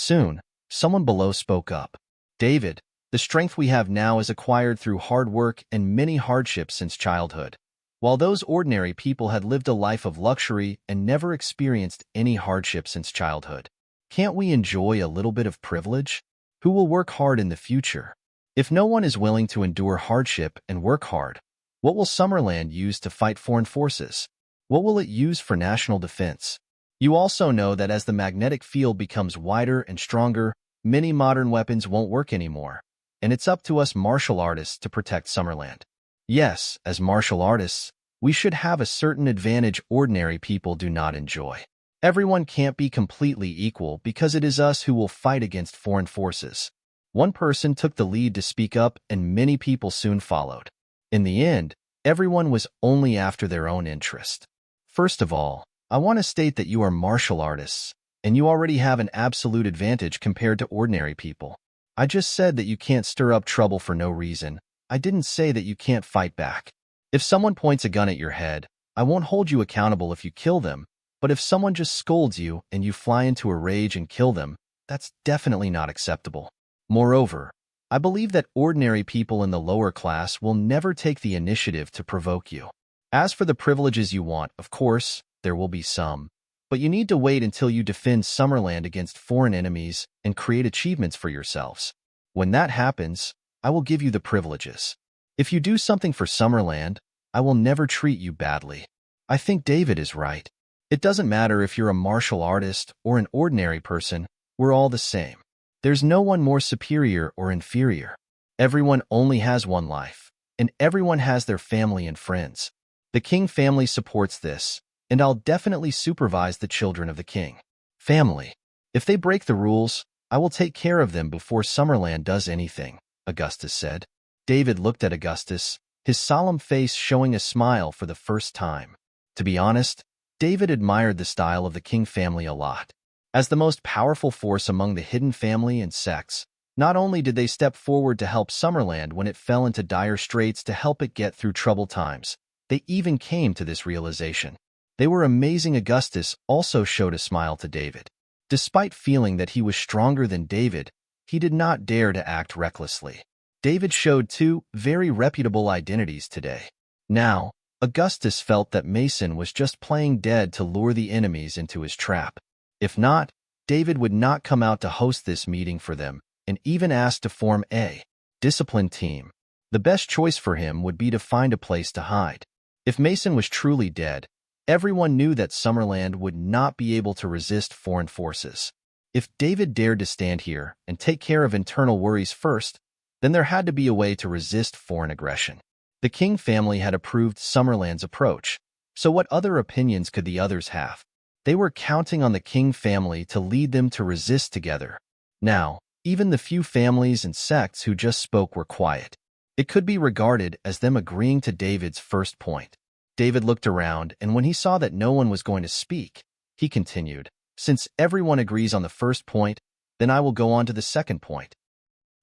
Soon, someone below spoke up. David, the strength we have now is acquired through hard work and many hardships since childhood. While those ordinary people had lived a life of luxury and never experienced any hardship since childhood. Can't we enjoy a little bit of privilege? Who will work hard in the future? If no one is willing to endure hardship and work hard, what will Summerland use to fight foreign forces? What will it use for national defense? You also know that as the magnetic field becomes wider and stronger, many modern weapons won't work anymore, and it's up to us martial artists to protect Summerland. Yes, as martial artists, we should have a certain advantage ordinary people do not enjoy. Everyone can't be completely equal because it is us who will fight against foreign forces. One person took the lead to speak up and many people soon followed. In the end, everyone was only after their own interest. First of all, I want to state that you are martial artists, and you already have an absolute advantage compared to ordinary people. I just said that you can't stir up trouble for no reason. I didn't say that you can't fight back. If someone points a gun at your head, I won't hold you accountable if you kill them, but if someone just scolds you and you fly into a rage and kill them, that's definitely not acceptable. Moreover, I believe that ordinary people in the lower class will never take the initiative to provoke you. As for the privileges you want, of course, there will be some, but you need to wait until you defend Summerland against foreign enemies and create achievements for yourselves. When that happens, I will give you the privileges. If you do something for Summerland, I will never treat you badly. I think David is right. It doesn't matter if you're a martial artist or an ordinary person, we're all the same. There's no one more superior or inferior. Everyone only has one life, and everyone has their family and friends. The King family supports this, and I'll definitely supervise the children of the King. Family. If they break the rules, I will take care of them before Summerland does anything, Augustus said. David looked at Augustus, his solemn face showing a smile for the first time. To be honest, David admired the style of the King family a lot. As the most powerful force among the hidden family and sects, not only did they step forward to help Summerland when it fell into dire straits to help it get through troubled times, they even came to this realization. They were amazing. Augustus also showed a smile to David. Despite feeling that he was stronger than David, he did not dare to act recklessly. David showed two very reputable identities today. Now, Augustus felt that Mason was just playing dead to lure the enemies into his trap. If not, David would not come out to host this meeting for them and even ask to form a disciplined team. The best choice for him would be to find a place to hide. If Mason was truly dead, everyone knew that Summerland would not be able to resist foreign forces. If David dared to stand here and take care of internal worries first, then there had to be a way to resist foreign aggression. The King family had approved Summerland's approach, so what other opinions could the others have? They were counting on the King family to lead them to resist together. Now, even the few families and sects who just spoke were quiet. It could be regarded as them agreeing to David's first point. David looked around, and when he saw that no one was going to speak, he continued, "Since everyone agrees on the first point, then I will go on to the second point.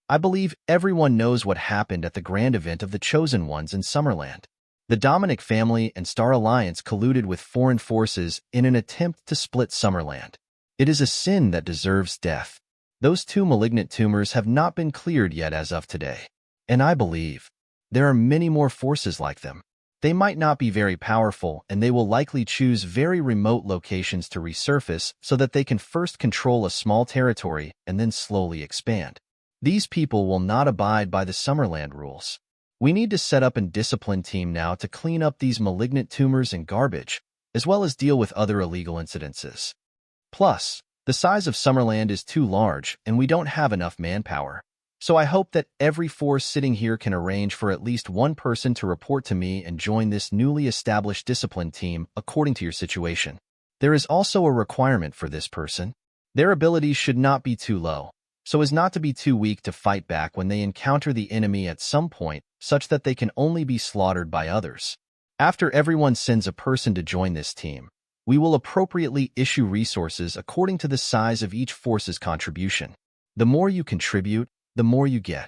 I believe everyone knows what happened at the grand event of the Chosen Ones in Summerland. The Dominic family and Star Alliance colluded with foreign forces in an attempt to split Summerland. It is a sin that deserves death. Those two malignant tumors have not been cleared yet as of today. And I believe there are many more forces like them. They might not be very powerful, and they will likely choose very remote locations to resurface so that they can first control a small territory and then slowly expand. These people will not abide by the Summerland rules. We need to set up a disciplined team now to clean up these malignant tumors and garbage, as well as deal with other illegal incidences. Plus, the size of Summerland is too large, and we don't have enough manpower. So I hope that every force sitting here can arrange for at least one person to report to me and join this newly established discipline team according to your situation. There is also a requirement for this person. Their abilities should not be too low, so as not to be too weak to fight back when they encounter the enemy at some point, such that they can only be slaughtered by others. After everyone sends a person to join this team, we will appropriately issue resources according to the size of each force's contribution. The more you contribute, the more you get.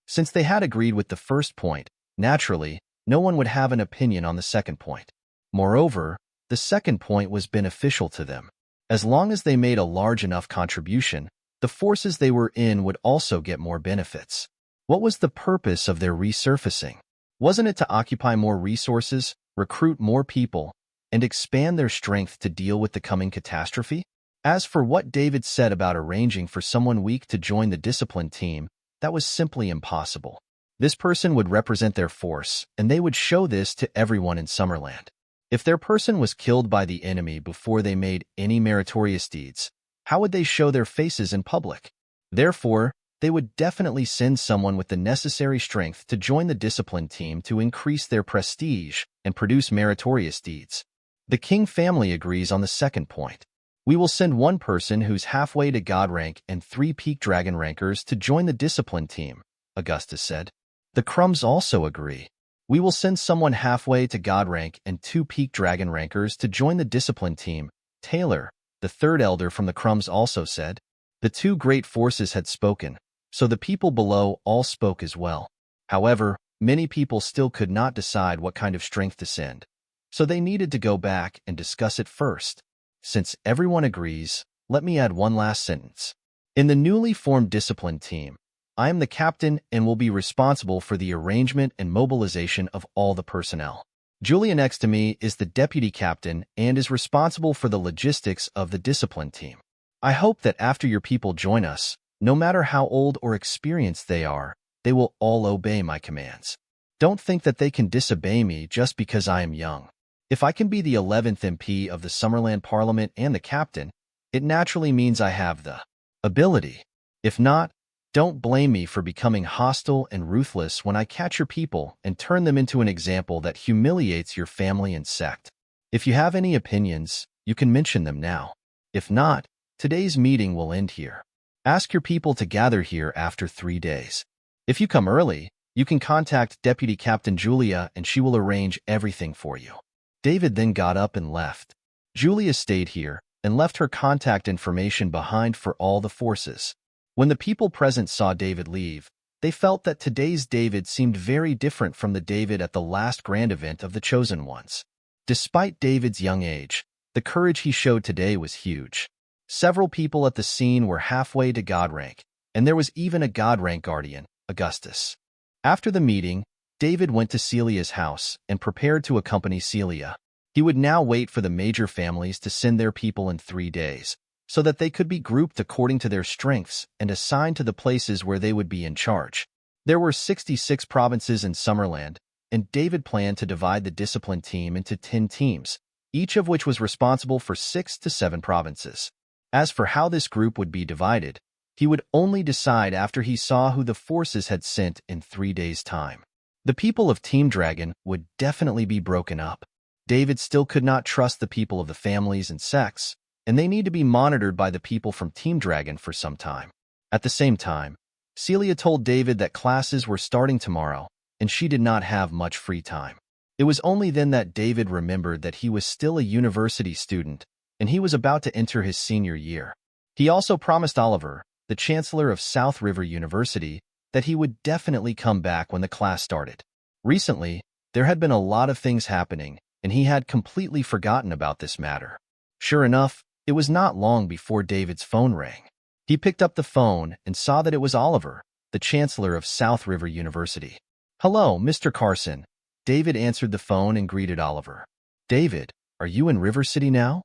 Since they had agreed with the first point, naturally, no one would have an opinion on the second point. Moreover, the second point was beneficial to them. As long as they made a large enough contribution, the forces they were in would also get more benefits. What was the purpose of their resurfacing? Wasn't it to occupy more resources, recruit more people, and expand their strength to deal with the coming catastrophe? As for what David said about arranging for someone weak to join the discipline team, that was simply impossible. This person would represent their force, and they would show this to everyone in Summerland. If their person was killed by the enemy before they made any meritorious deeds, how would they show their faces in public? Therefore, they would definitely send someone with the necessary strength to join the discipline team to increase their prestige and produce meritorious deeds. The King family agrees on the second point. We will send one person who's halfway to God rank and 3 peak dragon rankers to join the discipline team, Augustus said. The Crumbs also agree. We will send someone halfway to God rank and 2 peak dragon rankers to join the discipline team, Taylor, the third elder from the Crumbs, also said. The 2 great forces had spoken, so the people below all spoke as well. However, many people still could not decide what kind of strength to send, so they needed to go back and discuss it first. Since everyone agrees, let me add one last sentence. In the newly formed discipline team, I am the captain and will be responsible for the arrangement and mobilization of all the personnel. Julia next to me is the deputy captain and is responsible for the logistics of the discipline team. I hope that after your people join us, no matter how old or experienced they are, they will all obey my commands. Don't think that they can disobey me just because I am young. If I can be the 11th MP of the Summerland Parliament and the captain, it naturally means I have the ability. If not, don't blame me for becoming hostile and ruthless when I catch your people and turn them into an example that humiliates your family and sect. If you have any opinions, you can mention them now. If not, today's meeting will end here. Ask your people to gather here after 3 days. If you come early, you can contact Deputy Captain Julia and she will arrange everything for you. David then got up and left. Julia stayed here and left her contact information behind for all the forces. When the people present saw David leave, they felt that today's David seemed very different from the David at the last grand event of the Chosen Ones. Despite David's young age, the courage he showed today was huge. Several people at the scene were halfway to God rank, and there was even a God rank guardian, Augustus. After the meeting, David went to Celia's house and prepared to accompany Celia. He would now wait for the major families to send their people in 3 days, so that they could be grouped according to their strengths and assigned to the places where they would be in charge. There were 66 provinces in Summerland, and David planned to divide the discipline team into 10 teams, each of which was responsible for 6 to 7 provinces. As for how this group would be divided, he would only decide after he saw who the forces had sent in 3 days' time. The people of Team Dragon would definitely be broken up. David still could not trust the people of the families and sects, and they need to be monitored by the people from Team Dragon for some time. At the same time, Celia told David that classes were starting tomorrow, and she did not have much free time. It was only then that David remembered that he was still a university student, and he was about to enter his senior year. He also promised Oliver, the Chancellor of South River University, that he would definitely come back when the class started. Recently, there had been a lot of things happening, and he had completely forgotten about this matter. Sure enough, it was not long before David's phone rang. He picked up the phone and saw that it was Oliver, the Chancellor of South River University. "Hello, Mr. Carson." David answered the phone and greeted Oliver. "David, are you in River City now?"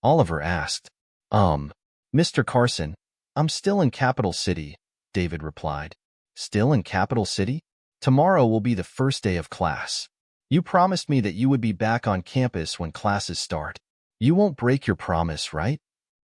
Oliver asked. Mr. Carson, I'm still in Capital City," David replied. "Still in Capital City? Tomorrow will be the first day of class. You promised me that you would be back on campus when classes start. You won't break your promise, right?"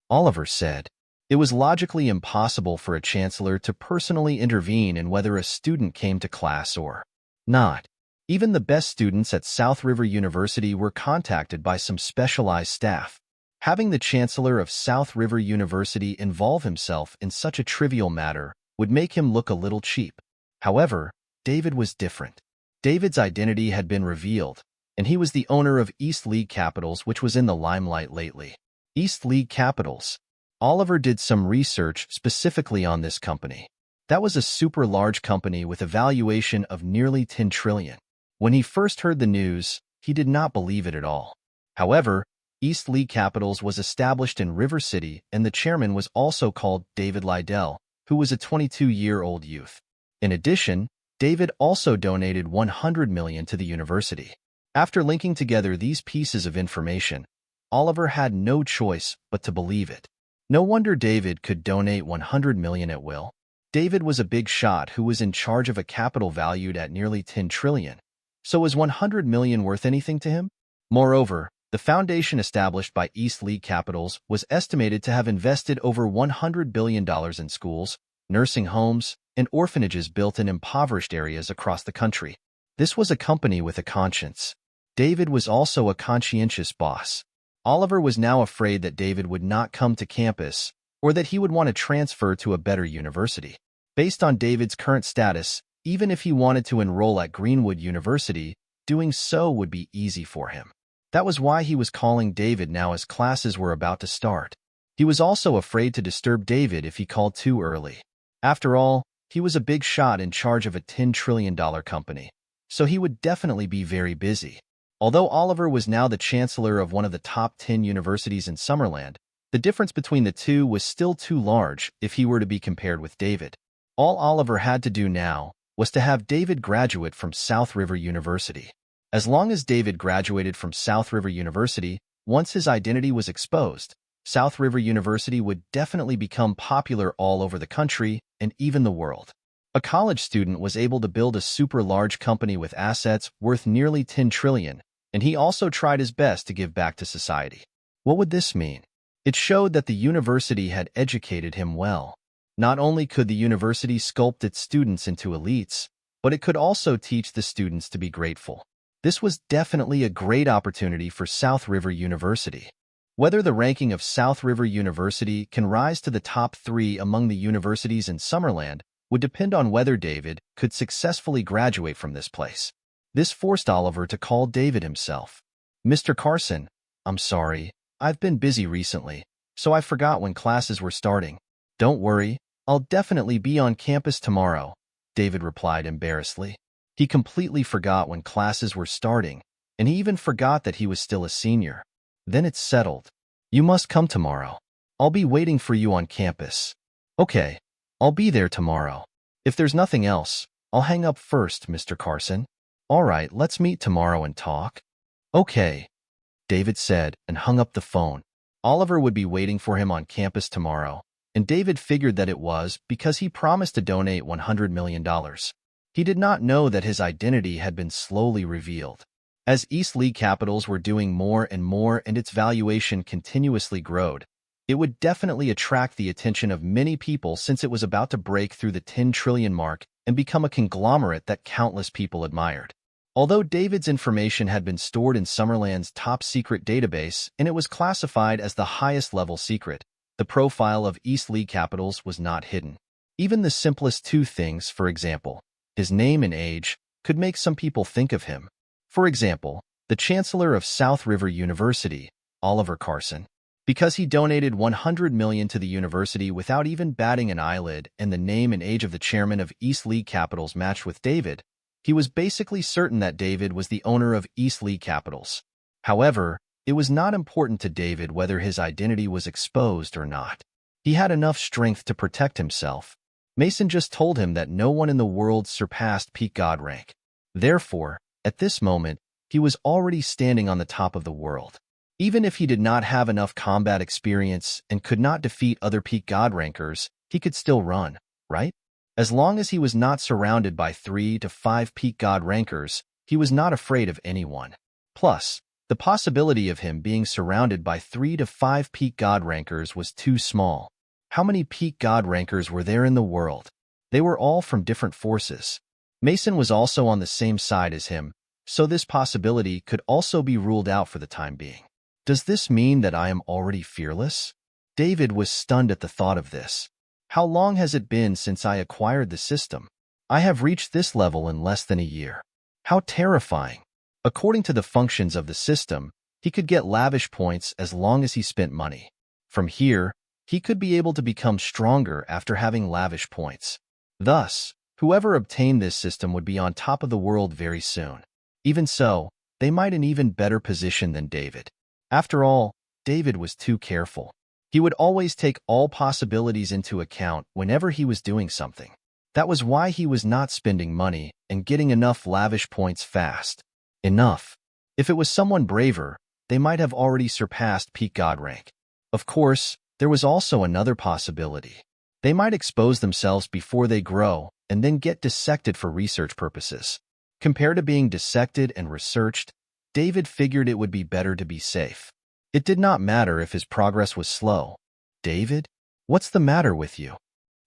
Oliver said. It was logically impossible for a chancellor to personally intervene in whether a student came to class or not. Even the best students at South River University were contacted by some specialized staff. Having the Chancellor of South River University involve himself in such a trivial matter would make him look a little cheap. However, David was different. David's identity had been revealed, and he was the owner of East League Capitals, which was in the limelight lately. East League Capitals. Oliver did some research specifically on this company. That was a super large company with a valuation of nearly 10 trillion. When he first heard the news, he did not believe it at all. However, East League Capitals was established in River City, and the chairman was also called David Liddell, who was a 22-year-old youth. In addition, David also donated $100 million to the university. After linking together these pieces of information, Oliver had no choice but to believe it. No wonder David could donate $100 million at will. David was a big shot who was in charge of a capital valued at nearly $10 trillion. So was $100 million worth anything to him? Moreover, the foundation established by East League Capitals was estimated to have invested over $100 billion in schools, nursing homes, and orphanages built in impoverished areas across the country. This was a company with a conscience. David was also a conscientious boss. Oliver was now afraid that David would not come to campus or that he would want to transfer to a better university. Based on David's current status, even if he wanted to enroll at Greenwood University, doing so would be easy for him. That was why he was calling David now as classes were about to start. He was also afraid to disturb David if he called too early. After all, he was a big shot in charge of a $10 trillion company, so he would definitely be very busy. Although Oliver was now the chancellor of one of the top 10 universities in Summerland, the difference between the two was still too large if he were to be compared with David. All Oliver had to do now was to have David graduate from South River University. As long as David graduated from South River University, once his identity was exposed, South River University would definitely become popular all over the country and even the world. A college student was able to build a super large company with assets worth nearly $10 trillion, and he also tried his best to give back to society. What would this mean? It showed that the university had educated him well. Not only could the university sculpt its students into elites, but it could also teach the students to be grateful. This was definitely a great opportunity for South River University. Whether the ranking of South River University can rise to the top 3 among the universities in Summerland would depend on whether David could successfully graduate from this place. This forced Oliver to call David himself. "Mr. Carson, I'm sorry, I've been busy recently, so I forgot when classes were starting." "Don't worry, I'll definitely be on campus tomorrow," David replied embarrassedly. He completely forgot when classes were starting, and he even forgot that he was still a senior. "Then it's settled. You must come tomorrow. I'll be waiting for you on campus." "Okay, I'll be there tomorrow. If there's nothing else, I'll hang up first, Mr. Carson." "All right, let's meet tomorrow and talk." "Okay," David said and hung up the phone. Oliver would be waiting for him on campus tomorrow, and David figured that it was because he promised to donate $100 million. He did not know that his identity had been slowly revealed. As East League Capitals were doing more and its valuation continuously growed, it would definitely attract the attention of many people since it was about to break through the $10 trillion mark and become a conglomerate that countless people admired. Although David's information had been stored in Summerland's top-secret database and it was classified as the highest-level secret, the profile of East League Capitals was not hidden. Even the simplest two things, for example, his name and age, could make some people think of him. For example, the Chancellor of South River University, Oliver Carson. Because he donated $100 million to the university without even batting an eyelid and the name and age of the chairman of East League Capitals matched with David, he was basically certain that David was the owner of East League Capitals. However, it was not important to David whether his identity was exposed or not. He had enough strength to protect himself. Mason just told him that no one in the world surpassed peak God rank. Therefore, at this moment, he was already standing on the top of the world. Even if he did not have enough combat experience and could not defeat other peak God rankers, he could still run, right? As long as he was not surrounded by 3 to 5 peak God rankers, he was not afraid of anyone. Plus, the possibility of him being surrounded by 3 to 5 peak God rankers was too small. How many peak God rankers were there in the world? They were all from different forces. Mason was also on the same side as him, so this possibility could also be ruled out for the time being. Does this mean that I am already fearless? David was stunned at the thought of this. How long has it been since I acquired the system? I have reached this level in less than a year. How terrifying. According to the functions of the system, he could get lavish points as long as he spent money. From here, he could be able to become stronger after having lavish points. Thus, whoever obtained this system would be on top of the world very soon. Even so, they might in even better position than David. After all, David was too careful. He would always take all possibilities into account whenever he was doing something. That was why he was not spending money and getting enough lavish points fast. Enough. If it was someone braver, they might have already surpassed peak god rank. Of course, there was also another possibility. They might expose themselves before they grow and then get dissected for research purposes. Compared to being dissected and researched, David figured it would be better to be safe. It did not matter if his progress was slow. David? What's the matter with you?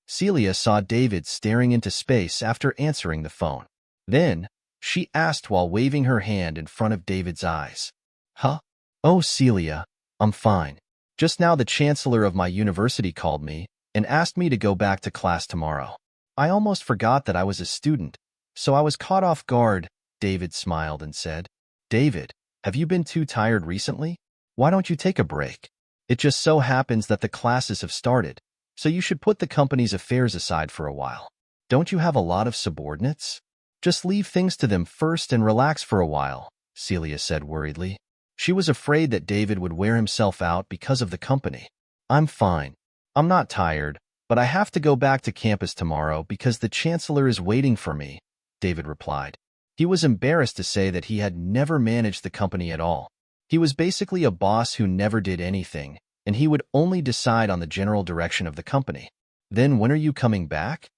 Celia saw David staring into space after answering the phone. Then, she asked while waving her hand in front of David's eyes. Huh? Oh, Celia, I'm fine. Just now the chancellor of my university called me and asked me to go back to class tomorrow. I almost forgot that I was a student, so I was caught off guard. David smiled and said, David, have you been too tired recently? Why don't you take a break? It just so happens that the classes have started, so you should put the company's affairs aside for a while. Don't you have a lot of subordinates? Just leave things to them first and relax for a while, Celia said worriedly. She was afraid that David would wear himself out because of the company. I'm fine. I'm not tired, but I have to go back to campus tomorrow because the chancellor is waiting for me, David replied. He was embarrassed to say that he had never managed the company at all. He was basically a boss who never did anything, and he would only decide on the general direction of the company. Then when are you coming back?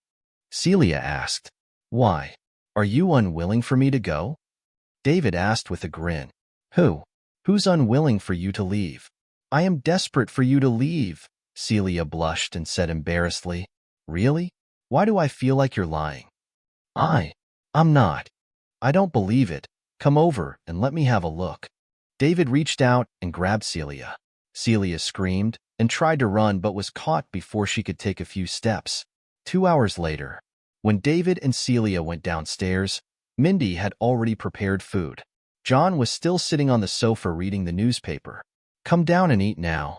Celia asked. Why? Are you unwilling for me to go? David asked with a grin. Who's unwilling for you to leave? I am desperate for you to leave, Celia blushed and said embarrassedly. Really? Why do I feel like you're lying? I'm not. I don't believe it. Come over and let me have a look. David reached out and grabbed Celia. Celia screamed and tried to run but was caught before she could take a few steps. 2 hours later, when David and Celia went downstairs, Mindy had already prepared food. John was still sitting on the sofa reading the newspaper. Come down and eat now,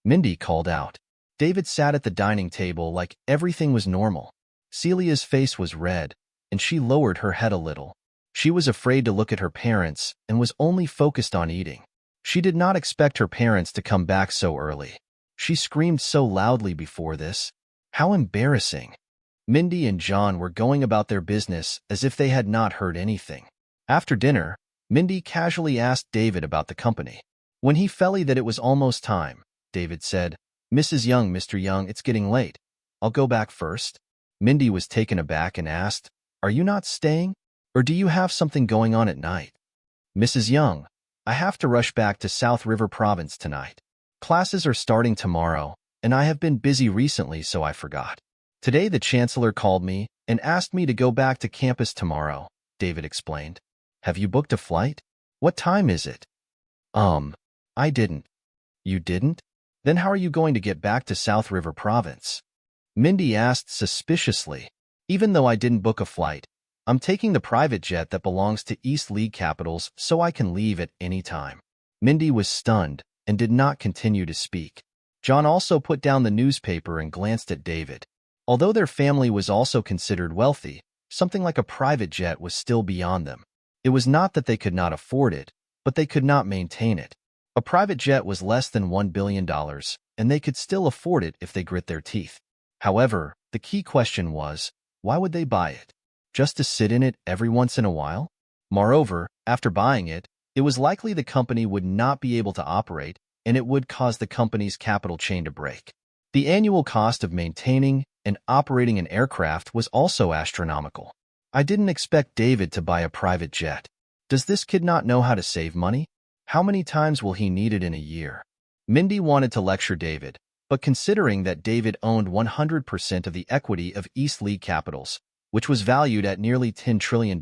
Mindy called out. David sat at the dining table like everything was normal. Celia's face was red, and she lowered her head a little. She was afraid to look at her parents and was only focused on eating. She did not expect her parents to come back so early. She screamed so loudly before this. How embarrassing. Mindy and John were going about their business as if they had not heard anything. After dinner, Mindy casually asked David about the company. When he felt that it was almost time, David said, Mrs. Young, Mr. Young, it's getting late. I'll go back first. Mindy was taken aback and asked, Are you not staying? Or do you have something going on at night? Mrs. Young, I have to rush back to South River Province tonight. Classes are starting tomorrow, and I have been busy recently, so I forgot. Today the chancellor called me and asked me to go back to campus tomorrow, David explained. Have you booked a flight? What time is it? I didn't. You didn't? Then how are you going to get back to South River Province? Mindy asked suspiciously. Even though I didn't book a flight, I'm taking the private jet that belongs to East League Capitals so I can leave at any time. Mindy was stunned and did not continue to speak. John also put down the newspaper and glanced at David. Although their family was also considered wealthy, something like a private jet was still beyond them. It was not that they could not afford it, but they could not maintain it. A private jet was less than $1 billion, and they could still afford it if they grit their teeth. However, the key question was, why would they buy it? Just to sit in it every once in a while? Moreover, after buying it, it was likely the company would not be able to operate, and it would cause the company's capital chain to break. The annual cost of maintaining and operating an aircraft was also astronomical. I didn't expect David to buy a private jet. Does this kid not know how to save money? How many times will he need it in a year? Mindy wanted to lecture David, but considering that David owned 100% of the equity of East League Capitals, which was valued at nearly $10 trillion,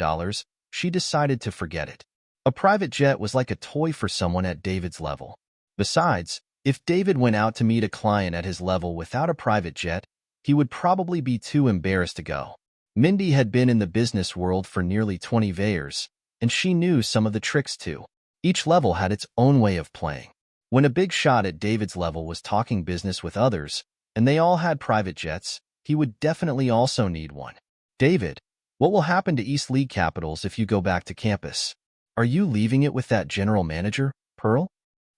she decided to forget it. A private jet was like a toy for someone at David's level. Besides, if David went out to meet a client at his level without a private jet, he would probably be too embarrassed to go. Mindy had been in the business world for nearly 20 years, and she knew some of the tricks too. Each level had its own way of playing. When a big shot at David's level was talking business with others, and they all had private jets, he would definitely also need one. David, what will happen to East League Capitals if you go back to campus? Are you leaving it with that general manager, Pearl?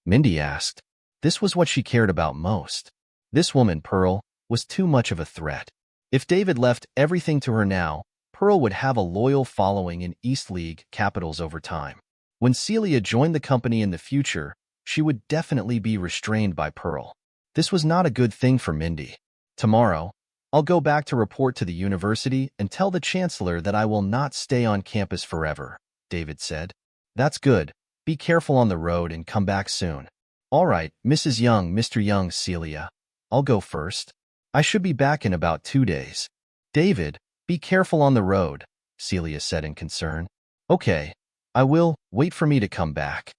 Mindy asked. This was what she cared about most. This woman, Pearl, was too much of a threat. If David left everything to her now, Pearl would have a loyal following in East League Capitals over time. When Celia joined the company in the future, she would definitely be restrained by Pearl. This was not a good thing for Mindy. Tomorrow, I'll go back to report to the university and tell the chancellor that I will not stay on campus forever, David said. That's good. Be careful on the road and come back soon. All right, Mrs. Young, Mr. Young, Celia. I'll go first. I should be back in about 2 days. David, be careful on the road, Celia said in concern. Okay, I will. Wait for me to come back.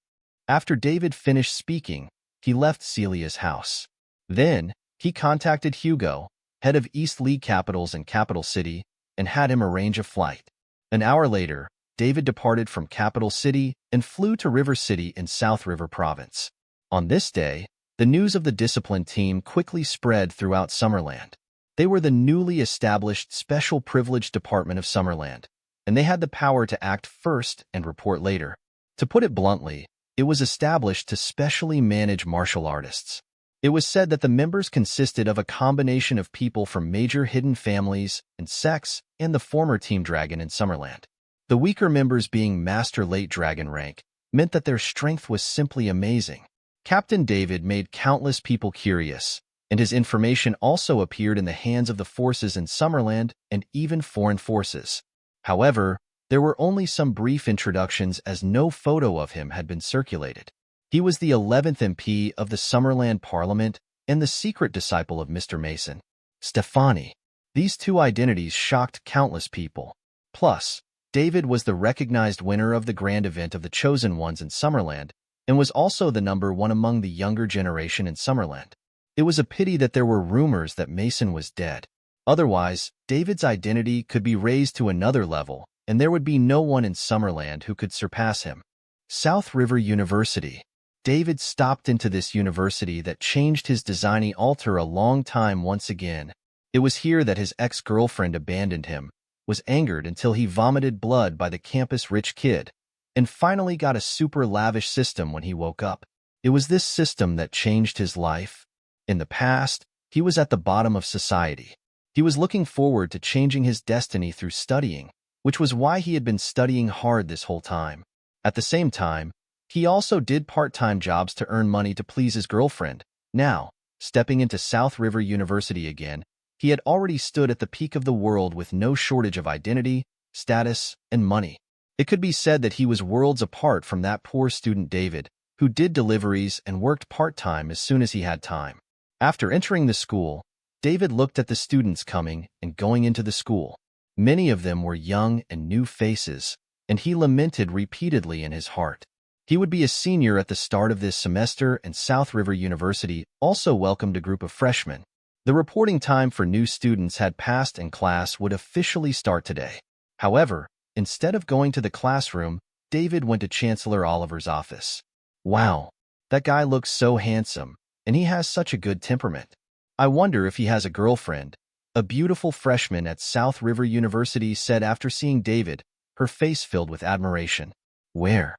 After David finished speaking, he left Celia's house. Then, he contacted Hugo, head of East League Capitals in Capital City, and had him arrange a flight. An hour later, David departed from Capital City and flew to River City in South River Province. On this day, the news of the discipline team quickly spread throughout Summerland. They were the newly established Special Privileged Department of Summerland, and they had the power to act first and report later. To put it bluntly, it was established to specially manage martial artists. It was said that the members consisted of a combination of people from major hidden families and sects and the former Team Dragon in Summerland. The weaker members being Master Late Dragon rank meant that their strength was simply amazing. Captain David made countless people curious, and his information also appeared in the hands of the forces in Summerland and even foreign forces. However, there were only some brief introductions as no photo of him had been circulated. He was the 11th MP of the Summerland Parliament and the secret disciple of Mr. Mason, Stefani. These two identities shocked countless people. Plus, David was the recognized winner of the grand event of the Chosen Ones in Summerland, and was also the number one among the younger generation in Summerland. It was a pity that there were rumors that Mason was dead. Otherwise, David's identity could be raised to another level, and there would be no one in Summerland who could surpass him. South River University. David stopped into this university that changed his designy alter a long time once again. It was here that his ex-girlfriend abandoned him, was angered until he vomited blood by the campus-rich kid, and finally got a super lavish system when he woke up. It was this system that changed his life. In the past, he was at the bottom of society. He was looking forward to changing his destiny through studying, which was why he had been studying hard this whole time. At the same time, he also did part-time jobs to earn money to please his girlfriend. Now, stepping into South River University again, he had already stood at the peak of the world with no shortage of identity, status, and money. It could be said that he was worlds apart from that poor student David, who did deliveries and worked part-time as soon as he had time. After entering the school, David looked at the students coming and going into the school. Many of them were young and new faces, and he lamented repeatedly in his heart. He would be a senior at the start of this semester, and South River University also welcomed a group of freshmen. The reporting time for new students had passed and class would officially start today. However, instead of going to the classroom, David went to Chancellor Oliver's office. Wow, that guy looks so handsome, and he has such a good temperament. I wonder if he has a girlfriend, a beautiful freshman at South River University said after seeing David, her face filled with admiration. Where?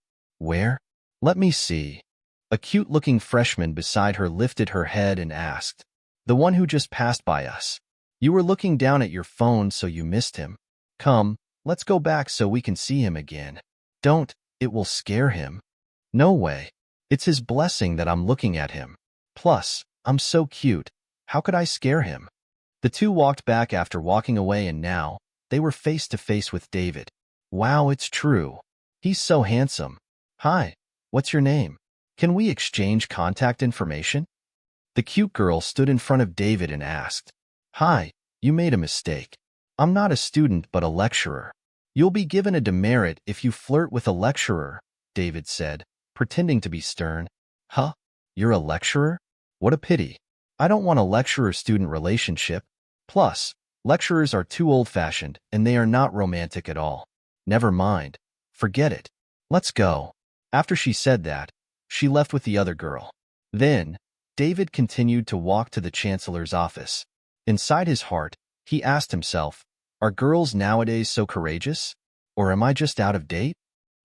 Let me see. A cute-looking freshman beside her lifted her head and asked, The one who just passed by us. You were looking down at your phone, so you missed him. Come, let's go back so we can see him again. Don't, it will scare him. No way. It's his blessing that I'm looking at him. Plus, I'm so cute. How could I scare him? The two walked back after walking away, and now they were face to face with David. Wow, it's true. He's so handsome. Hi, what's your name? Can we exchange contact information? The cute girl stood in front of David and asked, Hi, you made a mistake. I'm not a student but a lecturer. You'll be given a demerit if you flirt with a lecturer, David said, pretending to be stern. Huh? You're a lecturer? What a pity. I don't want a lecturer-student relationship. Plus, lecturers are too old-fashioned and they are not romantic at all. Never mind. Forget it. Let's go. After she said that, she left with the other girl. Then, David continued to walk to the Chancellor's office. Inside his heart, he asked himself, Are girls nowadays so courageous? Or am I just out of date?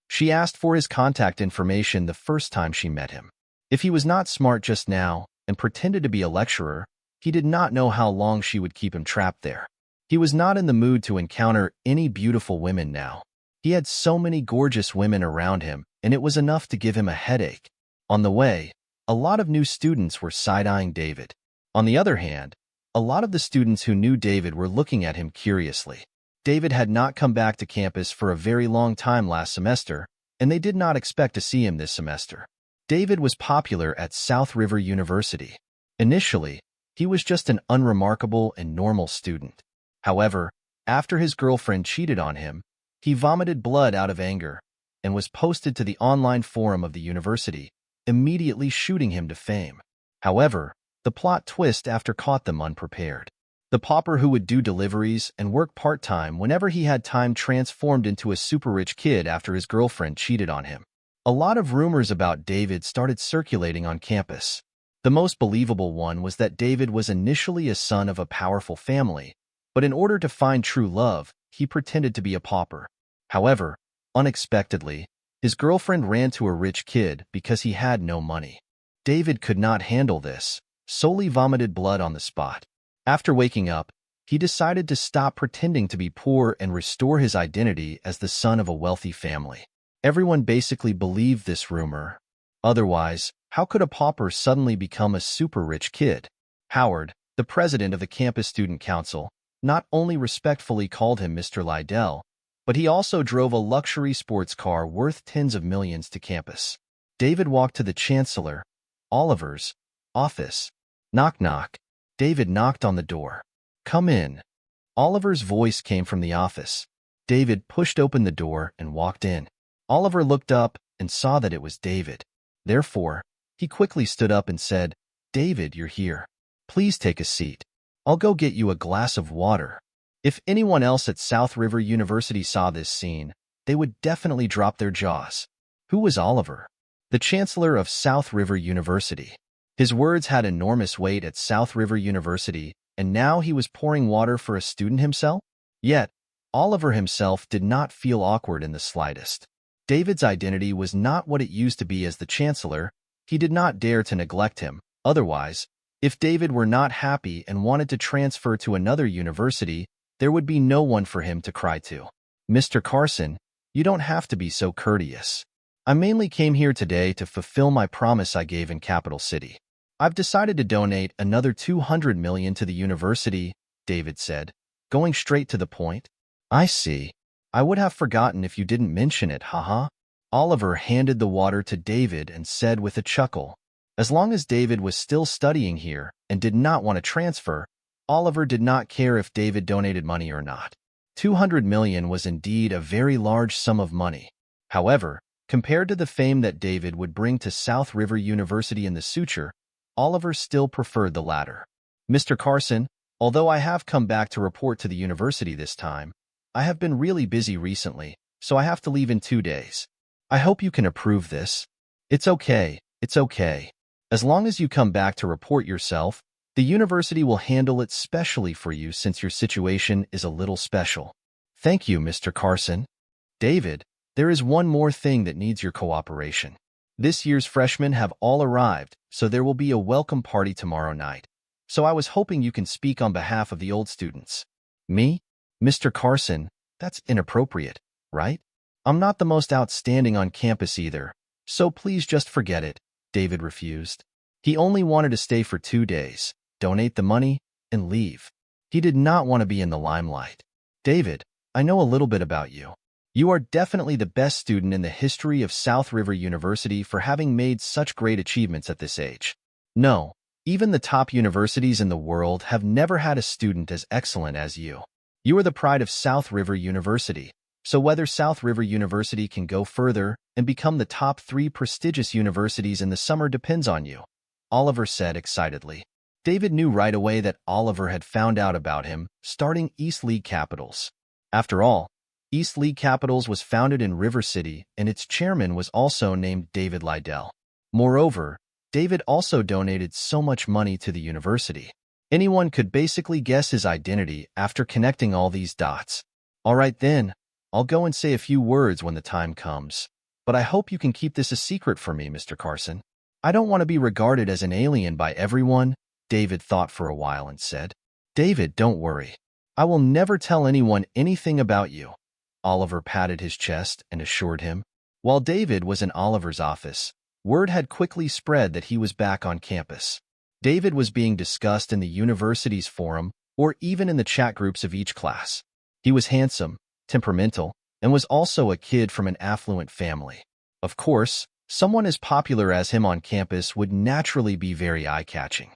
She asked for his contact information the first time she met him. If he was not smart just now and pretended to be a lecturer, he did not know how long she would keep him trapped there. He was not in the mood to encounter any beautiful women now. He had so many gorgeous women around him, and it was enough to give him a headache. On the way, a lot of new students were side-eyeing David. On the other hand, a lot of the students who knew David were looking at him curiously. David had not come back to campus for a very long time last semester, and they did not expect to see him this semester. David was popular at South River University. Initially, he was just an unremarkable and normal student. However, after his girlfriend cheated on him, he vomited blood out of anger and was posted to the online forum of the university, immediately shooting him to fame. However, the plot twist after caught them unprepared. The pauper who would do deliveries and work part-time whenever he had time transformed into a super-rich kid after his girlfriend cheated on him. A lot of rumors about David started circulating on campus. The most believable one was that David was initially a son of a powerful family, but in order to find true love, he pretended to be a pauper. However, unexpectedly, his girlfriend ran to a rich kid because he had no money. David could not handle this, solely vomited blood on the spot. After waking up, he decided to stop pretending to be poor and restore his identity as the son of a wealthy family. Everyone basically believed this rumor. Otherwise, how could a pauper suddenly become a super-rich kid? Howard, the president of the campus student council, not only respectfully called him Mr. Liddell, but he also drove a luxury sports car worth tens of millions to campus. David walked to the chancellor, Oliver's, office. Knock, knock. David knocked on the door. Come in. Oliver's voice came from the office. David pushed open the door and walked in. Oliver looked up and saw that it was David. Therefore, he quickly stood up and said, David, you're here. Please take a seat. I'll go get you a glass of water. If anyone else at South River University saw this scene, they would definitely drop their jaws. Who was Oliver? The chancellor of South River University. His words had enormous weight at South River University, and now he was pouring water for a student himself? Yet, Oliver himself did not feel awkward in the slightest. David's identity was not what it used to be as the chancellor. He did not dare to neglect him. Otherwise, if David were not happy and wanted to transfer to another university, there would be no one for him to cry to. Mr. Carson, you don't have to be so courteous. I mainly came here today to fulfill my promise I gave in Capital City. I've decided to donate another $200 million to the university, David said, going straight to the point. I see. I would have forgotten if you didn't mention it, haha. Oliver handed the water to David and said with a chuckle. As long as David was still studying here and did not want to transfer, Oliver did not care if David donated money or not. $200 million was indeed a very large sum of money. However, compared to the fame that David would bring to South River University in the future, Oliver still preferred the latter. Mr. Carson, although I have come back to report to the university this time, I have been really busy recently, so I have to leave in 2 days. I hope you can approve this. It's okay. As long as you come back to report yourself, the university will handle it specially for you since your situation is a little special. Thank you, Mr. Carson. David, there is one more thing that needs your cooperation. This year's freshmen have all arrived, so there will be a welcome party tomorrow night. So I was hoping you can speak on behalf of the old students. Me? Mr. Carson, that's inappropriate, right? I'm not the most outstanding on campus either, so please just forget it, David refused. He only wanted to stay for 2 days, donate the money, and leave. He did not want to be in the limelight. David, I know a little bit about you. You are definitely the best student in the history of South River University for having made such great achievements at this age. No, even the top universities in the world have never had a student as excellent as you. You are the pride of South River University, so whether South River University can go further and become the top 3 prestigious universities in the summer depends on you, Oliver said excitedly. David knew right away that Oliver had found out about him, starting East League Capitals. After all, East League Capitals was founded in River City, and its chairman was also named David Liddell. Moreover, David also donated so much money to the university. Anyone could basically guess his identity after connecting all these dots. All right then, I'll go and say a few words when the time comes. But I hope you can keep this a secret for me, Mr. Carson. I don't want to be regarded as an alien by everyone, David thought for a while and said. David, don't worry. I will never tell anyone anything about you. Oliver patted his chest and assured him. While David was in Oliver's office, word had quickly spread that he was back on campus. David was being discussed in the university's forum or even in the chat groups of each class. He was handsome, temperamental, and was also a kid from an affluent family. Of course, someone as popular as him on campus would naturally be very eye-catching.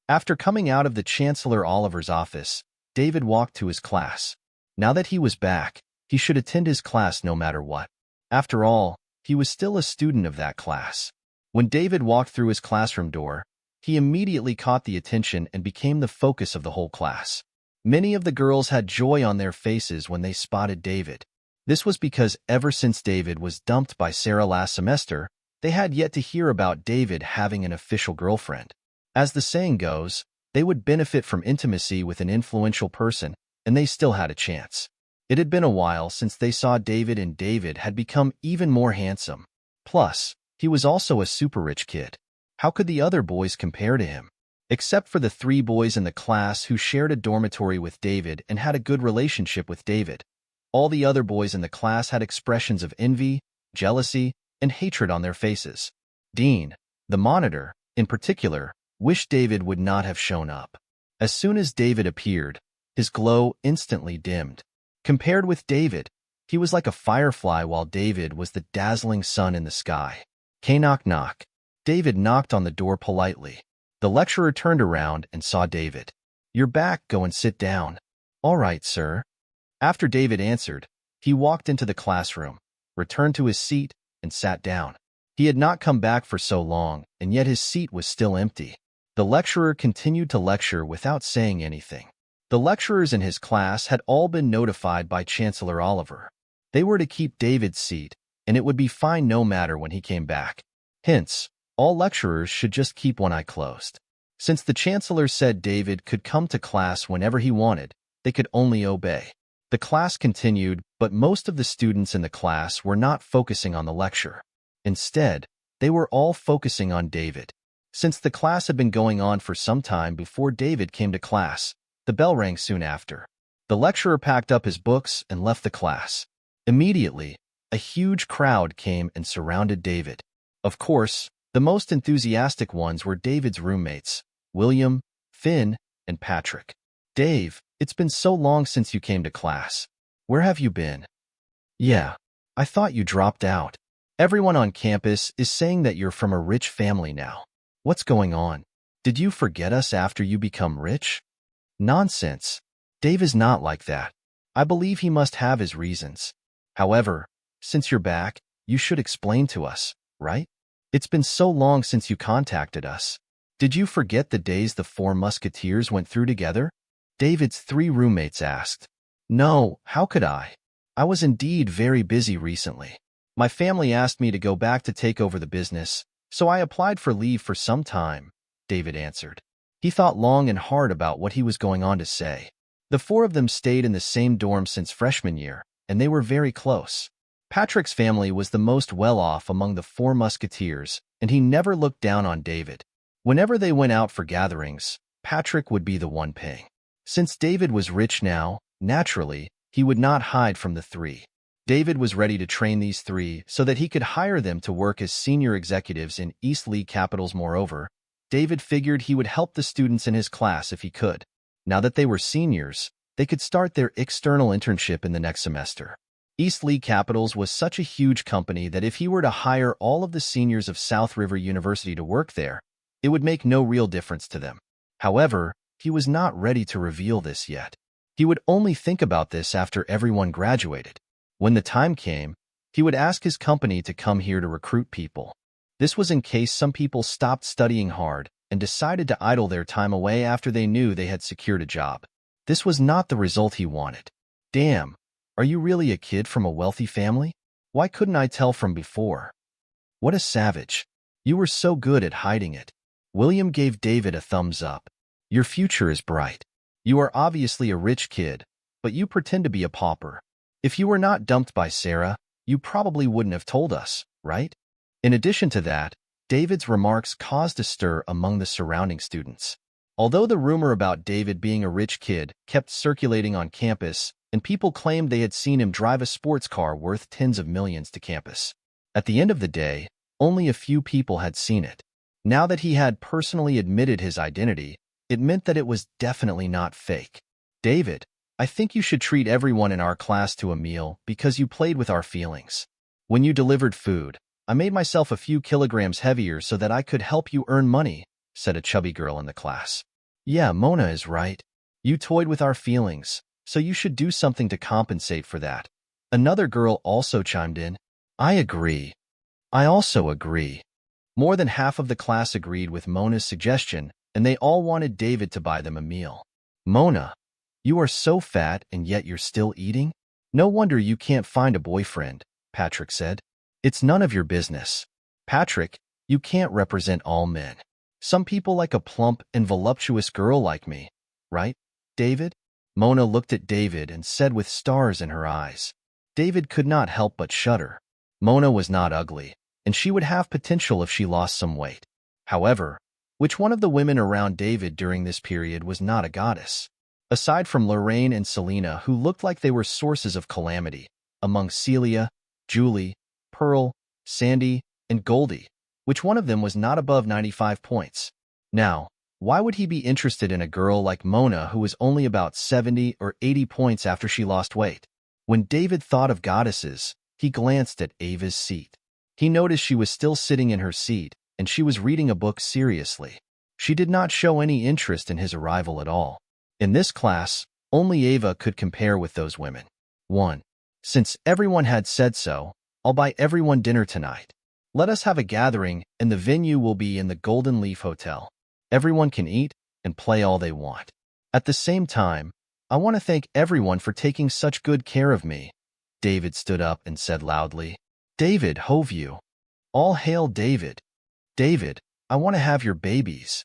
After coming out of the Chancellor Oliver's office, David walked to his class. Now that he was back, he should attend his class no matter what. After all, he was still a student of that class. When David walked through his classroom door, he immediately caught the attention and became the focus of the whole class. Many of the girls had joy on their faces when they spotted David. This was because ever since David was dumped by Sarah last semester, they had yet to hear about David having an official girlfriend. As the saying goes, they would benefit from intimacy with an influential person, and they still had a chance. It had been a while since they saw David, and David had become even more handsome. Plus, he was also a super rich kid. How could the other boys compare to him? Except for the 3 boys in the class who shared a dormitory with David and had a good relationship with David. All the other boys in the class had expressions of envy, jealousy, and hatred on their faces. Dean, the monitor, in particular, wished David would not have shown up. As soon as David appeared, his glow instantly dimmed. Compared with David, he was like a firefly while David was the dazzling sun in the sky. Knock knock. David knocked on the door politely. The lecturer turned around and saw David. You're back, go and sit down. All right, sir. After David answered, he walked into the classroom, returned to his seat, and sat down. He had not come back for so long, and yet his seat was still empty. The lecturer continued to lecture without saying anything. The lecturers in his class had all been notified by Chancellor Oliver. They were to keep David's seat, and it would be fine no matter when he came back. Hence, all lecturers should just keep one eye closed. Since the Chancellor said David could come to class whenever he wanted, they could only obey. The class continued, but most of the students in the class were not focusing on the lecture. Instead, they were all focusing on David. Since the class had been going on for some time before David came to class, the bell rang soon after. The lecturer packed up his books and left the class. Immediately, a huge crowd came and surrounded David. Of course, the most enthusiastic ones were David's roommates, William, Finn, and Patrick. Dave, it's been so long since you came to class. Where have you been? Yeah, I thought you dropped out. Everyone on campus is saying that you're from a rich family now. What's going on? Did you forget us after you become rich? Nonsense. Dave is not like that. I believe he must have his reasons. However, since you're back, you should explain to us, right? It's been so long since you contacted us. Did you forget the days the 4 musketeers went through together? David's 3 roommates asked. No, how could I? I was indeed very busy recently. My family asked me to go back to take over the business, so I applied for leave for some time, David answered. He thought long and hard about what he was going on to say. The 4 of them stayed in the same dorm since freshman year, and they were very close. Patrick's family was the most well-off among the 4 musketeers, and he never looked down on David. Whenever they went out for gatherings, Patrick would be the one paying. Since David was rich now, naturally, he would not hide from the 3. David was ready to train these 3 so that he could hire them to work as senior executives in East League Capitals. Moreover, David figured he would help the students in his class if he could. Now that they were seniors, they could start their external internship in the next semester. East League Capitals was such a huge company that if he were to hire all of the seniors of South River University to work there, it would make no real difference to them. However, he was not ready to reveal this yet. He would only think about this after everyone graduated. When the time came, he would ask his company to come here to recruit people. This was in case some people stopped studying hard and decided to idle their time away after they knew they had secured a job. This was not the result he wanted. Damn, are you really a kid from a wealthy family? Why couldn't I tell from before? What a savage. You were so good at hiding it. William gave David a thumbs up. Your future is bright. You are obviously a rich kid, but you pretend to be a pauper. If you were not dumped by Sarah, you probably wouldn't have told us, right? In addition to that, David's remarks caused a stir among the surrounding students. Although the rumor about David being a rich kid kept circulating on campus, and people claimed they had seen him drive a sports car worth tens of millions to campus. At the end of the day, only a few people had seen it. Now that he had personally admitted his identity, it meant that it was definitely not fake. David, I think you should treat everyone in our class to a meal because you played with our feelings. When you delivered food, I made myself a few kilograms heavier so that I could help you earn money, said a chubby girl in the class. Yeah, Mona is right. You toyed with our feelings, so you should do something to compensate for that. Another girl also chimed in. I agree. I also agree. More than half of the class agreed with Mona's suggestion, and they all wanted David to buy them a meal. Mona, you are so fat and yet you're still eating? No wonder you can't find a boyfriend, Patrick said. It's none of your business. Patrick, you can't represent all men. Some people like a plump and voluptuous girl like me, right, David? Mona looked at David and said with stars in her eyes. David could not help but shudder. Mona was not ugly, and she would have potential if she lost some weight. However, which one of the women around David during this period was not a goddess? Aside from Lorraine and Selena, who looked like they were sources of calamity, among Celia, Julie, Pearl, Sandy, and Goldie, which one of them was not above 95 points? Now, why would he be interested in a girl like Mona who was only about 70 or 80 points after she lost weight? When David thought of goddesses, he glanced at Ava's seat. He noticed she was still sitting in her seat, and she was reading a book seriously. She did not show any interest in his arrival at all. In this class, only Ava could compare with those women. 1. Since everyone had said so, I'll buy everyone dinner tonight. Let us have a gathering, and the venue will be in the Golden Leaf Hotel. Everyone can eat and play all they want. At the same time, I want to thank everyone for taking such good care of me. David stood up and said loudly, David Hovey. All hail David. David, I want to have your babies.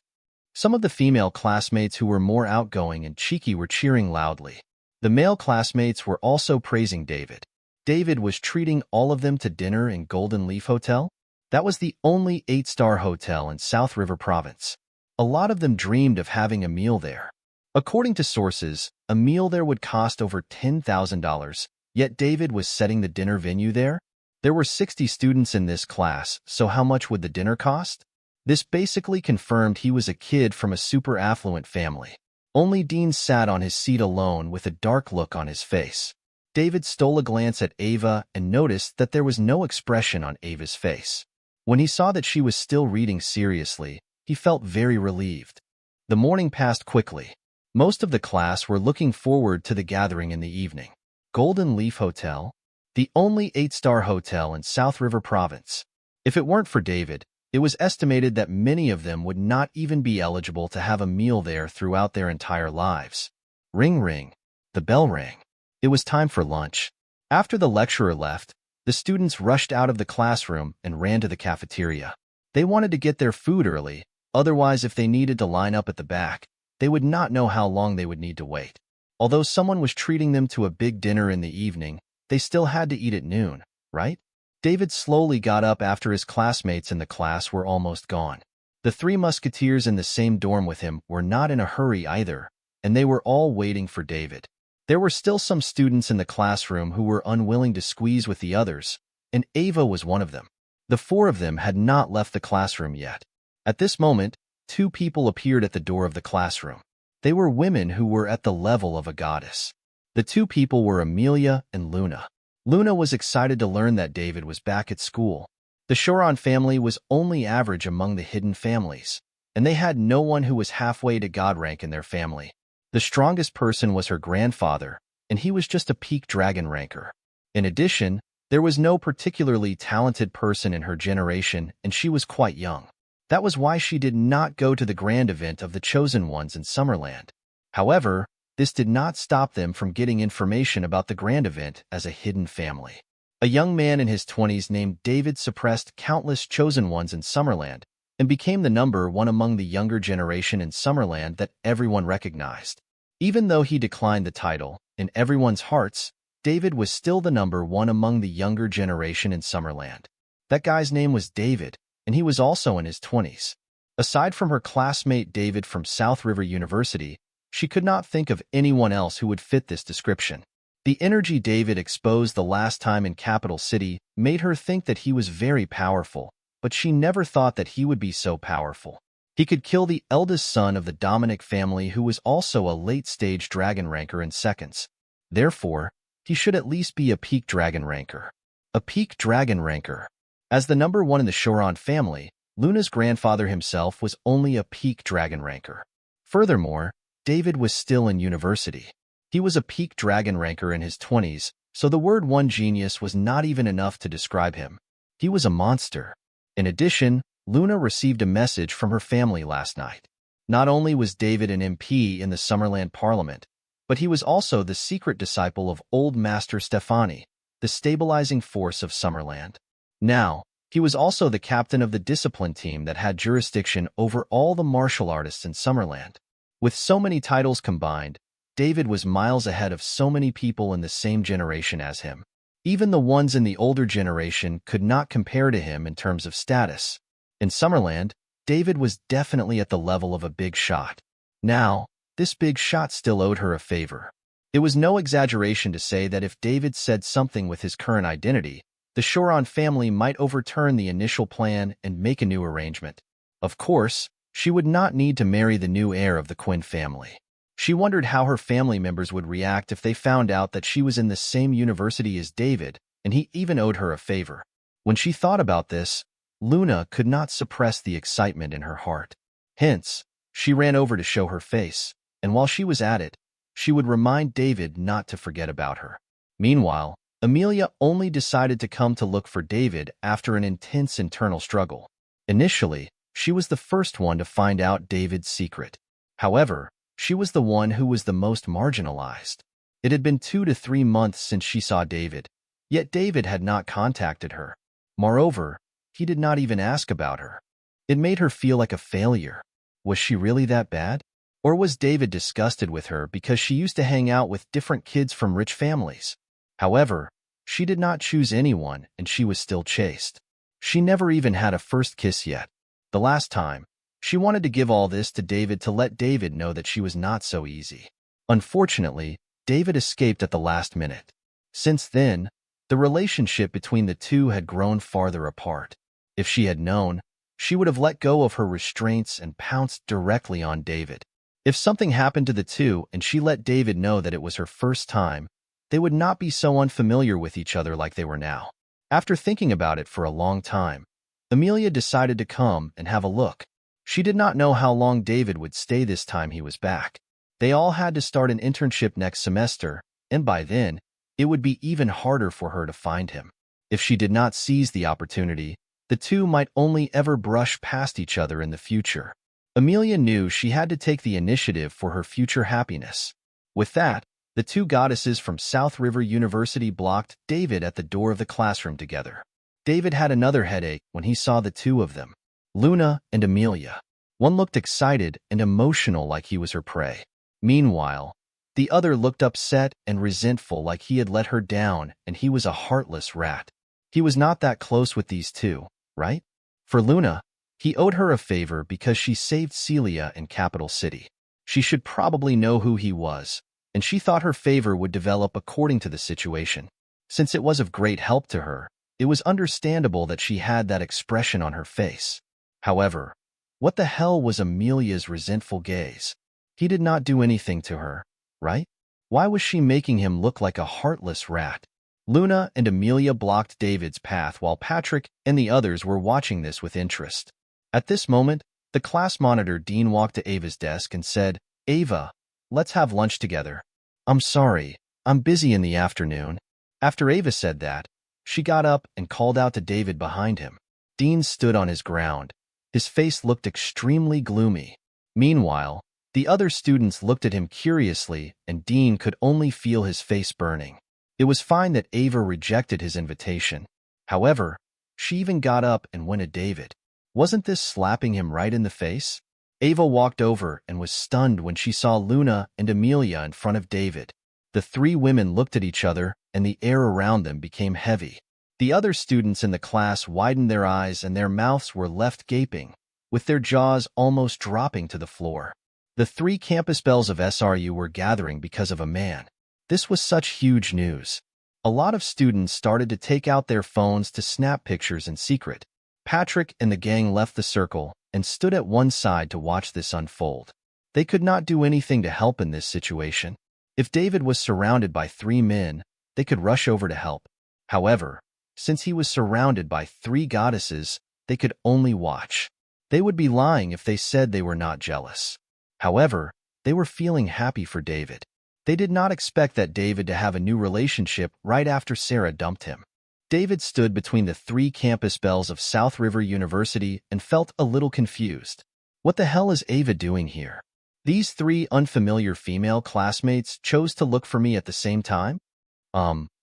Some of the female classmates who were more outgoing and cheeky were cheering loudly. The male classmates were also praising David. David was treating all of them to dinner in Golden Leaf Hotel. That was the only 8-star hotel in South River Province. A lot of them dreamed of having a meal there. According to sources, a meal there would cost over $10,000, yet David was setting the dinner venue there. There were 60 students in this class, so how much would the dinner cost? This basically confirmed he was a kid from a super affluent family. Only Dean sat on his seat alone with a dark look on his face. David stole a glance at Ava and noticed that there was no expression on Ava's face. When he saw that she was still reading seriously, he felt very relieved. The morning passed quickly. Most of the class were looking forward to the gathering in the evening. Golden Leaf Hotel, the only 8-star hotel in South River Province. If it weren't for David, it was estimated that many of them would not even be eligible to have a meal there throughout their entire lives. Ring ring. The bell rang. It was time for lunch. After the lecturer left, the students rushed out of the classroom and ran to the cafeteria. They wanted to get their food early, otherwise if they needed to line up at the back, they would not know how long they would need to wait. Although someone was treating them to a big dinner in the evening, they still had to eat at noon, right? David slowly got up after his classmates in the class were almost gone. The 3 musketeers in the same dorm with him were not in a hurry either, and they were all waiting for David. There were still some students in the classroom who were unwilling to squeeze with the others, and Ava was one of them. The 4 of them had not left the classroom yet. At this moment, 2 people appeared at the door of the classroom. They were women who were at the level of a goddess. The 2 people were Amelia and Luna. Luna was excited to learn that David was back at school. The Choron family was only average among the hidden families, and they had no one who was halfway to God rank in their family. The strongest person was her grandfather, and he was just a peak dragon ranker. In addition, there was no particularly talented person in her generation, and she was quite young. That was why she did not go to the grand event of the Chosen Ones in Summerland. However, this did not stop them from getting information about the grand event as a hidden family. A young man in his 20s named David suppressed countless Chosen Ones in Summerland and became the number 1 among the younger generation in Summerland that everyone recognized. Even though he declined the title, in everyone's hearts, David was still the number 1 among the younger generation in Summerland. That guy's name was David, and he was also in his 20s. Aside from her classmate David from South River University, she could not think of anyone else who would fit this description. The energy David exposed the last time in Capital City made her think that he was very powerful, but she never thought that he would be so powerful. He could kill the eldest son of the Dominic family, who was also a late-stage dragon ranker, in seconds. Therefore, he should at least be a peak dragon ranker. A peak dragon ranker. As the number one in the Choron family, Luna's grandfather himself was only a peak dragon ranker. Furthermore, David was still in university. He was a peak dragon ranker in his 20s, so the word one genius was not even enough to describe him. He was a monster. In addition, Luna received a message from her family last night. Not only was David an MP in the Summerland Parliament, but he was also the secret disciple of Old Master Stefani, the stabilizing force of Summerland. Now, he was also the captain of the discipline team that had jurisdiction over all the martial artists in Summerland. With so many titles combined, David was miles ahead of so many people in the same generation as him. Even the ones in the older generation could not compare to him in terms of status. In Summerland, David was definitely at the level of a big shot. Now, this big shot still owed her a favor. It was no exaggeration to say that if David said something with his current identity, the Choron family might overturn the initial plan and make a new arrangement. Of course, she would not need to marry the new heir of the Quinn family. She wondered how her family members would react if they found out that she was in the same university as David, and he even owed her a favor. When she thought about this, Luna could not suppress the excitement in her heart. Hence, she ran over to show her face, and while she was at it, she would remind David not to forget about her. Meanwhile, Amelia only decided to come to look for David after an intense internal struggle. Initially, she was the first one to find out David's secret. However, she was the one who was the most marginalized. It had been 2 to 3 months since she saw David, yet David had not contacted her. Moreover, he did not even ask about her. It made her feel like a failure. Was she really that bad? Or was David disgusted with her because she used to hang out with different kids from rich families? However, she did not choose anyone, and she was still chaste. She never even had a first kiss yet. The last time, she wanted to give all this to David to let David know that she was not so easy. Unfortunately, David escaped at the last minute. Since then, the relationship between the two had grown farther apart. If she had known, she would have let go of her restraints and pounced directly on David. If something happened to the two and she let David know that it was her first time, they would not be so unfamiliar with each other like they were now. After thinking about it for a long time, Amelia decided to come and have a look. She did not know how long David would stay this time he was back. They all had to start an internship next semester, and by then, it would be even harder for her to find him. If she did not seize the opportunity, the two might only ever brush past each other in the future. Amelia knew she had to take the initiative for her future happiness. With that, the two goddesses from South River University blocked David at the door of the classroom together. David had another headache when he saw the two of them, Luna and Amelia. One looked excited and emotional like he was her prey. Meanwhile, the other looked upset and resentful like he had let her down and he was a heartless rat. He was not that close with these two, right? For Luna, he owed her a favor because she saved Celia in Capital City. She should probably know who he was, and she thought her favor would develop according to the situation. Since it was of great help to her, it was understandable that she had that expression on her face. However, what the hell was Amelia's resentful gaze? He did not do anything to her, right? Why was she making him look like a heartless rat? Luna and Amelia blocked David's path while Patrick and the others were watching this with interest. At this moment, the class monitor Dean walked to Ava's desk and said, "Ava, let's have lunch together." "I'm sorry, I'm busy in the afternoon." After Ava said that, she got up and called out to David behind him. Dean stood on his ground. His face looked extremely gloomy. Meanwhile, the other students looked at him curiously, and Dean could only feel his face burning. It was fine that Ava rejected his invitation. However, she even got up and went at David. Wasn't this slapping him right in the face? Ava walked over and was stunned when she saw Luna and Amelia in front of David. The three women looked at each other, and the air around them became heavy. The other students in the class widened their eyes and their mouths were left gaping, with their jaws almost dropping to the floor. The 3 campus bells of SRU were gathering because of a man. This was such huge news. A lot of students started to take out their phones to snap pictures in secret. Patrick and the gang left the circle and stood at one side to watch this unfold. They could not do anything to help in this situation. If David was surrounded by 3 men, they could rush over to help. However, since he was surrounded by 3 goddesses, they could only watch. They would be lying if they said they were not jealous. However, they were feeling happy for David. They did not expect that David to have a new relationship right after Sarah dumped him. David stood between the 3 campus bells of South River University and felt a little confused. What the hell is Ava doing here? These 3 unfamiliar female classmates chose to look for me at the same time?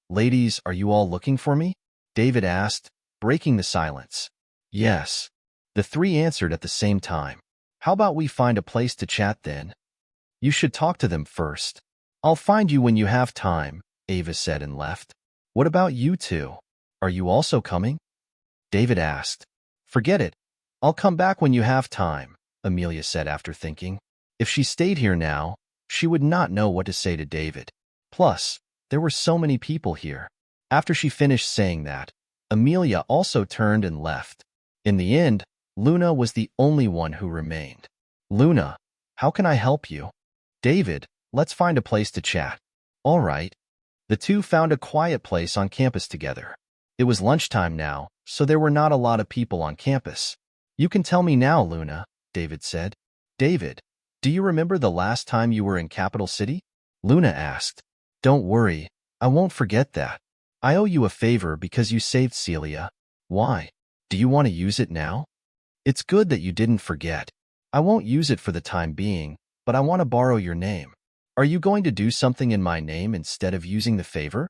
Ladies, are you all looking for me? David asked, breaking the silence. Yes. The 3 answered at the same time. How about we find a place to chat then? You should talk to them first. I'll find you when you have time, Ava said and left. What about you 2? Are you also coming? David asked. Forget it. I'll come back when you have time, Amelia said after thinking. If she stayed here now, she would not know what to say to David. Plus, there were so many people here. After she finished saying that, Amelia also turned and left. In the end, Luna was the only one who remained. Luna, how can I help you? David, let's find a place to chat. All right. The 2 found a quiet place on campus together. It was lunchtime now, so there were not a lot of people on campus. You can tell me now, Luna, David said. David, do you remember the last time you were in Capital City? Luna asked. Don't worry, I won't forget that. I owe you a favor because you saved Celia. Why? Do you want to use it now? It's good that you didn't forget. I won't use it for the time being, but I want to borrow your name. Are you going to do something in my name instead of using the favor?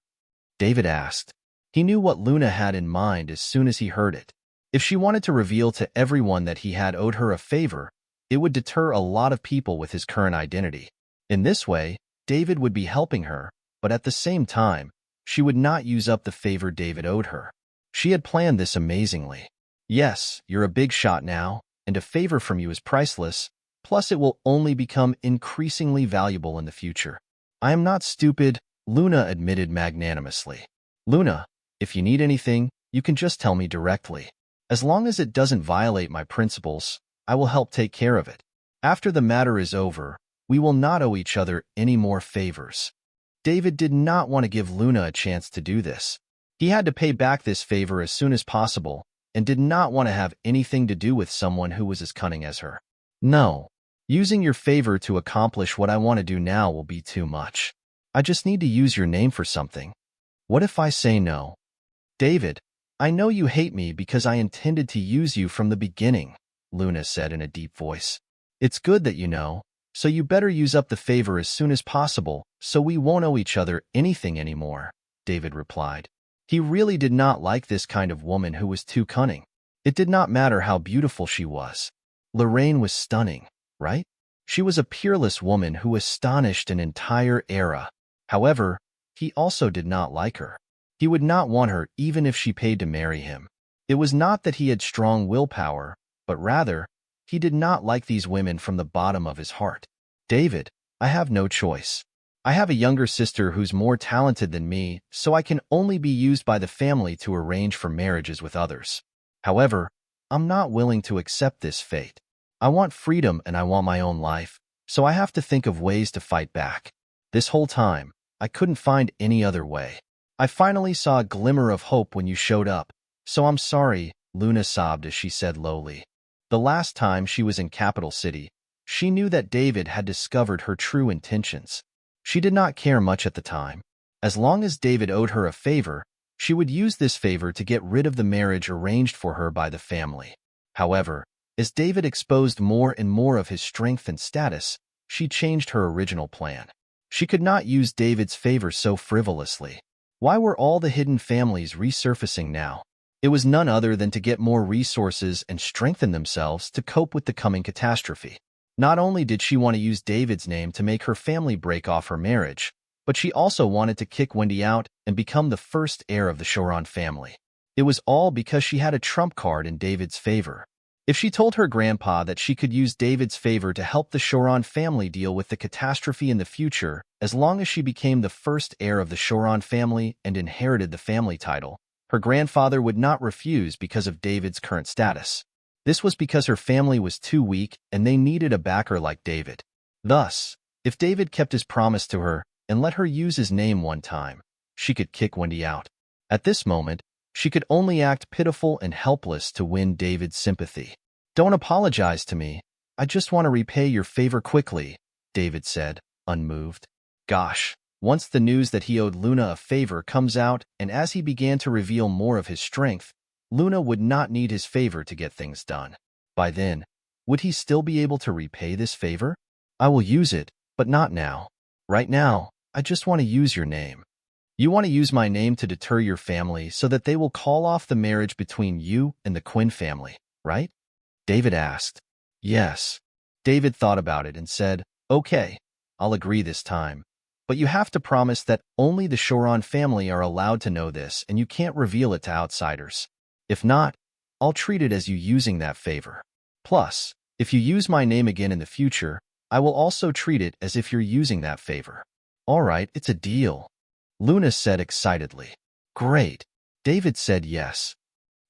David asked. He knew what Luna had in mind as soon as he heard it. If she wanted to reveal to everyone that he had owed her a favor, it would deter a lot of people with his current identity. In this way, David would be helping her, but at the same time, she would not use up the favor David owed her. She had planned this amazingly. Yes, you're a big shot now, and a favor from you is priceless, plus it will only become increasingly valuable in the future. I am not stupid, Luna admitted magnanimously. Luna, if you need anything, you can just tell me directly. As long as it doesn't violate my principles, I will help take care of it. After the matter is over, we will not owe each other any more favors. David did not want to give Luna a chance to do this. He had to pay back this favor as soon as possible, and did not want to have anything to do with someone who was as cunning as her. No, using your favor to accomplish what I want to do now will be too much. I just need to use your name for something. What if I say no? David, I know you hate me because I intended to use you from the beginning, Luna said in a deep voice. It's good that you know, so you better use up the favor as soon as possible so we won't owe each other anything anymore, David replied. He really did not like this kind of woman who was too cunning. It did not matter how beautiful she was. Lorraine was stunning, right? She was a peerless woman who astonished an entire era. However, he also did not like her. He would not want her even if she paid to marry him. It was not that he had strong willpower, but rather, he did not like these women from the bottom of his heart. David, I have no choice. I have a younger sister who's more talented than me, so I can only be used by the family to arrange for marriages with others. However, I'm not willing to accept this fate. I want freedom and I want my own life, so I have to think of ways to fight back. This whole time, I couldn't find any other way. I finally saw a glimmer of hope when you showed up, so I'm sorry, Luna sobbed as she said lowly. The last time she was in Capital City, she knew that David had discovered her true intentions. She did not care much at the time. As long as David owed her a favor, she would use this favor to get rid of the marriage arranged for her by the family. However, as David exposed more and more of his strength and status, she changed her original plan. She could not use David's favor so frivolously. Why were all the hidden families resurfacing now? It was none other than to get more resources and strengthen themselves to cope with the coming catastrophe. Not only did she want to use David's name to make her family break off her marriage, but she also wanted to kick Wendy out and become the first heir of the Choron family. It was all because she had a trump card in David's favor. If she told her grandpa that she could use David's favor to help the Choron family deal with the catastrophe in the future, as long as she became the first heir of the Choron family and inherited the family title, her grandfather would not refuse because of David's current status. This was because her family was too weak and they needed a backer like David. Thus, if David kept his promise to her and let her use his name one time, she could kick Wendy out. At this moment, she could only act pitiful and helpless to win David's sympathy. "Don't apologize to me. I just want to repay your favor quickly," David said, unmoved. Gosh, once the news that he owed Luna a favor comes out and as he began to reveal more of his strength, Luna would not need his favor to get things done. By then, would he still be able to repay this favor? "I will use it, but not now. Right now, I just want to use your name." "You want to use my name to deter your family so that they will call off the marriage between you and the Quinn family, right?" David asked. "Yes." David thought about it and said, "Okay, I'll agree this time. But you have to promise that only the Choron family are allowed to know this and you can't reveal it to outsiders. If not, I'll treat it as you using that favor. Plus, if you use my name again in the future, I will also treat it as if you're using that favor." "All right, it's a deal," Luna said excitedly. "Great." David said yes.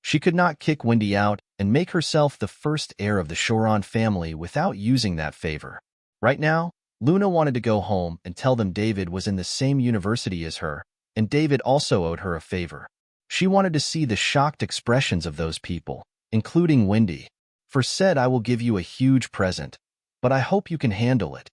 She could not kick Wendy out and make herself the first heir of the Choron family without using that favor. Right now, Luna wanted to go home and tell them David was in the same university as her, and David also owed her a favor. She wanted to see the shocked expressions of those people, including Wendy. For said, "I will give you a huge present, but I hope you can handle it."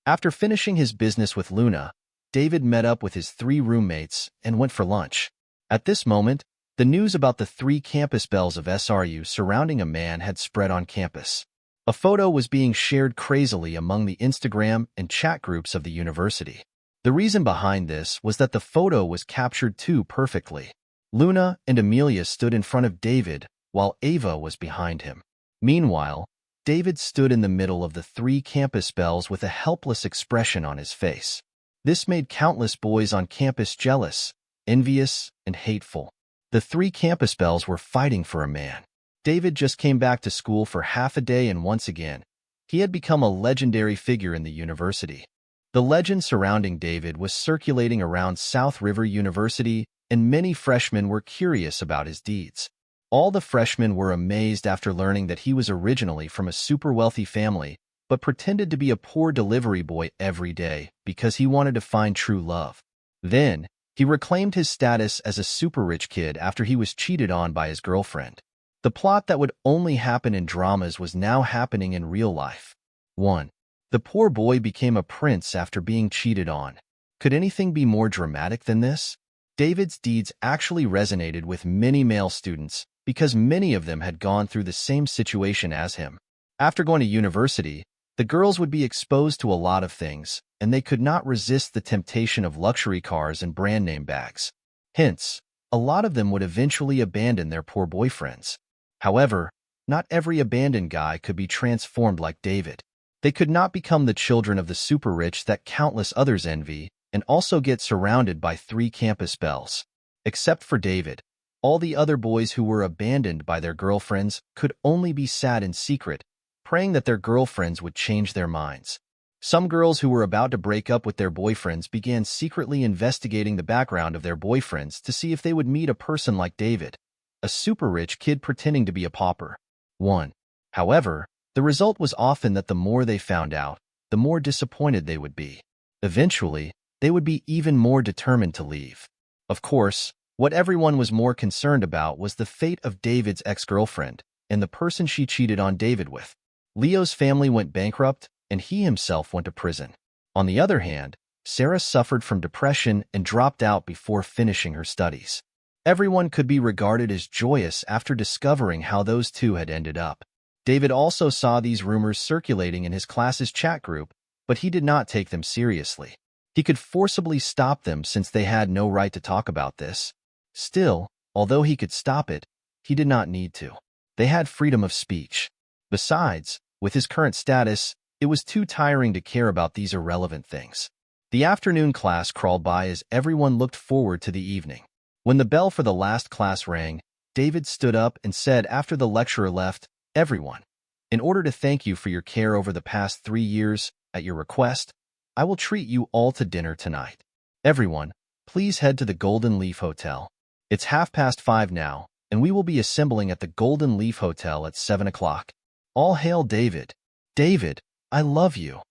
After finishing his business with Luna, David met up with his 3 roommates and went for lunch. At this moment, the news about the 3 campus bells of SRU surrounding a man had spread on campus. A photo was being shared crazily among the Instagram and chat groups of the university. The reason behind this was that the photo was captured too perfectly. Luna and Amelia stood in front of David, while Ava was behind him. Meanwhile, David stood in the middle of the 3 campus bells with a helpless expression on his face. This made countless boys on campus jealous, envious, and hateful. The 3 campus bells were fighting for a man. David just came back to school for half a day and once again, he had become a legendary figure in the university. The legend surrounding David was circulating around South River University, and many freshmen were curious about his deeds. All the freshmen were amazed after learning that he was originally from a super wealthy family, but pretended to be a poor delivery boy every day because he wanted to find true love. Then, he reclaimed his status as a super rich kid after he was cheated on by his girlfriend. The plot that would only happen in dramas was now happening in real life. 1. The poor boy became a prince after being cheated on. Could anything be more dramatic than this? David's deeds actually resonated with many male students because many of them had gone through the same situation as him. After going to university, the girls would be exposed to a lot of things, and they could not resist the temptation of luxury cars and brand name bags. Hence, a lot of them would eventually abandon their poor boyfriends. However, not every abandoned guy could be transformed like David. They could not become the children of the super rich that countless others envy and also get surrounded by 3 campus bells. Except for David, all the other boys who were abandoned by their girlfriends could only be sad in secret, praying that their girlfriends would change their minds. Some girls who were about to break up with their boyfriends began secretly investigating the background of their boyfriends to see if they would meet a person like David, a super rich kid pretending to be a pauper. 1. However, the result was often that the more they found out, the more disappointed they would be. Eventually, they would be even more determined to leave. Of course, what everyone was more concerned about was the fate of David's ex-girlfriend and the person she cheated on David with. Leo's family went bankrupt, and he himself went to prison. On the other hand, Sarah suffered from depression and dropped out before finishing her studies. Everyone could be regarded as joyous after discovering how those two had ended up. David also saw these rumors circulating in his class's chat group, but he did not take them seriously. He could forcibly stop them since they had no right to talk about this. Still, although he could stop it, he did not need to. They had freedom of speech. Besides, with his current status, it was too tiring to care about these irrelevant things. The afternoon class crawled by as everyone looked forward to the evening. When the bell for the last class rang, David stood up and said after the lecturer left, "Everyone, in order to thank you for your care over the past 3 years, at your request, I will treat you all to dinner tonight. Everyone, please head to the Golden Leaf Hotel. It's 5:30 now, and we will be assembling at the Golden Leaf Hotel at 7 o'clock. All hail David. David, I love you."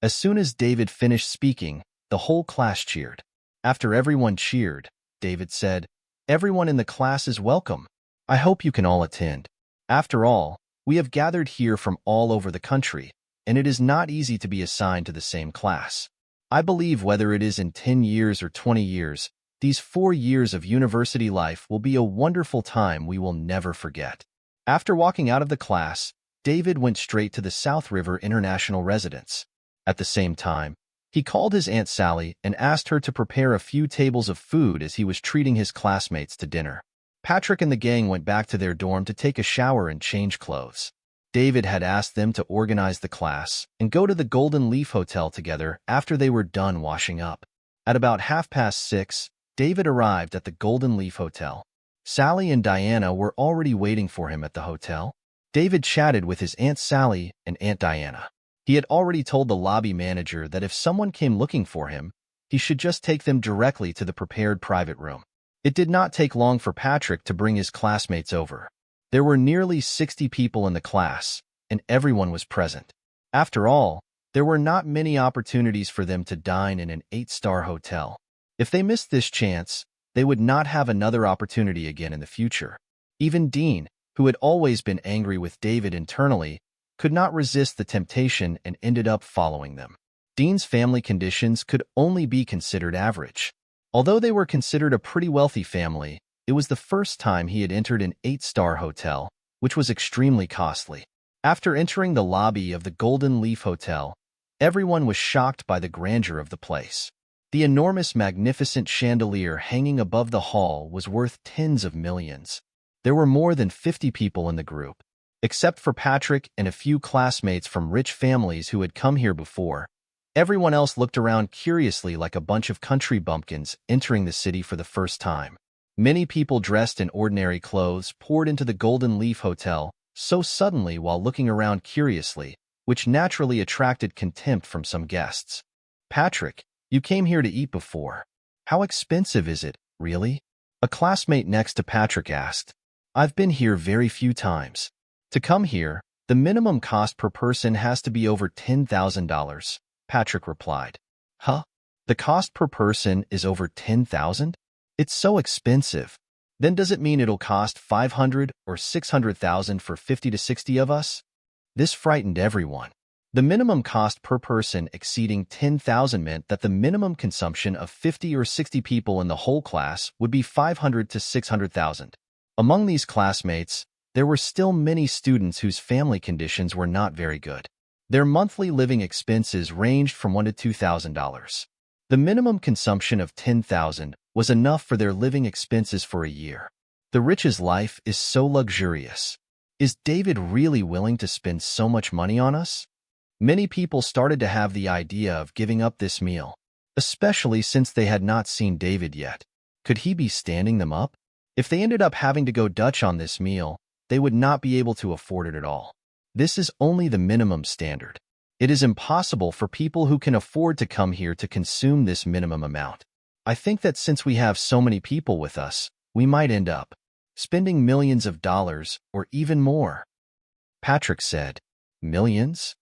As soon as David finished speaking, the whole class cheered. After everyone cheered, David said, "Everyone in the class is welcome. I hope you can all attend. After all, we have gathered here from all over the country, and it is not easy to be assigned to the same class. I believe whether it is in 10 years or 20 years, these 4 years of university life will be a wonderful time we will never forget." After walking out of the class, David went straight to the South River International Residence. At the same time, he called his Aunt Sally and asked her to prepare a few tables of food as he was treating his classmates to dinner. Patrick and the gang went back to their dorm to take a shower and change clothes. David had asked them to organize the class and go to the Golden Leaf Hotel together after they were done washing up. At about 6:30, David arrived at the Golden Leaf Hotel. Sally and Diana were already waiting for him at the hotel. David chatted with his Aunt Sally and Aunt Diana. He had already told the lobby manager that if someone came looking for him, he should just take them directly to the prepared private room. It did not take long for Patrick to bring his classmates over. There were nearly 60 people in the class, and everyone was present. After all, there were not many opportunities for them to dine in an 8-star hotel. If they missed this chance, they would not have another opportunity again in the future. Even Dean, who had always been angry with David internally, could not resist the temptation and ended up following them. Dean's family conditions could only be considered average. Although they were considered a pretty wealthy family, it was the first time he had entered an 8-star hotel, which was extremely costly. After entering the lobby of the Golden Leaf Hotel, everyone was shocked by the grandeur of the place. The enormous, magnificent chandelier hanging above the hall was worth tens of millions. There were more than 50 people in the group. Except for Patrick and a few classmates from rich families who had come here before, everyone else looked around curiously like a bunch of country bumpkins entering the city for the first time. Many people dressed in ordinary clothes poured into the Golden Leaf Hotel so suddenly while looking around curiously, which naturally attracted contempt from some guests. "Patrick, you came here to eat before. How expensive is it, really?" A classmate next to Patrick asked. "I've been here very few times. To come here, the minimum cost per person has to be over $10,000, Patrick replied. "Huh? The cost per person is over $10,000? It's so expensive. Then does it mean it'll cost $500,000 or $600,000 for 50 to 60 of us?" This frightened everyone. The minimum cost per person exceeding $10,000 meant that the minimum consumption of 50 or 60 people in the whole class would be $500,000 to $600,000. Among these classmates, there were still many students whose family conditions were not very good. Their monthly living expenses ranged from $1,000 to $2,000. The minimum consumption of $10,000 was enough for their living expenses for a year. The rich's life is so luxurious. Is David really willing to spend so much money on us? Many people started to have the idea of giving up this meal, especially since they had not seen David yet. Could he be standing them up? If they ended up having to go Dutch on this meal, they would not be able to afford it at all. This is only the minimum standard. It is impossible for people who can afford to come here to consume this minimum amount. I think that since we have so many people with us, we might end up spending millions of dollars or even more. Patrick said, "Millions?"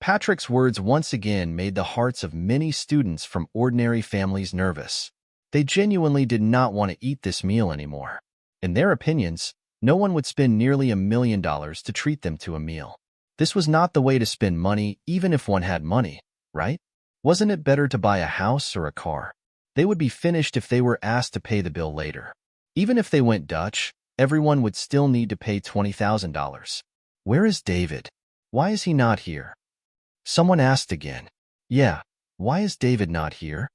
Patrick's words once again made the hearts of many students from ordinary families nervous. They genuinely did not want to eat this meal anymore. In their opinions, no one would spend nearly $1 million to treat them to a meal. This was not the way to spend money, even if one had money, right? Wasn't it better to buy a house or a car? They would be finished if they were asked to pay the bill later. Even if they went Dutch, everyone would still need to pay $20,000. Where is David? Why is he not here? Someone asked again. Yeah, why is David not here?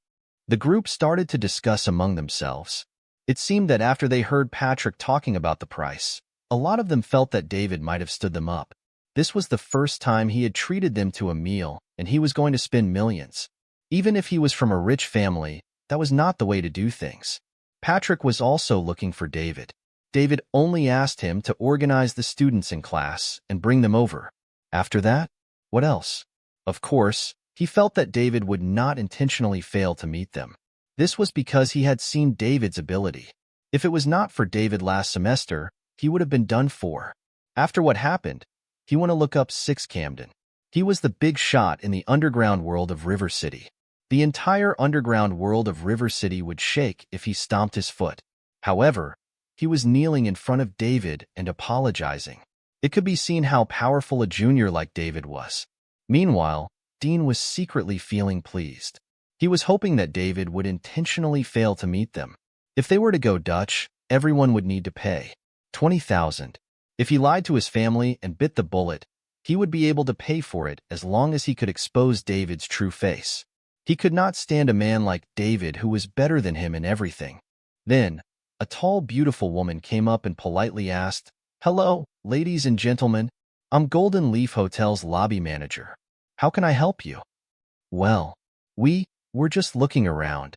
The group started to discuss among themselves. It seemed that after they heard Patrick talking about the price, a lot of them felt that David might have stood them up. This was the first time he had treated them to a meal, and he was going to spend millions. Even if he was from a rich family, that was not the way to do things. Patrick was also looking for David. David only asked him to organize the students in class and bring them over. After that, what else? Of course, he felt that David would not intentionally fail to meet them. This was because he had seen David's ability. If it was not for David last semester, he would have been done for. After what happened, he went to look up Six Camden. He was the big shot in the underground world of River City. The entire underground world of River City would shake if he stomped his foot. However, he was kneeling in front of David and apologizing. It could be seen how powerful a junior like David was. Meanwhile, Dean was secretly feeling pleased. He was hoping that David would intentionally fail to meet them. If they were to go Dutch, everyone would need to pay $20,000. If he lied to his family and bit the bullet, he would be able to pay for it as long as he could expose David's true face. He could not stand a man like David who was better than him in everything. Then, a tall, beautiful woman came up and politely asked, "Hello, ladies and gentlemen. I'm Golden Leaf Hotel's lobby manager. How can I help you?" "Well, we're just looking around."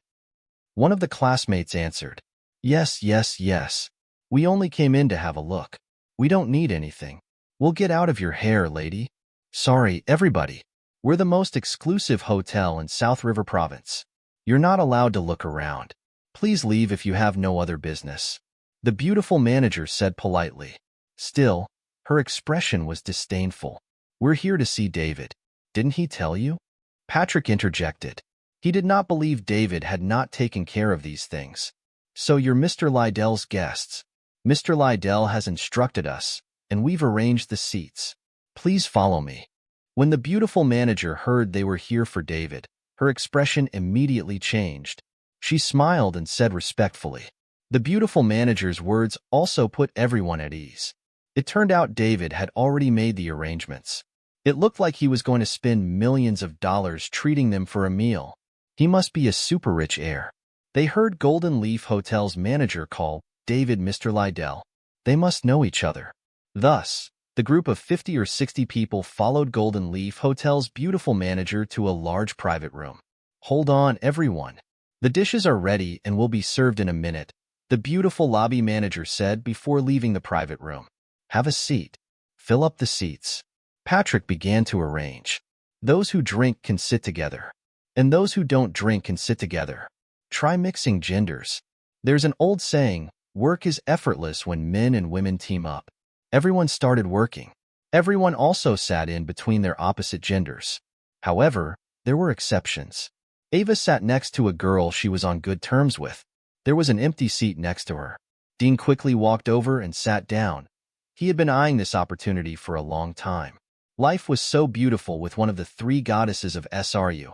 One of the classmates answered, Yes. We only came in to have a look. We don't need anything. We'll get out of your hair, lady." "Sorry, everybody. We're the most exclusive hotel in South River Province. You're not allowed to look around. Please leave if you have no other business," the beautiful manager said politely. Still, her expression was disdainful. "We're here to see David. Didn't he tell you?" Patrick interjected. He did not believe David had not taken care of these things. "So you're Mr. Lydell's guests. Mr. Lydell has instructed us, and we've arranged the seats. Please follow me." When the beautiful manager heard they were here for David, her expression immediately changed. She smiled and said respectfully. The beautiful manager's words also put everyone at ease. It turned out David had already made the arrangements. It looked like he was going to spend millions of dollars treating them for a meal. He must be a super rich heir. They heard Golden Leaf Hotel's manager call David Mr. Lydell. They must know each other. Thus, the group of 50 or 60 people followed Golden Leaf Hotel's beautiful manager to a large private room. "Hold on, everyone. The dishes are ready and will be served in a minute," the beautiful lobby manager said before leaving the private room. "Have a seat. Fill up the seats." Patrick began to arrange. "Those who drink can sit together, and those who don't drink can sit together. Try mixing genders. There's an old saying, work is effortless when men and women team up." Everyone started working. Everyone also sat in between their opposite genders. However, there were exceptions. Ava sat next to a girl she was on good terms with. There was an empty seat next to her. Dean quickly walked over and sat down. He had been eyeing this opportunity for a long time. Life was so beautiful with one of the three goddesses of SRU.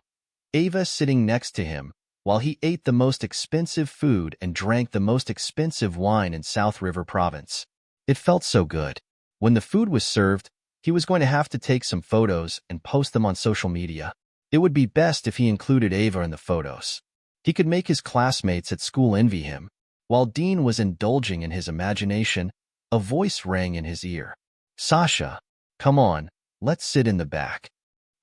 Ava sitting next to him, while he ate the most expensive food and drank the most expensive wine in South River Province. It felt so good. When the food was served, he was going to have to take some photos and post them on social media. It would be best if he included Ava in the photos. He could make his classmates at school envy him. While Dean was indulging in his imagination, a voice rang in his ear. "Sasha, come on, let's sit in the back."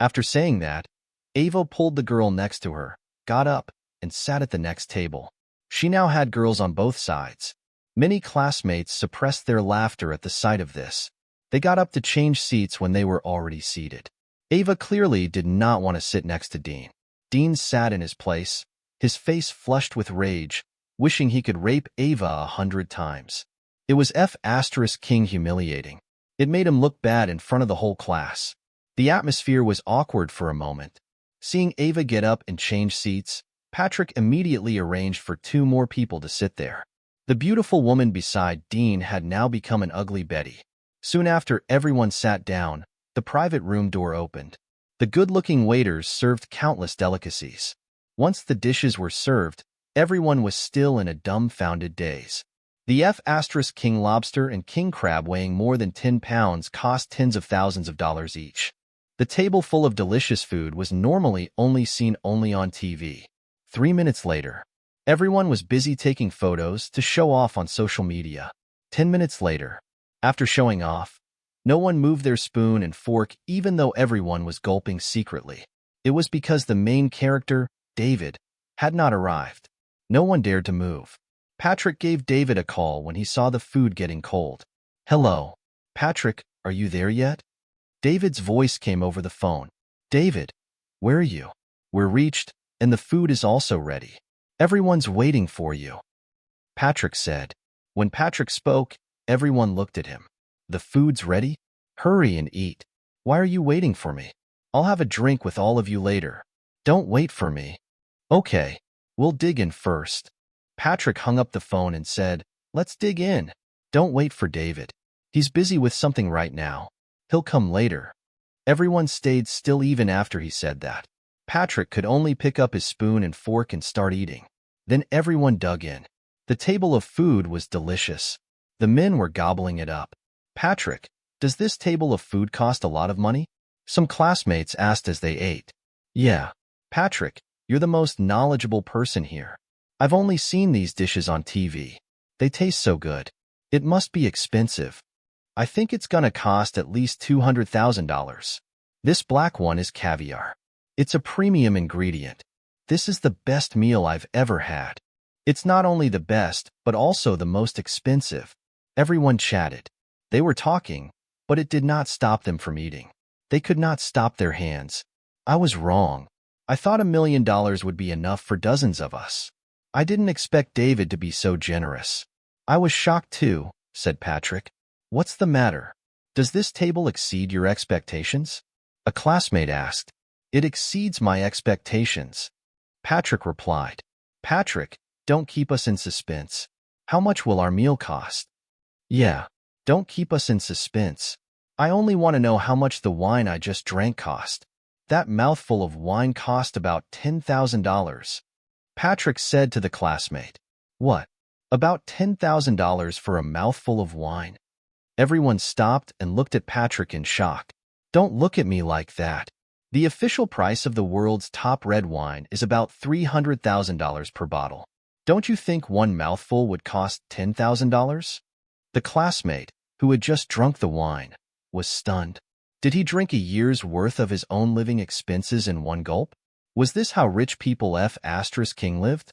After saying that, Ava pulled the girl next to her, got up, and sat at the next table. She now had girls on both sides. Many classmates suppressed their laughter at the sight of this. They got up to change seats when they were already seated. Ava clearly did not want to sit next to Dean. Dean sat in his place, his face flushed with rage, wishing he could rape Ava 100 times. It was King humiliating. It made him look bad in front of the whole class. The atmosphere was awkward for a moment. Seeing Ava get up and change seats, Patrick immediately arranged for 2 more people to sit there. The beautiful woman beside Dean had now become an ugly Betty. Soon after everyone sat down, the private room door opened. The good-looking waiters served countless delicacies. Once the dishes were served, everyone was still in a dumbfounded daze. The King lobster and king crab weighing more than 10 pounds cost tens of thousands of dollars each. The table full of delicious food was normally only seen on TV. 3 minutes later, everyone was busy taking photos to show off on social media. 10 minutes later, after showing off, no one moved their spoon and fork even though everyone was gulping secretly. It was because the main character, David, had not arrived. No one dared to move. Patrick gave David a call when he saw the food getting cold. "Hello. Patrick, are you there yet?" David's voice came over the phone. "David, where are you?" "We're reached, and the food is also ready. Everyone's waiting for you," Patrick said. When Patrick spoke, everyone looked at him. "The food's ready? Hurry and eat. Why are you waiting for me? I'll have a drink with all of you later." "Don't wait for me." "Okay, we'll dig in first." Patrick hung up the phone and said, "Let's dig in. Don't wait for David. He's busy with something right now. He'll come later." Everyone stayed still even after he said that. Patrick could only pick up his spoon and fork and start eating. Then everyone dug in. The table of food was delicious. The men were gobbling it up. "Patrick, does this table of food cost a lot of money?" some classmates asked as they ate. "Yeah. Patrick, you're the most knowledgeable person here. I've only seen these dishes on TV. They taste so good. It must be expensive. I think it's gonna cost at least $200,000. This black one is caviar. It's a premium ingredient. This is the best meal I've ever had. It's not only the best, but also the most expensive." Everyone chatted. They were talking, but it did not stop them from eating. They could not stop their hands. "I was wrong. I thought $1 million would be enough for dozens of us. I didn't expect David to be so generous." "I was shocked too," said Patrick. "What's the matter? Does this table exceed your expectations?" a classmate asked. "It exceeds my expectations," Patrick replied. "Patrick, don't keep us in suspense. How much will our meal cost?" "Yeah, don't keep us in suspense. I only want to know how much the wine I just drank cost." "That mouthful of wine cost about $10,000, Patrick said to the classmate. "What? About $10,000 for a mouthful of wine?" Everyone stopped and looked at Patrick in shock. "Don't look at me like that. The official price of the world's top red wine is about $300,000 per bottle. Don't you think one mouthful would cost $10,000? The classmate, who had just drunk the wine, was stunned. Did he drink a year's worth of his own living expenses in one gulp? Was this how rich people King lived?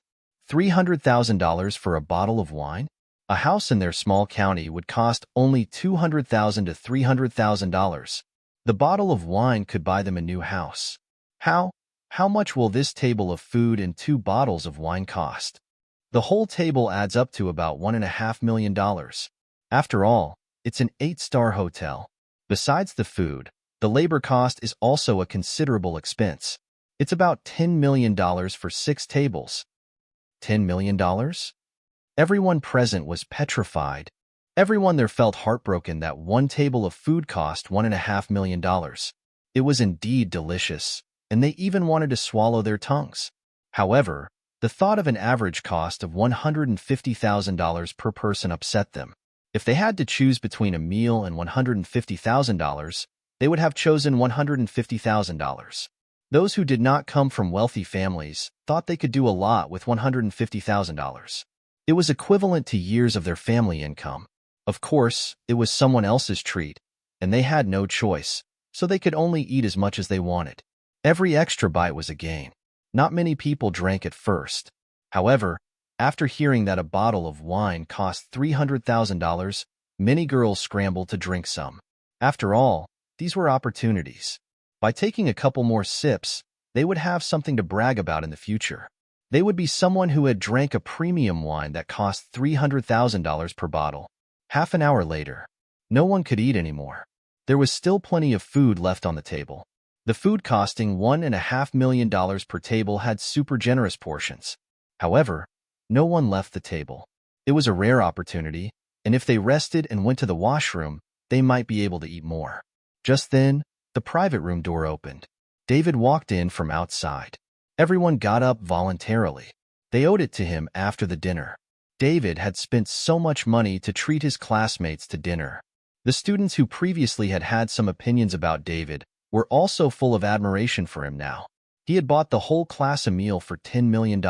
$300,000 for a bottle of wine? A house in their small county would cost only $200,000 to $300,000. The bottle of wine could buy them a new house. How much will this table of food and 2 bottles of wine cost? The whole table adds up to about $1.5 million. After all, it's an 8-star hotel. Besides the food, the labor cost is also a considerable expense. It's about $10 million for 6 tables. $10 million? Everyone present was petrified. Everyone there felt heartbroken that one table of food cost $1.5 million. It was indeed delicious, and they even wanted to swallow their tongues. However, the thought of an average cost of $150,000 per person upset them. If they had to choose between a meal and $150,000, they would have chosen $150,000. Those who did not come from wealthy families thought they could do a lot with $150,000. It was equivalent to years of their family income. Of course, it was someone else's treat, and they had no choice, so they could only eat as much as they wanted. Every extra bite was a gain. Not many people drank at first. However, after hearing that a bottle of wine cost $300,000, many girls scrambled to drink some. After all, these were opportunities. By taking a couple more sips, they would have something to brag about in the future. They would be someone who had drank a premium wine that cost $300,000 per bottle. Half an hour later, no one could eat anymore. There was still plenty of food left on the table. The food costing $1.5 million per table had super generous portions. However, no one left the table. It was a rare opportunity, and if they rested and went to the washroom, they might be able to eat more. Just then, the private room door opened. David walked in from outside. Everyone got up voluntarily. They owed it to him after the dinner. David had spent so much money to treat his classmates to dinner. The students who previously had had some opinions about David were also full of admiration for him now. He had bought the whole class a meal for $10 million.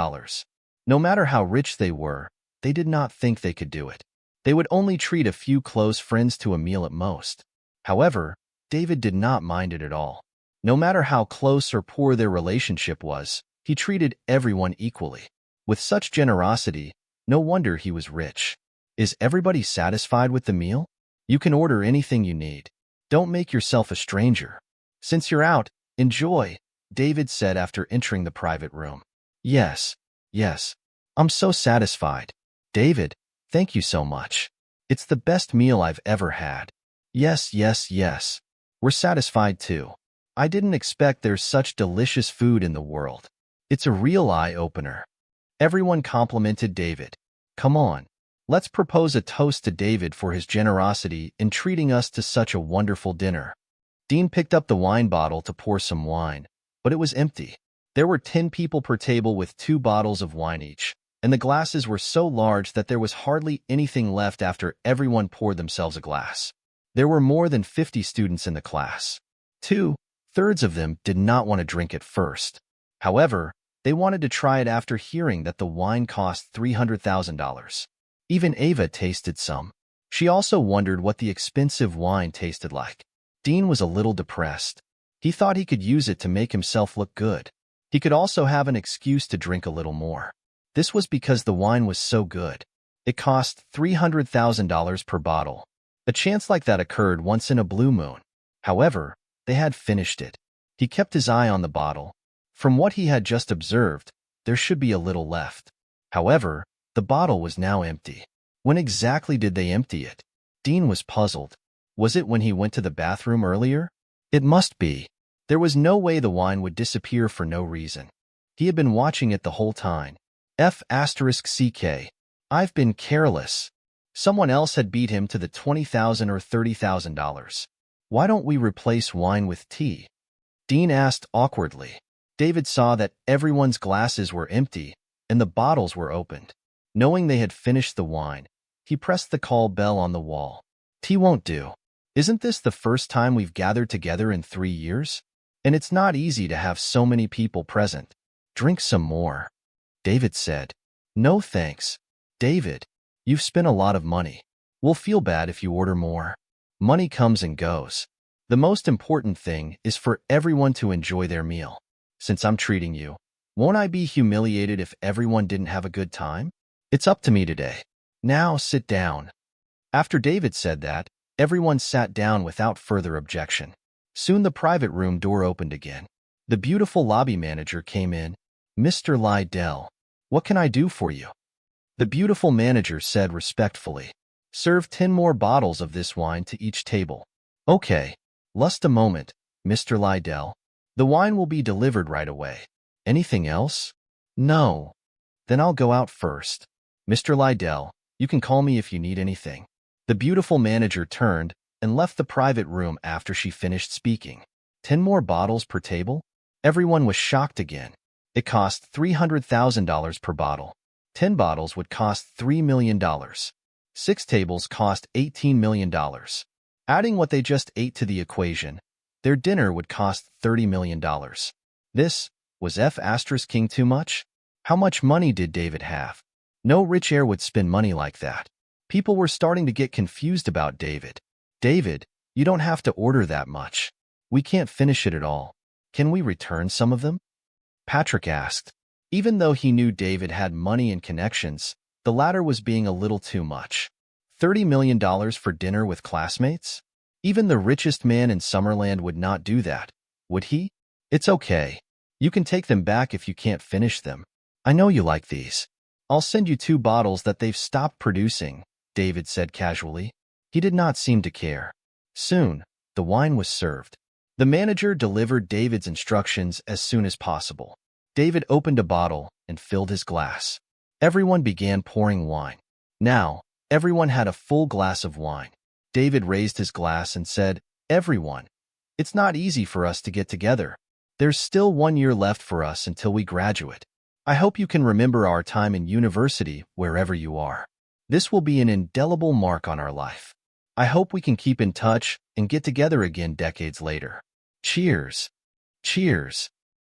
No matter how rich they were, they did not think they could do it. They would only treat a few close friends to a meal at most. However, David did not mind it at all. No matter how close or poor their relationship was, he treated everyone equally. With such generosity, No wonder he was rich. Is everybody satisfied with the meal? You can order anything you need. Don't make yourself a stranger. Since you're out, enjoy, David said after entering the private room. Yes, yes. I'm so satisfied. David, thank you so much. It's the best meal I've ever had. Yes, yes, yes. We're satisfied too. I didn't expect there's such delicious food in the world. It's a real eye-opener. Everyone complimented David. Come on, let's propose a toast to David for his generosity in treating us to such a wonderful dinner. Dean picked up the wine bottle to pour some wine, but it was empty. There were 10 people per table with 2 bottles of wine each, and the glasses were so large that there was hardly anything left after everyone poured themselves a glass. There were more than 50 students in the class. 2/3 of them did not want to drink at first. However, they wanted to try it after hearing that the wine cost $300,000. Even Ava tasted some. She also wondered what the expensive wine tasted like. Dean was a little depressed. He thought he could use it to make himself look good. He could also have an excuse to drink a little more. This was because the wine was so good. It cost $300,000 per bottle. A chance like that occurred once in a blue moon. However, they had finished it. He kept his eye on the bottle. From what he had just observed, there should be a little left. However, the bottle was now empty. When exactly did they empty it? Dean was puzzled. Was it when he went to the bathroom earlier? It must be. There was no way the wine would disappear for no reason. He had been watching it the whole time. F***CK. I've been careless. Someone else had beat him to the $20,000 or $30,000. Why don't we replace wine with tea? Dean asked awkwardly. David saw that everyone's glasses were empty and the bottles were opened. Knowing they had finished the wine, he pressed the call bell on the wall. Tea won't do. Isn't this the first time we've gathered together in 3 years? And it's not easy to have so many people present. Drink some more, David said. No thanks. David, you've spent a lot of money. We'll feel bad if you order more. Money comes and goes. The most important thing is for everyone to enjoy their meal. Since I'm treating you, won't I be humiliated if everyone didn't have a good time? It's up to me today. Now sit down. After David said that, everyone sat down without further objection. Soon the private room door opened again. The beautiful lobby manager came in. Mr. Liddell, what can I do for you? The beautiful manager said respectfully. Serve 10 more bottles of this wine to each table. Okay, just a moment, Mr. Liddell. The wine will be delivered right away. Anything else? No. Then I'll go out first. Mr. Liddell, you can call me if you need anything. The beautiful manager turned and left the private room after she finished speaking. 10 more bottles per table? Everyone was shocked again. It cost $300,000 per bottle. 10 bottles would cost $3 million. 6 tables cost $18 million. Adding what they just ate to the equation, their dinner would cost $30 million. This was F***ing too much? How much money did David have? No rich heir would spend money like that. People were starting to get confused about David. David, you don't have to order that much. We can't finish it at all. Can we return some of them? Patrick asked. Even though he knew David had money and connections, the latter was being a little too much. $30 million for dinner with classmates? Even the richest man in Summerland would not do that, would he? It's okay. You can take them back if you can't finish them. I know you like these. I'll send you 2 bottles that they've stopped producing, David said casually. He did not seem to care. Soon, the wine was served. The manager delivered David's instructions as soon as possible. David opened a bottle and filled his glass. Everyone began pouring wine. Now, everyone had a full glass of wine. David raised his glass and said, Everyone, it's not easy for us to get together. There's still 1 year left for us until we graduate. I hope you can remember our time in university wherever you are. This will be an indelible mark on our life. I hope we can keep in touch and get together again decades later. Cheers! Cheers!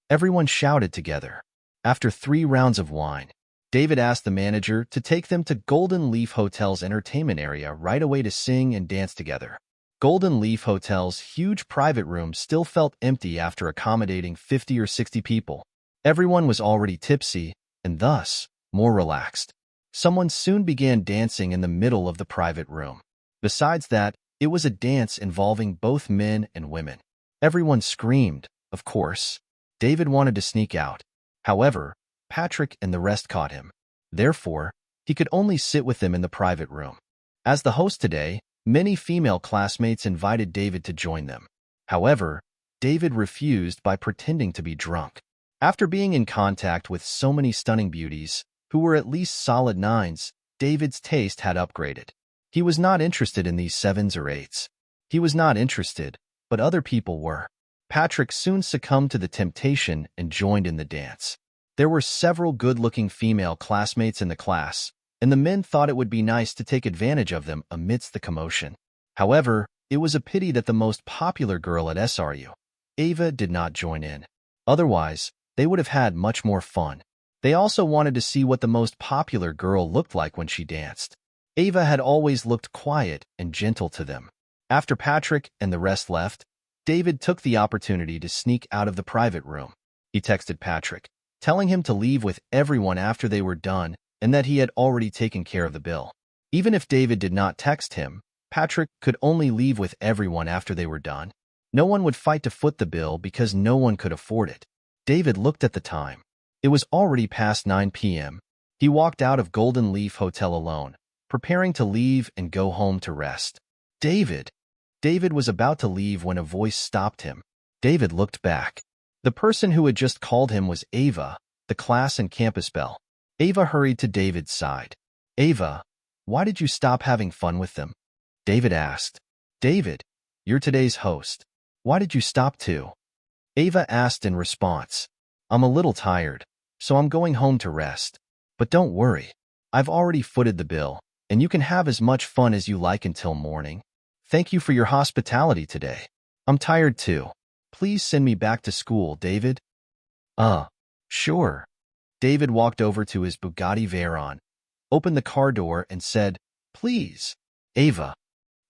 Everyone shouted together. After 3 rounds of wine, David asked the manager to take them to Golden Leaf Hotel's entertainment area right away to sing and dance together. Golden Leaf Hotel's huge private room still felt empty after accommodating 50 or 60 people. Everyone was already tipsy and thus more relaxed. Someone soon began dancing in the middle of the private room. Besides that, it was a dance involving both men and women. Everyone screamed, of course. David wanted to sneak out. However, Patrick and the rest caught him. Therefore, he could only sit with them in the private room. As the host today, many female classmates invited David to join them. However, David refused by pretending to be drunk. After being in contact with so many stunning beauties, who were at least solid 9s, David's taste had upgraded. He was not interested in these 7s or 8s. He was not interested, but other people were. Patrick soon succumbed to the temptation and joined in the dance. There were several good-looking female classmates in the class, and the men thought it would be nice to take advantage of them amidst the commotion. However, it was a pity that the most popular girl at SRU, Ava, did not join in. Otherwise, they would have had much more fun. They also wanted to see what the most popular girl looked like when she danced. Ava had always looked quiet and gentle to them. After Patrick and the rest left, David took the opportunity to sneak out of the private room. He texted Patrick, telling him to leave with everyone after they were done and that he had already taken care of the bill. Even if David did not text him, Patrick could only leave with everyone after they were done. No one would fight to foot the bill because no one could afford it. David looked at the time. It was already past 9 p.m. He walked out of Golden Leaf Hotel alone, preparing to leave and go home to rest. David was about to leave when a voice stopped him. David looked back. The person who had just called him was Ava, the class and campus belle. Ava hurried to David's side. Ava, why did you stop having fun with them? David asked. David, you're today's host. Why did you stop too? Ava asked in response. I'm a little tired, so I'm going home to rest. But don't worry. I've already footed the bill, and you can have as much fun as you like until morning. Thank you for your hospitality today. I'm tired too. Please send me back to school, David. Sure. David walked over to his Bugatti Veyron, opened the car door and said, Please, Ava.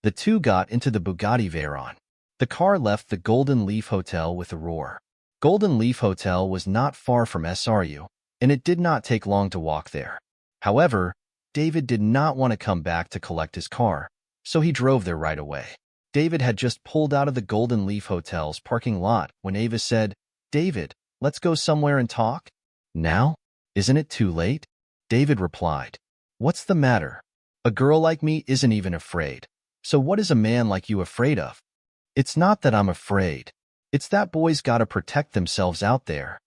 The two got into the Bugatti Veyron. The car left the Golden Leaf Hotel with a roar. Golden Leaf Hotel was not far from SRU, and it did not take long to walk there. However, David did not want to come back to collect his car, so he drove there right away. David had just pulled out of the Golden Leaf Hotel's parking lot when Ava said, David, let's go somewhere and talk? Now? Isn't it too late? David replied. What's the matter? A girl like me isn't even afraid. So what is a man like you afraid of? It's not that I'm afraid. It's that boys gotta protect themselves out there.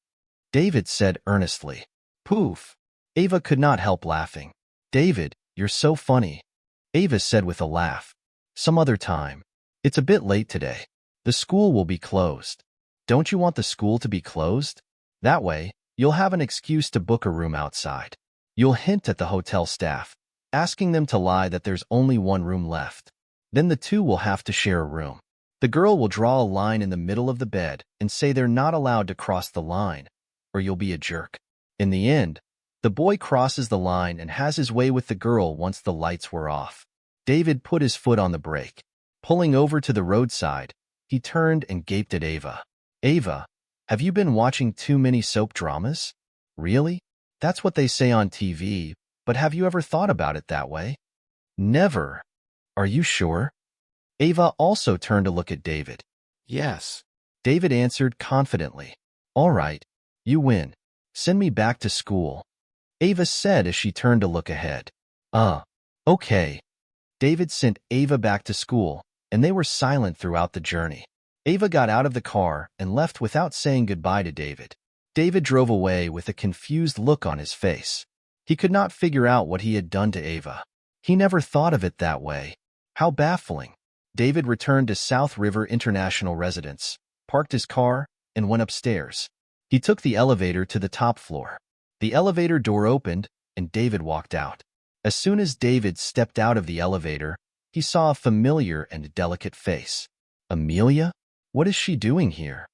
David said earnestly. Poof. Ava could not help laughing. David, you're so funny. Ava said with a laugh. Some other time. It's a bit late today. The school will be closed. Don't you want the school to be closed? That way, you'll have an excuse to book a room outside. You'll hint at the hotel staff, asking them to lie that there's only one room left. Then the two will have to share a room. The girl will draw a line in the middle of the bed and say they're not allowed to cross the line, or you'll be a jerk. In the end, the boy crosses the line and has his way with the girl once the lights were off. David put his foot on the brake. Pulling over to the roadside, he turned and gaped at Ava. Ava, have you been watching too many soap dramas? Really? That's what they say on TV, but have you ever thought about it that way? Never. Are you sure? Ava also turned to look at David. Yes. David answered confidently. All right, you win. Send me back to school. Ava said as she turned to look ahead. Okay. David sent Ava back to school, and they were silent throughout the journey. Ava got out of the car and left without saying goodbye to David. David drove away with a confused look on his face. He could not figure out what he had done to Ava. He never thought of it that way. How baffling. David returned to South River International Residence, parked his car, and went upstairs. He took the elevator to the top floor. The elevator door opened, and David walked out. As soon as David stepped out of the elevator, he saw a familiar and delicate face. Amelia? What is she doing here?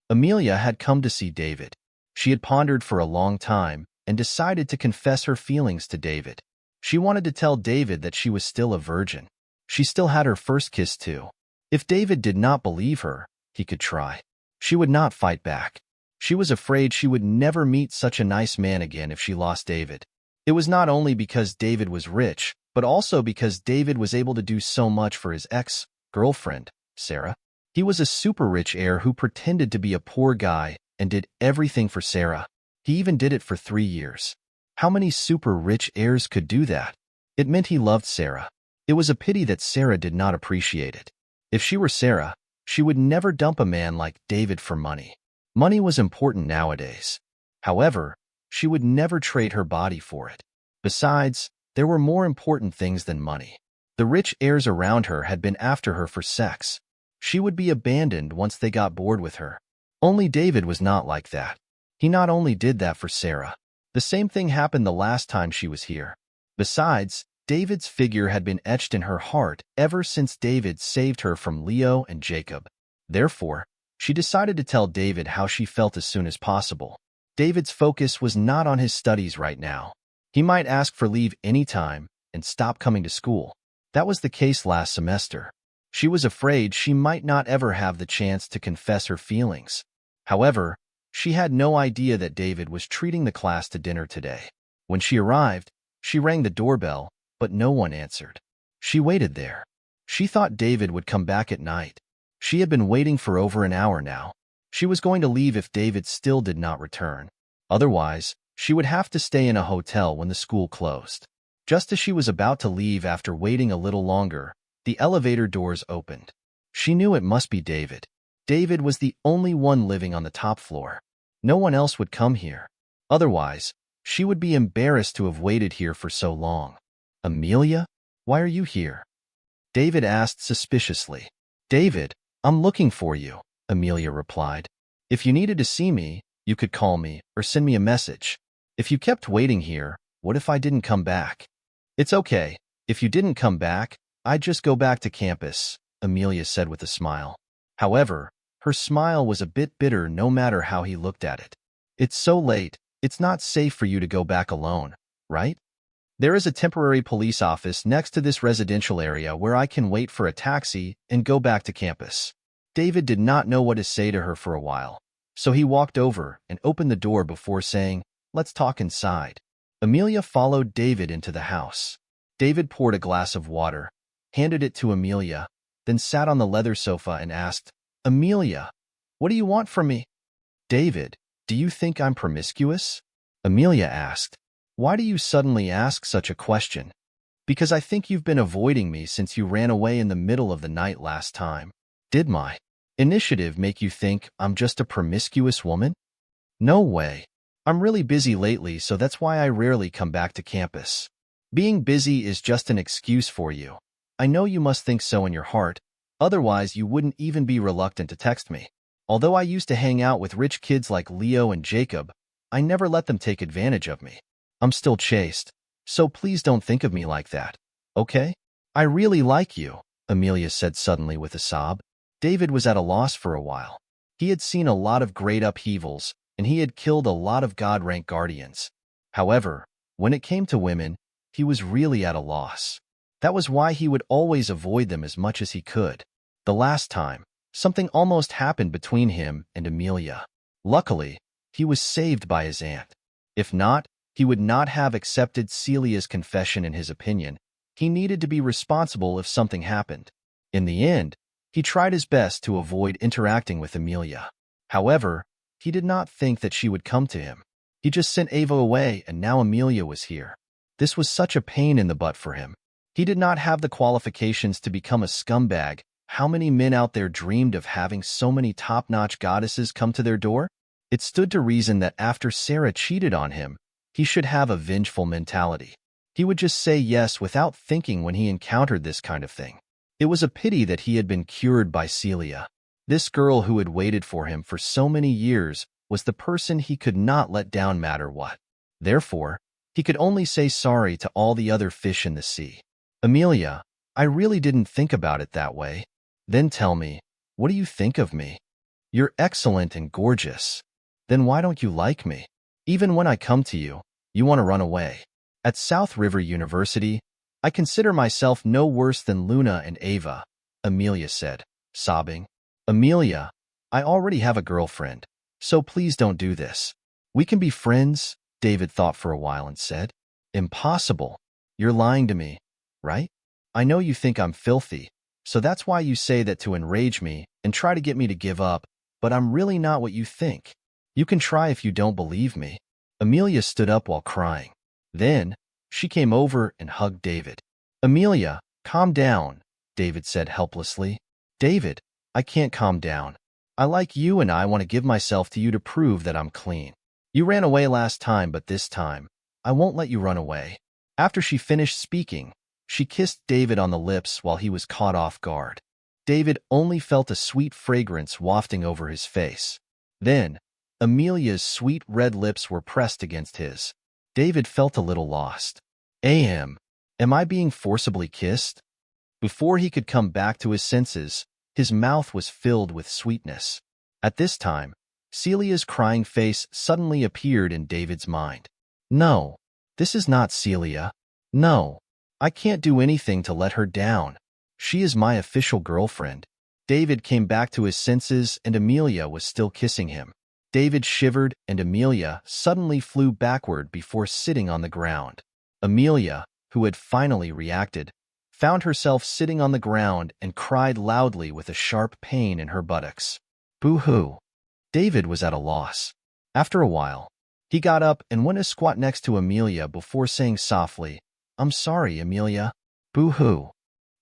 Amelia had come to see David. She had pondered for a long time and decided to confess her feelings to David. She wanted to tell David that she was still a virgin. She still had her first kiss too. If David did not believe her, he could try. She would not fight back. She was afraid she would never meet such a nice man again if she lost David. It was not only because David was rich, but also because David was able to do so much for his ex-girlfriend, Sarah. He was a super rich heir who pretended to be a poor guy and did everything for Sarah. He even did it for 3 years. How many super rich heirs could do that? It meant he loved Sarah. It was a pity that Sarah did not appreciate it. If she were Sarah, she would never dump a man like David for money. Money was important nowadays. However, she would never trade her body for it. Besides, there were more important things than money. The rich heirs around her had been after her for sex. She would be abandoned once they got bored with her. Only David was not like that. He not only did that for Sarah. The same thing happened the last time she was here. Besides, David's figure had been etched in her heart ever since David saved her from Leo and Jacob. Therefore, she decided to tell David how she felt as soon as possible. David's focus was not on his studies right now. He might ask for leave anytime and stop coming to school. That was the case last semester. She was afraid she might not ever have the chance to confess her feelings. However, she had no idea that David was treating the class to dinner today. When she arrived, she rang the doorbell, but no one answered. She waited there. She thought David would come back at night. She had been waiting for over an hour now. She was going to leave if David still did not return. Otherwise, she would have to stay in a hotel when the school closed. Just as she was about to leave after waiting a little longer, the elevator doors opened. She knew it must be David. David was the only one living on the top floor. No one else would come here. Otherwise, she would be embarrassed to have waited here for so long. Amelia, why are you here? David asked suspiciously. David, I'm looking for you, Amelia replied. If you needed to see me, you could call me or send me a message. If you kept waiting here, what if I didn't come back? It's okay. If you didn't come back, I'd just go back to campus, Amelia said with a smile. However, her smile was a bit bitter no matter how he looked at it. It's so late, it's not safe for you to go back alone, right? There is a temporary police office next to this residential area where I can wait for a taxi and go back to campus. David did not know what to say to her for a while, so he walked over and opened the door before saying, "Let's talk inside." Amelia followed David into the house. David poured a glass of water, handed it to Amelia, then sat on the leather sofa and asked, Amelia, what do you want from me? David, do you think I'm promiscuous? Amelia asked. Why do you suddenly ask such a question? Because I think you've been avoiding me since you ran away in the middle of the night last time. Did my initiative make you think I'm just a promiscuous woman? No way. I'm really busy lately, so that's why I rarely come back to campus. Being busy is just an excuse for you. I know you must think so in your heart, otherwise you wouldn't even be reluctant to text me. Although I used to hang out with rich kids like Leo and Jacob, I never let them take advantage of me. I'm still chaste, so please don't think of me like that, okay? I really like you, Amelia said suddenly with a sob. David was at a loss for a while. He had seen a lot of great upheavals, and he had killed a lot of God-rank guardians. However, when it came to women, he was really at a loss. That was why he would always avoid them as much as he could. The last time, something almost happened between him and Amelia. Luckily, he was saved by his aunt. If not, he would not have accepted Celia's confession in his opinion. He needed to be responsible if something happened. In the end, he tried his best to avoid interacting with Amelia. However, he did not think that she would come to him. He just sent Ava away, and now Amelia was here. This was such a pain in the butt for him. He did not have the qualifications to become a scumbag. How many men out there dreamed of having so many top-notch goddesses come to their door? It stood to reason that after Sarah cheated on him, he should have a vengeful mentality. He would just say yes without thinking when he encountered this kind of thing. It was a pity that he had been cured by Celia. This girl who had waited for him for so many years was the person he could not let down matter what. Therefore, he could only say sorry to all the other fish in the sea. Amelia, I really didn't think about it that way. Then tell me, what do you think of me? You're excellent and gorgeous. Then why don't you like me? Even when I come to you, you want to run away. At South River University, I consider myself no worse than Luna and Ava, Amelia said, sobbing. Amelia, I already have a girlfriend, so please don't do this. We can be friends, David thought for a while and said. Impossible. You're lying to me, right? I know you think I'm filthy, so that's why you say that to enrage me and try to get me to give up, but I'm really not what you think. You can try if you don't believe me. Amelia stood up while crying. Then, she came over and hugged David. Amelia, calm down, David said helplessly. David, I can't calm down. I like you and I want to give myself to you to prove that I'm clean. You ran away last time, but this time, I won't let you run away. After she finished speaking, she kissed David on the lips while he was caught off guard. David only felt a sweet fragrance wafting over his face. Then, Amelia's sweet red lips were pressed against his. David felt a little lost. Am I being forcibly kissed? Before he could come back to his senses, his mouth was filled with sweetness. At this time, Celia's crying face suddenly appeared in David's mind. No, this is not Celia. No, I can't do anything to let her down. She is my official girlfriend. David came back to his senses and Amelia was still kissing him. David shivered and Amelia suddenly flew backward before sitting on the ground. Amelia, who had finally reacted, found herself sitting on the ground and cried loudly with a sharp pain in her buttocks. Boo-hoo. David was at a loss. After a while, he got up and went to squat next to Amelia before saying softly, I'm sorry, Amelia. Boo-hoo.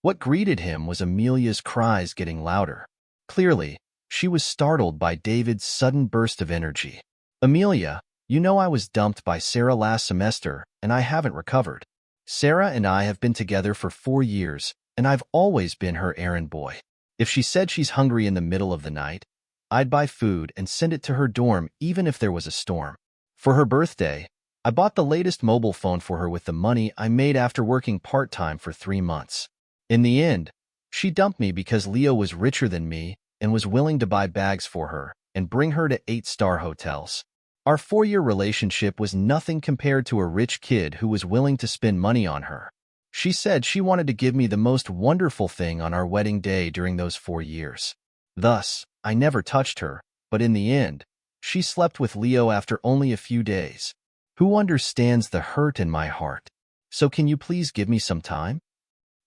What greeted him was Amelia's cries getting louder. Clearly, she was startled by David's sudden burst of energy. Amelia, you know I was dumped by Sarah last semester and I haven't recovered. Sarah and I have been together for 4 years, and I've always been her errand boy. If she said she's hungry in the middle of the night, I'd buy food and send it to her dorm even if there was a storm. For her birthday, I bought the latest mobile phone for her with the money I made after working part-time for 3 months. In the end, she dumped me because Leo was richer than me and was willing to buy bags for her and bring her to 8-star hotels. Our 4-year relationship was nothing compared to a rich kid who was willing to spend money on her. She said she wanted to give me the most wonderful thing on our wedding day during those 4 years. Thus, I never touched her, but in the end, she slept with Leo after only a few days. Who understands the hurt in my heart? So can you please give me some time?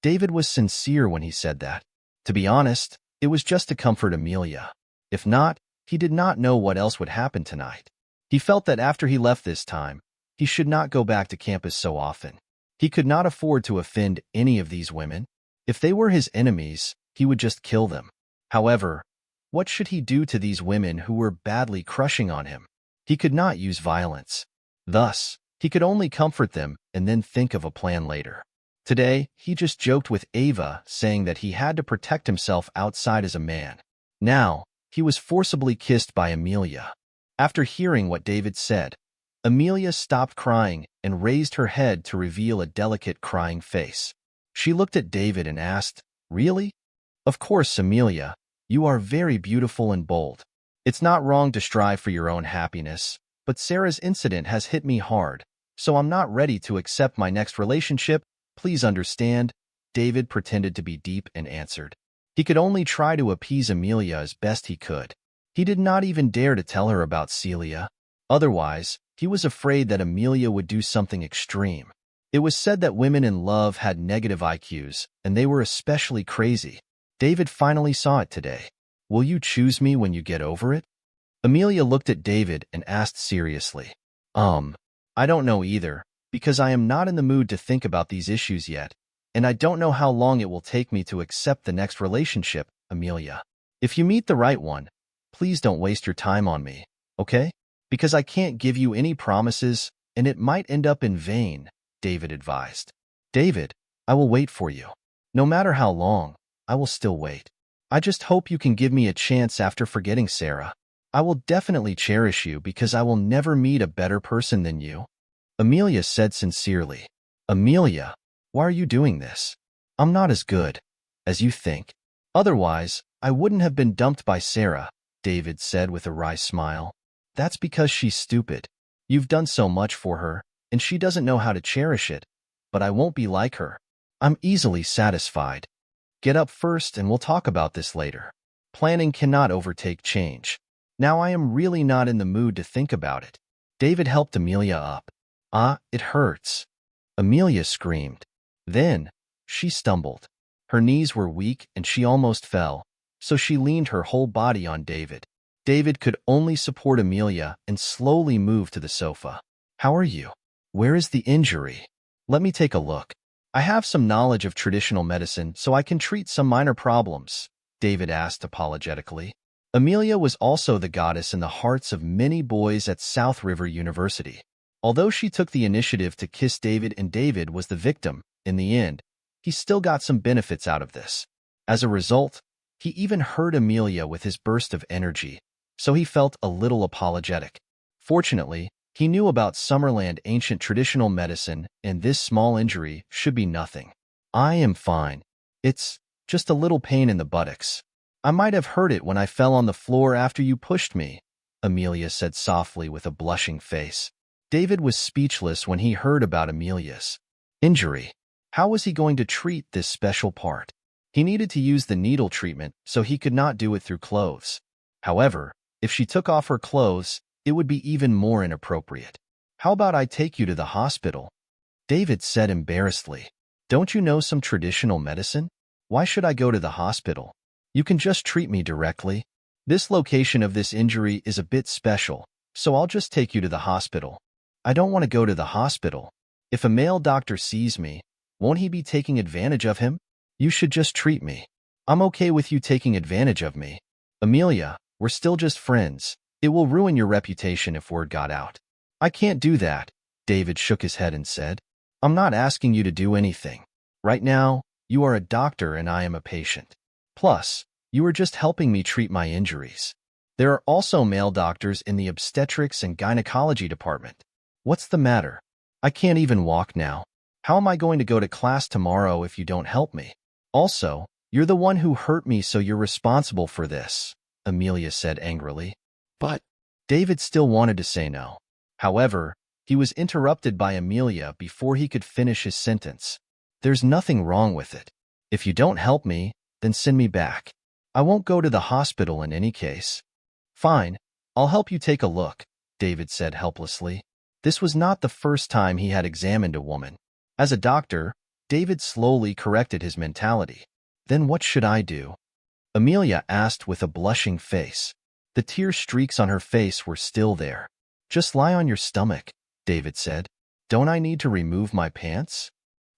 David was sincere when he said that. To be honest, it was just to comfort Amelia. If not, he did not know what else would happen tonight. He felt that after he left this time, he should not go back to campus so often. He could not afford to offend any of these women. If they were his enemies, he would just kill them. However, what should he do to these women who were badly crushing on him? He could not use violence. Thus, he could only comfort them and then think of a plan later. Today, he just joked with Ava, saying that he had to protect himself outside as a man. Now, he was forcibly kissed by Amelia. After hearing what David said, Amelia stopped crying and raised her head to reveal a delicate crying face. She looked at David and asked, Really? Of course, Amelia. You are very beautiful and bold. It's not wrong to strive for your own happiness, but Sarah's incident has hit me hard, so I'm not ready to accept my next relationship. Please understand. David pretended to be deep and answered. He could only try to appease Amelia as best he could. He did not even dare to tell her about Celia. Otherwise, he was afraid that Amelia would do something extreme. It was said that women in love had negative IQs, and they were especially crazy. David finally saw it today. Will you choose me when you get over it? Amelia looked at David and asked seriously. I don't know either, because I am not in the mood to think about these issues yet, and I don't know how long it will take me to accept the next relationship, Amelia. If you meet the right one, please don't waste your time on me, okay? Because I can't give you any promises, and it might end up in vain, David advised. David, I will wait for you. No matter how long, I will still wait. I just hope you can give me a chance after forgetting Sarah. I will definitely cherish you because I will never meet a better person than you. Amelia said sincerely. Amelia, why are you doing this? I'm not as good as you think. Otherwise, I wouldn't have been dumped by Sarah, David said with a wry smile. That's because she's stupid. You've done so much for her, and she doesn't know how to cherish it. But I won't be like her. I'm easily satisfied. Get up first and we'll talk about this later. Planning cannot overtake change. Now I am really not in the mood to think about it. David helped Amelia up. It hurts. Amelia screamed. Then, she stumbled. Her knees were weak and she almost fell, so she leaned her whole body on David. David could only support Amelia and slowly move to the sofa. How are you? Where is the injury? Let me take a look. I have some knowledge of traditional medicine, so I can treat some minor problems, David asked apologetically. Amelia was also the goddess in the hearts of many boys at South River University. Although she took the initiative to kiss David and David was the victim, in the end, he still got some benefits out of this. As a result, he even hurt Amelia with his burst of energy, so he felt a little apologetic. Fortunately, he knew about Summerland ancient traditional medicine, and this small injury should be nothing. I am fine. It's just a little pain in the buttocks. I might have hurt it when I fell on the floor after you pushed me, Amelia said softly with a blushing face. David was speechless when he heard about Amelia's injury. How was he going to treat this special part? He needed to use the needle treatment, so he could not do it through clothes. However, if she took off her clothes, it would be even more inappropriate. How about I take you to the hospital? David said embarrassedly. Don't you know some traditional medicine? Why should I go to the hospital? You can just treat me directly. This location of this injury is a bit special, so I'll just take you to the hospital. I don't want to go to the hospital. If a male doctor sees me, won't he be taking advantage of him? You should just treat me. I'm okay with you taking advantage of me. Amelia, we're still just friends. It will ruin your reputation if word got out. I can't do that, David shook his head and said. I'm not asking you to do anything. Right now, you are a doctor and I am a patient. Plus, you are just helping me treat my injuries. There are also male doctors in the obstetrics and gynecology department. What's the matter? I can't even walk now. How am I going to go to class tomorrow if you don't help me? Also, you're the one who hurt me, so you're responsible for this, Amelia said angrily. But David still wanted to say no. However, he was interrupted by Amelia before he could finish his sentence. There's nothing wrong with it. If you don't help me, then send me back. I won't go to the hospital in any case. Fine, I'll help you take a look, David said helplessly. This was not the first time he had examined a woman. As a doctor, David slowly corrected his mentality. Then what should I do? Amelia asked with a blushing face. The tear streaks on her face were still there. Just lie on your stomach, David said. Don't I need to remove my pants?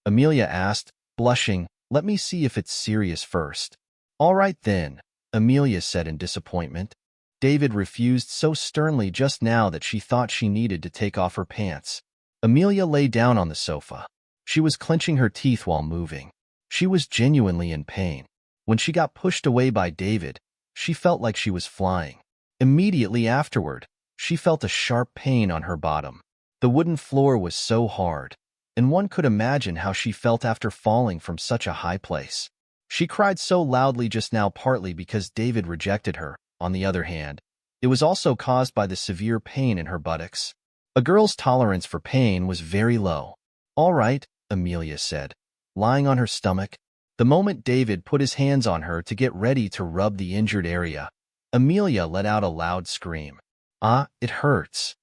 Amelia asked, blushing. Let me see if it's serious first. All right then, Amelia said in disappointment. David refused so sternly just now that she thought she needed to take off her pants. Amelia lay down on the sofa. She was clenching her teeth while moving. She was genuinely in pain. When she got pushed away by David, she felt like she was flying. Immediately afterward, she felt a sharp pain on her bottom. The wooden floor was so hard, and one could imagine how she felt after falling from such a high place. She cried so loudly just now, partly because David rejected her. On the other hand, it was also caused by the severe pain in her buttocks. A girl's tolerance for pain was very low. All right, Amelia said, lying on her stomach. The moment David put his hands on her to get ready to rub the injured area, Amelia let out a loud scream. Ah, it hurts.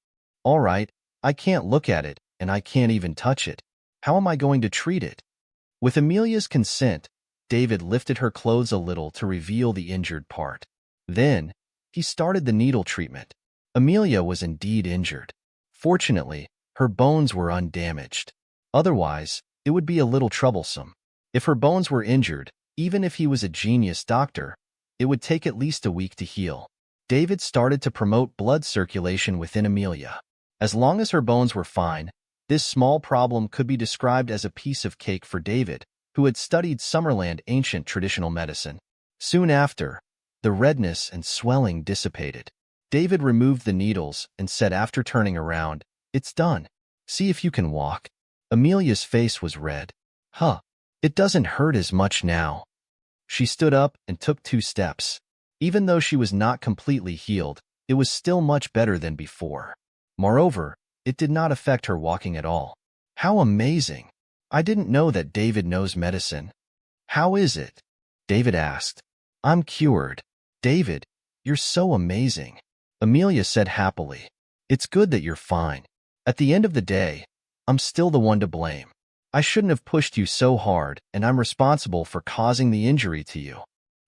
All right, I can't look at it, and I can't even touch it. How am I going to treat it? With Amelia's consent, David lifted her clothes a little to reveal the injured part. Then, he started the needle treatment. Amelia was indeed injured. Fortunately, her bones were undamaged. Otherwise, it would be a little troublesome. If her bones were injured, even if he was a genius doctor, it would take at least a week to heal. David started to promote blood circulation within Amelia. As long as her bones were fine, this small problem could be described as a piece of cake for David, who had studied Summerland ancient traditional medicine. Soon after, the redness and swelling dissipated. David removed the needles and said after turning around, "It's done. See if you can walk." Amelia's face was red. Huh. It doesn't hurt as much now. She stood up and took 2 steps. Even though she was not completely healed, it was still much better than before. Moreover, it did not affect her walking at all. How amazing! I didn't know that David knows medicine. How is it? David asked. I'm cured. David, you're so amazing. Amelia said happily. It's good that you're fine. At the end of the day, I'm still the one to blame. I shouldn't have pushed you so hard, and I'm responsible for causing the injury to you.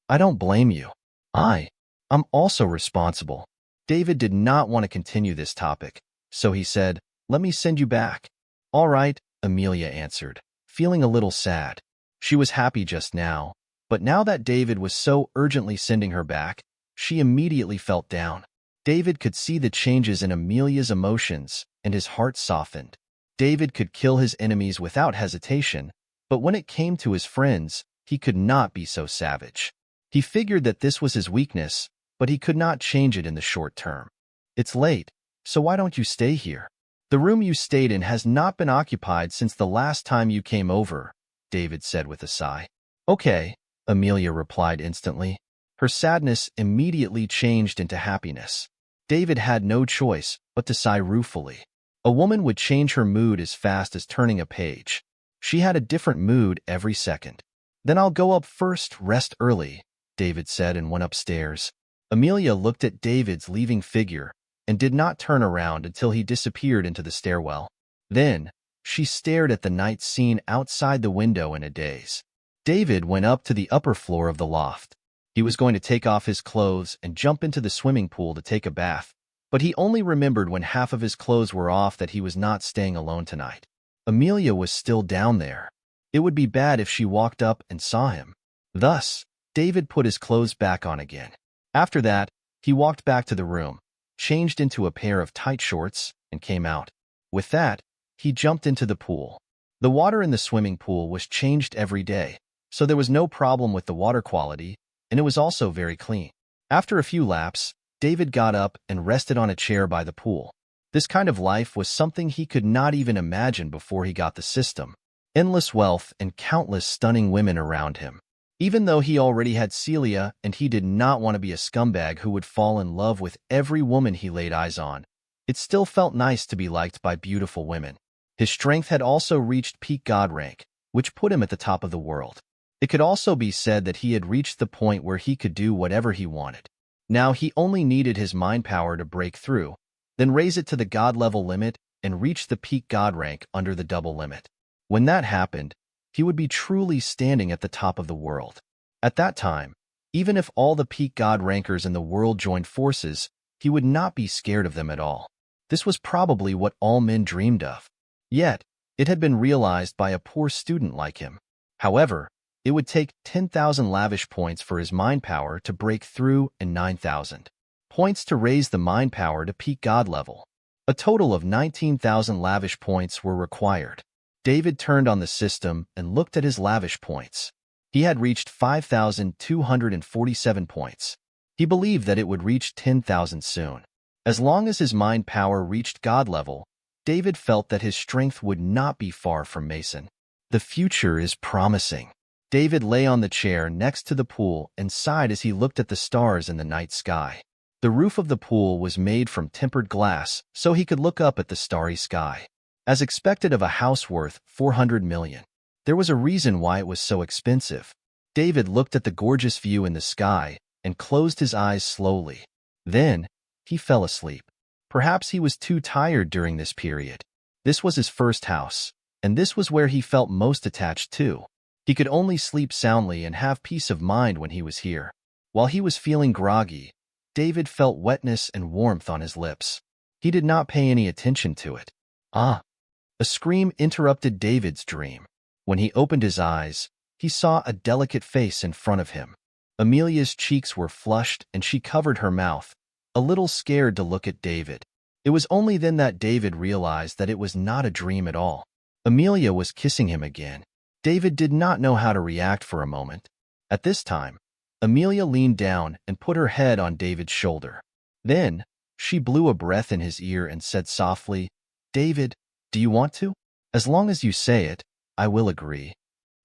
I don't blame you. I'm also responsible. David did not want to continue this topic, so he said, let me send you back. All right, Amelia answered, feeling a little sad. She was happy just now, but now that David was so urgently sending her back, she immediately felt down. David could see the changes in Amelia's emotions, and his heart softened. David could kill his enemies without hesitation, but when it came to his friends, he could not be so savage. He figured that this was his weakness, but he could not change it in the short term. It's late, so why don't you stay here? The room you stayed in has not been occupied since the last time you came over, David said with a sigh. Okay, Amelia replied instantly. Her sadness immediately changed into happiness. David had no choice but to sigh ruefully. A woman would change her mood as fast as turning a page. She had a different mood every second. Then I'll go up first, rest early, David said and went upstairs. Amelia looked at David's leaving figure and did not turn around until he disappeared into the stairwell. Then, she stared at the night scene outside the window in a daze. David went up to the upper floor of the loft. He was going to take off his clothes and jump into the swimming pool to take a bath, but he only remembered when half of his clothes were off that he was not staying alone tonight. Amelia was still down there. It would be bad if she walked up and saw him. Thus, David put his clothes back on again. After that, he walked back to the room, changed into a pair of tight shorts, and came out. With that, he jumped into the pool. The water in the swimming pool was changed every day, so there was no problem with the water quality, and it was also very clean. After a few laps, David got up and rested on a chair by the pool. This kind of life was something he could not even imagine before he got the system. Endless wealth and countless stunning women around him. Even though he already had Celia and he did not want to be a scumbag who would fall in love with every woman he laid eyes on, it still felt nice to be liked by beautiful women. His strength had also reached peak god rank, which put him at the top of the world. It could also be said that he had reached the point where he could do whatever he wanted. Now he only needed his mind power to break through, then raise it to the god level limit and reach the peak god rank under the double limit. When that happened, he would be truly standing at the top of the world. At that time, even if all the peak god rankers in the world joined forces, he would not be scared of them at all. This was probably what all men dreamed of. Yet, it had been realized by a poor student like him. However, it would take 10,000 lavish points for his mind power to break through and 9,000 points to raise the mind power to peak god level. A total of 19,000 lavish points were required. David turned on the system and looked at his lavish points. He had reached 5,247 points. He believed that it would reach 10,000 soon. As long as his mind power reached god level, David felt that his strength would not be far from Mason. The future is promising. David lay on the chair next to the pool and sighed as he looked at the stars in the night sky. The roof of the pool was made from tempered glass, so he could look up at the starry sky. As expected of a house worth 400 million. There was a reason why it was so expensive. David looked at the gorgeous view in the sky and closed his eyes slowly. Then, he fell asleep. Perhaps he was too tired during this period. This was his first house, and this was where he felt most attached to. He could only sleep soundly and have peace of mind when he was here. While he was feeling groggy, David felt wetness and warmth on his lips. He did not pay any attention to it. A scream interrupted David's dream. When he opened his eyes, he saw a delicate face in front of him. Amelia's cheeks were flushed and she covered her mouth, a little scared to look at David. It was only then that David realized that it was not a dream at all. Amelia was kissing him again. David did not know how to react for a moment. At this time, Amelia leaned down and put her head on David's shoulder. Then, she blew a breath in his ear and said softly, "David, do you want to? As long as you say it, I will agree."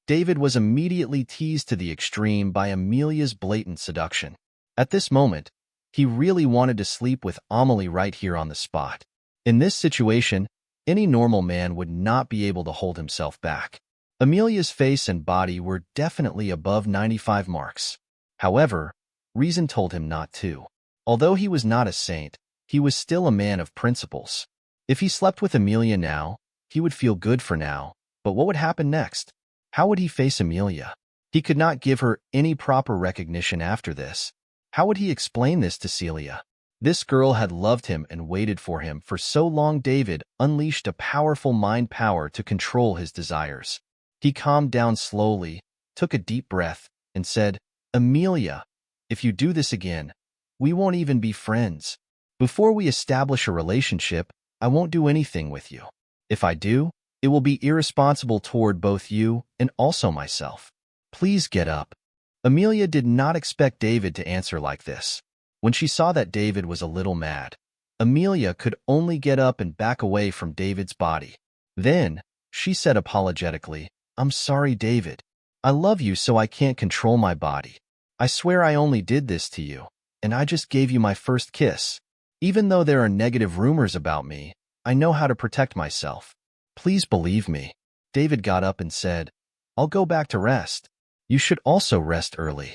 David was immediately teased to the extreme by Amelia's blatant seduction. At this moment, he really wanted to sleep with Amelie right here on the spot. In this situation, any normal man would not be able to hold himself back. Amelia's face and body were definitely above 95 marks. However, reason told him not to. Although he was not a saint, he was still a man of principles. If he slept with Amelia now, he would feel good for now, But what would happen next? How would he face Amelia? He could not give her any proper recognition after this. How would he explain this to Celia? This girl had loved him and waited for him for so long. David unleashed a powerful mind power to control his desires. He calmed down slowly, took a deep breath, and said, "Amelia, if you do this again, we won't even be friends. Before we establish a relationship, I won't do anything with you. If I do, it will be irresponsible toward both you and also myself. Please get up." Amelia did not expect David to answer like this. When she saw that David was a little mad, Amelia could only get up and back away from David's body. Then, she said apologetically, "I'm sorry, David. I love you so I can't control my body. I swear I only did this to you, and I just gave you my first kiss. Even though there are negative rumors about me, I know how to protect myself. Please believe me." David got up and said, "I'll go back to rest. You should also rest early."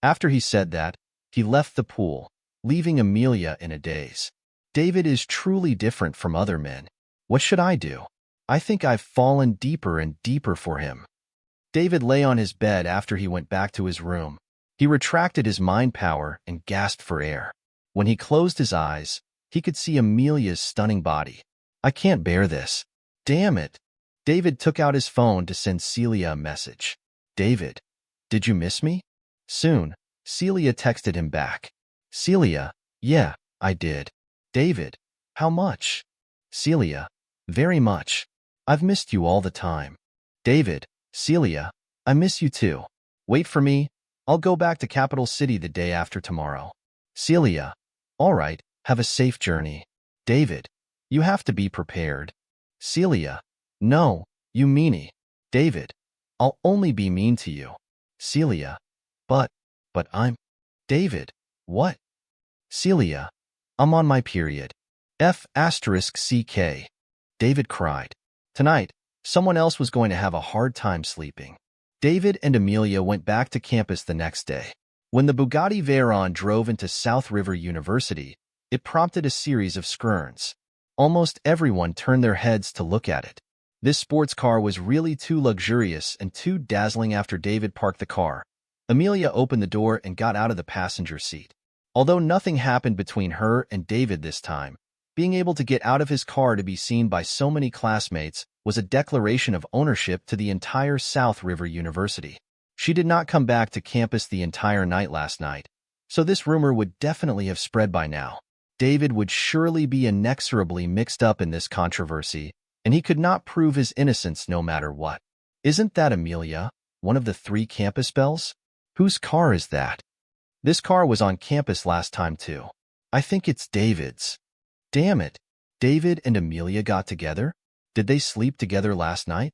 After he said that, he left the pool, leaving Amelia in a daze. David is truly different from other men. What should I do? I think I've fallen deeper and deeper for him. David lay on his bed after he went back to his room. He retracted his mind power and gasped for air. When he closed his eyes, he could see Amelia's stunning body. "I can't bear this. Damn it." David took out his phone to send Celia a message. "David, did you miss me?" Soon, Celia texted him back. "Celia, yeah, I did." "David, how much?" Celia, "Very much. I've missed you all the time." David, "Celia, I miss you too. Wait for me. I'll go back to Capital City the day after tomorrow." Celia, "All right, have a safe journey." David, "You have to be prepared." Celia, "No, you meanie." David, "I'll only be mean to you." Celia, But I'm... David, "What?" Celia, "I'm on my period. F***CK. David cried. Tonight, someone else was going to have a hard time sleeping. David and Amelia went back to campus the next day. When the Bugatti Veyron drove into South River University, it prompted a series of skirns. Almost everyone turned their heads to look at it. This sports car was really too luxurious and too dazzling. After David parked the car, Amelia opened the door and got out of the passenger seat. Although nothing happened between her and David this time, being able to get out of his car to be seen by so many classmates was a declaration of ownership to the entire South River University. She did not come back to campus the entire night last night, so this rumor would definitely have spread by now. David would surely be inexorably mixed up in this controversy, and he could not prove his innocence no matter what. "Isn't that Amelia, one of the 3 campus belles? Whose car is that?" "This car was on campus last time too. I think it's David's." Damn it. David and Amelia got together? Did they sleep together last night?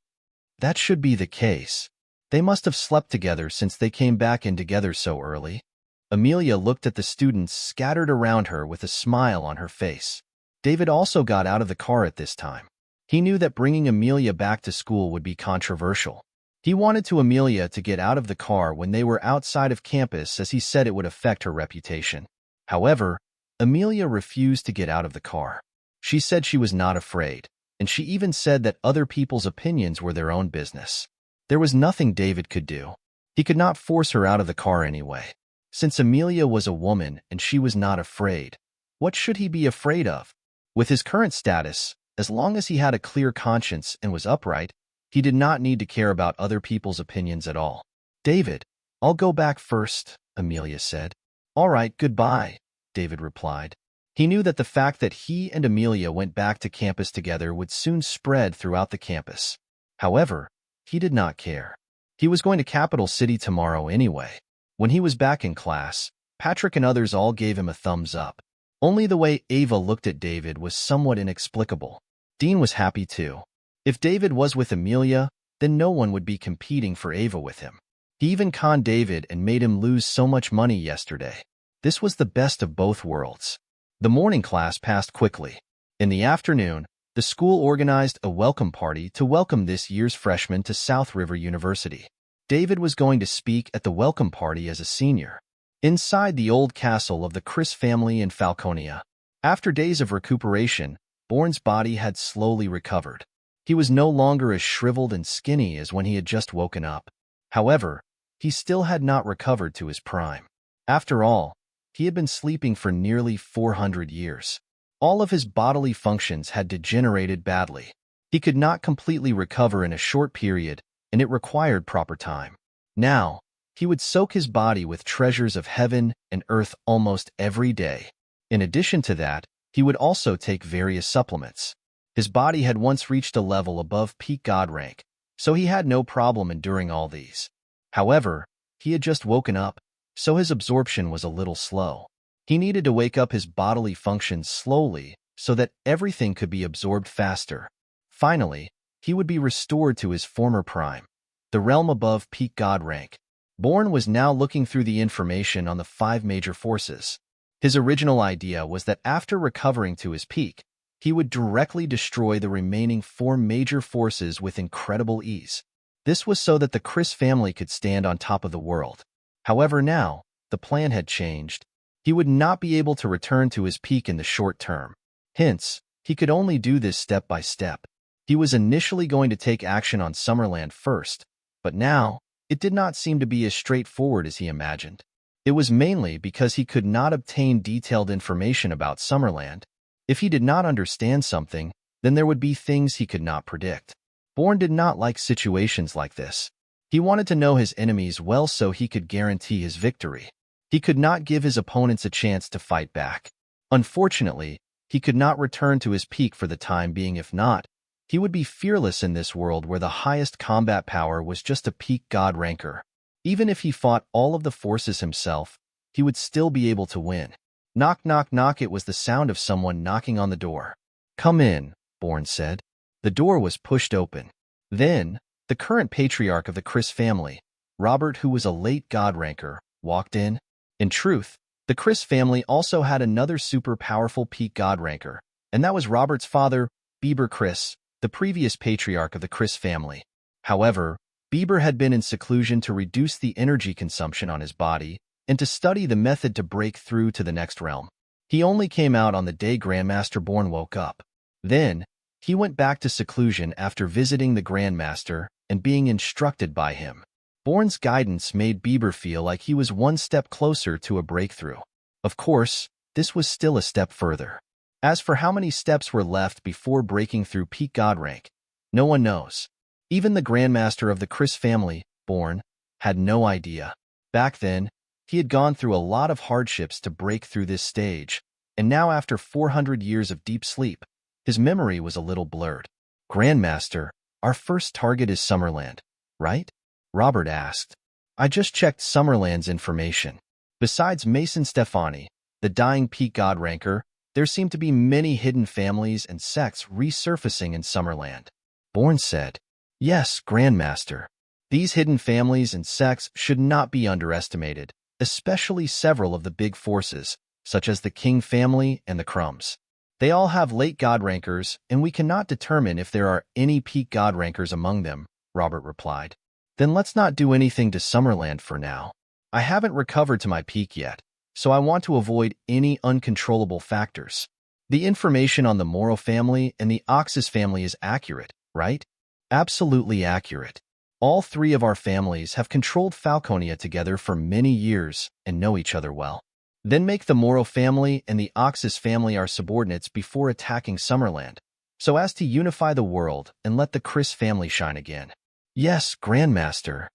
That should be the case. They must have slept together since they came back in together so early. Amelia looked at the students scattered around her with a smile on her face. David also got out of the car at this time. He knew that bringing Amelia back to school would be controversial. He wanted Amelia to get out of the car when they were outside of campus, as he said it would affect her reputation. However, Amelia refused to get out of the car. She said she was not afraid, and she even said that other people's opinions were their own business. There was nothing David could do. He could not force her out of the car anyway. Since Amelia was a woman and she was not afraid, what should he be afraid of? With his current status, as long as he had a clear conscience and was upright, he did not need to care about other people's opinions at all. "David, I'll go back first," Amelia said. "All right, goodbye," David replied. He knew that the fact that he and Amelia went back to campus together would soon spread throughout the campus. However, he did not care. He was going to Capital City tomorrow anyway. When he was back in class, Patrick and others all gave him a thumbs up. Only the way Ava looked at David was somewhat inexplicable. Dean was happy too. If David was with Amelia, then no one would be competing for Ava with him. He even conned David and made him lose so much money yesterday. This was the best of both worlds. The morning class passed quickly. In the afternoon, the school organized a welcome party to welcome this year's freshmen to South River University. David was going to speak at the welcome party as a senior. Inside the old castle of the Chris family in Falconia, after days of recuperation, Bourne's body had slowly recovered. He was no longer as shriveled and skinny as when he had just woken up. However, he still had not recovered to his prime. After all, he had been sleeping for nearly 400 years. All of his bodily functions had degenerated badly. He could not completely recover in a short period, and it required proper time. Now, he would soak his body with treasures of heaven and earth almost every day. In addition to that, he would also take various supplements. His body had once reached a level above peak god rank, so he had no problem enduring all these. However, he had just woken up, so his absorption was a little slow. He needed to wake up his bodily functions slowly so that everything could be absorbed faster. Finally, he would be restored to his former prime, the realm above peak god rank. Born was now looking through the information on the 5 major forces. His original idea was that after recovering to his peak, he would directly destroy the remaining 4 major forces with incredible ease. This was so that the Criss family could stand on top of the world. However, now, the plan had changed. He would not be able to return to his peak in the short term. Hence, he could only do this step by step. He was initially going to take action on Summerland first, but now, it did not seem to be as straightforward as he imagined. It was mainly because he could not obtain detailed information about Summerland. If he did not understand something, then there would be things he could not predict. Bourne did not like situations like this. He wanted to know his enemies well so he could guarantee his victory. He could not give his opponents a chance to fight back. Unfortunately, he could not return to his peak for the time being. If not, he would be fearless in this world where the highest combat power was just a peak god ranker. Even if he fought all of the forces himself, he would still be able to win. Knock, knock, knock. It was the sound of someone knocking on the door. "Come in," Bourne said. The door was pushed open. Then, the current patriarch of the Criss family, Robert, who was a late god ranker, walked in. In truth, the Criss family also had another super powerful peak god ranker, and that was Robert's father, Bieber Criss, the previous patriarch of the Criss family. However, Bieber had been in seclusion to reduce the energy consumption on his body and to study the method to break through to the next realm. He only came out on the day Grandmaster Bourne woke up. Then, he went back to seclusion after visiting the Grandmaster and being instructed by him. Bourne's guidance made Bieber feel like he was one step closer to a breakthrough. Of course, this was still a step further. As for how many steps were left before breaking through peak god rank, no one knows. Even the Grandmaster of the Criss family, Bourne, had no idea. Back then, he had gone through a lot of hardships to break through this stage, and now after 400 years of deep sleep, his memory was a little blurred. "Grandmaster, our first target is Summerland, right?" Robert asked. "I just checked Summerland's information. Besides Mason Stefani, the dying peak god ranker, there seem to be many hidden families and sects resurfacing in Summerland." Bourne said, "Yes, Grandmaster. These hidden families and sects should not be underestimated, especially several of the big forces, such as the King family and the Crumbs. They all have late god rankers, and we cannot determine if there are any peak god rankers among them," Robert replied. "Then let's not do anything to Summerland for now. I haven't recovered to my peak yet, so I want to avoid any uncontrollable factors. The information on the Morrow family and the Oxus family is accurate, right?" "Absolutely accurate. All 3 of our families have controlled Falconia together for many years and know each other well. Then make the Morrow family and the Oxus family our subordinates before attacking Summerland, so as to unify the world and let the Criss family shine again." "Yes, Grandmaster.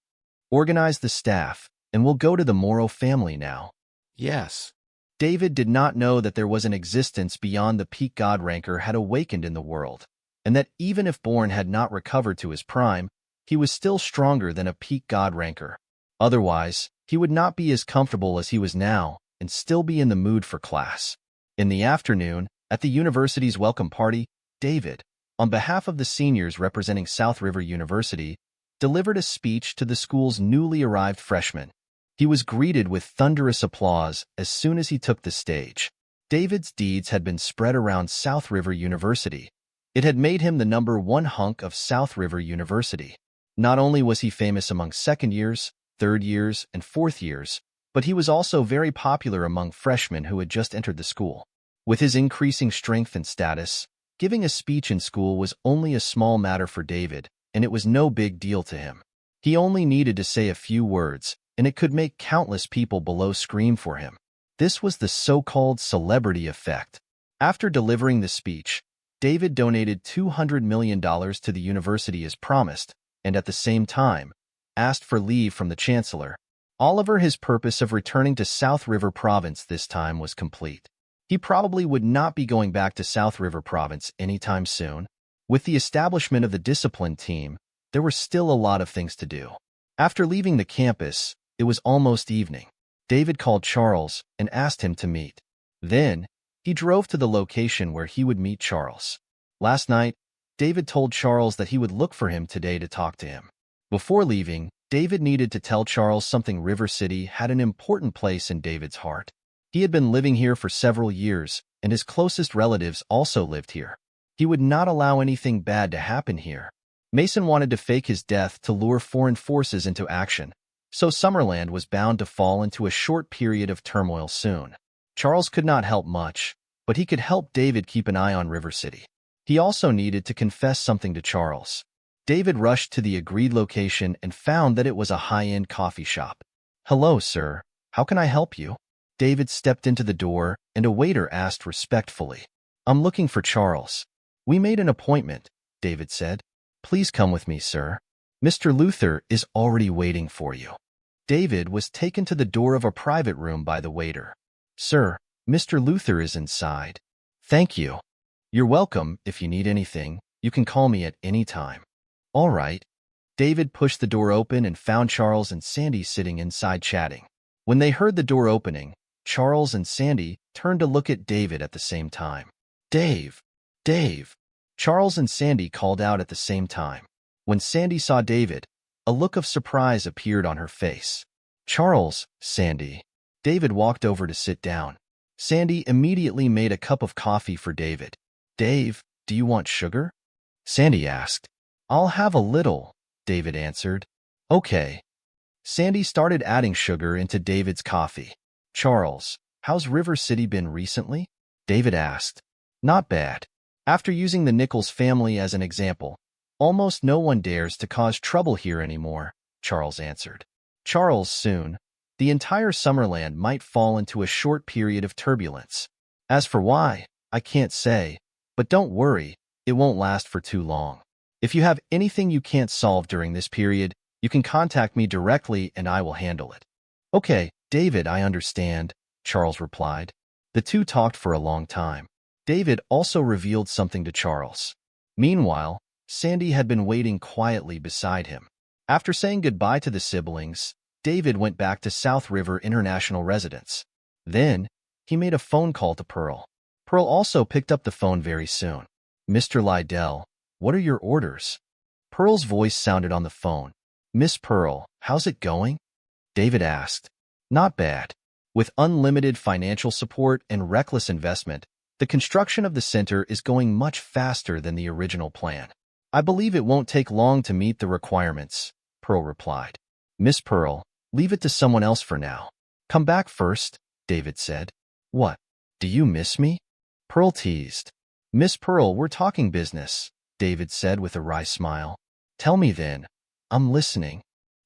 Organize the staff, and we'll go to the Morrow family now." "Yes." David did not know that there was an existence beyond the peak god ranker had awakened in the world, and that even if Bourne had not recovered to his prime, he was still stronger than a peak god ranker. Otherwise, he would not be as comfortable as he was now and still be in the mood for class. In the afternoon, at the university's welcome party, David, on behalf of the seniors representing South River University, delivered a speech to the school's newly arrived freshmen. He was greeted with thunderous applause as soon as he took the stage. David's deeds had been spread around South River University. It had made him the #1 hunk of South River University. Not only was he famous among second years, third years, and fourth years, but he was also very popular among freshmen who had just entered the school. With his increasing strength and status, Giving a speech in school was only a small matter for David, and it was no big deal to him. He only needed to say a few words, and it could make countless people below scream for him. This was the so-called celebrity effect. After delivering the speech, David donated $200 million to the university as promised, and at the same time, asked for leave from the chancellor. Oliver, his purpose of returning to South River Province this time was complete. He probably would not be going back to South River Province anytime soon. With the establishment of the discipline team, there were still a lot of things to do. After leaving the campus, it was almost evening. David called Charles and asked him to meet. Then, he drove to the location where he would meet Charles. Last night, David told Charles that he would look for him today to talk to him. Before leaving, David needed to tell Charles something. River City had an important place in David's heart. He had been living here for several years, and his closest relatives also lived here. He would not allow anything bad to happen here. Mason wanted to fake his death to lure foreign forces into action, so Summerland was bound to fall into a short period of turmoil soon. Charles could not help much, but he could help David keep an eye on River City. He also needed to confess something to Charles. David rushed to the agreed location and found that it was a high-end coffee shop. "Hello, sir. How can I help you?" David stepped into the door, and a waiter asked respectfully, "I'm looking for Charles." "We made an appointment," David said. "Please come with me, sir. Mr. Luther is already waiting for you." David was taken to the door of a private room by the waiter. "Sir, Mr. Luther is inside." "Thank you." "You're welcome. If you need anything, you can call me at any time." "All right." David pushed the door open and found Charles and Sandy sitting inside chatting. When they heard the door opening, Charles and Sandy turned to look at David at the same time. "Dave! Dave!" Charles and Sandy called out at the same time. When Sandy saw David, a look of surprise appeared on her face. "Charles, Sandy." David walked over to sit down. Sandy immediately made a cup of coffee for David. "Dave, do you want sugar?" Sandy asked. "I'll have a little," David answered. "Okay." Sandy started adding sugar into David's coffee. "Charles, how's River City been recently?" David asked. "Not bad. After using the Nichols family as an example, almost no one dares to cause trouble here anymore," Charles answered. "Charles, soon, the entire Summerland might fall into a short period of turbulence. As for why, I can't say, but don't worry, it won't last for too long. If you have anything you can't solve during this period, you can contact me directly and I will handle it." "Okay, David, I understand," Charles replied. The two talked for a long time. David also revealed something to Charles. Meanwhile, Sandy had been waiting quietly beside him. After saying goodbye to the siblings, David went back to South River International Residence. Then, he made a phone call to Pearl. Pearl also picked up the phone very soon. "Mr. Liddell, what are your orders?" Pearl's voice sounded on the phone. "Miss Pearl, how's it going?" David asked. "Not bad. With unlimited financial support and reckless investment, the construction of the center is going much faster than the original plan. I believe it won't take long to meet the requirements," Pearl replied. "Miss Pearl, leave it to someone else for now. Come back first," David said. "What? Do you miss me?" Pearl teased. "Miss Pearl, we're talking business," David said with a wry smile. "Tell me then. I'm listening."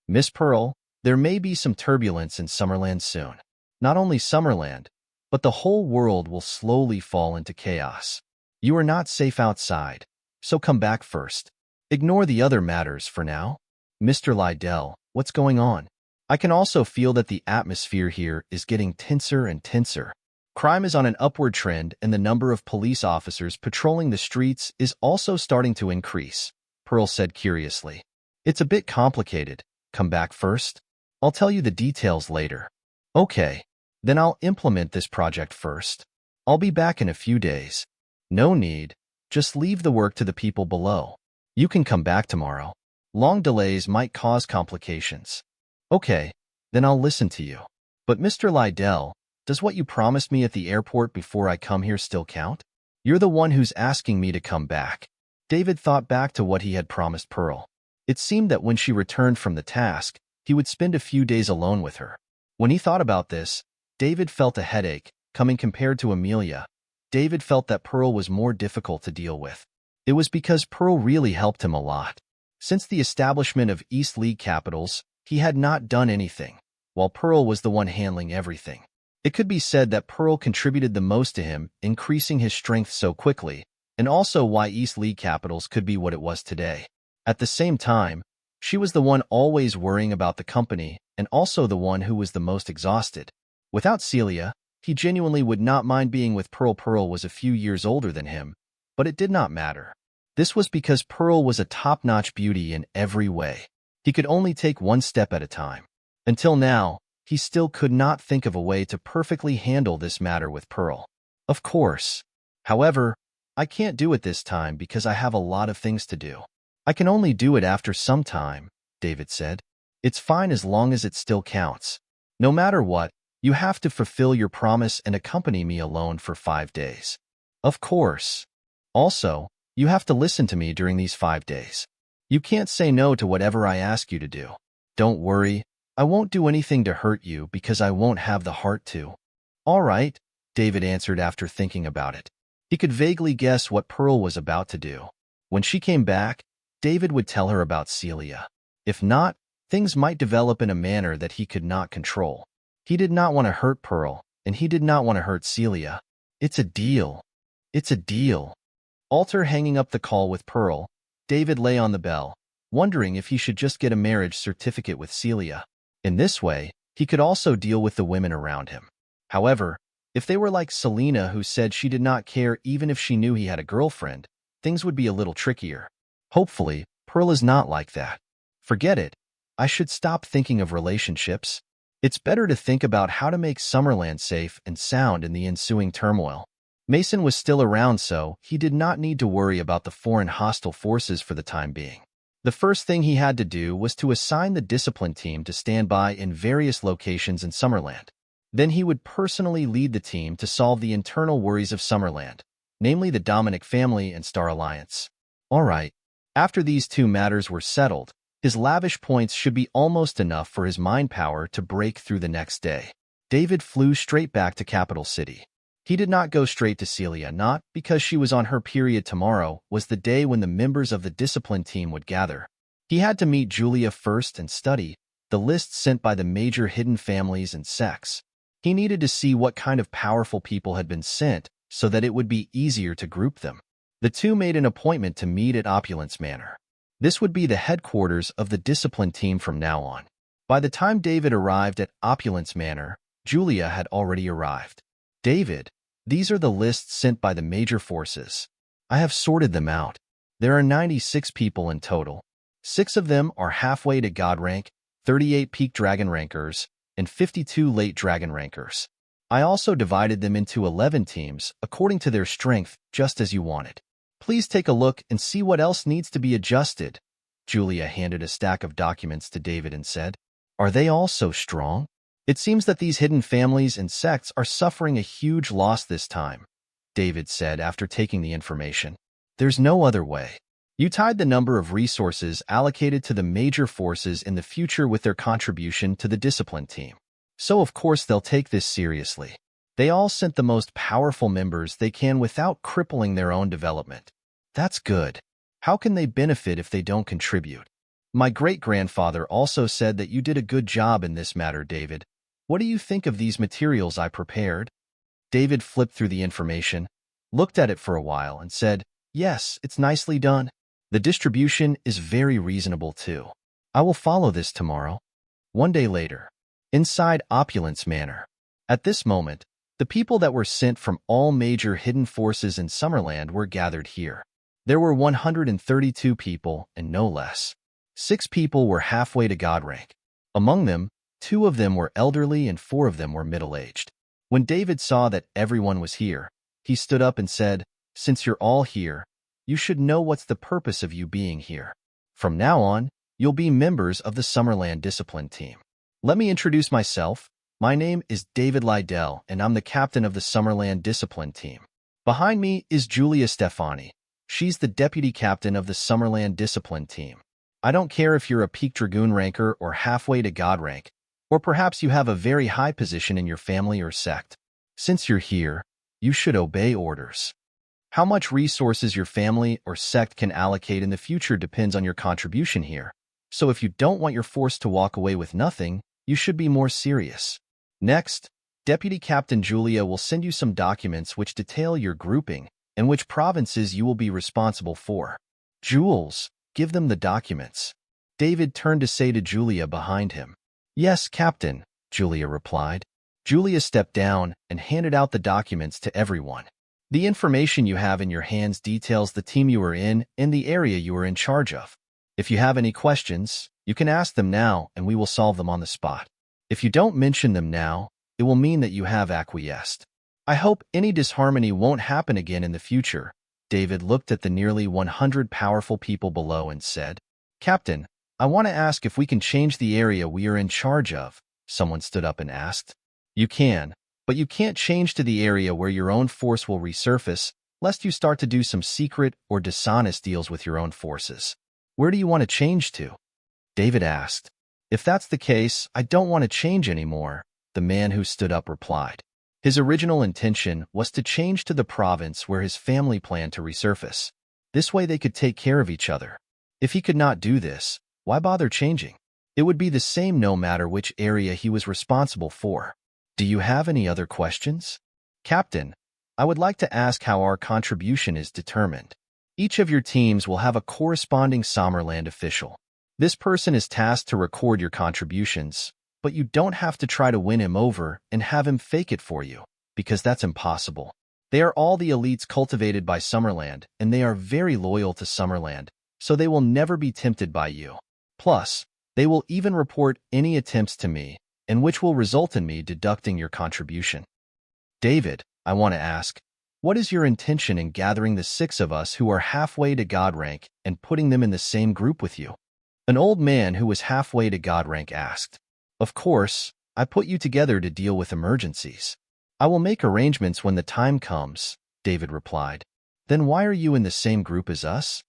"Miss Pearl, there may be some turbulence in Summerland soon. Not only Summerland, but the whole world will slowly fall into chaos. You are not safe outside, so come back first. Ignore the other matters for now." "Mr. Liddell, what's going on?" "I can also feel that the atmosphere here is getting tenser and tenser. Crime is on an upward trend and the number of police officers patrolling the streets is also starting to increase," Pearl said curiously. "It's a bit complicated. Come back first. I'll tell you the details later." "Okay, then I'll implement this project first. I'll be back in a few days." "No need. Just leave the work to the people below. You can come back tomorrow. Long delays might cause complications." "Okay, then I'll listen to you. But Mr. Liddell, does what you promised me at the airport before I come here still count? You're the one who's asking me to come back." David thought back to what he had promised Pearl. It seemed that when she returned from the task, he would spend a few days alone with her. When he thought about this, David felt a headache coming compared to Amelia, David felt that Pearl was more difficult to deal with. It was because Pearl really helped him a lot. Since the establishment of East League Capitals, he had not done anything, while Pearl was the one handling everything. It could be said that Pearl contributed the most to him, increasing his strength so quickly, and also why East League Capitals could be what it was today. At the same time, she was the one always worrying about the company, and also the one who was the most exhausted. Without Celia, he genuinely would not mind being with Pearl. Pearl was a few years older than him, but it did not matter. This was because Pearl was a top-notch beauty in every way. He could only take one step at a time. Until now, he still could not think of a way to perfectly handle this matter with Pearl. Of course. However, I can't do it this time because I have a lot of things to do. I can only do it after some time, David said. It's fine as long as it still counts. No matter what, you have to fulfill your promise and accompany me alone for 5 days. Of course. Also, you have to listen to me during these 5 days. You can't say no to whatever I ask you to do. Don't worry, I won't do anything to hurt you because I won't have the heart to. All right, David answered after thinking about it. He could vaguely guess what Pearl was about to do. When she came back, David would tell her about Celia. If not, things might develop in a manner that he could not control. He did not want to hurt Pearl, and he did not want to hurt Celia. It's a deal. It's a deal. After hanging up the call with Pearl, David lay on the bed, wondering if he should just get a marriage certificate with Celia. In this way, he could also deal with the women around him. However, if they were like Selena, who said she did not care even if she knew he had a girlfriend, things would be a little trickier. Hopefully, Pearl is not like that. Forget it. I should stop thinking of relationships. It's better to think about how to make Summerland safe and sound in the ensuing turmoil. Mason was still around, so he did not need to worry about the foreign hostile forces for the time being. The first thing he had to do was to assign the discipline team to stand by in various locations in Summerland. Then he would personally lead the team to solve the internal worries of Summerland, namely the Dominic family and Star Alliance. All right. After these two matters were settled, his lavish points should be almost enough for his mind power to break through the next day. David flew straight back to Capital City. He did not go straight to Celia, not because she was on her period. Tomorrow was the day when the members of the discipline team would gather. He had to meet Julia first and study the lists sent by the major hidden families and sects. He needed to see what kind of powerful people had been sent so that it would be easier to group them. The two made an appointment to meet at Opulence Manor. This would be the headquarters of the discipline team from now on. By the time David arrived at Opulence Manor, Julia had already arrived. David, these are the lists sent by the major forces. I have sorted them out. There are 96 people in total. 6 of them are halfway to God rank, 38 peak dragon rankers, and 52 late dragon rankers. I also divided them into 11 teams according to their strength, just as you wanted. Please take a look and see what else needs to be adjusted. Julia handed a stack of documents to David and said, Are they all so strong? It seems that these hidden families and sects are suffering a huge loss this time, David said after taking the information. There's no other way. You tied the number of resources allocated to the major forces in the future with their contribution to the discipline team. So of course they'll take this seriously. They all sent the most powerful members they can without crippling their own development. That's good. How can they benefit if they don't contribute? My great-grandfather also said that you did a good job in this matter, David. What do you think of these materials I prepared? David flipped through the information, looked at it for a while, and said, Yes, it's nicely done. The distribution is very reasonable too. I will follow this tomorrow. One day later, inside Opulence Manor. At this moment, the people that were sent from all major hidden forces in Summerland were gathered here. There were 132 people, and no less. 6 people were halfway to God rank. Among them, 2 of them were elderly and 4 of them were middle-aged. When David saw that everyone was here, he stood up and said, Since you're all here, you should know what's the purpose of you being here. From now on, you'll be members of the Summerland discipline team. Let me introduce myself. My name is David Liddell, and I'm the captain of the Summerland discipline team. Behind me is Julia Stefani. She's the deputy captain of the Summerland discipline team. I don't care if you're a peak dragoon ranker or halfway to God rank, or perhaps you have a very high position in your family or sect. Since you're here, You should obey orders. How much resources your family or sect can allocate in the future depends on your contribution here. So if you don't want your force to walk away with nothing, you should be more serious. Next, Deputy Captain Julia will send you some documents which detail your grouping and which provinces you will be responsible for. Jules, give them the documents. David turned to say to Julia behind him. Yes, Captain, Julia replied. Julia stepped down and handed out the documents to everyone. The information you have in your hands details the team you are in and the area you are in charge of. If you have any questions, you can ask them now and we will solve them on the spot. If you don't mention them now, it will mean that you have acquiesced. I hope any disharmony won't happen again in the future. David looked at the nearly 100 powerful people below and said, Captain, I want to ask if we can change the area we are in charge of. Someone stood up and asked. You can, but you can't change to the area where your own force will resurface, lest you start to do some secret or dishonest deals with your own forces. Where do you want to change to? David asked. If that's the case, I don't want to change anymore, the man who stood up replied. His original intention was to change to the province where his family planned to resurface. This way they could take care of each other. If he could not do this, why bother changing? It would be the same no matter which area he was responsible for. Do you have any other questions? Captain, I would like to ask how our contribution is determined. Each of your teams will have a corresponding Summerland official. This person is tasked to record your contributions, but you don't have to try to win him over and have him fake it for you, because that's impossible. They are all the elites cultivated by Summerland, and they are very loyal to Summerland, so they will never be tempted by you. Plus, they will even report any attempts to me, and which will result in me deducting your contribution. David, I want to ask, what is your intention in gathering the 6 of us who are halfway to God rank and putting them in the same group with you? An old man who was halfway to God rank asked. Of course, I put you together to deal with emergencies. I will make arrangements when the time comes, David replied. Then why are you in the same group as us?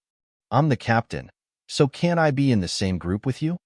I'm the captain, so can't I be in the same group with you?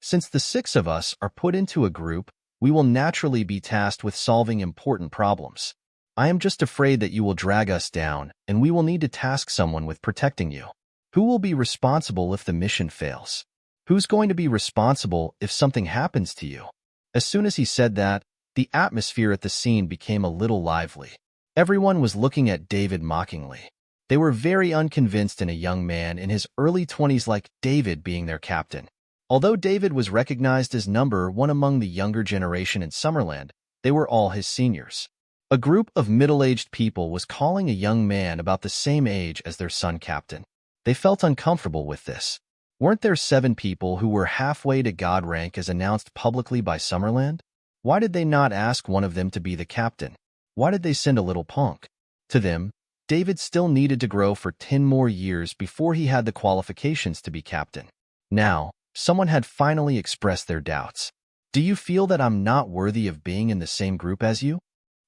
Since the 6 of us are put into a group, we will naturally be tasked with solving important problems. I am just afraid that you will drag us down, and we will need to task someone with protecting you. Who will be responsible if the mission fails? Who's going to be responsible if something happens to you? As soon as he said that, the atmosphere at the scene became a little lively. Everyone was looking at David mockingly. They were very unconvinced in a young man in his early 20s like David being their captain. Although David was recognized as number 1 among the younger generation in Summerland, they were all his seniors. A group of middle-aged people was calling a young man about the same age as their son captain. They felt uncomfortable with this. Weren't there 7 people who were halfway to God rank as announced publicly by Summerland? Why did they not ask one of them to be the captain? Why did they send a little punk? To them, David still needed to grow for 10 more years before he had the qualifications to be captain. Now, someone had finally expressed their doubts. Do you feel that I'm not worthy of being in the same group as you?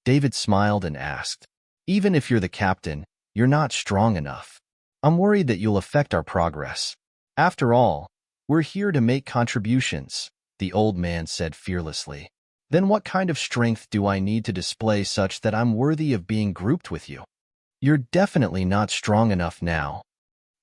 David smiled and asked. Even if you're the captain, you're not strong enough. I'm worried that you'll affect our progress. After all, we're here to make contributions, the old man said fearlessly. Then what kind of strength do I need to display such that I'm worthy of being grouped with you? You're definitely not strong enough now.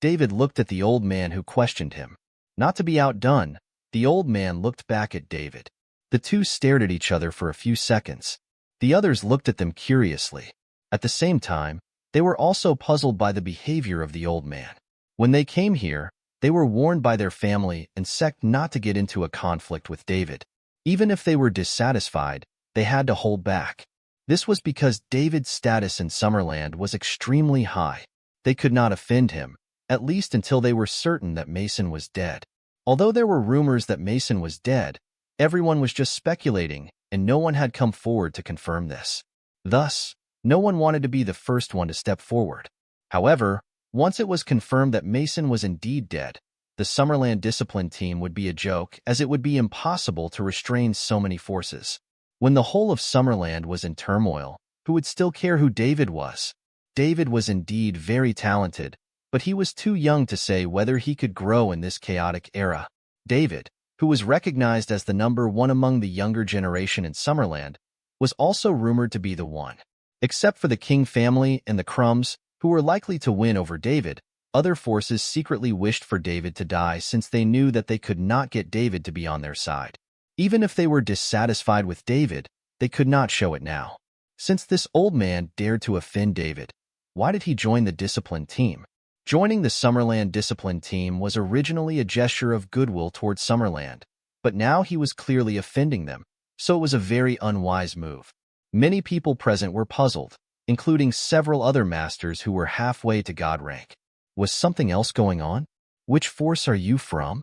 David looked at the old man who questioned him. Not to be outdone, the old man looked back at David. The two stared at each other for a few seconds. The others looked at them curiously. At the same time, they were also puzzled by the behavior of the old man. When they came here, they were warned by their family and sect not to get into a conflict with David. Even if they were dissatisfied, they had to hold back. This was because David's status in Summerland was extremely high. They could not offend him, at least until they were certain that Mason was dead. Although there were rumors that Mason was dead, everyone was just speculating, and no one had come forward to confirm this. Thus, no one wanted to be the first one to step forward. However, once it was confirmed that Mason was indeed dead, the Summerland discipline team would be a joke, as it would be impossible to restrain so many forces. When the whole of Summerland was in turmoil, who would still care who David was? David was indeed very talented, but he was too young to say whether he could grow in this chaotic era. David, who was recognized as the number 1 among the younger generation in Summerland, was also rumored to be the one. Except for the King family and the Crumbs, who were likely to win over David, other forces secretly wished for David to die since they knew that they could not get David to be on their side. Even if they were dissatisfied with David, they could not show it now. Since this old man dared to offend David, why did he join the discipline team? Joining the Summerland discipline team was originally a gesture of goodwill towards Summerland, but now he was clearly offending them, so it was a very unwise move. Many people present were puzzled, including several other masters who were halfway to God rank. Was something else going on? Which force are you from?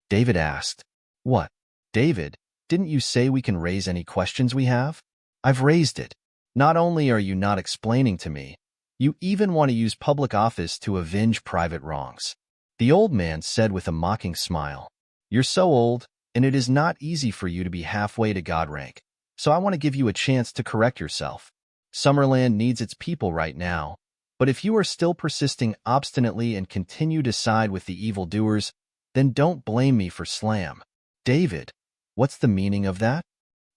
David asked. What? David, didn't you say we can raise any questions we have? I've raised it. Not only are you not explaining to me, you even want to use public office to avenge private wrongs. The old man said with a mocking smile. You're so old, and it is not easy for you to be halfway to God rank, so I want to give you a chance to correct yourself. Summerland needs its people right now, but if you are still persisting obstinately and continue to side with the evildoers, then don't blame me for slam. David, what's the meaning of that?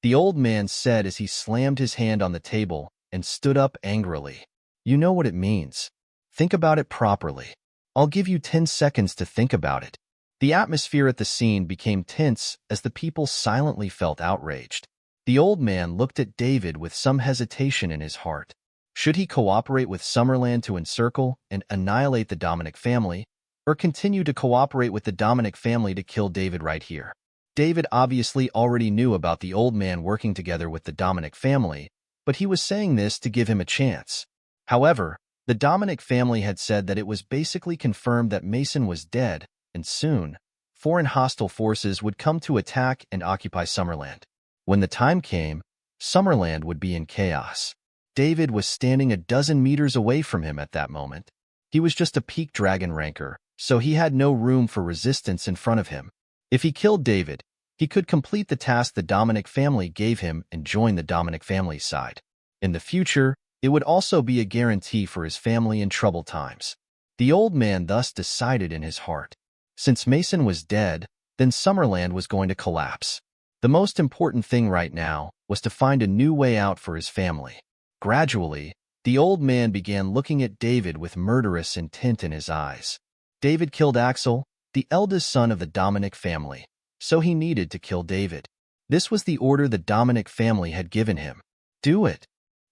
The old man said as he slammed his hand on the table and stood up angrily. You know what it means. Think about it properly. I'll give you 10 seconds to think about it. The atmosphere at the scene became tense as the people silently felt outraged. The old man looked at David with some hesitation in his heart. Should he cooperate with Summerland to encircle and annihilate the Dominic family, or continue to cooperate with the Dominic family to kill David right here? David obviously already knew about the old man working together with the Dominic family, but he was saying this to give him a chance. However, the Dominic family had said that it was basically confirmed that Mason was dead, and soon, foreign hostile forces would come to attack and occupy Summerland. When the time came, Summerland would be in chaos. David was standing a dozen meters away from him at that moment. He was just a peak dragon ranker, so he had no room for resistance in front of him. If he killed David, he could complete the task the Dominic family gave him and join the Dominic family's side. In the future, it would also be a guarantee for his family in troubled times. The old man thus decided in his heart. Since Mason was dead, then Summerland was going to collapse. The most important thing right now was to find a new way out for his family. Gradually, the old man began looking at David with murderous intent in his eyes. David killed Axel, the eldest son of the Dominic family, so he needed to kill David. This was the order the Dominic family had given him. Do it!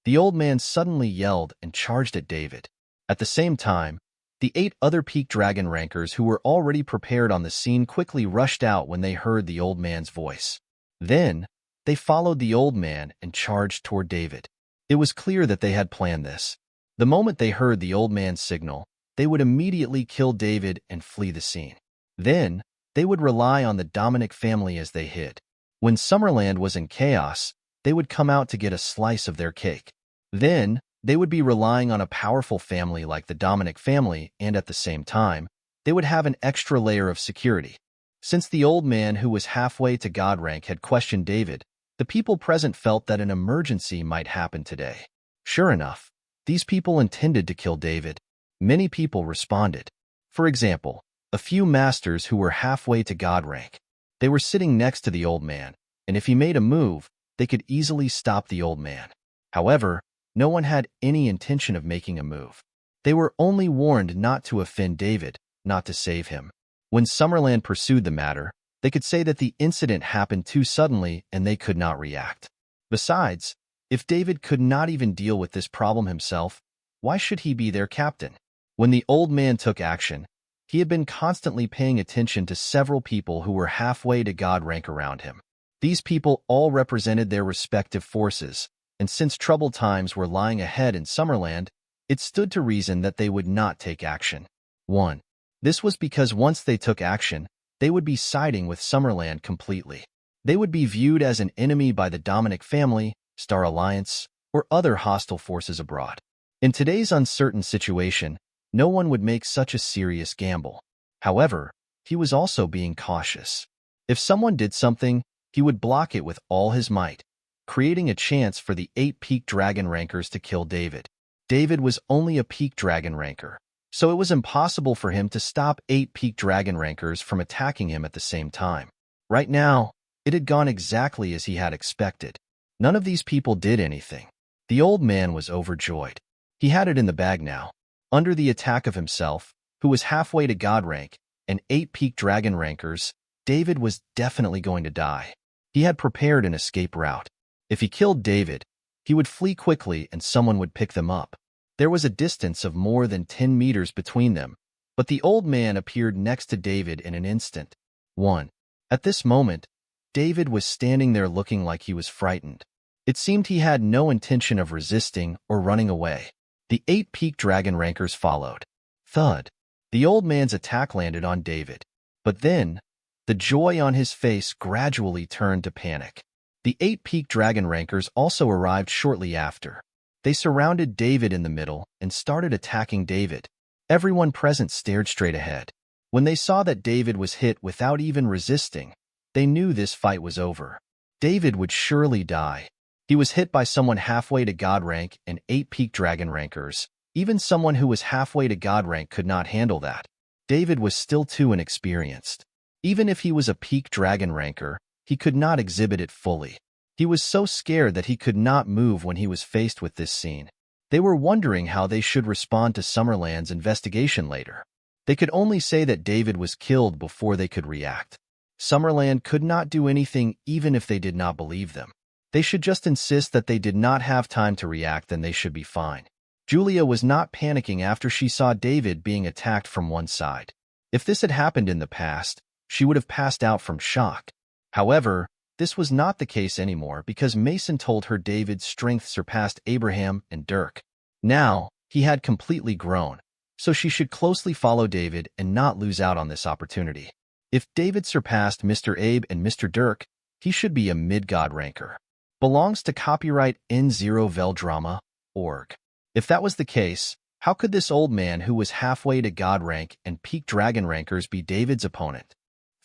The old man suddenly yelled and charged at David. At the same time, the 8 other peak dragon rankers who were already prepared on the scene quickly rushed out when they heard the old man's voice. Then, they followed the old man and charged toward David. It was clear that they had planned this. The moment they heard the old man's signal, they would immediately kill David and flee the scene. Then, they would rely on the Dominic family as they hid. When Summerland was in chaos, they would come out to get a slice of their cake. Then, they would be relying on a powerful family like the Dominic family, and at the same time, they would have an extra layer of security. Since the old man who was halfway to God rank had questioned David, the people present felt that an emergency might happen today. Sure enough, these people intended to kill David. Many people responded. For example, a few masters who were halfway to God rank. They were sitting next to the old man, and if he made a move, they could easily stop the old man. However, no one had any intention of making a move. They were only warned not to offend David, not to save him. When Summerland pursued the matter, they could say that the incident happened too suddenly and they could not react. Besides, if David could not even deal with this problem himself, why should he be their captain? When the old man took action, he had been constantly paying attention to several people who were halfway to God rank around him. These people all represented their respective forces, and since troubled times were lying ahead in Summerland, it stood to reason that they would not take action. 1. This was because once they took action, they would be siding with Summerland completely. They would be viewed as an enemy by the Dominic family, Star Alliance, or other hostile forces abroad. In today's uncertain situation, no one would make such a serious gamble. However, he was also being cautious. If someone did something, he would block it with all his might, creating a chance for the 8 peak dragon rankers to kill David. David was only a peak dragon ranker, so it was impossible for him to stop 8 peak dragon rankers from attacking him at the same time. Right now, it had gone exactly as he had expected. None of these people did anything. The old man was overjoyed. He had it in the bag now. Under the attack of himself, who was halfway to God rank, and 8 peak dragon rankers, David was definitely going to die. He had prepared an escape route. If he killed David, he would flee quickly and someone would pick them up. There was a distance of more than 10 meters between them, but the old man appeared next to David in an instant. 1. At this moment, David was standing there looking like he was frightened. It seemed he had no intention of resisting or running away. The 8 peak dragon rankers followed. Thud. The old man's attack landed on David. But then, the joy on his face gradually turned to panic. The 8 peak dragon rankers also arrived shortly after. They surrounded David in the middle and started attacking David. Everyone present stared straight ahead. When they saw that David was hit without even resisting, they knew this fight was over. David would surely die. He was hit by someone halfway to God rank and 8 peak dragon rankers. Even someone who was halfway to God rank could not handle that. David was still too inexperienced. Even if he was a peak dragon ranker, he could not exhibit it fully. He was so scared that he could not move when he was faced with this scene. They were wondering how they should respond to Summerland's investigation later. They could only say that David was killed before they could react. Summerland could not do anything even if they did not believe them. They should just insist that they did not have time to react and they should be fine. Julia was not panicking after she saw David being attacked from one side. If this had happened in the past, she would have passed out from shock. However, this was not the case anymore because Mason told her David's strength surpassed Abraham and Dirk. Now, he had completely grown, so she should closely follow David and not lose out on this opportunity. If David surpassed Mr. Abe and Mr. Dirk, he should be a mid-god ranker. Belongs to copyright N0veldrama.org. If that was the case, how could this old man who was halfway to god rank and peak dragon rankers be David's opponent?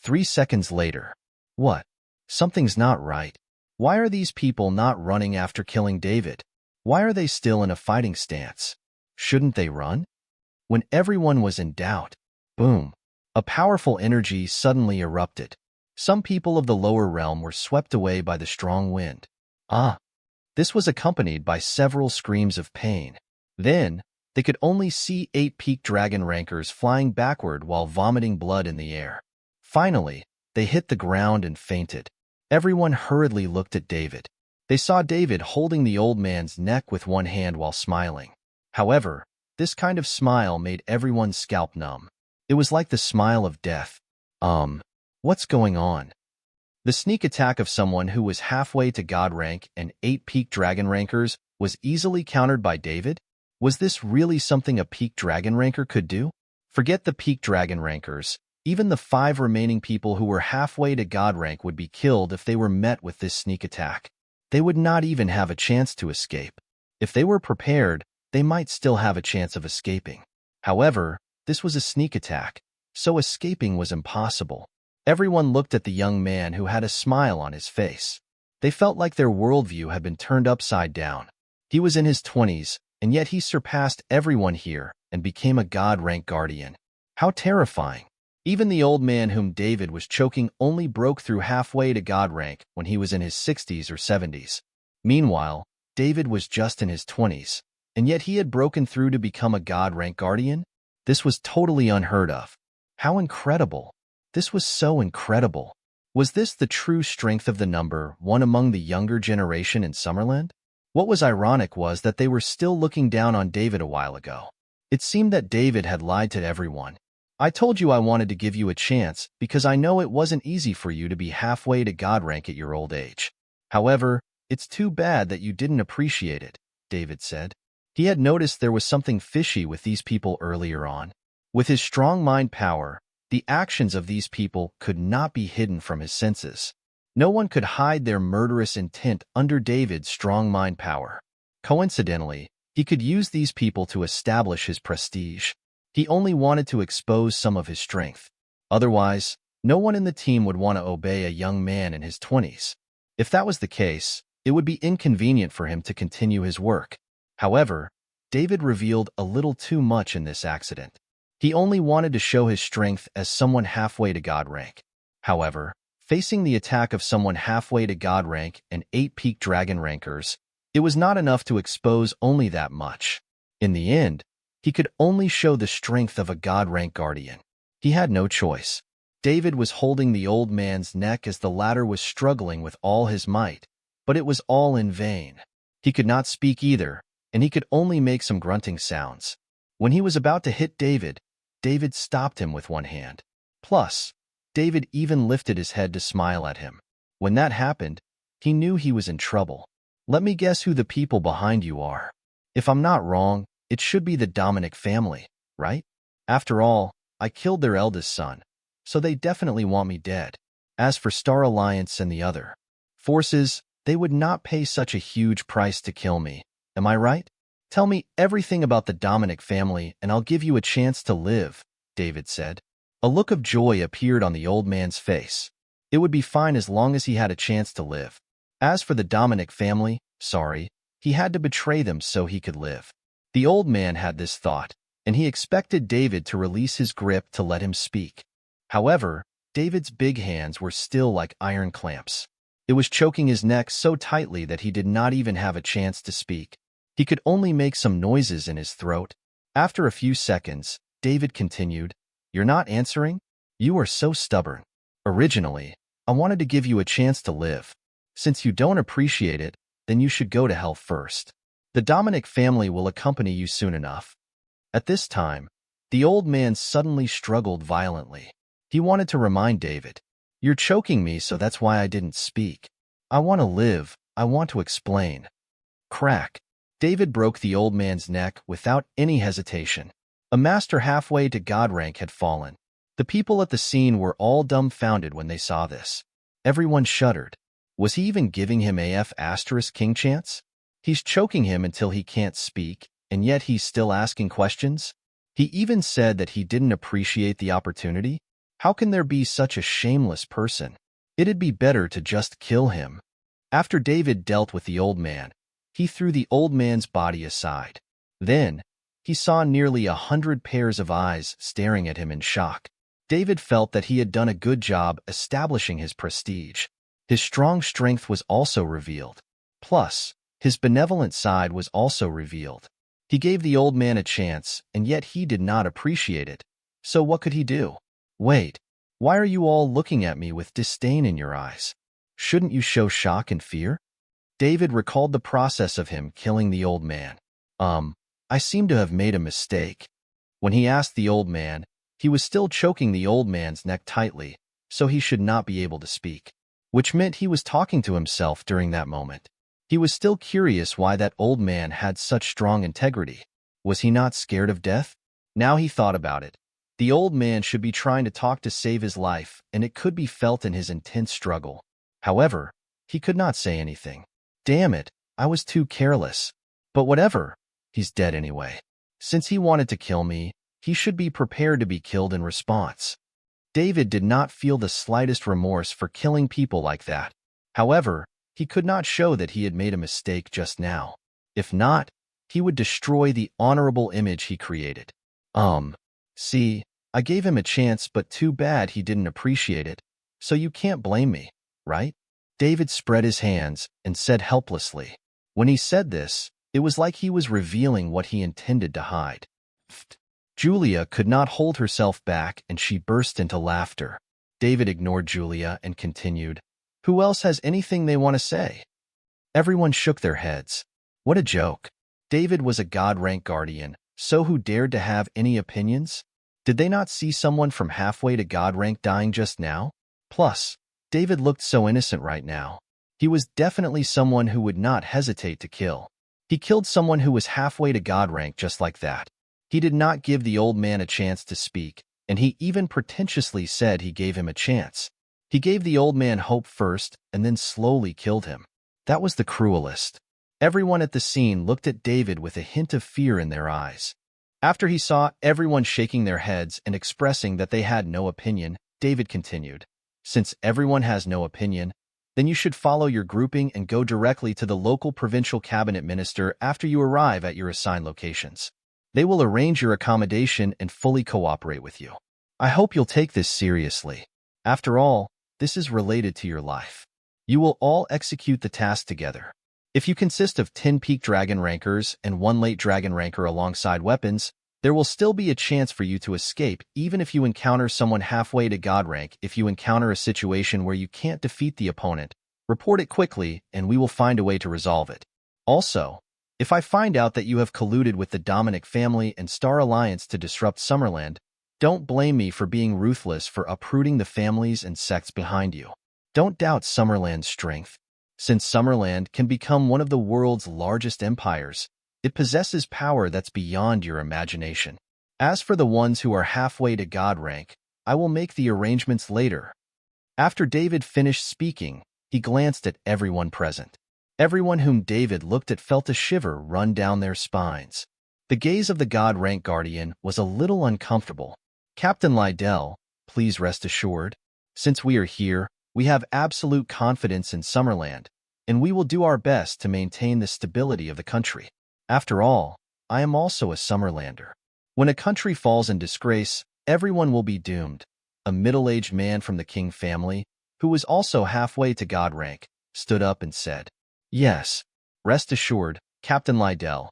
3 seconds later. What? Something's not right. Why are these people not running after killing David? Why are they still in a fighting stance? Shouldn't they run? When everyone was in doubt, boom, a powerful energy suddenly erupted. Some people of the lower realm were swept away by the strong wind. This was accompanied by several screams of pain. Then, they could only see 8 peak dragon rankers flying backward while vomiting blood in the air. Finally, they hit the ground and fainted. Everyone hurriedly looked at David. They saw David holding the old man's neck with one hand while smiling. However, this kind of smile made everyone's scalp numb. It was like the smile of death. What's going on? The sneak attack of someone who was halfway to god rank and 8 peak dragon rankers was easily countered by David? Was this really something a peak dragon ranker could do? Forget the peak dragon rankers. Even the 5 remaining people who were halfway to god rank would be killed if they were met with this sneak attack. They would not even have a chance to escape. If they were prepared, they might still have a chance of escaping. However, this was a sneak attack, so escaping was impossible. Everyone looked at the young man who had a smile on his face. They felt like their worldview had been turned upside down. He was in his 20s, and yet he surpassed everyone here and became a god rank guardian. How terrifying. Even the old man whom David was choking only broke through halfway to god rank when he was in his 60s or 70s. Meanwhile, David was just in his 20s, and yet he had broken through to become a god rank guardian? This was totally unheard of. How incredible. This was so incredible. Was this the true strength of the number 1 among the younger generation in Summerland? What was ironic was that they were still looking down on David a while ago. It seemed that David had lied to everyone. I told you I wanted to give you a chance because I know it wasn't easy for you to be halfway to god rank at your old age. However, it's too bad that you didn't appreciate it, David said. He had noticed there was something fishy with these people earlier on. With his strong mind power, the actions of these people could not be hidden from his senses. No one could hide their murderous intent under David's strong mind power. Coincidentally, he could use these people to establish his prestige. He only wanted to expose some of his strength. Otherwise, no one in the team would want to obey a young man in his 20s. If that was the case, it would be inconvenient for him to continue his work. However, David revealed a little too much in this accident. He only wanted to show his strength as someone halfway to god rank. However, facing the attack of someone halfway to god rank and 8 peak dragon rankers, It was not enough to expose only that much. In the end, he could only show the strength of a God-rank guardian. He had no choice. David was holding the old man's neck as the latter was struggling with all his might, but it was all in vain. He could not speak either, and he could only make some grunting sounds. When he was about to hit David, David stopped him with one hand. Plus, David even lifted his head to smile at him. When that happened, he knew he was in trouble. Let me guess who the people behind you are. If I'm not wrong, it should be the Dominic family, right? After all, I killed their eldest son, so they definitely want me dead. As for Star Alliance and the other forces, they would not pay such a huge price to kill me. Am I right? Tell me everything about the Dominic family and I'll give you a chance to live, David said. A look of joy appeared on the old man's face. It would be fine as long as he had a chance to live. As for the Dominic family, sorry, he had to betray them so he could live. The old man had this thought, and he expected David to release his grip to let him speak. However, David's big hands were still like iron clamps. It was choking his neck so tightly that he did not even have a chance to speak. He could only make some noises in his throat. After a few seconds, David continued, "You're not answering? You are so stubborn. Originally, I wanted to give you a chance to live. Since you don't appreciate it, then you should go to hell first. The Dominic family will accompany you soon enough." At this time, the old man suddenly struggled violently. He wanted to remind David, "You're choking me, so that's why I didn't speak. I want to live. I want to explain." Crack. David broke the old man's neck without any hesitation. A master halfway to God rank had fallen. The people at the scene were all dumbfounded when they saw this. Everyone shuddered. Was he even giving him AF** king chance? He's choking him until he can't speak, and yet he's still asking questions? He even said that he didn't appreciate the opportunity? How can there be such a shameless person? It'd be better to just kill him. After David dealt with the old man, he threw the old man's body aside. Then, he saw nearly 100 pairs of eyes staring at him in shock. David felt that he had done a good job establishing his prestige. His strong strength was also revealed. Plus, his benevolent side was also revealed. He gave the old man a chance, and yet he did not appreciate it. So what could he do? Wait, why are you all looking at me with disdain in your eyes? Shouldn't you show shock and fear? David recalled the process of him killing the old man. I seem to have made a mistake. When he asked the old man, he was still choking the old man's neck tightly, so he should not be able to speak, which meant he was talking to himself during that moment. He was still curious why that old man had such strong integrity. Was he not scared of death? Now he thought about it. The old man should be trying to talk to save his life, and it could be felt in his intense struggle. However, he could not say anything. Damn it, I was too careless. But whatever, he's dead anyway. Since he wanted to kill me, he should be prepared to be killed in response. David did not feel the slightest remorse for killing people like that. However, he could not show that he had made a mistake just now. If not, he would destroy the honorable image he created. See, I gave him a chance, but too bad he didn't appreciate it, so you can't blame me, right? David spread his hands and said helplessly. When he said this, it was like he was revealing what he intended to hide. Julia could not hold herself back and she burst into laughter. David ignored Julia and continued, "Who else has anything they want to say?" Everyone shook their heads. What a joke. David was a God-rank guardian, so who dared to have any opinions? Did they not see someone from halfway to God rank dying just now? Plus, David looked so innocent right now. He was definitely someone who would not hesitate to kill. He killed someone who was halfway to God rank just like that. He did not give the old man a chance to speak, and he even pretentiously said he gave him a chance. He gave the old man hope first and then slowly killed him. That was the cruelest. Everyone at the scene looked at David with a hint of fear in their eyes. After he saw everyone shaking their heads and expressing that they had no opinion, David continued, "Since everyone has no opinion, then you should follow your grouping and go directly to the local provincial cabinet minister after you arrive at your assigned locations. They will arrange your accommodation and fully cooperate with you. I hope you'll take this seriously. After all, this is related to your life. You will all execute the task together." If you consist of 10 peak dragon rankers and 1 late dragon ranker alongside weapons, there will still be a chance for you to escape even if you encounter someone halfway to God rank. If you encounter a situation where you can't defeat the opponent, report it quickly and we will find a way to resolve it. Also, if I find out that you have colluded with the Dominic family and Star Alliance to disrupt Summerland, don't blame me for being ruthless for uprooting the families and sects behind you. Don't doubt Summerland's strength. Since Summerland can become one of the world's largest empires, it possesses power that's beyond your imagination. As for the ones who are halfway to God rank, I will make the arrangements later. After David finished speaking, he glanced at everyone present. Everyone whom David looked at felt a shiver run down their spines. The gaze of the God rank guardian was a little uncomfortable. Captain Lydell, please rest assured. Since we are here, we have absolute confidence in Summerland, and we will do our best to maintain the stability of the country. After all, I am also a Summerlander. When a country falls in disgrace, everyone will be doomed. A middle-aged man from the King family, who was also halfway to God rank, stood up and said, "Yes, rest assured, Captain Lydell.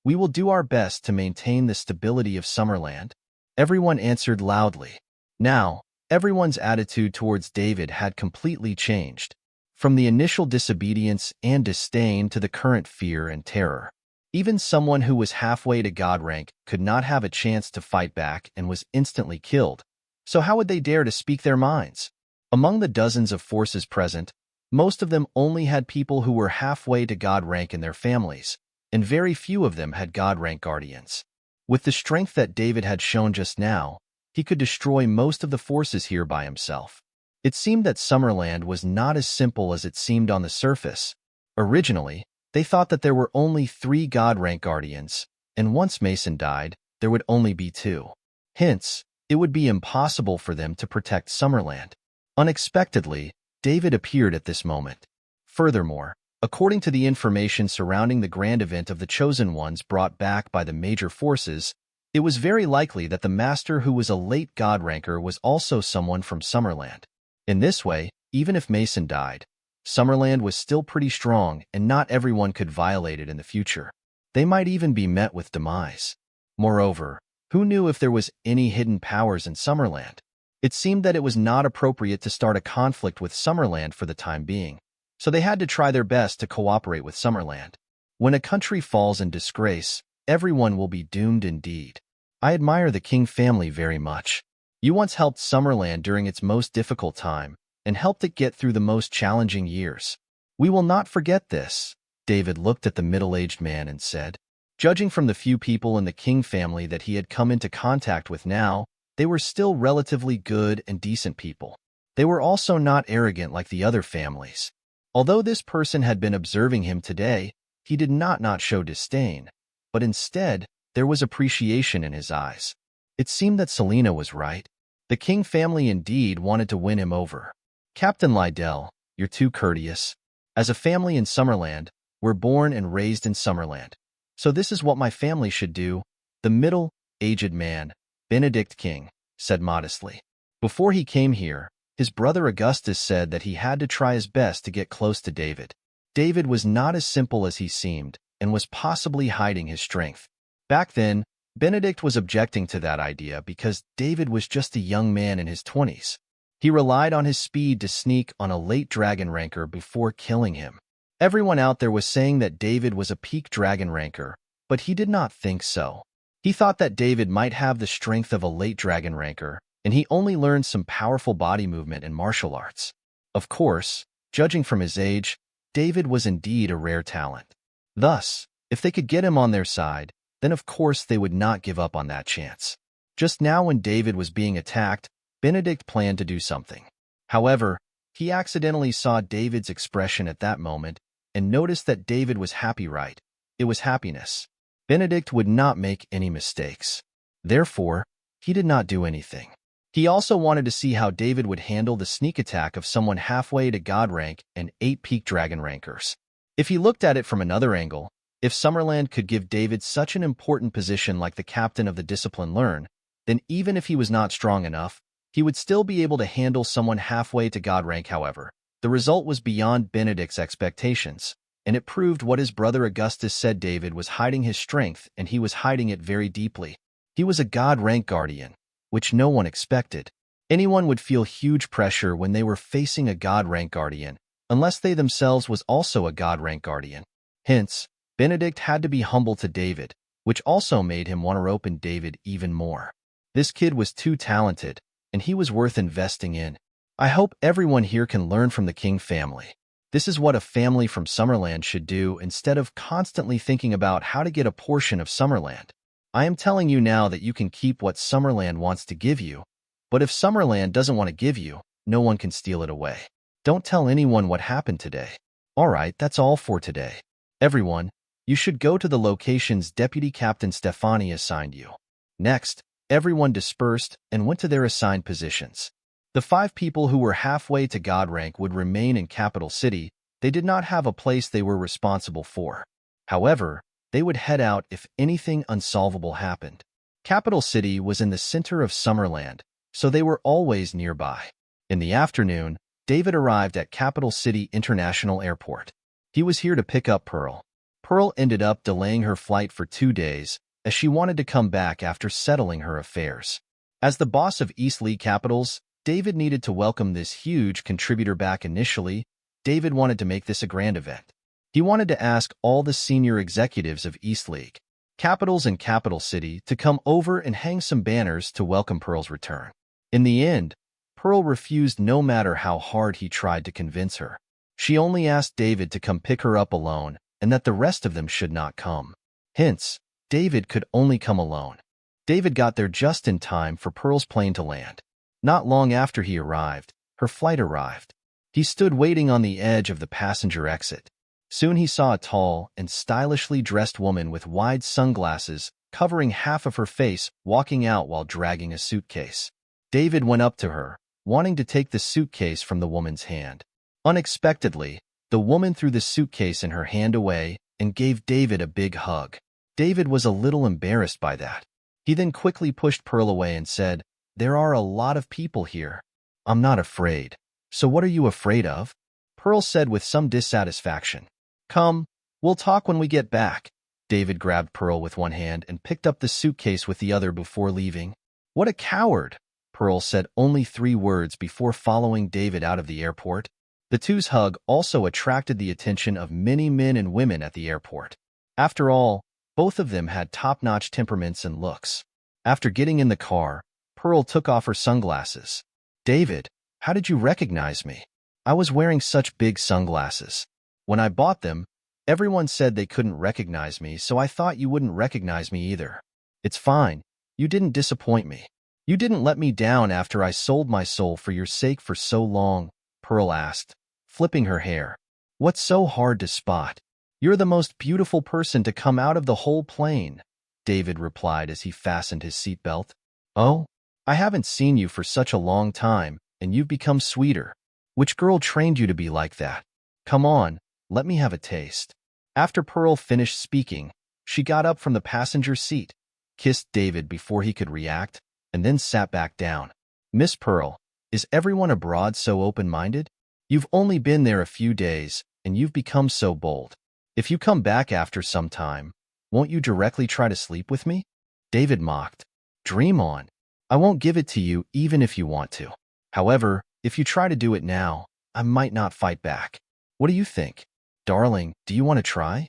We will do our best to maintain the stability of Summerland." Everyone answered loudly. Now, everyone's attitude towards David had completely changed, from the initial disobedience and disdain to the current fear and terror. Even someone who was halfway to God rank could not have a chance to fight back and was instantly killed. So how would they dare to speak their minds? Among the dozens of forces present, most of them only had people who were halfway to God rank in their families, and very few of them had God rank guardians. With the strength that David had shown just now, he could destroy most of the forces here by himself. It seemed that Summerland was not as simple as it seemed on the surface. Originally, they thought that there were only 3 God rank guardians, and once Mason died, there would only be 2. Hence, it would be impossible for them to protect Summerland. Unexpectedly, David appeared at this moment. Furthermore, according to the information surrounding the grand event of the Chosen Ones brought back by the major forces, it was very likely that the Master who was a late God ranker was also someone from Summerland. In this way, even if Mason died, Summerland was still pretty strong and not everyone could violate it in the future. They might even be met with demise. Moreover, who knew if there was any hidden powers in Summerland? It seemed that it was not appropriate to start a conflict with Summerland for the time being, so they had to try their best to cooperate with Summerland. When a country falls in disgrace, everyone will be doomed indeed. I admire the King family very much. You once helped Summerland during its most difficult time, and helped it get through the most challenging years. We will not forget this. David looked at the middle-aged man and said, judging from the few people in the King family that he had come into contact with now, they were still relatively good and decent people. They were also not arrogant like the other families. Although this person had been observing him today, he did not show disdain, but instead, there was appreciation in his eyes. It seemed that Selena was right. The King family indeed wanted to win him over. Captain Lydell, you're too courteous. As a family in Summerland, we're born and raised in Summerland. So this is what my family should do, the middle-aged man, Benedict King, said modestly. Before he came here, his brother Augustus said that he had to try his best to get close to David. David was not as simple as he seemed, and was possibly hiding his strength. Back then, Benedict was objecting to that idea because David was just a young man in his 20s. He relied on his speed to sneak on a late dragon ranker before killing him. Everyone out there was saying that David was a peak dragon ranker, but he did not think so. He thought that David might have the strength of a late dragon ranker, and he only learned some powerful body movement and martial arts. Of course, judging from his age, David was indeed a rare talent. Thus, if they could get him on their side, then of course they would not give up on that chance. Just now when David was being attacked, Benedict planned to do something. However, he accidentally saw David's expression at that moment and noticed that David was happy. Right? It was happiness. Benedict would not make any mistakes. Therefore, he did not do anything. He also wanted to see how David would handle the sneak attack of someone halfway to God rank and 8 peak dragon rankers. If he looked at it from another angle, if Summerland could give David such an important position like the captain of the Discipline Learn, then even if he was not strong enough, he would still be able to handle someone halfway to God rank. However, the result was beyond Benedict's expectations, and it proved what his brother Augustus said. David was hiding his strength, and he was hiding it very deeply. He was a God-rank guardian, which no one expected. Anyone would feel huge pressure when they were facing a God-rank guardian, unless they themselves was also a God-rank guardian. Hence, Benedict had to be humble to David, which also made him want to open David even more. This kid was too talented, and he was worth investing in. I hope everyone here can learn from the King family. This is what a family from Summerland should do instead of constantly thinking about how to get a portion of Summerland. I am telling you now that you can keep what Summerland wants to give you, but if Summerland doesn't want to give you, no one can steal it away. Don't tell anyone what happened today. Alright, that's all for today. Everyone, you should go to the locations Deputy Captain Stefani assigned you. Next, everyone dispersed and went to their assigned positions. The 5 people who were halfway to God rank would remain in Capital City. They did not have a place they were responsible for. However, they would head out if anything unsolvable happened. Capital City was in the center of Summerland, so they were always nearby. In the afternoon, David arrived at Capital City International Airport. He was here to pick up Pearl. Pearl ended up delaying her flight for 2 days, as she wanted to come back after settling her affairs. As the boss of East League Capitals, David needed to welcome this huge contributor back initially. David wanted to make this a grand event. He wanted to ask all the senior executives of East League Capitals and Capital City to come over and hang some banners to welcome Pearl's return. In the end, Pearl refused no matter how hard he tried to convince her. She only asked David to come pick her up alone and that the rest of them should not come. Hence, David could only come alone. David got there just in time for Pearl's plane to land. Not long after he arrived, her flight arrived. He stood waiting on the edge of the passenger exit. Soon he saw a tall and stylishly dressed woman with wide sunglasses covering half of her face walking out while dragging a suitcase. David went up to her, wanting to take the suitcase from the woman's hand. Unexpectedly, the woman threw the suitcase in her hand away and gave David a big hug. David was a little embarrassed by that. He then quickly pushed Pearl away and said, "There are a lot of people here. I'm not afraid." "So what are you afraid of?" Pearl said with some dissatisfaction. "Come, we'll talk when we get back." David grabbed Pearl with one hand and picked up the suitcase with the other before leaving. "What a coward!" Pearl said only 3 words before following David out of the airport. The two's hug also attracted the attention of many men and women at the airport. After all, both of them had top-notch temperaments and looks. After getting in the car, Pearl took off her sunglasses. "David, how did you recognize me? I was wearing such big sunglasses. When I bought them, everyone said they couldn't recognize me, so I thought you wouldn't recognize me either. It's fine. You didn't disappoint me. You didn't let me down after I sold my soul for your sake for so long," Pearl asked, flipping her hair. "What's so hard to spot? You're the most beautiful person to come out of the whole plane," David replied as he fastened his seatbelt. "Oh, I haven't seen you for such a long time, and you've become sweeter. Which girl trained you to be like that? Come on, let me have a taste." After Pearl finished speaking, she got up from the passenger seat, kissed David before he could react, and then sat back down. "Miss Pearl, is everyone abroad so open-minded? You've only been there a few days, and you've become so bold. If you come back after some time, won't you directly try to sleep with me?" David mocked. "Dream on. I won't give it to you even if you want to. However, if you try to do it now, I might not fight back. What do you think? Darling, do you want to try?"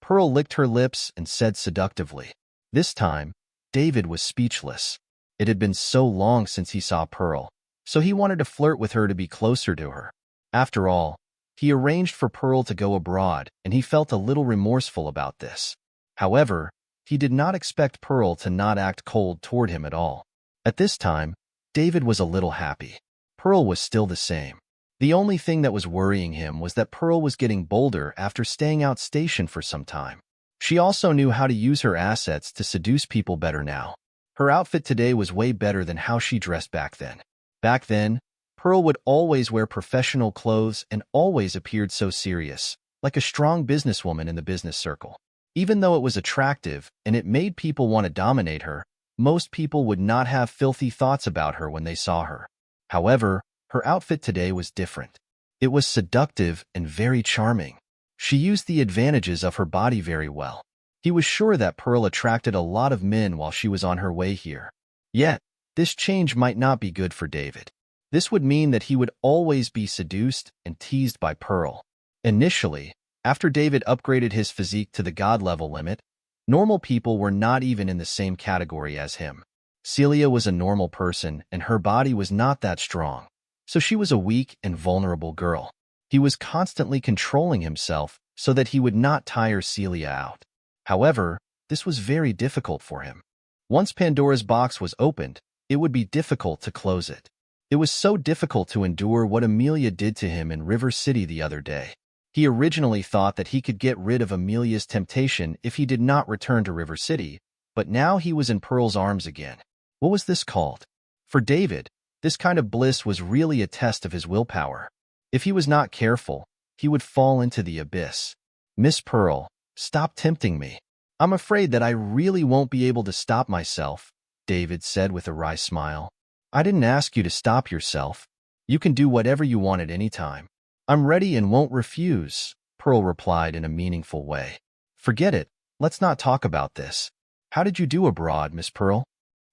Pearl licked her lips and said seductively. This time, David was speechless. It had been so long since he saw Pearl, so he wanted to flirt with her to be closer to her. After all, he arranged for Pearl to go abroad, and he felt a little remorseful about this. However, he did not expect Pearl to not act cold toward him at all. At this time, David was a little happy. Pearl was still the same. The only thing that was worrying him was that Pearl was getting bolder after staying out stationed for some time. She also knew how to use her assets to seduce people better now. Her outfit today was way better than how she dressed back then. Back then, Pearl would always wear professional clothes and always appeared so serious, like a strong businesswoman in the business circle. Even though it was attractive and it made people want to dominate her, most people would not have filthy thoughts about her when they saw her. However, her outfit today was different. It was seductive and very charming. She used the advantages of her body very well. He was sure that Pearl attracted a lot of men while she was on her way here. Yet, this change might not be good for David. This would mean that he would always be seduced and teased by Pearl. Initially, after David upgraded his physique to the god level limit, normal people were not even in the same category as him. Celia was a normal person and her body was not that strong, so she was a weak and vulnerable girl. He was constantly controlling himself so that he would not tire Celia out. However, this was very difficult for him. Once Pandora's box was opened, it would be difficult to close it. It was so difficult to endure what Amelia did to him in River City the other day. He originally thought that he could get rid of Amelia's temptation if he did not return to River City, but now he was in Pearl's arms again. What was this called? For David, this kind of bliss was really a test of his willpower. If he was not careful, he would fall into the abyss. Miss Pearl, stop tempting me. I'm afraid that I really won't be able to stop myself, David said with a wry smile. I didn't ask you to stop yourself. You can do whatever you want at any time. I'm ready and won't refuse, Pearl replied in a meaningful way. Forget it. Let's not talk about this. How did you do abroad, Miss Pearl?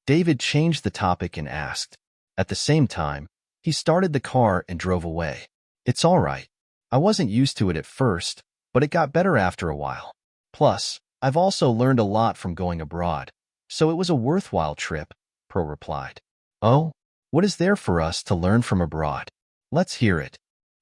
David changed the topic and asked. At the same time, he started the car and drove away. It's all right. I wasn't used to it at first, but it got better after a while. Plus, I've also learned a lot from going abroad, so it was a worthwhile trip, Pearl replied. Oh, what is there for us to learn from abroad? Let's hear it.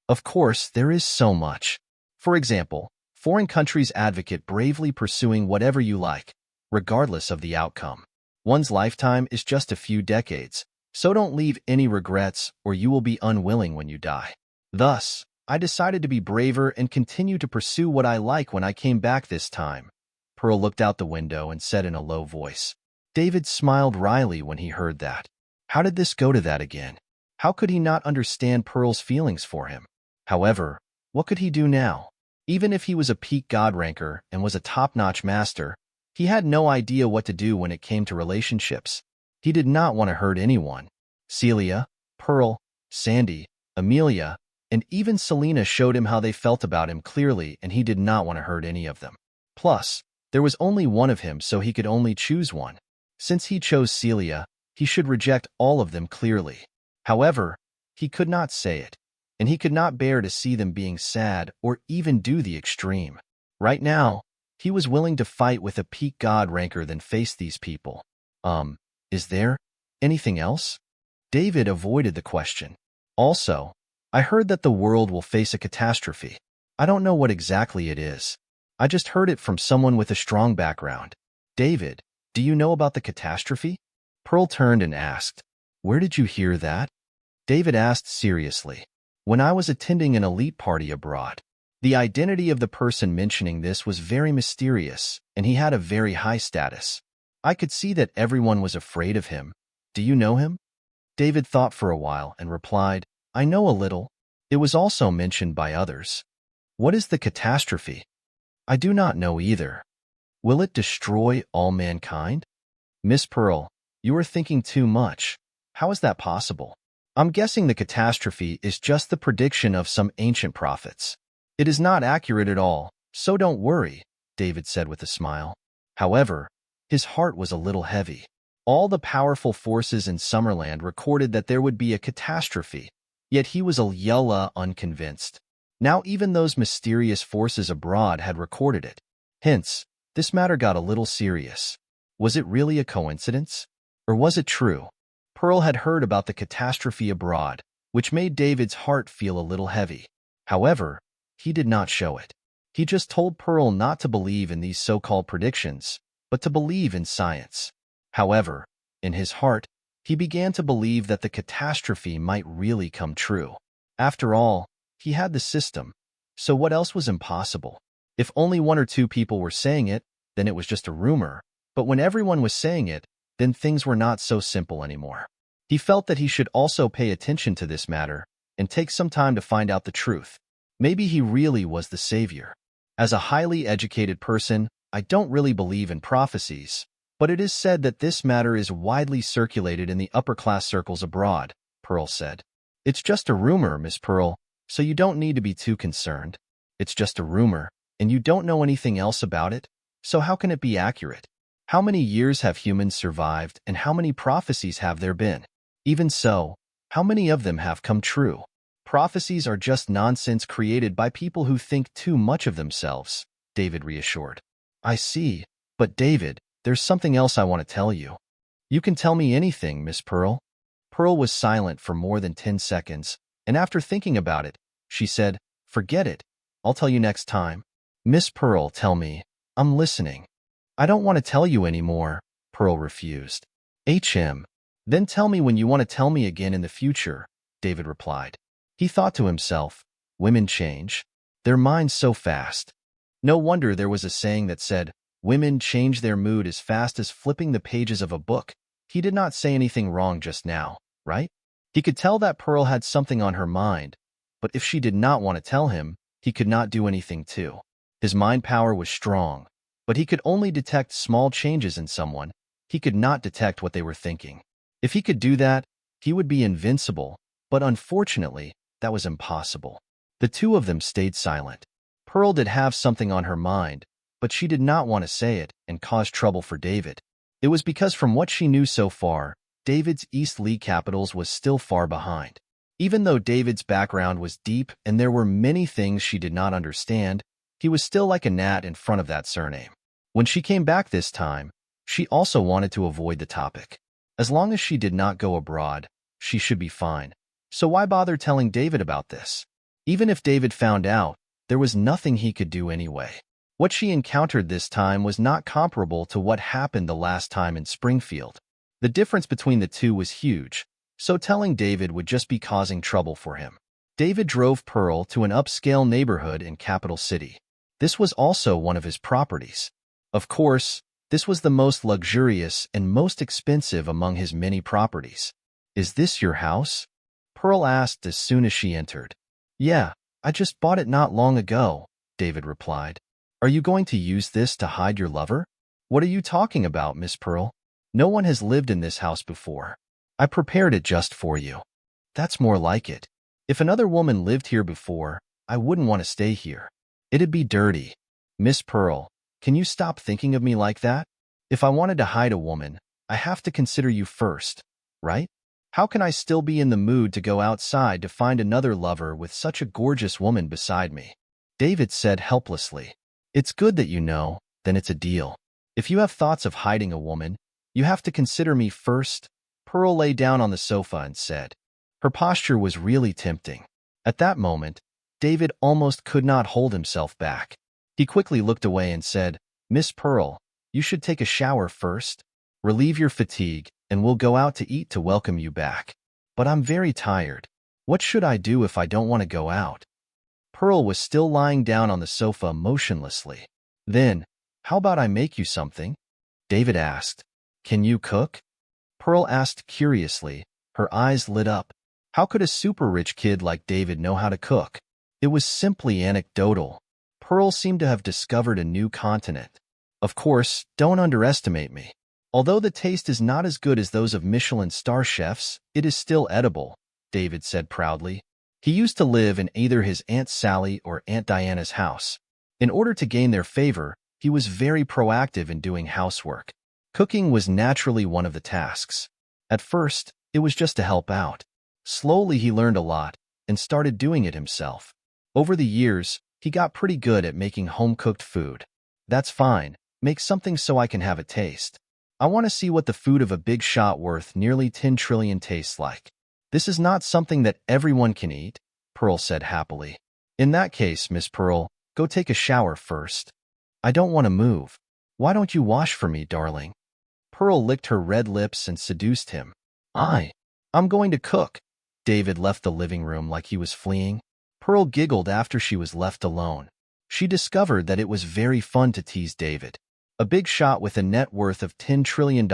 Of course, there is so much. For example, foreign countries advocate bravely pursuing whatever you like, regardless of the outcome. One's lifetime is just a few decades, so don't leave any regrets or you will be unwilling when you die. Thus, I decided to be braver and continue to pursue what I like when I came back this time. Pearl looked out the window and said in a low voice. David smiled wryly when he heard that. How did this go to that again? How could he not understand Pearl's feelings for him? However, what could he do now? Even if he was a peak god ranker and was a top-notch master, he had no idea what to do when it came to relationships. He did not want to hurt anyone. Celia, Pearl, Sandy, Amelia, and even Selena showed him how they felt about him clearly, and he did not want to hurt any of them. Plus, there was only one of him, so he could only choose one. Since he chose Celia, he should reject all of them clearly. However, he could not say it, and he could not bear to see them being sad or even do the extreme. Right now, he was willing to fight with a peak god ranker than face these people. Is there anything else? David avoided the question. Also, I heard that the world will face a catastrophe. I don't know what exactly it is. I just heard it from someone with a strong background. David, do you know about the catastrophe? Pearl turned and asked, Where did you hear that? David asked seriously. When I was attending an elite party abroad. The identity of the person mentioning this was very mysterious, and he had a very high status. I could see that everyone was afraid of him. Do you know him? David thought for a while and replied, I know a little. It was also mentioned by others. What is the catastrophe? I do not know either. Will it destroy all mankind? Miss Pearl, you are thinking too much. How is that possible? I'm guessing the catastrophe is just the prediction of some ancient prophets. It is not accurate at all, so don't worry, David said with a smile. However, his heart was a little heavy. All the powerful forces in Summerland recorded that there would be a catastrophe, yet he was unconvinced. Now even those mysterious forces abroad had recorded it. Hence, this matter got a little serious. Was it really a coincidence? Or was it true? Pearl had heard about the catastrophe abroad, which made David's heart feel a little heavy. However, he did not show it. He just told Pearl not to believe in these so-called predictions, but to believe in science. However, in his heart, he began to believe that the catastrophe might really come true. After all, he had the system, so what else was impossible? If only one or two people were saying it, then it was just a rumor, but when everyone was saying it, then things were not so simple anymore. He felt that he should also pay attention to this matter and take some time to find out the truth. Maybe he really was the savior. As a highly educated person, I don't really believe in prophecies, but it is said that this matter is widely circulated in the upper-class circles abroad, Pearl said. It's just a rumor, Miss Pearl, so you don't need to be too concerned. It's just a rumor, And you don't know anything else about it? So how can it be accurate? How many years have humans survived, and how many prophecies have there been? Even so, how many of them have come true? Prophecies are just nonsense created by people who think too much of themselves, David reassured. I see, but David, there's something else I want to tell you. You can tell me anything, Miss Pearl. Pearl was silent for more than 10 seconds, and after thinking about it, she said, Forget it. I'll tell you next time. Miss Pearl, tell me. I'm listening. I don't want to tell you anymore, Pearl refused. Then tell me when you want to tell me again in the future, David replied. He thought to himself, women change. Their minds so fast. No wonder there was a saying that said, women change their mood as fast as flipping the pages of a book. He did not say anything wrong just now, right? He could tell that Pearl had something on her mind, but if she did not want to tell him, he could not do anything too. His mind power was strong, but he could only detect small changes in someone. He could not detect what they were thinking. If he could do that, he would be invincible, but unfortunately, that was impossible. The two of them stayed silent. Pearl did have something on her mind, but she did not want to say it and cause trouble for David. It was because from what she knew so far, David's East League Capitals was still far behind. Even though David's background was deep and there were many things she did not understand, he was still like a gnat in front of that surname. When she came back this time, she also wanted to avoid the topic. As long as she did not go abroad, she should be fine. So why bother telling David about this? Even if David found out, there was nothing he could do anyway. What she encountered this time was not comparable to what happened the last time in Springfield. The difference between the two was huge, so telling David would just be causing trouble for him. David drove Pearl to an upscale neighborhood in Capital City. This was also one of his properties. Of course, this was the most luxurious and most expensive among his many properties. Is this your house? Pearl asked as soon as she entered. Yeah, I just bought it not long ago, David replied. Are you going to use this to hide your lover? What are you talking about, Miss Pearl? No one has lived in this house before. I prepared it just for you. That's more like it. If another woman lived here before, I wouldn't want to stay here. It'd be dirty. Miss Pearl, can you stop thinking of me like that? If I wanted to hide a woman, I have to consider you first, right? How can I still be in the mood to go outside to find another lover with such a gorgeous woman beside me? David said helplessly. It's good that you know, then it's a deal. If you have thoughts of hiding a woman, you have to consider me first. Pearl lay down on the sofa and said. Her posture was really tempting. At that moment, David almost could not hold himself back. He quickly looked away and said, Miss Pearl, you should take a shower first. Relieve your fatigue, and we'll go out to eat to welcome you back. But I'm very tired. What should I do if I don't want to go out? Pearl was still lying down on the sofa motionlessly. Then, how about I make you something? David asked. Can you cook? Pearl asked curiously. Her eyes lit up. How could a super-rich kid like David know how to cook? It was simply anecdotal. Pearl seemed to have discovered a new continent. Of course, don't underestimate me. Although the taste is not as good as those of Michelin star chefs, it is still edible, David said proudly. He used to live in either his Aunt Sally or Aunt Diana's house. In order to gain their favor, he was very proactive in doing housework. Cooking was naturally one of the tasks. At first, it was just to help out. Slowly he learned a lot and started doing it himself. Over the years, he got pretty good at making home-cooked food. That's fine. Make something so I can have a taste. I want to see what the food of a big shot worth nearly 10 trillion tastes like. This is not something that everyone can eat, Pearl said happily. In that case, Miss Pearl, go take a shower first. I don't want to move. Why don't you wash for me, darling? Pearl licked her red lips and seduced him. I'm going to cook. David left the living room like he was fleeing. Pearl giggled after she was left alone. She discovered that it was very fun to tease David. A big shot with a net worth of $10 trillion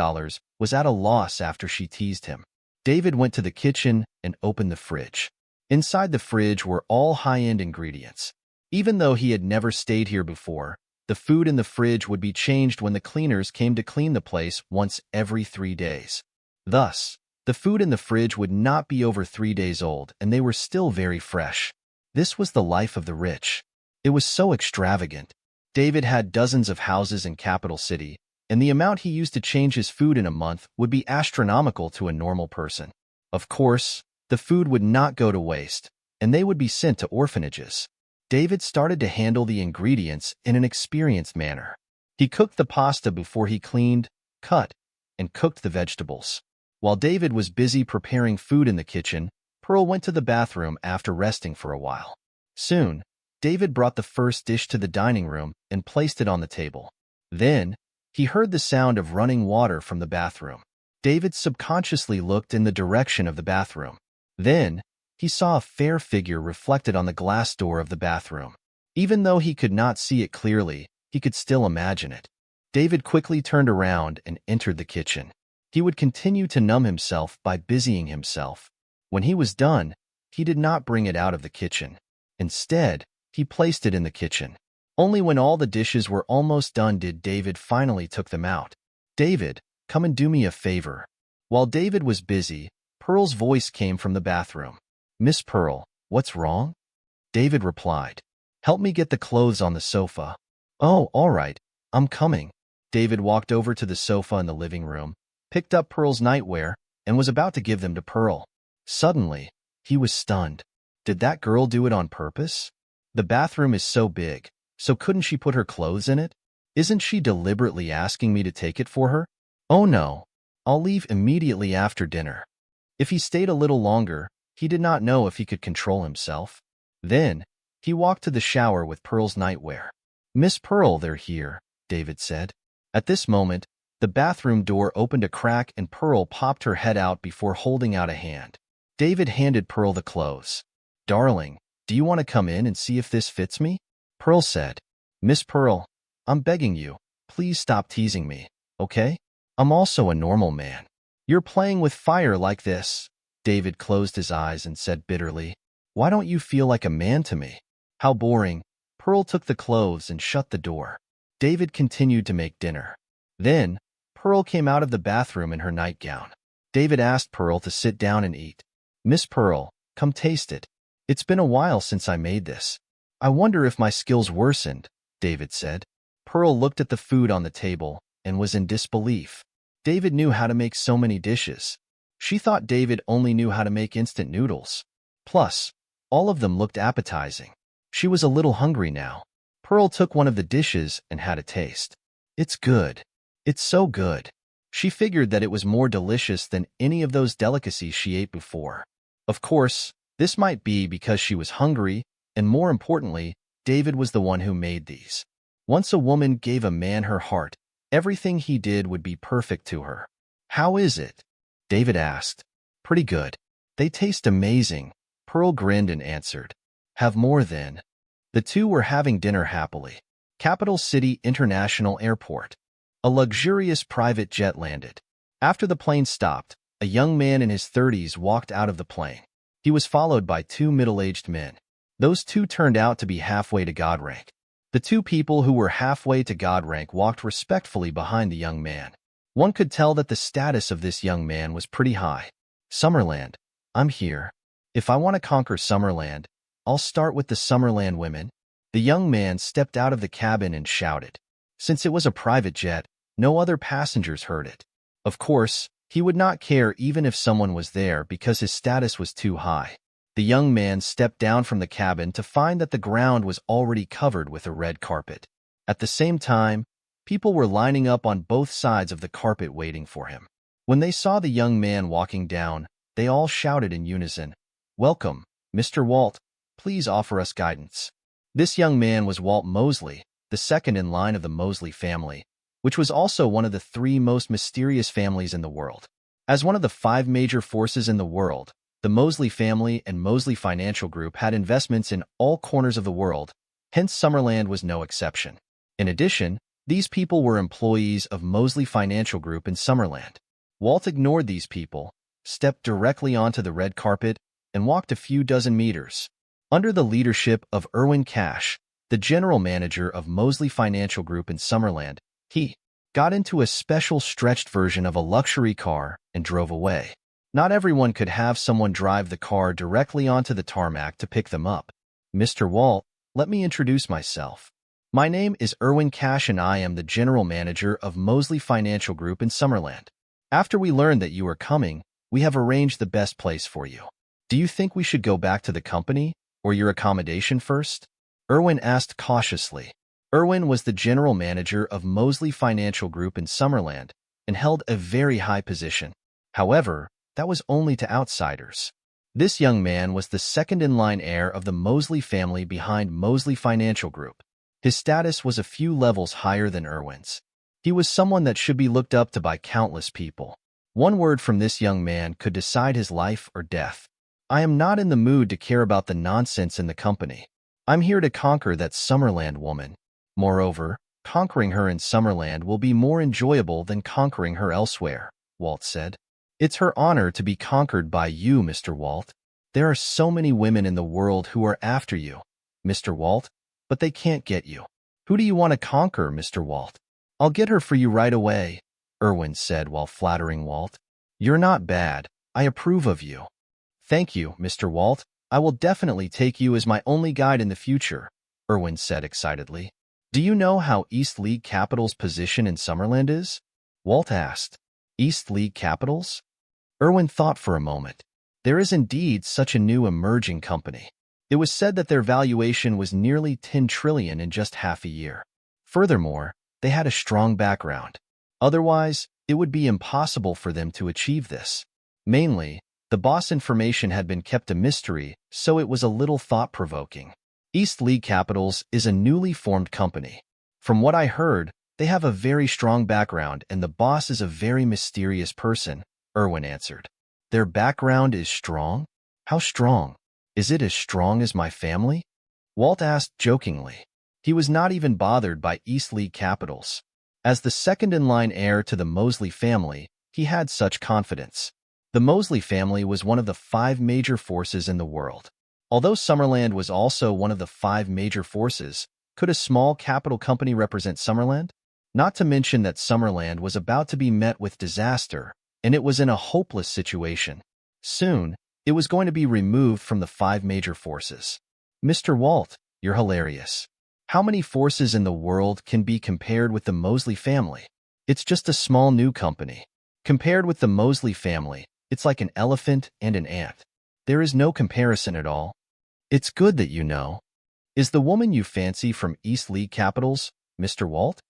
was at a loss after she teased him. David went to the kitchen and opened the fridge. Inside the fridge were all high-end ingredients. Even though he had never stayed here before, the food in the fridge would be changed when the cleaners came to clean the place once every 3 days. Thus, the food in the fridge would not be over 3 days old, and they were still very fresh. This was the life of the rich. It was so extravagant. David had dozens of houses in Capital City, and the amount he used to change his food in a month would be astronomical to a normal person. Of course, the food would not go to waste, and they would be sent to orphanages. David started to handle the ingredients in an experienced manner. He cooked the pasta before he cleaned, cut, and cooked the vegetables. While David was busy preparing food in the kitchen, Pearl went to the bathroom after resting for a while. Soon, David brought the first dish to the dining room and placed it on the table. Then, he heard the sound of running water from the bathroom. David subconsciously looked in the direction of the bathroom. Then, he saw a fair figure reflected on the glass door of the bathroom. Even though he could not see it clearly, he could still imagine it. David quickly turned around and entered the kitchen. He would continue to numb himself by busying himself. When he was done, he did not bring it out of the kitchen. Instead, he placed it in the kitchen. Only when all the dishes were almost done did David finally took them out. "David, come and do me a favor." While David was busy, Pearl's voice came from the bathroom. "Miss Pearl, what's wrong?" David replied. "Help me get the clothes on the sofa." "Oh, all right, I'm coming." David walked over to the sofa in the living room, picked up Pearl's nightwear, and was about to give them to Pearl. Suddenly, he was stunned. Did that girl do it on purpose? The bathroom is so big, so couldn't she put her clothes in it? Isn't she deliberately asking me to take it for her? Oh no, I'll leave immediately after dinner. If he stayed a little longer, he did not know if he could control himself. Then, he walked to the shower with Pearl's nightwear. "Miss Pearl, they're here," David said. At this moment, the bathroom door opened a crack and Pearl popped her head out before holding out a hand. David handed Pearl the clothes. "Darling, do you want to come in and see if this fits me?" Pearl said. "Miss Pearl, I'm begging you, please stop teasing me, okay? I'm also a normal man. You're playing with fire like this." David closed his eyes and said bitterly, "Why don't you feel like a man to me?" How boring. Pearl took the clothes and shut the door. David continued to make dinner. Then, Pearl came out of the bathroom in her nightgown. David asked Pearl to sit down and eat. "Miss Pearl, come taste it. It's been a while since I made this. I wonder if my skills worsened," David said. Pearl looked at the food on the table and was in disbelief. David knew how to make so many dishes. She thought David only knew how to make instant noodles. Plus, all of them looked appetizing. She was a little hungry now. Pearl took one of the dishes and had a taste. "It's good. It's so good." She figured that it was more delicious than any of those delicacies she ate before. Of course, this might be because she was hungry, and more importantly, David was the one who made these. Once a woman gave a man her heart, everything he did would be perfect to her. "How is it?" David asked. "Pretty good. They taste amazing," Pearl grinned and answered. "Have more then." The two were having dinner happily. Capital City International Airport. A luxurious private jet landed. After the plane stopped, a young man in his 30s walked out of the plane. He was followed by two middle-aged men. Those two turned out to be halfway to God rank. The two people who were halfway to God rank walked respectfully behind the young man. One could tell that the status of this young man was pretty high. "Summerland, I'm here. If I want to conquer Summerland, I'll start with the Summerland women." The young man stepped out of the cabin and shouted. Since it was a private jet, no other passengers heard it. Of course, he would not care even if someone was there because his status was too high. The young man stepped down from the cabin to find that the ground was already covered with a red carpet. At the same time, people were lining up on both sides of the carpet waiting for him. When they saw the young man walking down, they all shouted in unison, "Welcome, Mr. Walt. Please offer us guidance." This young man was Walt Mosley, the second in line of the Mosley family, which was also one of the three most mysterious families in the world. As one of the five major forces in the world, the Mosley family and Mosley Financial Group had investments in all corners of the world, hence Summerland was no exception. In addition, these people were employees of Mosley Financial Group in Summerland. Walt ignored these people, stepped directly onto the red carpet, and walked a few dozen meters. Under the leadership of Irwin Cash, the general manager of Mosley Financial Group in Summerland, he got into a special stretched version of a luxury car and drove away. Not everyone could have someone drive the car directly onto the tarmac to pick them up. "Mr. Walt, Let me introduce myself. My name is Erwin Cash and I am the general manager of Mosley Financial Group in Summerland. After we learned that you are coming, we have arranged the best place for you. Do you think we should go back to the company or your accommodation first? Erwin asked cautiously. Erwin was the general manager of Mosley Financial Group in Summerland and held a very high position. However, that was only to outsiders. This young man was the second-in-line heir of the Mosley family behind Mosley Financial Group. His status was a few levels higher than Erwin's. He was someone that should be looked up to by countless people. One word from this young man could decide his life or death. I am not in the mood to care about the nonsense in the company. I'm here to conquer that Summerland woman. Moreover, conquering her in Summerland will be more enjoyable than conquering her elsewhere, Walt said. It's her honor to be conquered by you, Mr. Walt. There are so many women in the world who are after you, Mr. Walt, but they can't get you. Who do you want to conquer, Mr. Walt? I'll get her for you right away, Erwin said while flattering Walt. You're not bad. I approve of you. Thank you, Mr. Walt. I will definitely take you as my only guide in the future, Erwin said excitedly. Do you know how East League Capital's position in Summerland is? Walt asked. East League Capitals? Erwin thought for a moment. There is indeed such a new emerging company. It was said that their valuation was nearly 10 trillion in just half a year. Furthermore, they had a strong background. Otherwise, it would be impossible for them to achieve this. Mainly, the boss information had been kept a mystery, so it was a little thought-provoking. East League Capitals is a newly formed company. From what I heard, they have a very strong background and the boss is a very mysterious person, Erwin answered. Their background is strong? How strong? Is it as strong as my family? Walt asked jokingly. He was not even bothered by East League Capitals. As the second-in-line heir to the Mosley family, he had such confidence. The Mosley family was one of the 5 major forces in the world. Although Summerland was also one of the 5 major forces, could a small capital company represent Summerland? Not to mention that Summerland was about to be met with disaster, and it was in a hopeless situation. Soon, it was going to be removed from the 5 major forces. Mr. Walt, you're hilarious. How many forces in the world can be compared with the Mosley family? It's just a small new company. Compared with the Mosley family, it's like an elephant and an ant. There is no comparison at all. It's good that you know. Is the woman you fancy from East League Capitals, Mr. Walt?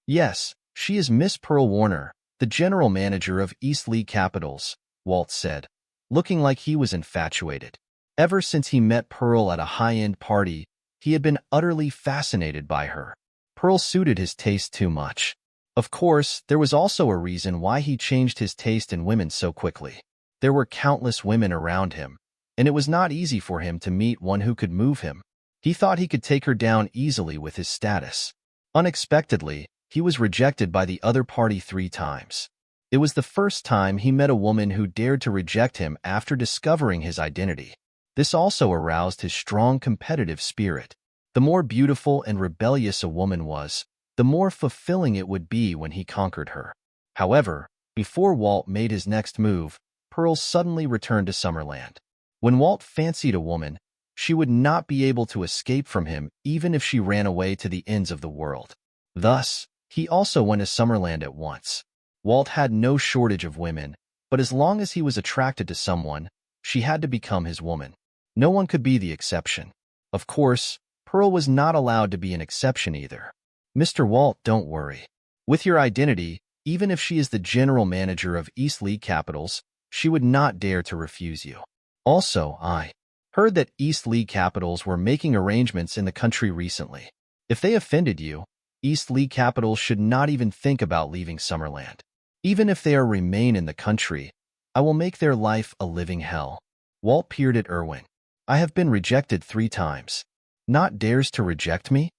Yes, she is Miss Pearl Warner, the general manager of East League Capitals, Walt said, looking like he was infatuated. Ever since he met Pearl at a high-end party, he had been utterly fascinated by her. Pearl suited his taste too much. Of course, there was also a reason why he changed his taste in women so quickly. There were countless women around him, and it was not easy for him to meet one who could move him. He thought he could take her down easily with his status. Unexpectedly, he was rejected by the other party 3 times. It was the first time he met a woman who dared to reject him after discovering his identity. This also aroused his strong competitive spirit. The more beautiful and rebellious a woman was, the more fulfilling it would be when he conquered her. However, before Walt made his next move, Pearl suddenly returned to Summerland. When Walt fancied a woman, she would not be able to escape from him even if she ran away to the ends of the world. Thus, he also went to Summerland at once. Walt had no shortage of women, but as long as he was attracted to someone, she had to become his woman. No one could be the exception. Of course, Pearl was not allowed to be an exception either. Mr. Walt, don't worry. With your identity, even if she is the general manager of East League Capitals, she would not dare to refuse you. Also, I heard that East League Capitals were making arrangements in the country recently. If they offended you, East League Capitals should not even think about leaving Summerland. Even if they remain in the country, I will make their life a living hell. Walt peered at Erwin. I have been rejected 3 times. Not dares to reject me?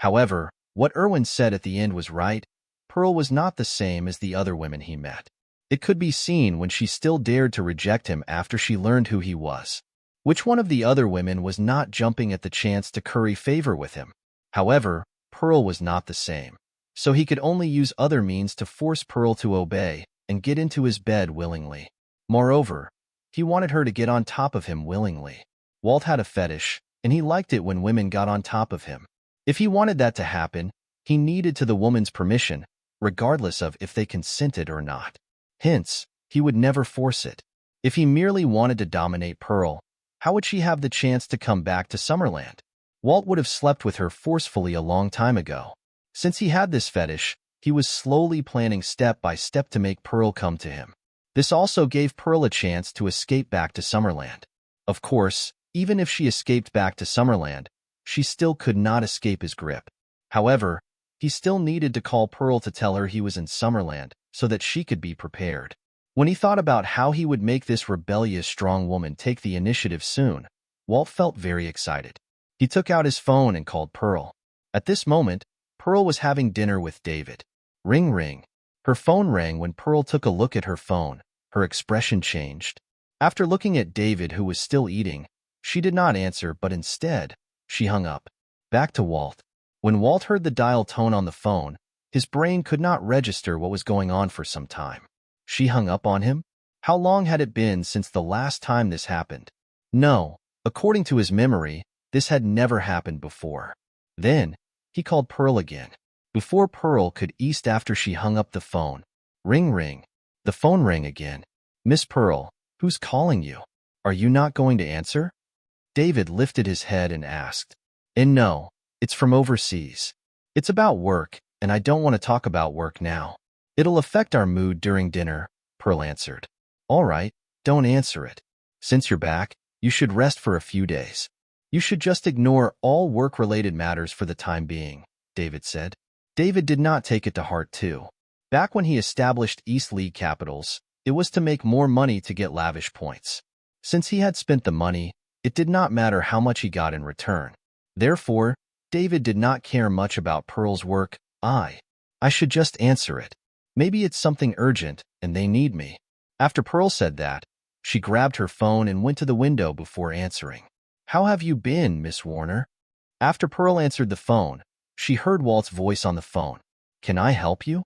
However, what Erwin said at the end was right. Pearl was not the same as the other women he met. It could be seen when she still dared to reject him after she learned who he was. Which one of the other women was not jumping at the chance to curry favor with him? However, Pearl was not the same. So he could only use other means to force Pearl to obey and get into his bed willingly. Moreover, he wanted her to get on top of him willingly. Walt had a fetish, and he liked it when women got on top of him. If he wanted that to happen, he needed the woman's permission, regardless of if they consented or not. Hence, he would never force it. If he merely wanted to dominate Pearl, how would she have the chance to come back to Summerland? Walt would have slept with her forcefully a long time ago. Since he had this fetish, he was slowly planning step by step to make Pearl come to him. This also gave Pearl a chance to escape back to Summerland. Of course, even if she escaped back to Summerland, she still could not escape his grip. However, he still needed to call Pearl to tell her he was in Summerland so that she could be prepared. When he thought about how he would make this rebellious strong woman take the initiative soon, Walt felt very excited. He took out his phone and called Pearl. At this moment, Pearl was having dinner with David. Ring ring. Her phone rang. When Pearl took a look at her phone, her expression changed. After looking at David, who was still eating, she did not answer, but instead, she hung up. Back to Walt. When Walt heard the dial tone on the phone, his brain could not register what was going on for some time. She hung up on him? How long had it been since the last time this happened? No, according to his memory, this had never happened before. Then, he called Pearl again. Before Pearl could east after she hung up the phone. Ring ring. The phone rang again. Miss Pearl, who's calling you? Are you not going to answer? David lifted his head and asked. And no, it's from overseas. It's about work, and I don't want to talk about work now. It'll affect our mood during dinner, Pearl answered. All right, don't answer it. Since you're back, you should rest for a few days. You should just ignore all work-related matters for the time being, David said. David did not take it to heart too. Back when he established East League Capitals, it was to make more money to get lavish points. Since he had spent the money, it did not matter how much he got in return. Therefore, David did not care much about Pearl's work. I should just answer it. Maybe it's something urgent, and they need me. After Pearl said that, she grabbed her phone and went to the window before answering. How have you been, Miss Warner? After Pearl answered the phone, she heard Walt's voice on the phone. Can I help you?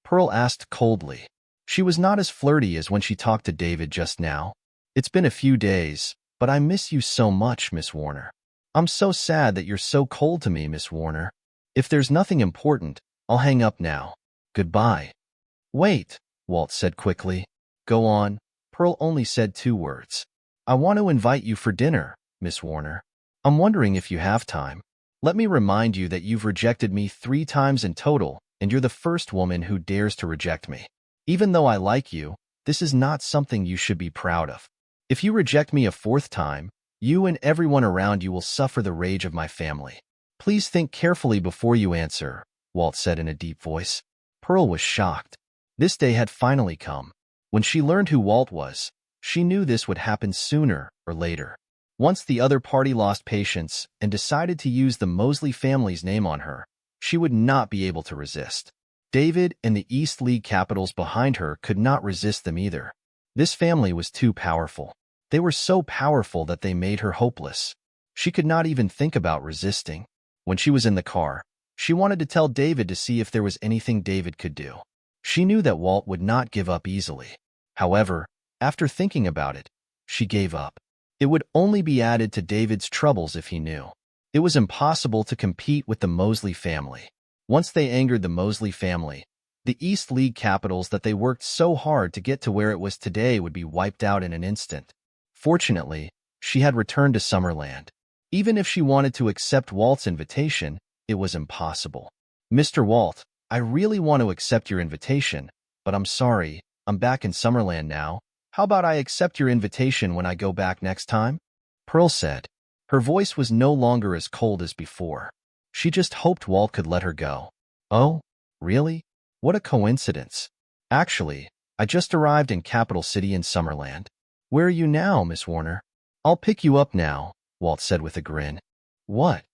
Pearl asked coldly. She was not as flirty as when she talked to David just now. It's been a few days, but I miss you so much, Miss Warner. I'm so sad that you're so cold to me, Miss Warner. If there's nothing important, I'll hang up now. Goodbye. Wait, Walt said quickly. Go on. Pearl only said 2 words. I want to invite you for dinner, Miss Warner. I'm wondering if you have time. Let me remind you that you've rejected me 3 times in total, and you're the first woman who dares to reject me. Even though I like you, this is not something you should be proud of. If you reject me a 4th time, you and everyone around you will suffer the rage of my family. Please think carefully before you answer, Walt said in a deep voice. Pearl was shocked. This day had finally come. When she learned who Walt was, she knew this would happen sooner or later. Once the other party lost patience and decided to use the Mosley family's name on her, she would not be able to resist. David and the East League Capitals behind her could not resist them either. This family was too powerful. They were so powerful that they made her hopeless. She could not even think about resisting. When she was in the car, she wanted to tell David to see if there was anything David could do. She knew that Walt would not give up easily. However, after thinking about it, she gave up. It would only be added to David's troubles if he knew. It was impossible to compete with the Mosley family. Once they angered the Mosley family, the East League Capitals that they worked so hard to get to where it was today would be wiped out in an instant. Fortunately, she had returned to Summerland. Even if she wanted to accept Walt's invitation, it was impossible. Mr. Walt, I really want to accept your invitation, but I'm sorry, I'm back in Summerland now. How about I accept your invitation when I go back next time? Pearl said. Her voice was no longer as cold as before. She just hoped Walt could let her go. Oh, really? What a coincidence. Actually, I just arrived in Capital City in Summerland. Where are you now, Miss Warner? I'll pick you up now, Walt said with a grin. What?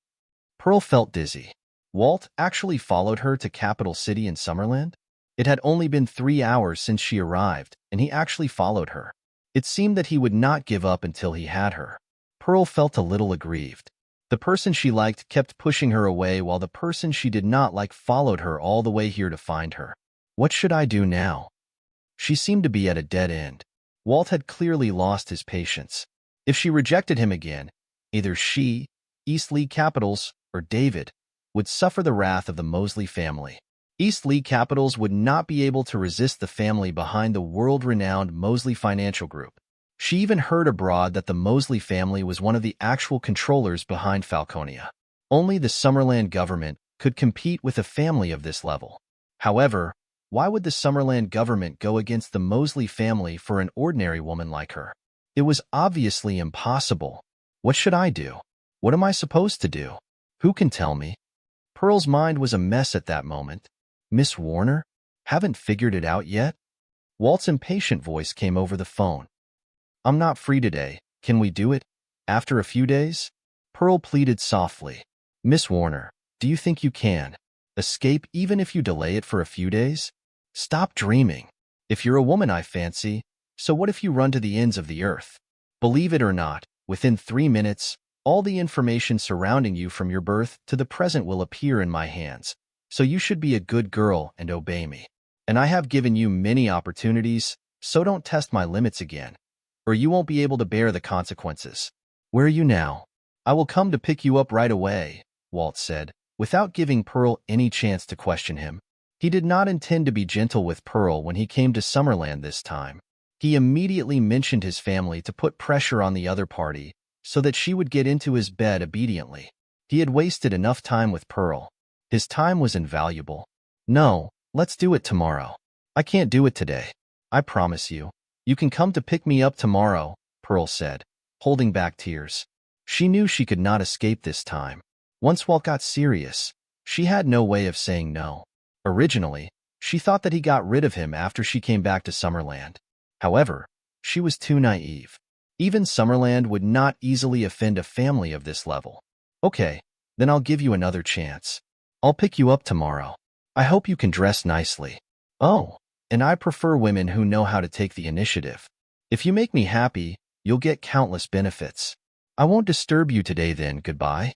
Pearl felt dizzy. Walt actually followed her to Capital City in Summerland? It had only been 3 hours since she arrived, and he actually followed her. It seemed that he would not give up until he had her. Pearl felt a little aggrieved. The person she liked kept pushing her away while the person she did not like followed her all the way here to find her. What should I do now? She seemed to be at a dead end. Walt had clearly lost his patience. If she rejected him again, either she Eastleigh Capitals, or David, would suffer the wrath of the Mosley family. Eastleigh Capitals would not be able to resist the family behind the world-renowned Mosley Financial Group. She even heard abroad that the Mosley family was one of the actual controllers behind Falconia. Only the Summerland government could compete with a family of this level. However, why would the Summerland government go against the Mosley family for an ordinary woman like her? It was obviously impossible. What should I do? What am I supposed to do? Who can tell me? Pearl's mind was a mess at that moment. Miss Warner? Haven't figured it out yet? Walt's impatient voice came over the phone. I'm not free today. Can we do it after a few days? Pearl pleaded softly. Miss Warner, do you think you can escape even if you delay it for a few days? Stop dreaming. If you're a woman, I fancy, so what if you run to the ends of the earth? Believe it or not, within 3 minutes, all the information surrounding you from your birth to the present will appear in my hands, so you should be a good girl and obey me. And I have given you many opportunities, so don't test my limits again, or you won't be able to bear the consequences. Where are you now? I will come to pick you up right away, Walt said, without giving Pearl any chance to question him. He did not intend to be gentle with Pearl when he came to Summerland this time. He immediately mentioned his family to put pressure on the other party so that she would get into his bed obediently. He had wasted enough time with Pearl. His time was invaluable. No, let's do it tomorrow. I can't do it today. I promise you. You can come to pick me up tomorrow, Pearl said, holding back tears. She knew she could not escape this time. Once Walt got serious, she had no way of saying no. Originally, she thought that he got rid of him after she came back to Summerland. However, she was too naive. Even Summerland would not easily offend a family of this level. Okay, then I'll give you another chance. I'll pick you up tomorrow. I hope you can dress nicely. Oh, and I prefer women who know how to take the initiative. If you make me happy, you'll get countless benefits. I won't disturb you today then, goodbye.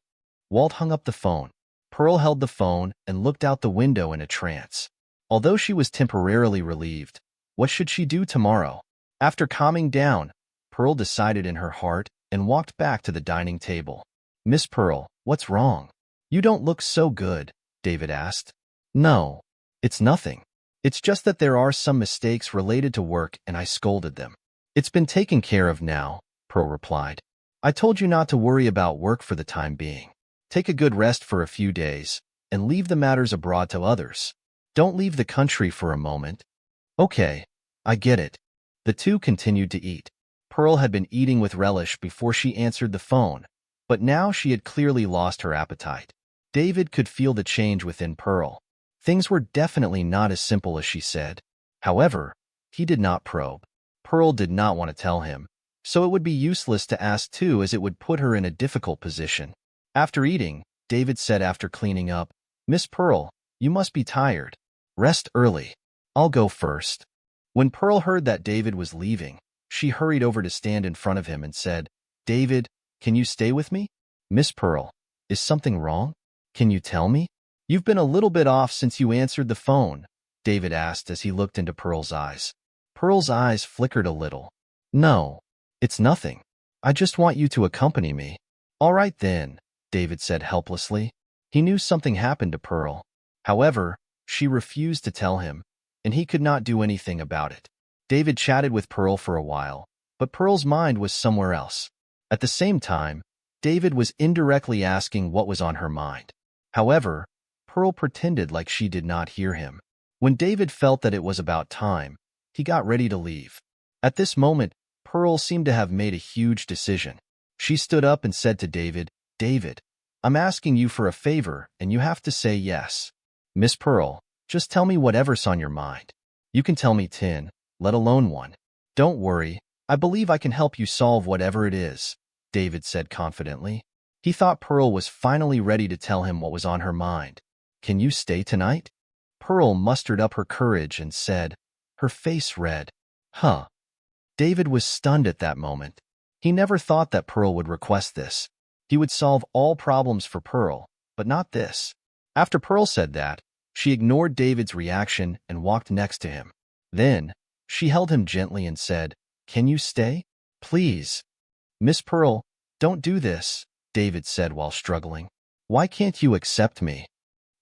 Walt hung up the phone. Pearl held the phone and looked out the window in a trance. Although she was temporarily relieved, what should she do tomorrow? After calming down, Pearl decided in her heart and walked back to the dining table. Miss Pearl, what's wrong? You don't look so good, David asked. No, it's nothing. It's just that there are some mistakes related to work and I scolded them. It's been taken care of now, Pearl replied. I told you not to worry about work for the time being. Take a good rest for a few days and leave the matters abroad to others. Don't leave the country for a moment. Okay, I get it. The two continued to eat. Pearl had been eating with relish before she answered the phone, but now she had clearly lost her appetite. David could feel the change within Pearl. Things were definitely not as simple as she said. However, he did not probe. Pearl did not want to tell him, so it would be useless to ask too, as it would put her in a difficult position. After eating, David said after cleaning up, Miss Pearl, you must be tired. Rest early. I'll go first. When Pearl heard that David was leaving, she hurried over to stand in front of him and said, David, can you stay with me? Miss Pearl, is something wrong? Can you tell me? You've been a little bit off since you answered the phone, David asked as he looked into Pearl's eyes. Pearl's eyes flickered a little. No, it's nothing. I just want you to accompany me. All right then, David said helplessly. He knew something happened to Pearl. However, she refused to tell him, and he could not do anything about it. David chatted with Pearl for a while, but Pearl's mind was somewhere else. At the same time, David was indirectly asking what was on her mind. However, Pearl pretended like she did not hear him. When David felt that it was about time, he got ready to leave. At this moment, Pearl seemed to have made a huge decision. She stood up and said to David, David, I'm asking you for a favor, and you have to say yes. Miss Pearl, just tell me whatever's on your mind. You can tell me 10, let alone 1. Don't worry, I believe I can help you solve whatever it is, David said confidently. He thought Pearl was finally ready to tell him what was on her mind. Can you stay tonight? Pearl mustered up her courage and said, her face red. Huh. David was stunned at that moment. He never thought that Pearl would request this. He would solve all problems for Pearl, but not this. After Pearl said that, she ignored David's reaction and walked next to him. Then, she held him gently and said, Can you stay? Please. Miss Pearl, don't do this, David said while struggling. Why can't you accept me?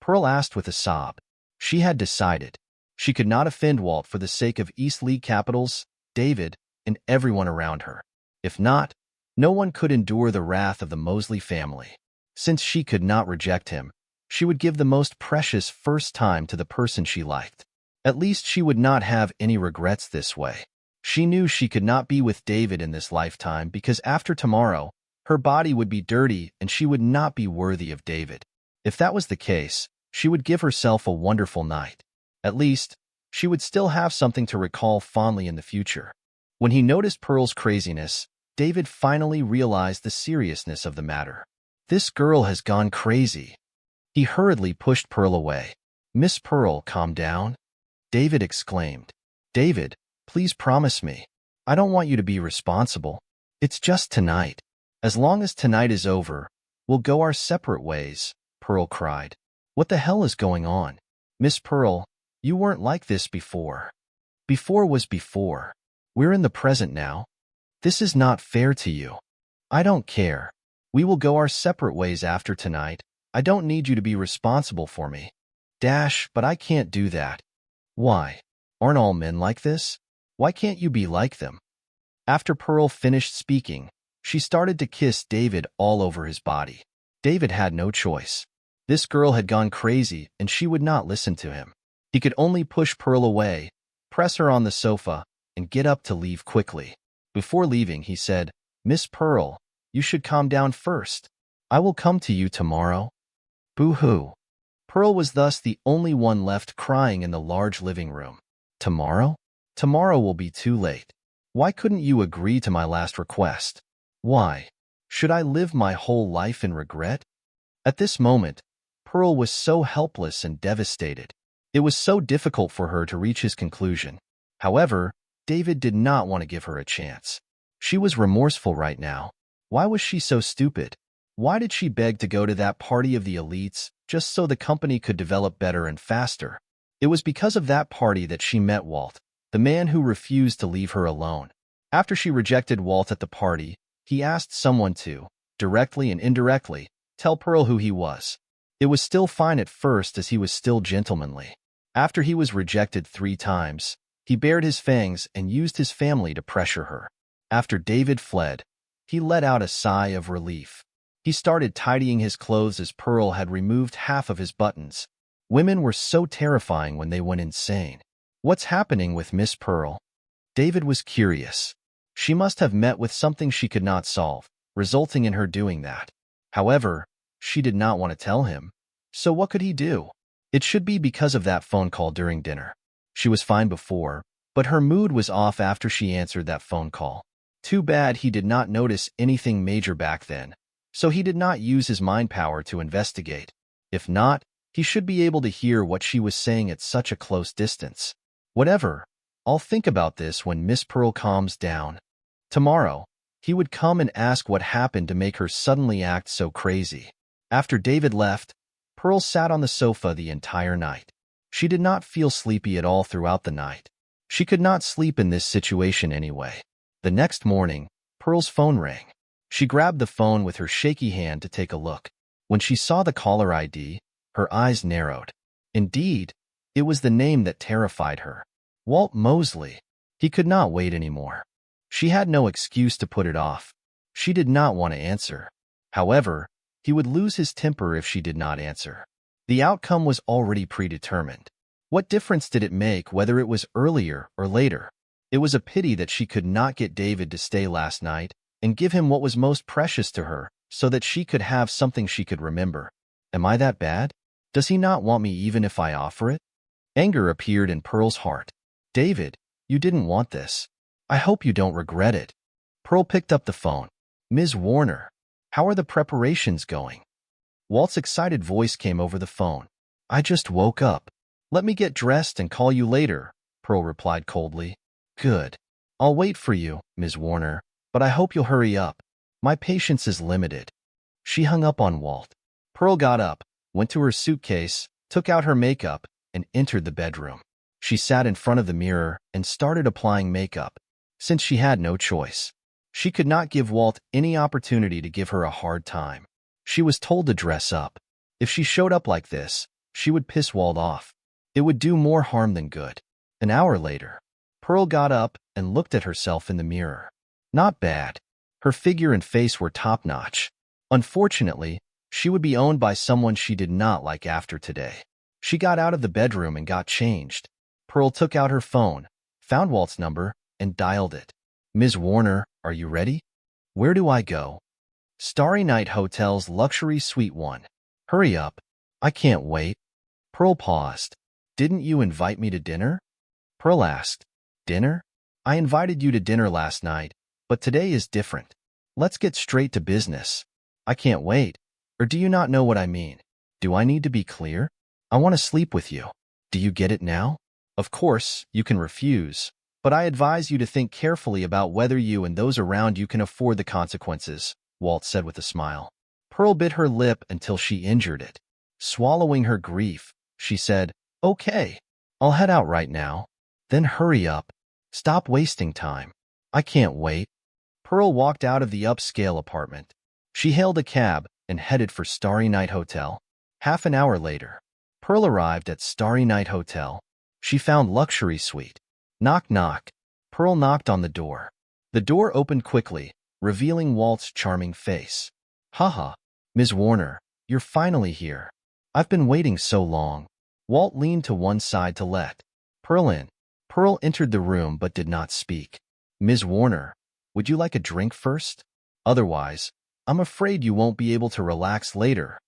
Pearl asked with a sob. She had decided. She could not offend Walt for the sake of East League Capitals, David, and everyone around her. If not, no one could endure the wrath of the Mosley family. Since she could not reject him, she would give the most precious first time to the person she liked. At least she would not have any regrets this way. She knew she could not be with David in this lifetime because after tomorrow, her body would be dirty and she would not be worthy of David. If that was the case, she would give herself a wonderful night. At least, she would still have something to recall fondly in the future. When he noticed Pearl's craziness, David finally realized the seriousness of the matter. This girl has gone crazy. He hurriedly pushed Pearl away. Miss Pearl, calm down, David exclaimed. David, please promise me. I don't want you to be responsible. It's just tonight. As long as tonight is over, we'll go our separate ways, Pearl cried. What the hell is going on? Miss Pearl, you weren't like this before. Before was before. We're in the present now. This is not fair to you. I don't care. We will go our separate ways after tonight. I don't need you to be responsible for me. But I can't do that. Why? Aren't all men like this? Why can't you be like them? After Pearl finished speaking, she started to kiss David all over his body. David had no choice. This girl had gone crazy and she would not listen to him. He could only push Pearl away, press her on the sofa, and get up to leave quickly. Before leaving, he said, Miss Pearl, you should calm down first. I will come to you tomorrow. Boo-hoo. Pearl was thus the only one left crying in the large living room. Tomorrow? Tomorrow will be too late. Why couldn't you agree to my last request? Why? Should I live my whole life in regret? At this moment, Pearl was so helpless and devastated. It was so difficult for her to reach his conclusion. However, David did not want to give her a chance. She was remorseful right now. Why was she so stupid? Why did she beg to go to that party of the elites just so the company could develop better and faster? It was because of that party that she met Walt, the man who refused to leave her alone. After she rejected Walt at the party, he asked someone to, directly and indirectly, tell Pearl who he was. It was still fine at first as he was still gentlemanly. After he was rejected 3 times, he bared his fangs and used his family to pressure her. After David fled, he let out a sigh of relief. He started tidying his clothes as Pearl had removed half of his buttons. Women were so terrifying when they went insane. What's happening with Miss Pearl? David was curious. She must have met with something she could not solve, resulting in her doing that. However, she did not want to tell him. So what could he do? It should be because of that phone call during dinner. She was fine before, but her mood was off after she answered that phone call. Too bad he did not notice anything major back then, so he did not use his mind power to investigate. If not, he should be able to hear what she was saying at such a close distance. Whatever, I'll think about this when Miss Pearl calms down. Tomorrow, he would come and ask what happened to make her suddenly act so crazy. After David left, Pearl sat on the sofa the entire night. She did not feel sleepy at all throughout the night. She could not sleep in this situation anyway. The next morning, Pearl's phone rang. She grabbed the phone with her shaky hand to take a look. When she saw the caller ID, her eyes narrowed. Indeed, it was the name that terrified her. Walt Mosley. He could not wait anymore. She had no excuse to put it off. She did not want to answer. However, he would lose his temper if she did not answer. The outcome was already predetermined. What difference did it make whether it was earlier or later? It was a pity that she could not get David to stay last night and give him what was most precious to her so that she could have something she could remember. Am I that bad? Does he not want me even if I offer it? Anger appeared in Pearl's heart. David, you didn't want this. I hope you don't regret it. Pearl picked up the phone. Ms. Warner, how are the preparations going? Walt's excited voice came over the phone. I just woke up. Let me get dressed and call you later, Pearl replied coldly. Good. I'll wait for you, Ms. Warner, but I hope you'll hurry up. My patience is limited. She hung up on Walt. Pearl got up, went to her suitcase, took out her makeup, and entered the bedroom. She sat in front of the mirror and started applying makeup, since she had no choice. She could not give Walt any opportunity to give her a hard time. She was told to dress up. If she showed up like this, she would piss Walt off. It would do more harm than good. An hour later, Pearl got up and looked at herself in the mirror. Not bad. Her figure and face were top-notch. Unfortunately, she would be owned by someone she did not like after today. She got out of the bedroom and got changed. Pearl took out her phone, found Walt's number, and dialed it. "Ms. Warner, are you ready? Where do I go?" "Starry Night Hotel's Luxury Suite 1. Hurry up. I can't wait." Pearl paused. "Didn't you invite me to dinner?" Pearl asked. "Dinner? I invited you to dinner last night, but today is different. Let's get straight to business. I can't wait. Or do you not know what I mean? Do I need to be clear? I want to sleep with you. Do you get it now? Of course, you can refuse, but I advise you to think carefully about whether you and those around you can afford the consequences," Walt said with a smile. Pearl bit her lip until she injured it. Swallowing her grief, she said, "Okay, I'll head out right now." "Then hurry up. Stop wasting time. I can't wait." Pearl walked out of the upscale apartment. She hailed a cab and headed for Starry Night Hotel. Half an hour later, Pearl arrived at Starry Night Hotel. She found luxury suite. Knock, knock. Pearl knocked on the door. The door opened quickly, revealing Walt's charming face. "Haha, Ms. Warner, you're finally here. I've been waiting so long." Walt leaned to one side to let Pearl in. Pearl entered the room but did not speak. "Ms. Warner, would you like a drink first? Otherwise, I'm afraid you won't be able to relax later,"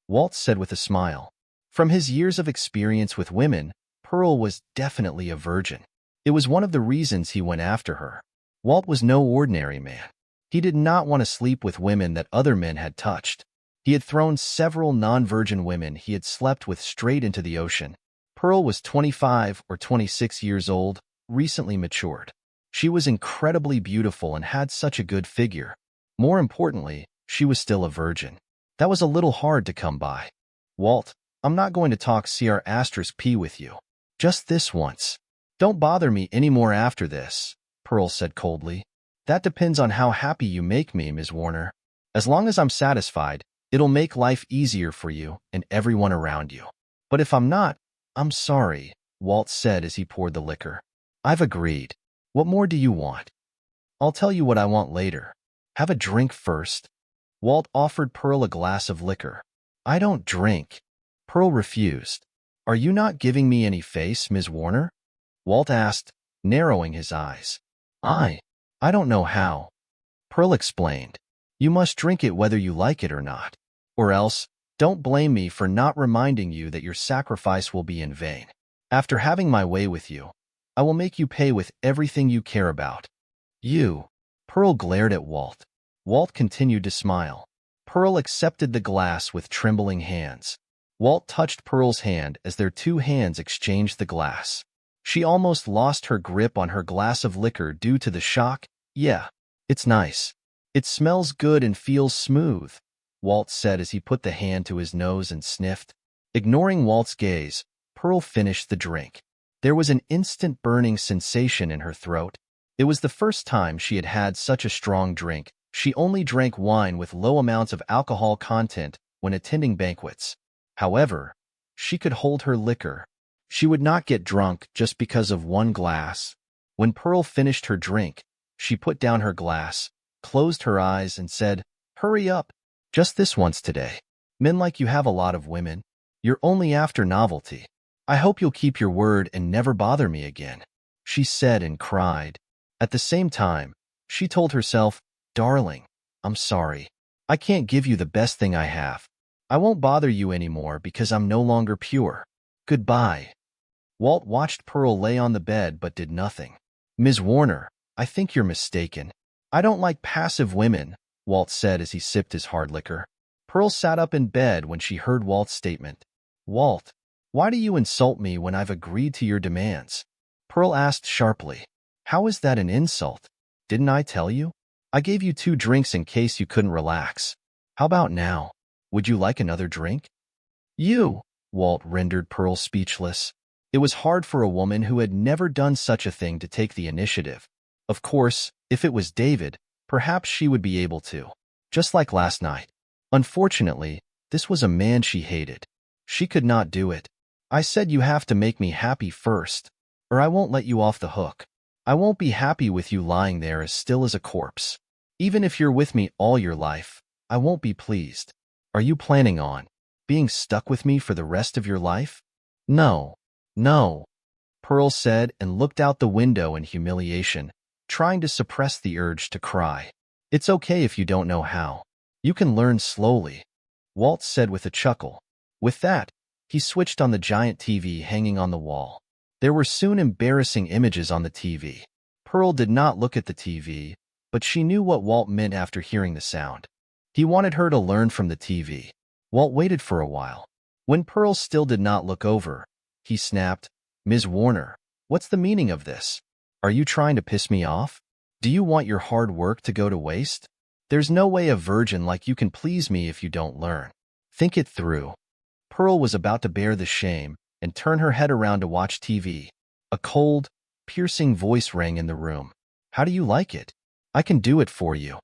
Walt said with a smile. From his years of experience with women, Pearl was definitely a virgin. It was one of the reasons he went after her. Walt was no ordinary man. He did not want to sleep with women that other men had touched. He had thrown several non-virgin women he had slept with straight into the ocean. Pearl was 25 or 26 years old, recently matured. She was incredibly beautiful and had such a good figure. More importantly, she was still a virgin. That was a little hard to come by. "Walt, I'm not going to talk CR*P with you. Just this once. Don't bother me anymore after this," Pearl said coldly. "That depends on how happy you make me, Ms. Warner. As long as I'm satisfied, it'll make life easier for you and everyone around you. But if I'm not, I'm sorry," Walt said as he poured the liquor. "I've agreed. What more do you want?" "I'll tell you what I want later. Have a drink first." Walt offered Pearl a glass of liquor. "I don't drink." Pearl refused. "Are you not giving me any face, Ms. Warner?" Walt asked, narrowing his eyes. I don't know how." Pearl explained. "You must drink it whether you like it or not. Or else, don't blame me for not reminding you that your sacrifice will be in vain. After having my way with you, I will make you pay with everything you care about." "You?" Pearl glared at Walt. Walt continued to smile. Pearl accepted the glass with trembling hands. Walt touched Pearl's hand as their two hands exchanged the glass. She almost lost her grip on her glass of liquor due to the shock. "Yeah, it's nice. It smells good and feels smooth," Walt said as he put the hand to his nose and sniffed. Ignoring Walt's gaze, Pearl finished the drink. There was an instant burning sensation in her throat. It was the first time she had had such a strong drink. She only drank wine with low amounts of alcohol content when attending banquets. However, she could hold her liquor. She would not get drunk just because of one glass. When Pearl finished her drink, she put down her glass, closed her eyes, and said, "Hurry up. Just this once today. Men like you have a lot of women. You're only after novelty. I hope you'll keep your word and never bother me again," she said and cried. At the same time, she told herself, "Darling, I'm sorry. I can't give you the best thing I have. I won't bother you anymore because I'm no longer pure. Goodbye." Walt watched Pearl lay on the bed but did nothing. "Ms. Warner, I think you're mistaken. I don't like passive women," Walt said as he sipped his hard liquor. Pearl sat up in bed when she heard Walt's statement. "Walt, why do you insult me when I've agreed to your demands?" Pearl asked sharply. "How is that an insult? Didn't I tell you? I gave you 2 drinks in case you couldn't relax. How about now? Would you like another drink?" "You!" Walt rendered Pearl speechless. It was hard for a woman who had never done such a thing to take the initiative. Of course, if it was David, Perhaps she would be able to. Just like last night. Unfortunately, this was a man she hated. She could not do it. I said you have to make me happy first, or I won't let you off the hook. I won't be happy with you lying there as still as a corpse. Even if you're with me all your life, I won't be pleased. Are you planning on being stuck with me for the rest of your life? No. No, Pearl said and looked out the window in humiliation, trying to suppress the urge to cry. It's okay if you don't know how. You can learn slowly, Walt said with a chuckle. With that, he switched on the giant TV hanging on the wall. There were soon embarrassing images on the TV. Pearl did not look at the TV, but she knew what Walt meant after hearing the sound. He wanted her to learn from the TV. Walt waited for a while. When Pearl still did not look over, he snapped, Ms. Warner, what's the meaning of this? Are you trying to piss me off? Do you want your hard work to go to waste? There's no way a virgin like you can please me if you don't learn. Think it through. Pearl was about to bear the shame and turn her head around to watch TV. A cold, piercing voice rang in the room. How do you like it? I can do it for you.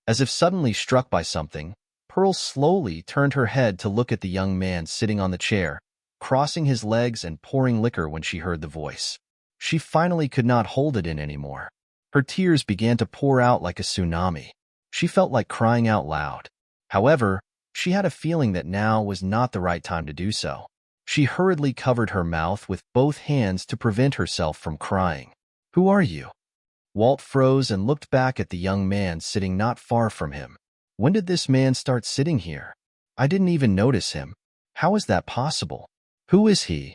As if suddenly struck by something, Pearl slowly turned her head to look at the young man sitting on the chair, crossing his legs and pouring liquor when she heard the voice. She finally could not hold it in anymore. Her tears began to pour out like a tsunami. She felt like crying out loud. However, she had a feeling that now was not the right time to do so. She hurriedly covered her mouth with both hands to prevent herself from crying. Who are you? Walt froze and looked back at the young man sitting not far from him. When did this man start sitting here? I didn't even notice him. How is that possible? Who is he?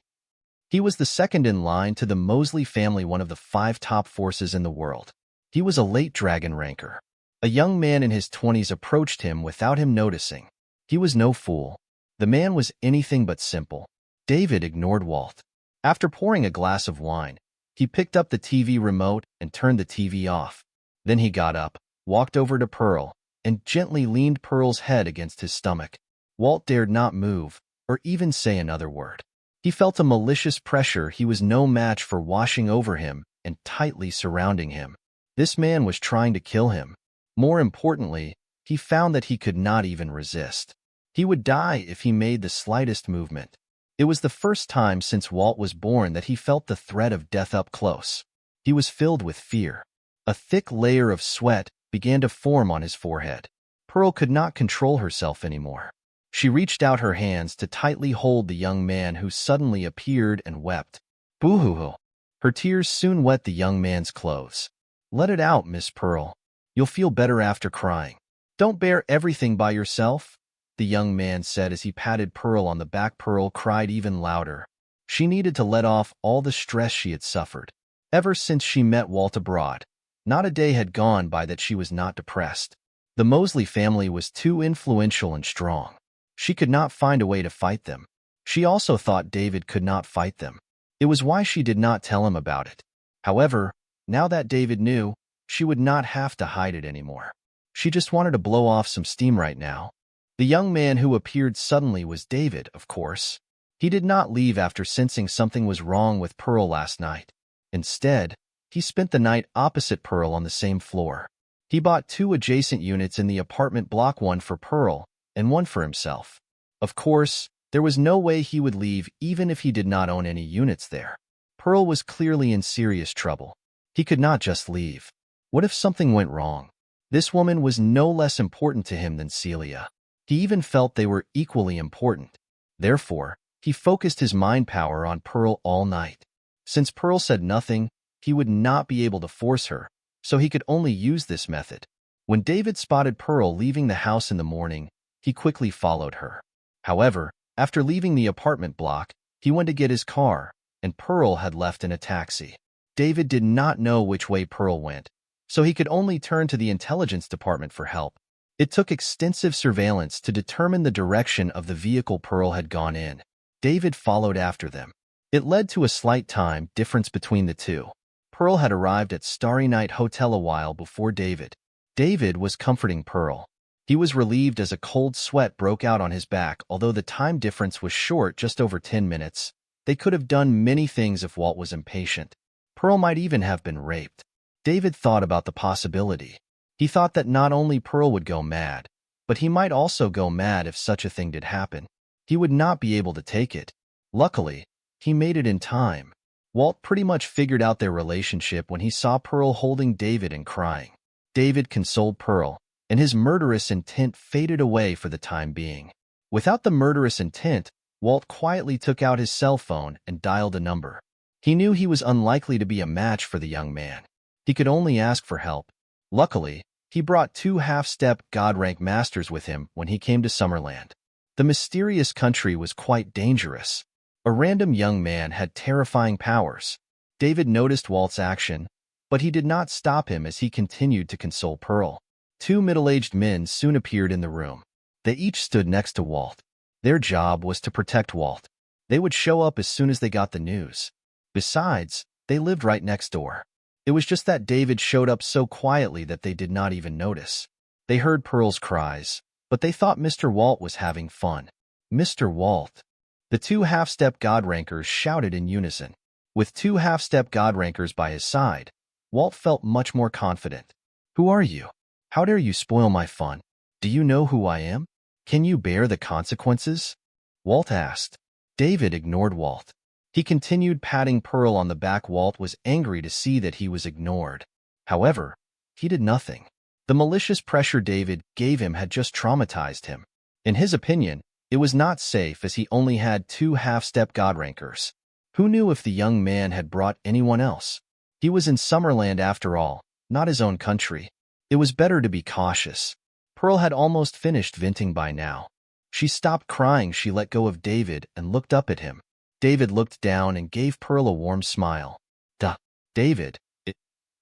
He was the second in line to the Mosley family, one of the 5 top forces in the world. He was a late dragon ranker. A young man in his 20s approached him without him noticing. He was no fool. The man was anything but simple. David ignored Walt. After pouring a glass of wine, he picked up the TV remote and turned the TV off. Then he got up, walked over to Pearl, and gently leaned Pearl's head against his stomach. Walt dared not move or even say another word. He felt a malicious pressure he was no match for washing over him and tightly surrounding him. This man was trying to kill him. More importantly, he found that he could not even resist. He would die if he made the slightest movement. It was the first time since Walt was born that he felt the threat of death up close. He was filled with fear. A thick layer of sweat began to form on his forehead. Pearl could not control herself anymore. She reached out her hands to tightly hold the young man who suddenly appeared and wept. Boo-hoo-hoo. Her tears soon wet the young man's clothes. Let it out, Miss Pearl. You'll feel better after crying. Don't bear everything by yourself, the young man said as he patted Pearl on the back. Pearl cried even louder. She needed to let off all the stress she had suffered. Ever since she met Walt abroad, not a day had gone by that she was not depressed. The Mosley family was too influential and strong. She could not find a way to fight them. She also thought David could not fight them. It was why she did not tell him about it. However, now that David knew, she would not have to hide it anymore. She just wanted to blow off some steam right now. The young man who appeared suddenly was David, of course. He did not leave after sensing something was wrong with Pearl last night. Instead, he spent the night opposite Pearl on the same floor. He bought 2 adjacent units in the apartment block, one for Pearl and one for himself. Of course, there was no way he would leave even if he did not own any units there. Pearl was clearly in serious trouble. He could not just leave. What if something went wrong? This woman was no less important to him than Celia. He even felt they were equally important. Therefore, he focused his mind power on Pearl all night. Since Pearl said nothing, he would not be able to force her, so he could only use this method. When David spotted Pearl leaving the house in the morning, he quickly followed her. However, after leaving the apartment block, he went to get his car, and Pearl had left in a taxi. David did not know which way Pearl went, so he could only turn to the intelligence department for help. It took extensive surveillance to determine the direction of the vehicle Pearl had gone in. David followed after them. It led to a slight time difference between the two. Pearl had arrived at Starry Night Hotel a while before David. David was comforting Pearl. He was relieved as a cold sweat broke out on his back. Although the time difference was short, just over 10 minutes, they could have done many things if Walt was impatient. Pearl might even have been raped. David thought about the possibility. He thought that not only Pearl would go mad, but he might also go mad if such a thing did happen. He would not be able to take it. Luckily, he made it in time. Walt pretty much figured out their relationship when he saw Pearl holding David and crying. David consoled Pearl, and his murderous intent faded away for the time being. Without the murderous intent, Walt quietly took out his cell phone and dialed a number. He knew he was unlikely to be a match for the young man. He could only ask for help. Luckily, he brought 2 half-step God-rank masters with him when he came to Summerland. The mysterious country was quite dangerous. A random young man had terrifying powers. David noticed Walt's action, but he did not stop him as he continued to console Pearl. 2 middle-aged men soon appeared in the room. They each stood next to Walt. Their job was to protect Walt. They would show up as soon as they got the news. Besides, they lived right next door. It was just that David showed up so quietly that they did not even notice. They heard Pearl's cries, but they thought Mr. Walt was having fun. Mr. Walt. The 2 half-step God-rankers shouted in unison. With 2 half-step God-rankers by his side, Walt felt much more confident. Who are you? How dare you spoil my fun? Do you know who I am? Can you bear the consequences? Walt asked. David ignored Walt. He continued patting Pearl on the back. Walt was angry to see that he was ignored. However, he did nothing. The malicious pressure David gave him had just traumatized him. In his opinion, it was not safe as he only had 2 half-step God-rankers. Who knew if the young man had brought anyone else? He was in Summerland after all, not his own country. It was better to be cautious. Pearl had almost finished venting by now. She stopped crying. She let go of David and looked up at him. David looked down and gave Pearl a warm smile. Duh, David,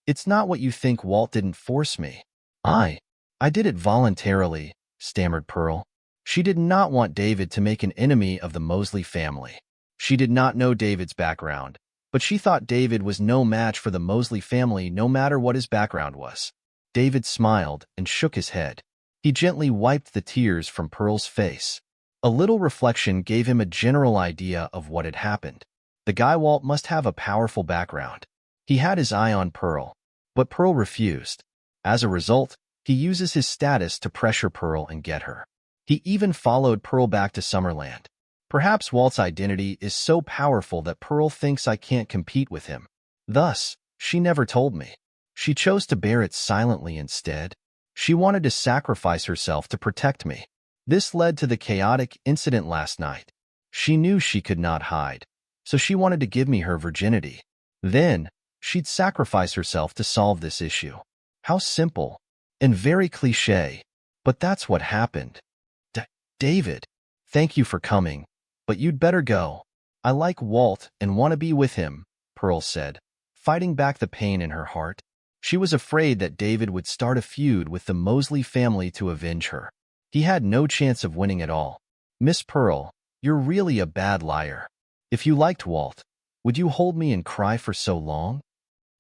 it's not what you think. Walt didn't force me. I did it voluntarily, stammered Pearl. She did not want David to make an enemy of the Mosley family. She did not know David's background, but she thought David was no match for the Mosley family no matter what his background was. David smiled and shook his head. He gently wiped the tears from Pearl's face. A little reflection gave him a general idea of what had happened. The guy Walt must have a powerful background. He had his eye on Pearl, but Pearl refused. As a result, he uses his status to pressure Pearl and get her. He even followed Pearl back to Summerland. Perhaps Walt's identity is so powerful that Pearl thinks I can't compete with him. Thus, she never told me. She chose to bear it silently instead. She wanted to sacrifice herself to protect me. This led to the chaotic incident last night. She knew she could not hide, so she wanted to give me her virginity. Then, she'd sacrifice herself to solve this issue. How simple and very cliché, but that's what happened. David, thank you for coming, but you'd better go. I like Walt and want to be with him, Pearl said, fighting back the pain in her heart. She was afraid that David would start a feud with the Mosley family to avenge her. He had no chance of winning at all. Miss Pearl, you're really a bad liar. If you liked Walt, would you hold me and cry for so long?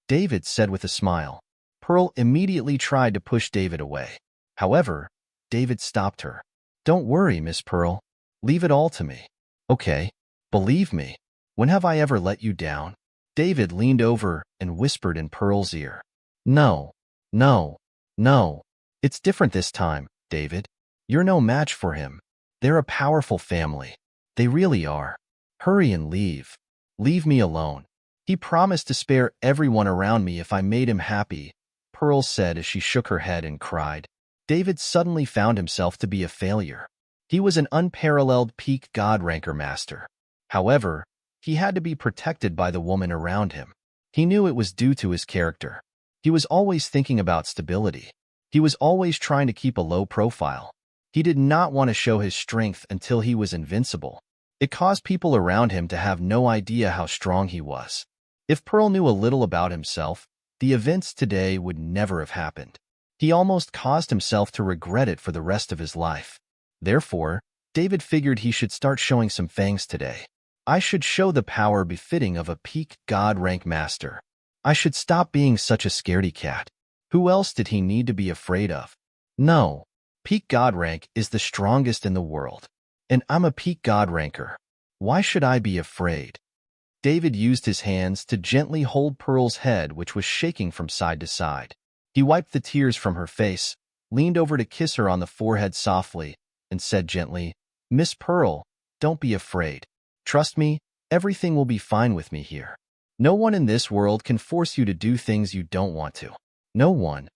David said with a smile. Pearl immediately tried to push David away. However, David stopped her. Don't worry, Miss Pearl. Leave it all to me. Okay, believe me. When have I ever let you down? David leaned over and whispered in Pearl's ear. No, no, no. It's different this time, David. You're no match for him. They're a powerful family. They really are. Hurry and leave. Leave me alone. He promised to spare everyone around me if I made him happy, Pearl said as she shook her head and cried. David suddenly found himself to be a failure. He was an unparalleled peak God-ranker master. However, he had to be protected by the woman around him. He knew it was due to his character. He was always thinking about stability. He was always trying to keep a low profile. He did not want to show his strength until he was invincible. It caused people around him to have no idea how strong he was. If Pearl knew a little about himself, the events today would never have happened. He almost caused himself to regret it for the rest of his life. Therefore, David figured he should start showing some fangs today. I should show the power befitting of a peak God-rank master. I should stop being such a scaredy cat. Who else did he need to be afraid of? No. Peak God rank is the strongest in the world, and I'm a peak God ranker. Why should I be afraid? David used his hands to gently hold Pearl's head, which was shaking from side to side. He wiped the tears from her face, leaned over to kiss her on the forehead softly, and said gently, "Miss Pearl, don't be afraid. Trust me, everything will be fine with me here. No one in this world can force you to do things you don't want to. No one."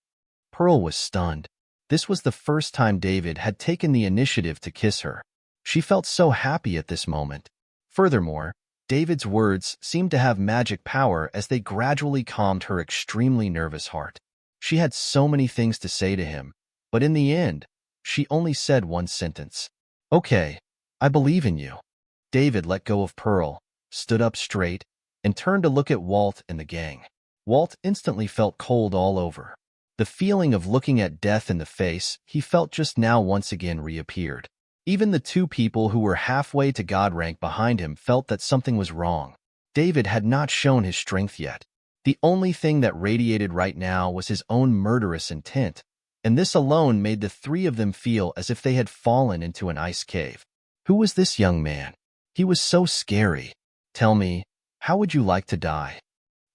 Pearl was stunned. This was the first time David had taken the initiative to kiss her. She felt so happy at this moment. Furthermore, David's words seemed to have magic power as they gradually calmed her extremely nervous heart. She had so many things to say to him, but in the end, she only said one sentence. "Okay, I believe in you." David let go of Pearl, stood up straight, and turned to look at Walt and the gang. Walt instantly felt cold all over. The feeling of looking at death in the face he felt just now once again reappeared. Even the two people who were halfway to God rank behind him felt that something was wrong. David had not shown his strength yet. The only thing that radiated right now was his own murderous intent, and this alone made the three of them feel as if they had fallen into an ice cave. Who was this young man? He was so scary. "Tell me, how would you like to die?"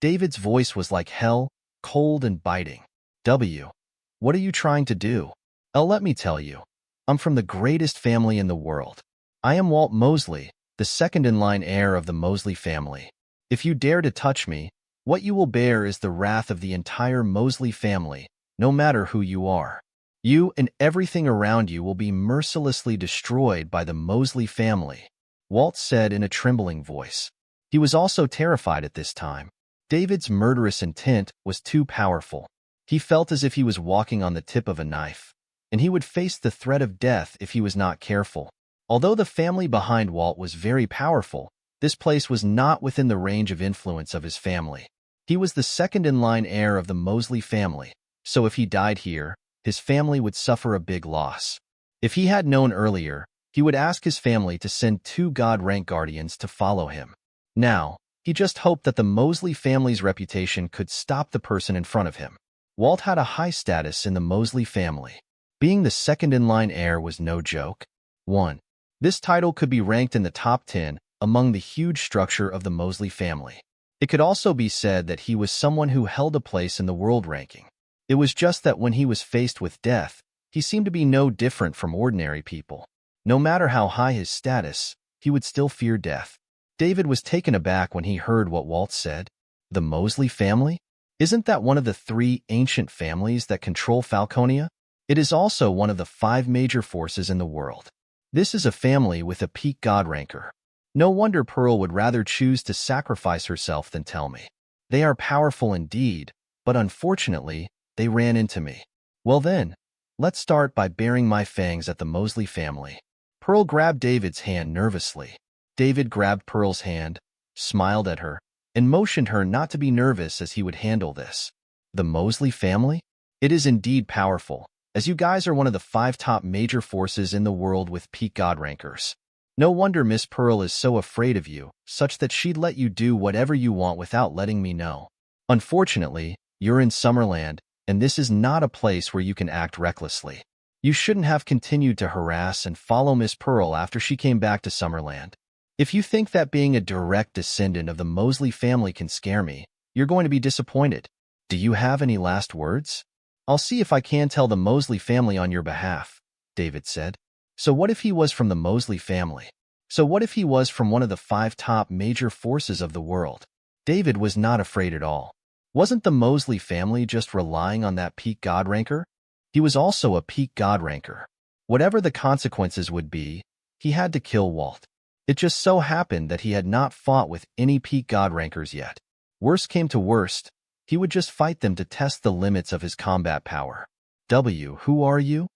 David's voice was like hell, cold and biting. What are you trying to do?" Let me tell you. I'm from the greatest family in the world. I am Walt Mosley, the second-in-line heir of the Mosley family. If you dare to touch me, what you will bear is the wrath of the entire Mosley family, no matter who you are. You and everything around you will be mercilessly destroyed by the Mosley family," Walt said in a trembling voice. He was also terrified at this time. David's murderous intent was too powerful. He felt as if he was walking on the tip of a knife, and he would face the threat of death if he was not careful. Although the family behind Walt was very powerful, this place was not within the range of influence of his family. He was the second-in-line heir of the Mosley family, so if he died here, his family would suffer a big loss. If he had known earlier, he would ask his family to send 2 God-rank guardians to follow him. Now, he just hoped that the Mosley family's reputation could stop the person in front of him. Walt had a high status in the Mosley family. Being the second-in-line heir was no joke. 1. This title could be ranked in the top 10 among the huge structure of the Mosley family. It could also be said that he was someone who held a place in the world ranking. It was just that when he was faced with death, he seemed to be no different from ordinary people. No matter how high his status, he would still fear death. David was taken aback when he heard what Walt said. The Mosley family? Isn't that one of the 3 ancient families that control Falconia? It is also one of the 5 major forces in the world. This is a family with a peak God ranker. No wonder Pearl would rather choose to sacrifice herself than tell me. They are powerful indeed, but unfortunately, they ran into me. Well then, let's start by baring my fangs at the Mosley family. Pearl grabbed David's hand nervously. David grabbed Pearl's hand, smiled at her, and motioned her not to be nervous as he would handle this. The Mosley family? It is indeed powerful, as you guys are one of the 5 top major forces in the world with peak God rankers. No wonder Miss Pearl is so afraid of you, such that she'd let you do whatever you want without letting me know. Unfortunately, you're in Summerland, and this is not a place where you can act recklessly. You shouldn't have continued to harass and follow Miss Pearl after she came back to Summerland. If you think that being a direct descendant of the Mosley family can scare me, you're going to be disappointed. Do you have any last words? I'll see if I can tell the Mosley family on your behalf, David said. So what if he was from the Mosley family? So what if he was from one of the 5 top major forces of the world? David was not afraid at all. Wasn't the Mosley family just relying on that peak God ranker? He was also a peak God ranker. Whatever the consequences would be, he had to kill Walt. It just so happened that he had not fought with any peak God rankers yet. Worst came to worst, he would just fight them to test the limits of his combat power. Who are you?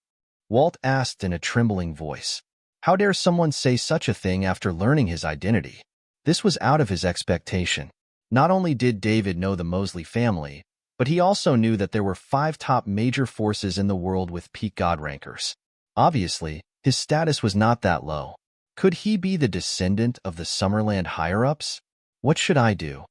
Walt asked in a trembling voice. How dare someone say such a thing after learning his identity? This was out of his expectation. Not only did David know the Mosley family, but he also knew that there were 5 top major forces in the world with peak God rankers. Obviously, his status was not that low. Could he be the descendant of the Summerland higher-ups? What should I do?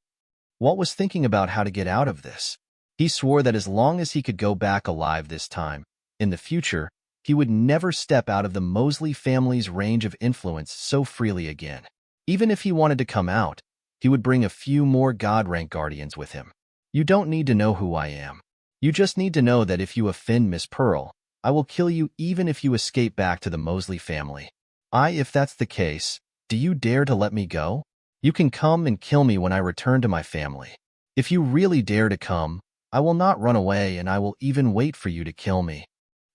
Walt was thinking about how to get out of this. He swore that as long as he could go back alive this time, in the future, he would never step out of the Mosley family's range of influence so freely again. Even if he wanted to come out, he would bring a few more God-rank guardians with him. You don't need to know who I am. You just need to know that if you offend Miss Pearl, I will kill you even if you escape back to the Mosley family. If that's the case, do you dare to let me go? You can come and kill me when I return to my family. If you really dare to come, I will not run away and I will even wait for you to kill me.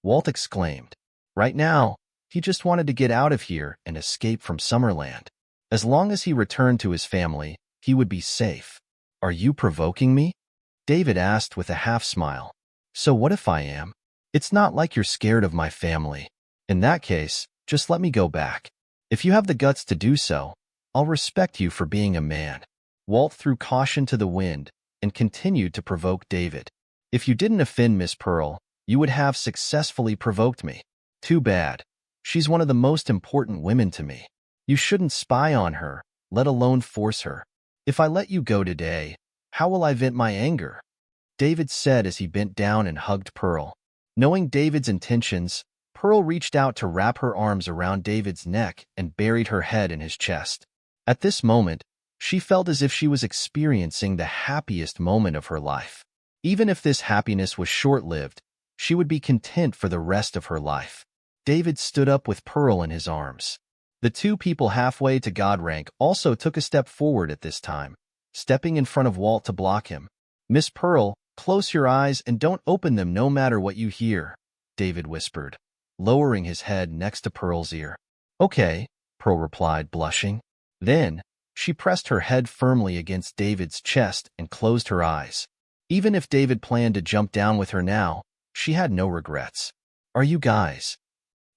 Walt exclaimed. Right now, he just wanted to get out of here and escape from Summerland. As long as he returned to his family, he would be safe. Are you provoking me? David asked with a half-smile. So what if I am? It's not like you're scared of my family. In that case, just let me go back. If you have the guts to do so, I'll respect you for being a man. Walt threw caution to the wind and continued to provoke David. If you didn't offend Miss Pearl, you would have successfully provoked me. Too bad. She's one of the most important women to me. You shouldn't spy on her, let alone force her. If I let you go today, how will I vent my anger? David said as he bent down and hugged Pearl. Knowing David's intentions, Pearl reached out to wrap her arms around David's neck and buried her head in his chest. At this moment, she felt as if she was experiencing the happiest moment of her life. Even if this happiness was short-lived, she would be content for the rest of her life. David stood up with Pearl in his arms. The two people halfway to God rank also took a step forward at this time, stepping in front of Walt to block him. Miss Pearl, close your eyes and don't open them no matter what you hear, David whispered, lowering his head next to Pearl's ear. Okay, Pearl replied, blushing. Then, she pressed her head firmly against David's chest and closed her eyes. Even if David planned to jump down with her now, she had no regrets. Are you guys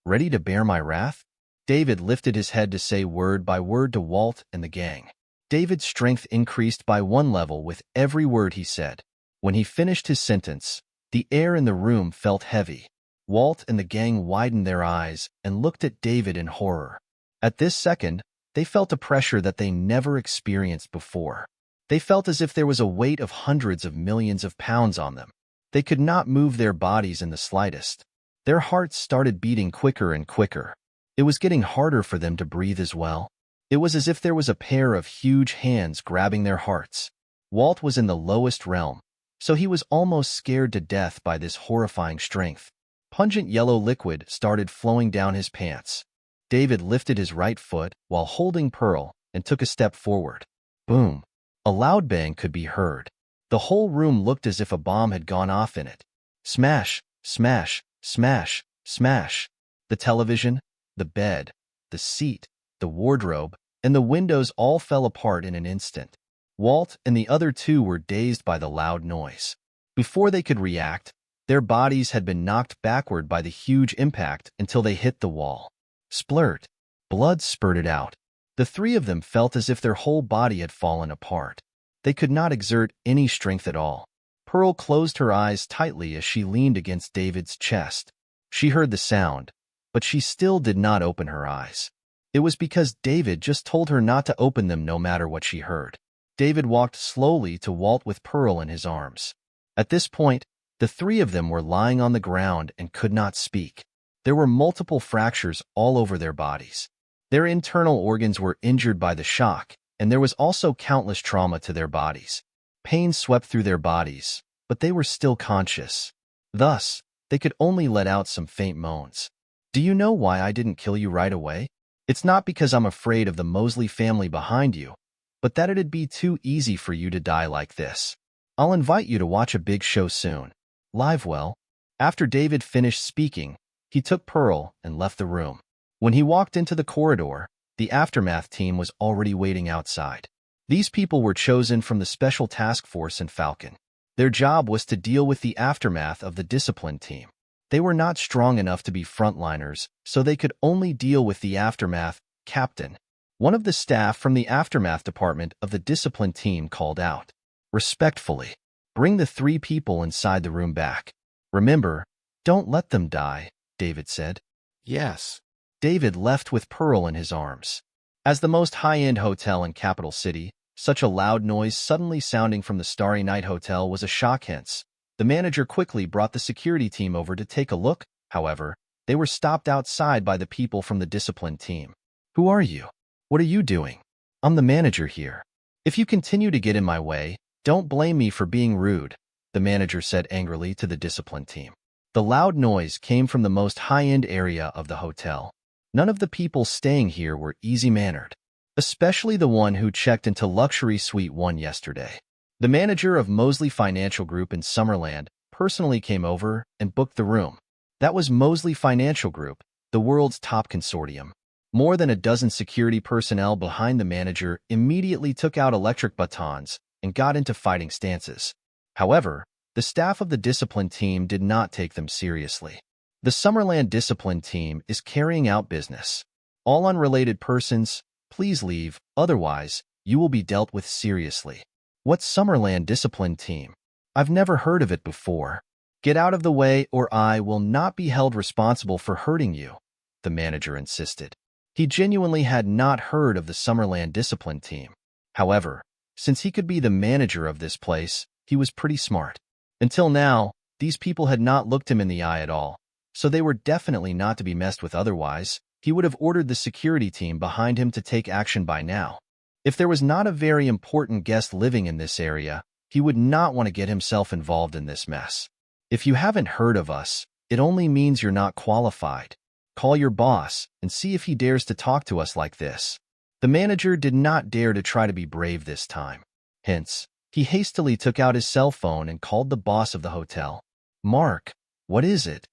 ready to bear my wrath? David lifted his head to say word by word to Walt and the gang. David's strength increased by one level with every word he said. When he finished his sentence, the air in the room felt heavy. Walt and the gang widened their eyes and looked at David in horror. At this second, they felt a pressure that they never experienced before. They felt as if there was a weight of hundreds of millions of pounds on them. They could not move their bodies in the slightest. Their hearts started beating quicker and quicker. It was getting harder for them to breathe as well. It was as if there was a pair of huge hands grabbing their hearts. Walt was in the lowest realm, so he was almost scared to death by this horrifying strength. Pungent yellow liquid started flowing down his pants. David lifted his right foot while holding Pearl and took a step forward. Boom! A loud bang could be heard. The whole room looked as if a bomb had gone off in it. Smash, smash, smash, smash. The television, the bed, the seat, the wardrobe, and the windows all fell apart in an instant. Walt and the other two were dazed by the loud noise. Before they could react, their bodies had been knocked backward by the huge impact until they hit the wall. Splurt. Blood spurted out. The three of them felt as if their whole body had fallen apart. They could not exert any strength at all. Pearl closed her eyes tightly as she leaned against David's chest. She heard the sound, but she still did not open her eyes. It was because David just told her not to open them no matter what she heard. David walked slowly to Walt with Pearl in his arms. At this point, the three of them were lying on the ground and could not speak. There were multiple fractures all over their bodies. Their internal organs were injured by the shock, and there was also countless trauma to their bodies. Pain swept through their bodies, but they were still conscious. Thus, they could only let out some faint moans. Do you know why I didn't kill you right away? It's not because I'm afraid of the Mosley family behind you, but that it'd be too easy for you to die like this. I'll invite you to watch a big show soon. Live well. After David finished speaking, he took Pearl and left the room. When he walked into the corridor, the Aftermath team was already waiting outside. These people were chosen from the Special Task Force in Falcon. Their job was to deal with the aftermath of the Discipline team. They were not strong enough to be frontliners, so they could only deal with the Aftermath captain. One of the staff from the Aftermath department of the Discipline team called out, "Respectfully, bring the three people inside the room back. Remember, don't let them die," David said. Yes. David left with Pearl in his arms. As the most high-end hotel in Capital City, such a loud noise suddenly sounding from the Starry Night Hotel was a shock. Hence, the manager quickly brought the security team over to take a look. However, they were stopped outside by the people from the Discipline team. Who are you? What are you doing? I'm the manager here. If you continue to get in my way, don't blame me for being rude, the manager said angrily to the discipline team. The loud noise came from the most high-end area of the hotel. None of the people staying here were easy-mannered, especially the one who checked into Luxury Suite 1 yesterday. The manager of Mosley Financial Group in Summerland personally came over and booked the room. That was Mosley Financial Group, the world's top consortium. More than a dozen security personnel behind the manager immediately took out electric batons and got into fighting stances. However, the staff of the discipline team did not take them seriously. The Summerland discipline team is carrying out business. All unrelated persons, please leave, otherwise, you will be dealt with seriously. What's Summerland discipline team? I've never heard of it before. Get out of the way or I will not be held responsible for hurting you, the manager insisted. He genuinely had not heard of the Summerland discipline team. However, since he could be the manager of this place, he was pretty smart. Until now, these people had not looked him in the eye at all, so they were definitely not to be messed with otherwise. He would have ordered the security team behind him to take action by now. If there was not a very important guest living in this area, he would not want to get himself involved in this mess. If you haven't heard of us, it only means you're not qualified. Call your boss and see if he dares to talk to us like this. The manager did not dare to try to be brave this time. Hence, he hastily took out his cell phone and called the boss of the hotel. Mark, what is it?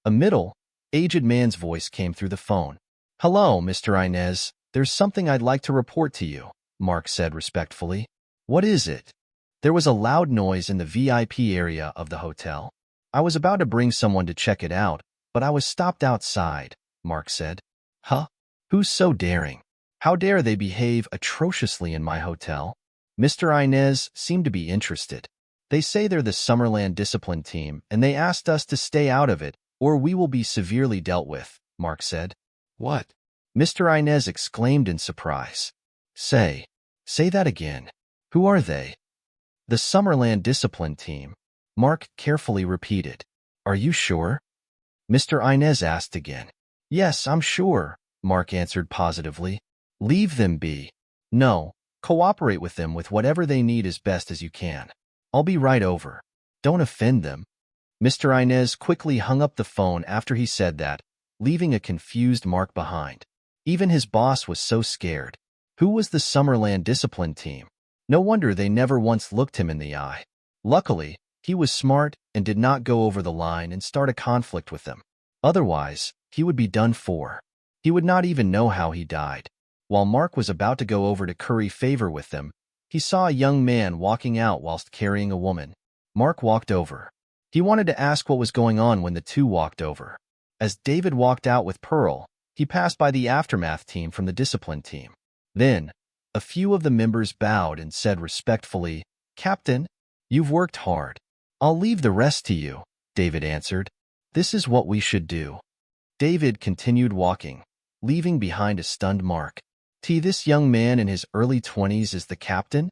A middle-aged man's voice came through the phone. Hello, Mr. Inez. There's something I'd like to report to you, Mark said respectfully. What is it? There was a loud noise in the VIP area of the hotel. I was about to bring someone to check it out, but I was stopped outside, Mark said. Huh? Who's so daring? How dare they behave atrociously in my hotel? Mr. Inez seemed to be interested. They say they're the Summerland discipline team, and they asked us to stay out of it, or we will be severely dealt with, Mark said. What? Mr. Inez exclaimed in surprise. Say that again. Who are they? The Summerland discipline team, Mark carefully repeated. Are you sure? Mr. Inez asked again. Yes, I'm sure, Mark answered positively. Leave them be. No, cooperate with them with whatever they need as best as you can. I'll be right over. Don't offend them. Mr. Inez quickly hung up the phone after he said that, leaving a confused Mark behind. Even his boss was so scared. Who was the Summerland discipline team? No wonder they never once looked him in the eye. Luckily, he was smart and did not go over the line and start a conflict with them. Otherwise, he would be done for. He would not even know how he died. While Mark was about to go over to curry favor with them, he saw a young man walking out whilst carrying a woman. Mark walked over. He wanted to ask what was going on when the two walked over. As David walked out with Pearl, he passed by the aftermath team from the discipline team. Then, a few of the members bowed and said respectfully, Captain, you've worked hard. I'll leave the rest to you, David answered. This is what we should do. David continued walking, leaving behind a stunned Mark. This young man in his early 20s is the captain?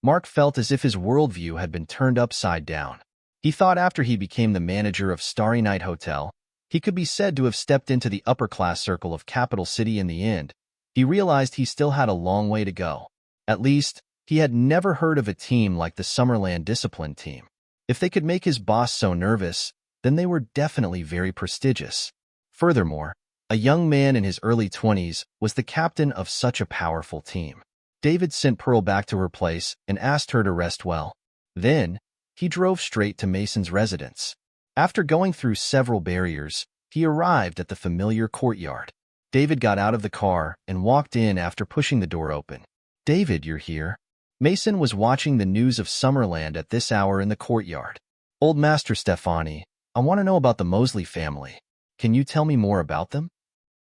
Mark felt as if his worldview had been turned upside down. He thought after he became the manager of Starry Night Hotel, he could be said to have stepped into the upper-class circle of Capital City in the end. He realized he still had a long way to go. At least, he had never heard of a team like the Summerland discipline team. If they could make his boss so nervous, then they were definitely very prestigious. Furthermore, a young man in his early 20s was the captain of such a powerful team. David sent Pearl back to her place and asked her to rest well. Then, he drove straight to Mason's residence. After going through several barriers, he arrived at the familiar courtyard. David got out of the car and walked in after pushing the door open. David, you're here. Mason was watching the news of Summerland at this hour in the courtyard. Old Master Stefani, I want to know about the Mosley family. Can you tell me more about them?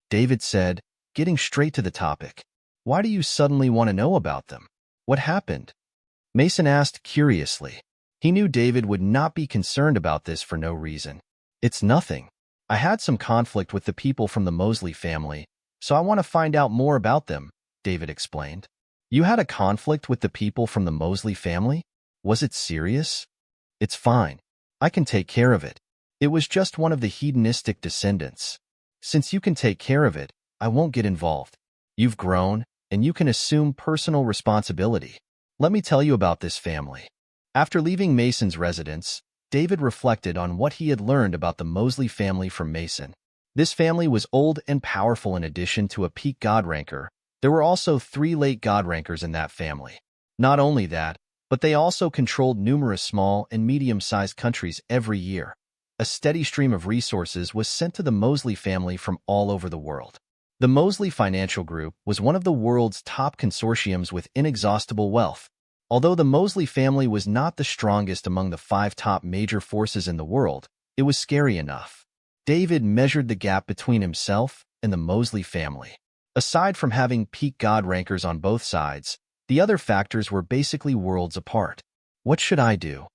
David said, getting straight to the topic. Why do you suddenly want to know about them? What happened? Mason asked curiously. He knew David would not be concerned about this for no reason. It's nothing. I had some conflict with the people from the Mosley family, so I want to find out more about them, David explained. You had a conflict with the people from the Mosley family? Was it serious? It's fine. I can take care of it. It was just one of the hedonistic descendants. Since you can take care of it, I won't get involved. You've grown, and you can assume personal responsibility. Let me tell you about this family. After leaving Mason's residence, David reflected on what he had learned about the Mosley family from Mason. This family was old and powerful. In addition to a peak God ranker, there were also 3 late God rankers in that family. Not only that, but they also controlled numerous small and medium-sized countries every year. A steady stream of resources was sent to the Mosley family from all over the world. The Mosley Financial Group was one of the world's top consortiums with inexhaustible wealth. Although the Mosley family was not the strongest among the 5 top major forces in the world, it was scary enough. David measured the gap between himself and the Mosley family. Aside from having peak God rankers on both sides, the other factors were basically worlds apart. What should I do?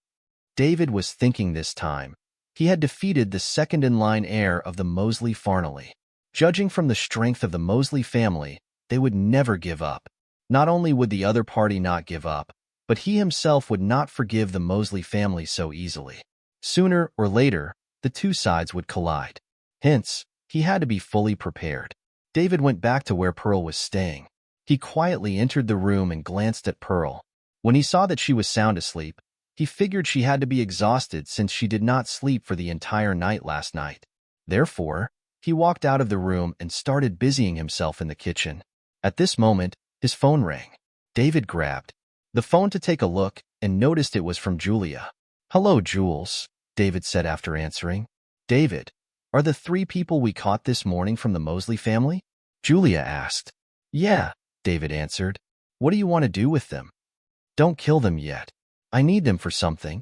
David was thinking this time. He had defeated the second-in-line heir of the Mosley family. Judging from the strength of the Mosley family, they would never give up. Not only would the other party not give up, but he himself would not forgive the Mosley family so easily. Sooner or later, the 2 sides would collide. Hence, he had to be fully prepared. David went back to where Pearl was staying. He quietly entered the room and glanced at Pearl. When he saw that she was sound asleep, he figured she had to be exhausted since she did not sleep for the entire night last night. Therefore, he walked out of the room and started busying himself in the kitchen. At this moment, his phone rang. David grabbed the phone to take a look and noticed it was from Julia. "Hello, Jules," David said after answering. "David, are the 3 people we caught this morning from the Mosley family?" Julia asked. "Yeah," David answered. "What do you want to do with them?" "Don't kill them yet. I need them for something.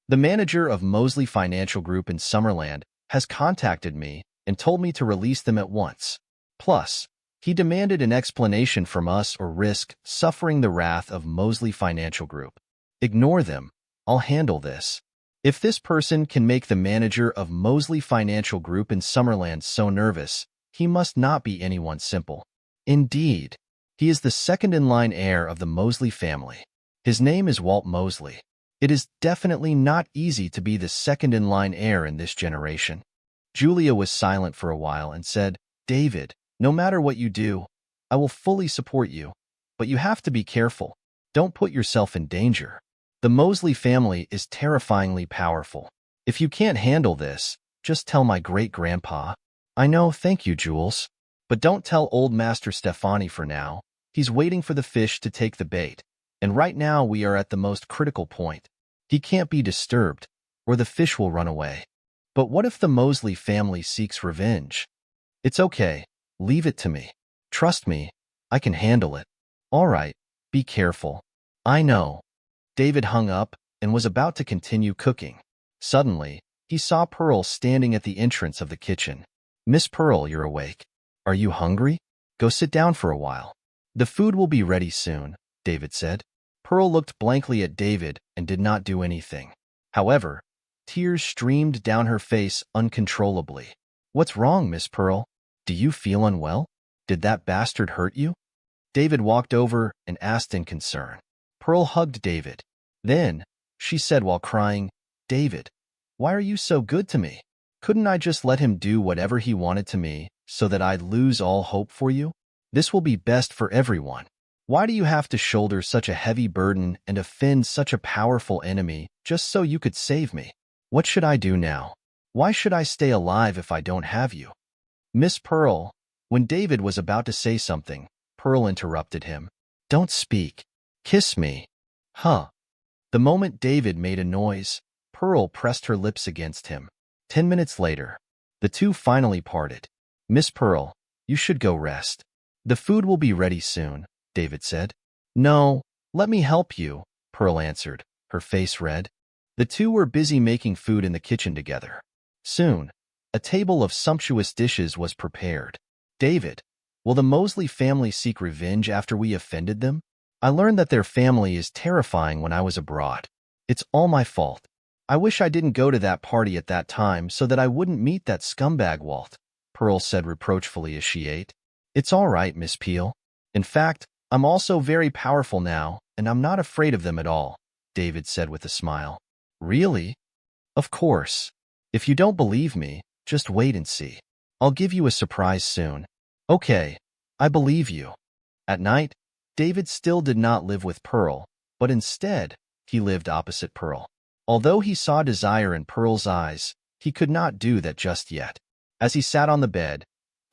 The manager of Mosley Financial Group in Summerland has contacted me and told me to release them at once. Plus, he demanded an explanation from us or risk suffering the wrath of Mosley Financial Group. Ignore them. I'll handle this." If this person can make the manager of Mosley Financial Group in Summerland so nervous, he must not be anyone simple. Indeed, he is the second-in-line heir of the Mosley family. His name is Walt Mosley. It is definitely not easy to be the second-in-line heir in this generation. Julia was silent for a while and said, "David, no matter what you do, I will fully support you, but you have to be careful. Don't put yourself in danger. The Mosley family is terrifyingly powerful. If you can't handle this, just tell my great-grandpa." "I know, thank you, Jules. But don't tell old Master Stefani for now. He's waiting for the fish to take the bait, and right now we are at the most critical point. He can't be disturbed, or the fish will run away." "But what if the Mosley family seeks revenge?" "It's okay. Leave it to me. Trust me, I can handle it." "All right, be careful." "I know." David hung up and was about to continue cooking. Suddenly, he saw Pearl standing at the entrance of the kitchen. "Miss Pearl, you're awake. Are you hungry? Go sit down for a while. The food will be ready soon," David said. Pearl looked blankly at David and did not do anything. However, tears streamed down her face uncontrollably. "What's wrong, Miss Pearl? Do you feel unwell? Did that bastard hurt you?" David walked over and asked in concern. Pearl hugged David. Then, she said while crying, "David, why are you so good to me? Couldn't I just let him do whatever he wanted to me so that I'd lose all hope for you? This will be best for everyone. Why do you have to shoulder such a heavy burden and offend such a powerful enemy just so you could save me? What should I do now? Why should I stay alive if I don't have you?" "Miss Pearl," when David was about to say something, Pearl interrupted him. "Don't speak. Kiss me." "Huh." The moment David made a noise, Pearl pressed her lips against him. 10 minutes later, the two finally parted. "Miss Pearl, you should go rest. The food will be ready soon," David said. "No, let me help you," Pearl answered, her face red. The two were busy making food in the kitchen together. Soon, a table of sumptuous dishes was prepared. "David, will the Mosley family seek revenge after we offended them? I learned that their family is terrifying when I was abroad. It's all my fault. I wish I didn't go to that party at that time so that I wouldn't meet that scumbag Walt," Pearl said reproachfully as she ate. "It's all right, Miss Peel. In fact, I'm also very powerful now, and I'm not afraid of them at all," David said with a smile. "Really?" "Of course. If you don't believe me, just wait and see. I'll give you a surprise soon." "Okay, I believe you." At night, David still did not live with Pearl, but instead he lived opposite Pearl. Although he saw desire in Pearl's eyes, he could not do that just yet. As he sat on the bed,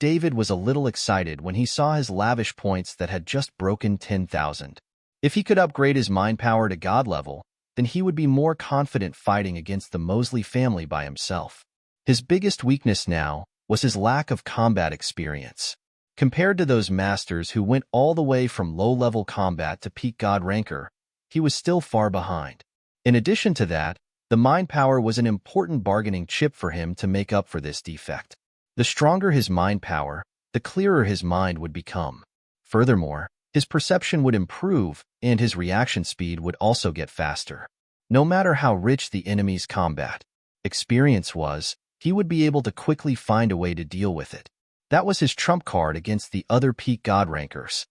David was a little excited when he saw his lavish points that had just broken 10,000. If he could upgrade his mind power to God level, then he would be more confident fighting against the Mosley family by himself. His biggest weakness now was his lack of combat experience. Compared to those masters who went all the way from low-level combat to peak God ranker, he was still far behind. In addition to that, the mind power was an important bargaining chip for him to make up for this defect. The stronger his mind power, the clearer his mind would become. Furthermore, his perception would improve and his reaction speed would also get faster. No matter how rich the enemy's combat experience was, he would be able to quickly find a way to deal with it. That was his trump card against the other peak God rankers.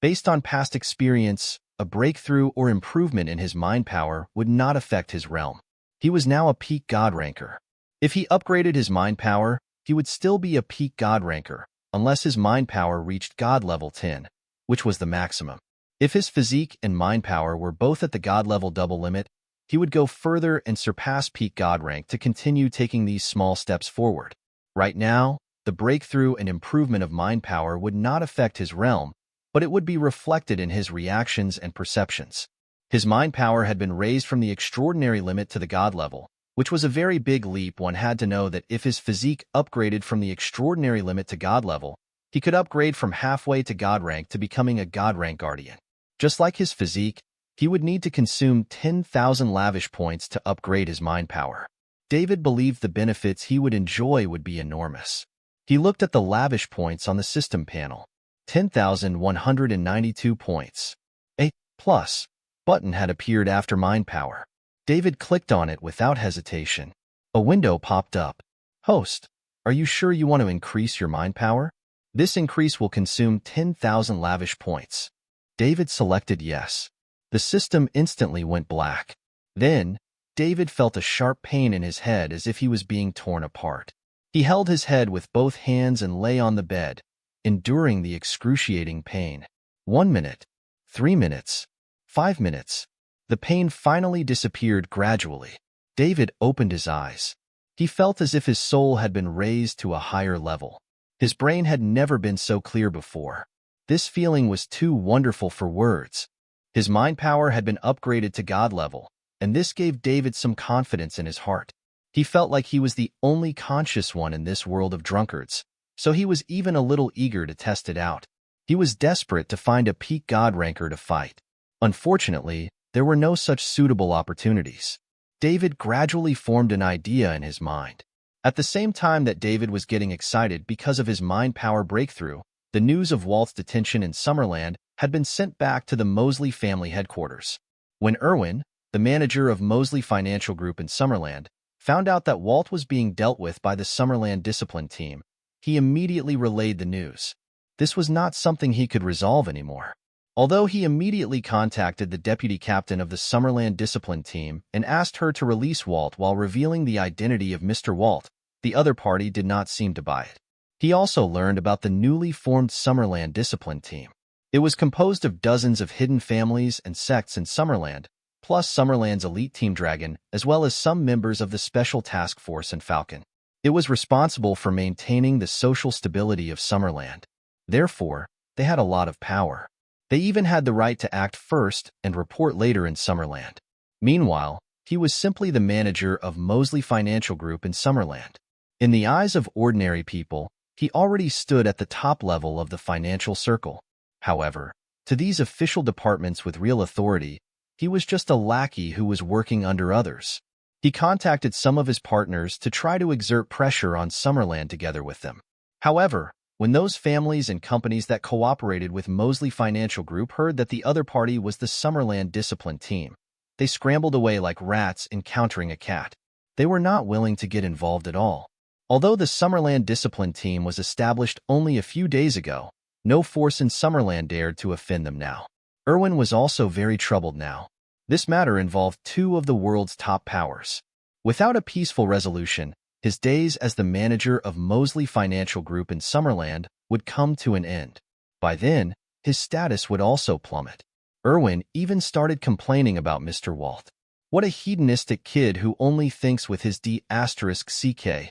Based on past experience, a breakthrough or improvement in his mind power would not affect his realm. He was now a peak God ranker. If he upgraded his mind power, he would still be a peak God ranker, unless his mind power reached God level 10, which was the maximum. If his physique and mind power were both at the God level double limit, he would go further and surpass peak God rank to continue taking these small steps forward. Right now, the breakthrough and improvement of mind power would not affect his realm, but it would be reflected in his reactions and perceptions. His mind power had been raised from the extraordinary limit to the God level, which was a very big leap. One had to know that if his physique upgraded from the extraordinary limit to God level, he could upgrade from halfway to God rank to becoming a God rank guardian. Just like his physique, he would need to consume 10,000 lavish points to upgrade his mind power. David believed the benefits he would enjoy would be enormous. He looked at the lavish points on the system panel. 10,192 points. A plus button had appeared after mind power. David clicked on it without hesitation. A window popped up. Host, are you sure you want to increase your mind power? This increase will consume 10,000 lavish points. David selected yes. The system instantly went black. Then, David felt a sharp pain in his head as if he was being torn apart. He held his head with both hands and lay on the bed, enduring the excruciating pain. 1 minute, 3 minutes, 5 minutes. The pain finally disappeared gradually. David opened his eyes. He felt as if his soul had been raised to a higher level. His brain had never been so clear before. This feeling was too wonderful for words. His mind power had been upgraded to God level, and this gave David some confidence in his heart. He felt like he was the only conscious one in this world of drunkards, so he was even a little eager to test it out. He was desperate to find a peak God ranker to fight. Unfortunately, there were no such suitable opportunities. David gradually formed an idea in his mind. At the same time that David was getting excited because of his mind power breakthrough, the news of Walt's detention in Summerland had been sent back to the Mosley family headquarters. When Irwin, the manager of Mosley Financial Group in Summerland, found out that Walt was being dealt with by the Summerland discipline team, he immediately relayed the news. This was not something he could resolve anymore. Although he immediately contacted the deputy captain of the Summerland discipline team and asked her to release Walt while revealing the identity of Mr. Walt, the other party did not seem to buy it. He also learned about the newly formed Summerland discipline team. It was composed of dozens of hidden families and sects in Summerland, plus Summerland's elite team Dragon, as well as some members of the Special Task Force and Falcon. It was responsible for maintaining the social stability of Summerland. Therefore, they had a lot of power. They even had the right to act first and report later in Summerland. Meanwhile, he was simply the manager of Mosley Financial Group in Summerland. In the eyes of ordinary people, he already stood at the top level of the financial circle. However, to these official departments with real authority, he was just a lackey who was working under others. He contacted some of his partners to try to exert pressure on Summerland together with them. However, when those families and companies that cooperated with Mosley Financial Group heard that the other party was the Summerland discipline team, they scrambled away like rats encountering a cat. They were not willing to get involved at all. Although the Summerland discipline team was established only a few days ago, no force in Summerland dared to offend them now. Irwin was also very troubled now. This matter involved two of the world's top powers. Without a peaceful resolution, his days as the manager of Mosley Financial Group in Summerland would come to an end. By then, his status would also plummet. Erwin even started complaining about Mr. Walt. What a hedonistic kid who only thinks with his D***CK.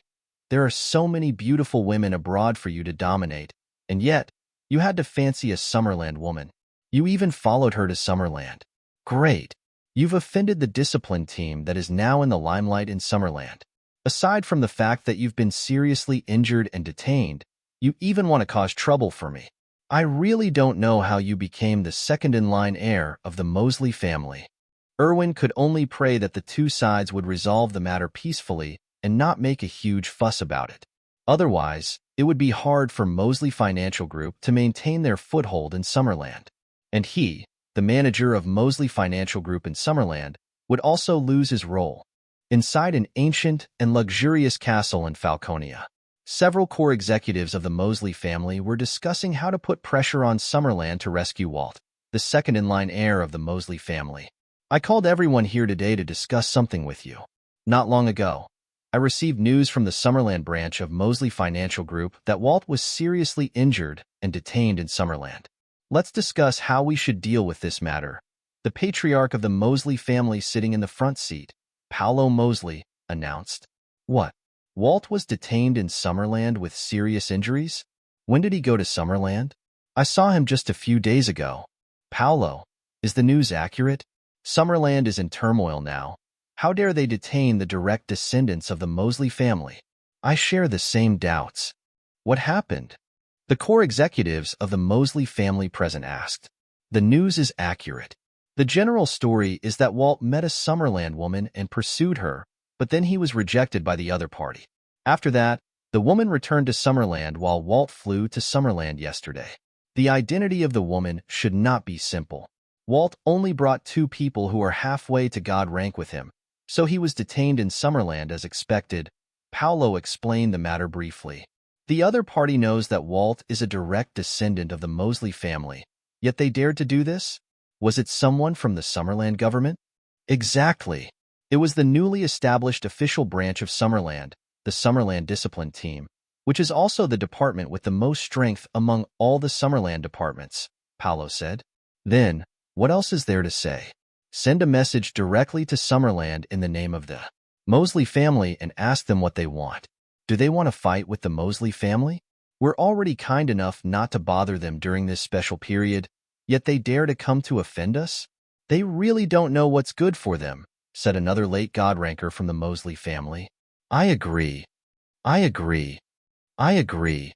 There are so many beautiful women abroad for you to dominate, and yet, you had to fancy a Summerland woman. You even followed her to Summerland. Great. You've offended the discipline team that is now in the limelight in Summerland. Aside from the fact that you've been seriously injured and detained, you even want to cause trouble for me. I really don't know how you became the second-in-line heir of the Mosley family. Erwin could only pray that the two sides would resolve the matter peacefully and not make a huge fuss about it. Otherwise, it would be hard for Mosley Financial Group to maintain their foothold in Summerland. And he, the manager of Mosley Financial Group in Summerland, would also lose his role. Inside an ancient and luxurious castle in Falconia, several core executives of the Mosley family were discussing how to put pressure on Summerland to rescue Walt, the second-in-line heir of the Mosley family. I called everyone here today to discuss something with you. Not long ago, I received news from the Summerland branch of Mosley Financial Group that Walt was seriously injured and detained in Summerland. Let's discuss how we should deal with this matter. The patriarch of the Mosley family sitting in the front seat, Paolo Mosley, announced. What? Walt was detained in Summerland with serious injuries? When did he go to Summerland? I saw him just a few days ago. Paolo, is the news accurate? Summerland is in turmoil now. How dare they detain the direct descendants of the Mosley family? I share the same doubts. What happened? The core executives of the Mosley family present asked. The news is accurate. The general story is that Walt met a Summerland woman and pursued her, but then he was rejected by the other party. After that, the woman returned to Summerland while Walt flew to Summerland yesterday. The identity of the woman should not be simple. Walt only brought two people who are halfway to God rank with him, so he was detained in Summerland as expected. Paolo explained the matter briefly. The other party knows that Walt is a direct descendant of the Mosley family, yet they dared to do this? Was it someone from the Summerland government? Exactly. It was the newly established official branch of Summerland, the Summerland Discipline Team, which is also the department with the most strength among all the Summerland departments, Paolo said. Then, what else is there to say? Send a message directly to Summerland in the name of the Mosley family and ask them what they want. Do they want to fight with the Mosley family? We're already kind enough not to bother them during this special period, yet they dare to come to offend us? They really don't know what's good for them, said another late God-ranker from the Mosley family. I agree. I agree. I agree.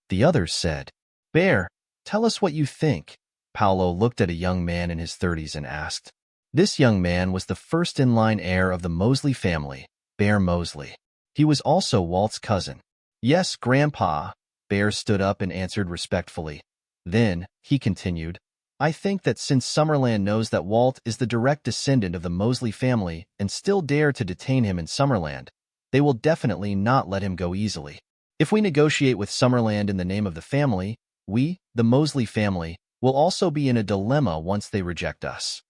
The others said. Bear, tell us what you think. Paolo looked at a young man in his 30s and asked. This young man was the first-in-line heir of the Mosley family, Bear Mosley. He was also Walt's cousin. Yes, Grandpa, Bear stood up and answered respectfully. Then, he continued, I think that since Summerland knows that Walt is the direct descendant of the Mosley family and still dare to detain him in Summerland, they will definitely not let him go easily. If we negotiate with Summerland in the name of the family, we, the Mosley family, will also be in a dilemma once they reject us.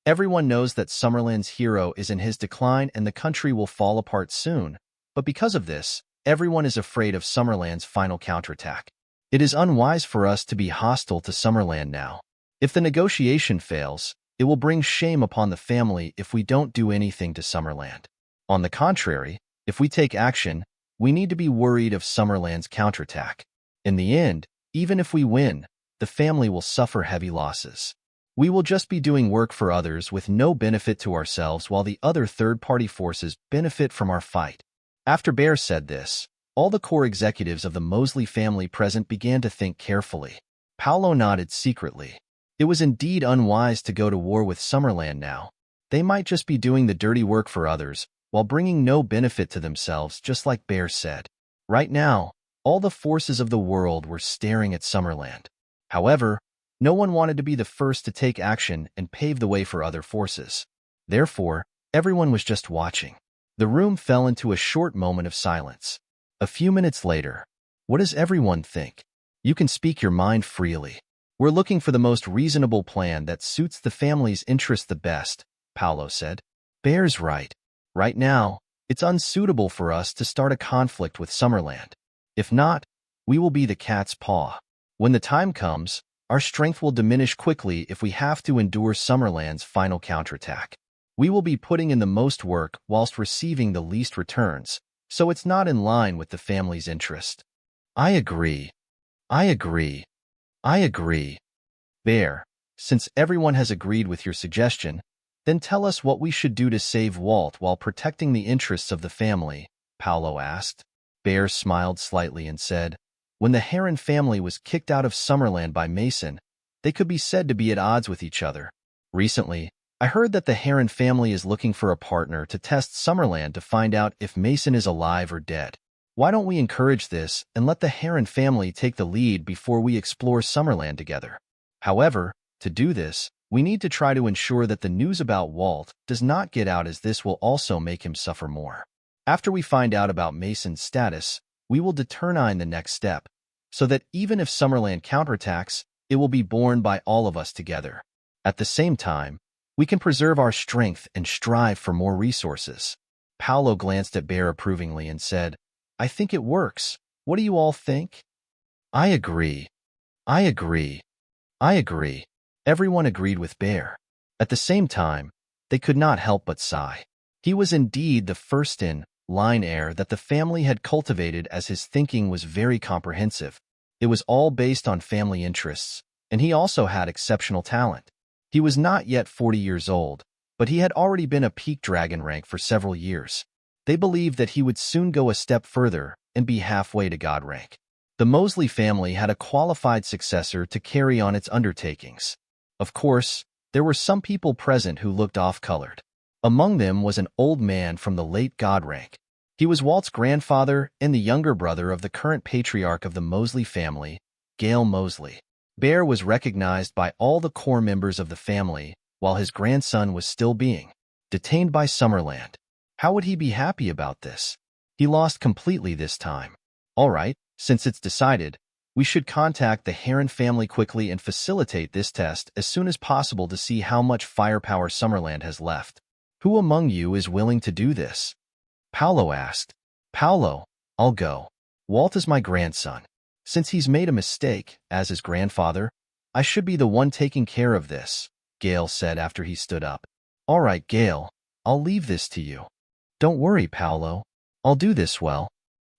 Everyone knows that Summerland's hero is in his decline and the country will fall apart soon, but because of this, everyone is afraid of Summerland's final counterattack. It is unwise for us to be hostile to Summerland now. If the negotiation fails, it will bring shame upon the family if we don't do anything to Summerland. On the contrary, if we take action, we need to be worried of Summerland's counterattack. In the end, even if we win, the family will suffer heavy losses. We will just be doing work for others with no benefit to ourselves while the other third-party forces benefit from our fight. After Bear said this, all the core executives of the Mosley family present began to think carefully. Paolo nodded secretly. It was indeed unwise to go to war with Summerland now. They might just be doing the dirty work for others, while bringing no benefit to themselves, just like Bear said. Right now, all the forces of the world were staring at Summerland. However, no one wanted to be the first to take action and pave the way for other forces. Therefore, everyone was just watching. The room fell into a short moment of silence. A few minutes later, what does everyone think? You can speak your mind freely. We're looking for the most reasonable plan that suits the family's interests the best, Paolo said. Bear's right. Right now, it's unsuitable for us to start a conflict with Summerland. If not, we will be the cat's paw. When the time comes, Our strength will diminish quickly if we have to endure Summerland's final counterattack. We will be putting in the most work whilst receiving the least returns, so it's not in line with the family's interest. I agree. I agree. I agree. Bear, since everyone has agreed with your suggestion, then tell us what we should do to save Walt while protecting the interests of the family, Paolo asked. Bear smiled slightly and said, when the Heron family was kicked out of Summerland by Mason, they could be said to be at odds with each other. Recently, I heard that the Heron family is looking for a partner to test Summerland to find out if Mason is alive or dead. Why don't we encourage this and let the Heron family take the lead before we explore Summerland together? However, to do this, we need to try to ensure that the news about Walt does not get out, as this will also make him suffer more. After we find out about Mason's status, we will determine the next step, so that even if Summerland counterattacks, it will be borne by all of us together. At the same time, we can preserve our strength and strive for more resources. Paolo glanced at Bear approvingly and said, I think it works. What do you all think? I agree. I agree. I agree. Everyone agreed with Bear. At the same time, they could not help but sigh. He was indeed the first in-line heir that the family had cultivated, as his thinking was very comprehensive. It was all based on family interests, and he also had exceptional talent. He was not yet 40 years old, but he had already been a peak dragon rank for several years. They believed that he would soon go a step further and be halfway to god rank. The Mosley family had a qualified successor to carry on its undertakings. Of course, there were some people present who looked off-colored. Among them was an old man from the late god rank. He was Walt's grandfather and the younger brother of the current patriarch of the Mosley family, Gale Mosley. Bear was recognized by all the core members of the family, while his grandson was still being detained by Summerland. How would he be happy about this? He lost completely this time. All right, since it's decided, we should contact the Heron family quickly and facilitate this test as soon as possible to see how much firepower Summerland has left. Who among you is willing to do this? Paolo asked. Paolo, I'll go. Walt is my grandson. Since he's made a mistake, as his grandfather, I should be the one taking care of this, Gale said after he stood up. All right, Gale, I'll leave this to you. Don't worry, Paolo. I'll do this well.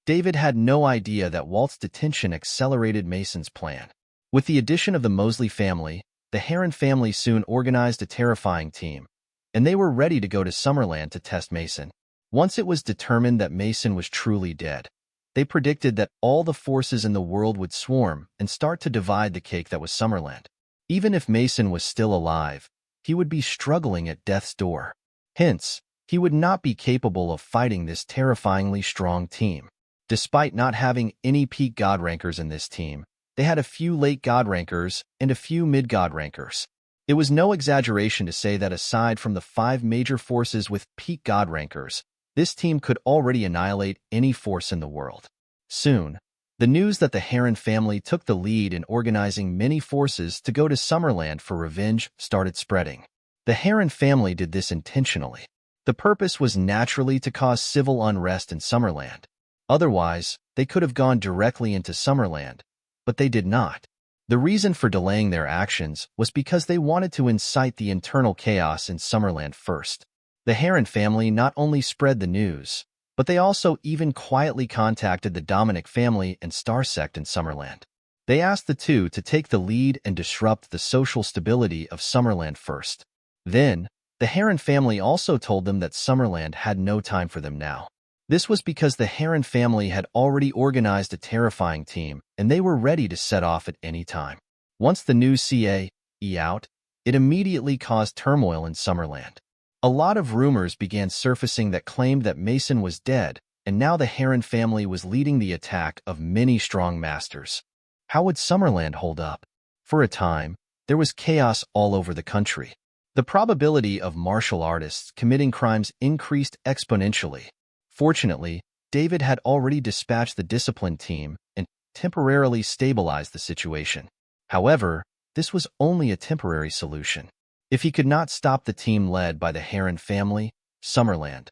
David had no idea that Walt's detention accelerated Mason's plan. With the addition of the Mosley family, the Heron family soon organized a terrifying team, and they were ready to go to Summerland to test Mason. Once it was determined that Mason was truly dead, they predicted that all the forces in the world would swarm and start to divide the cake that was Summerland. Even if Mason was still alive, he would be struggling at death's door. Hence, he would not be capable of fighting this terrifyingly strong team. Despite not having any peak god rankers in this team, they had a few late god rankers and a few mid god rankers. It was no exaggeration to say that aside from the 5 major forces with peak god rankers, this team could already annihilate any force in the world. Soon, the news that the Heron family took the lead in organizing many forces to go to Summerland for revenge started spreading. The Heron family did this intentionally. The purpose was naturally to cause civil unrest in Summerland. Otherwise, they could have gone directly into Summerland, but they did not. The reason for delaying their actions was because they wanted to incite the internal chaos in Summerland first. The Heron family not only spread the news, but they also even quietly contacted the Dominic family and Star Sect in Summerland. They asked the two to take the lead and disrupt the social stability of Summerland first. Then, the Heron family also told them that Summerland had no time for them now. This was because the Heron family had already organized a terrifying team, and they were ready to set off at any time. Once the news came out, it immediately caused turmoil in Summerland. A lot of rumors began surfacing that claimed that Mason was dead, and now the Heron family was leading the attack of many strong masters. How would Summerland hold up? For a time, there was chaos all over the country. The probability of martial artists committing crimes increased exponentially. Fortunately, David had already dispatched the discipline team and temporarily stabilized the situation. However, this was only a temporary solution. If he could not stop the team led by the Heron family, Summerland,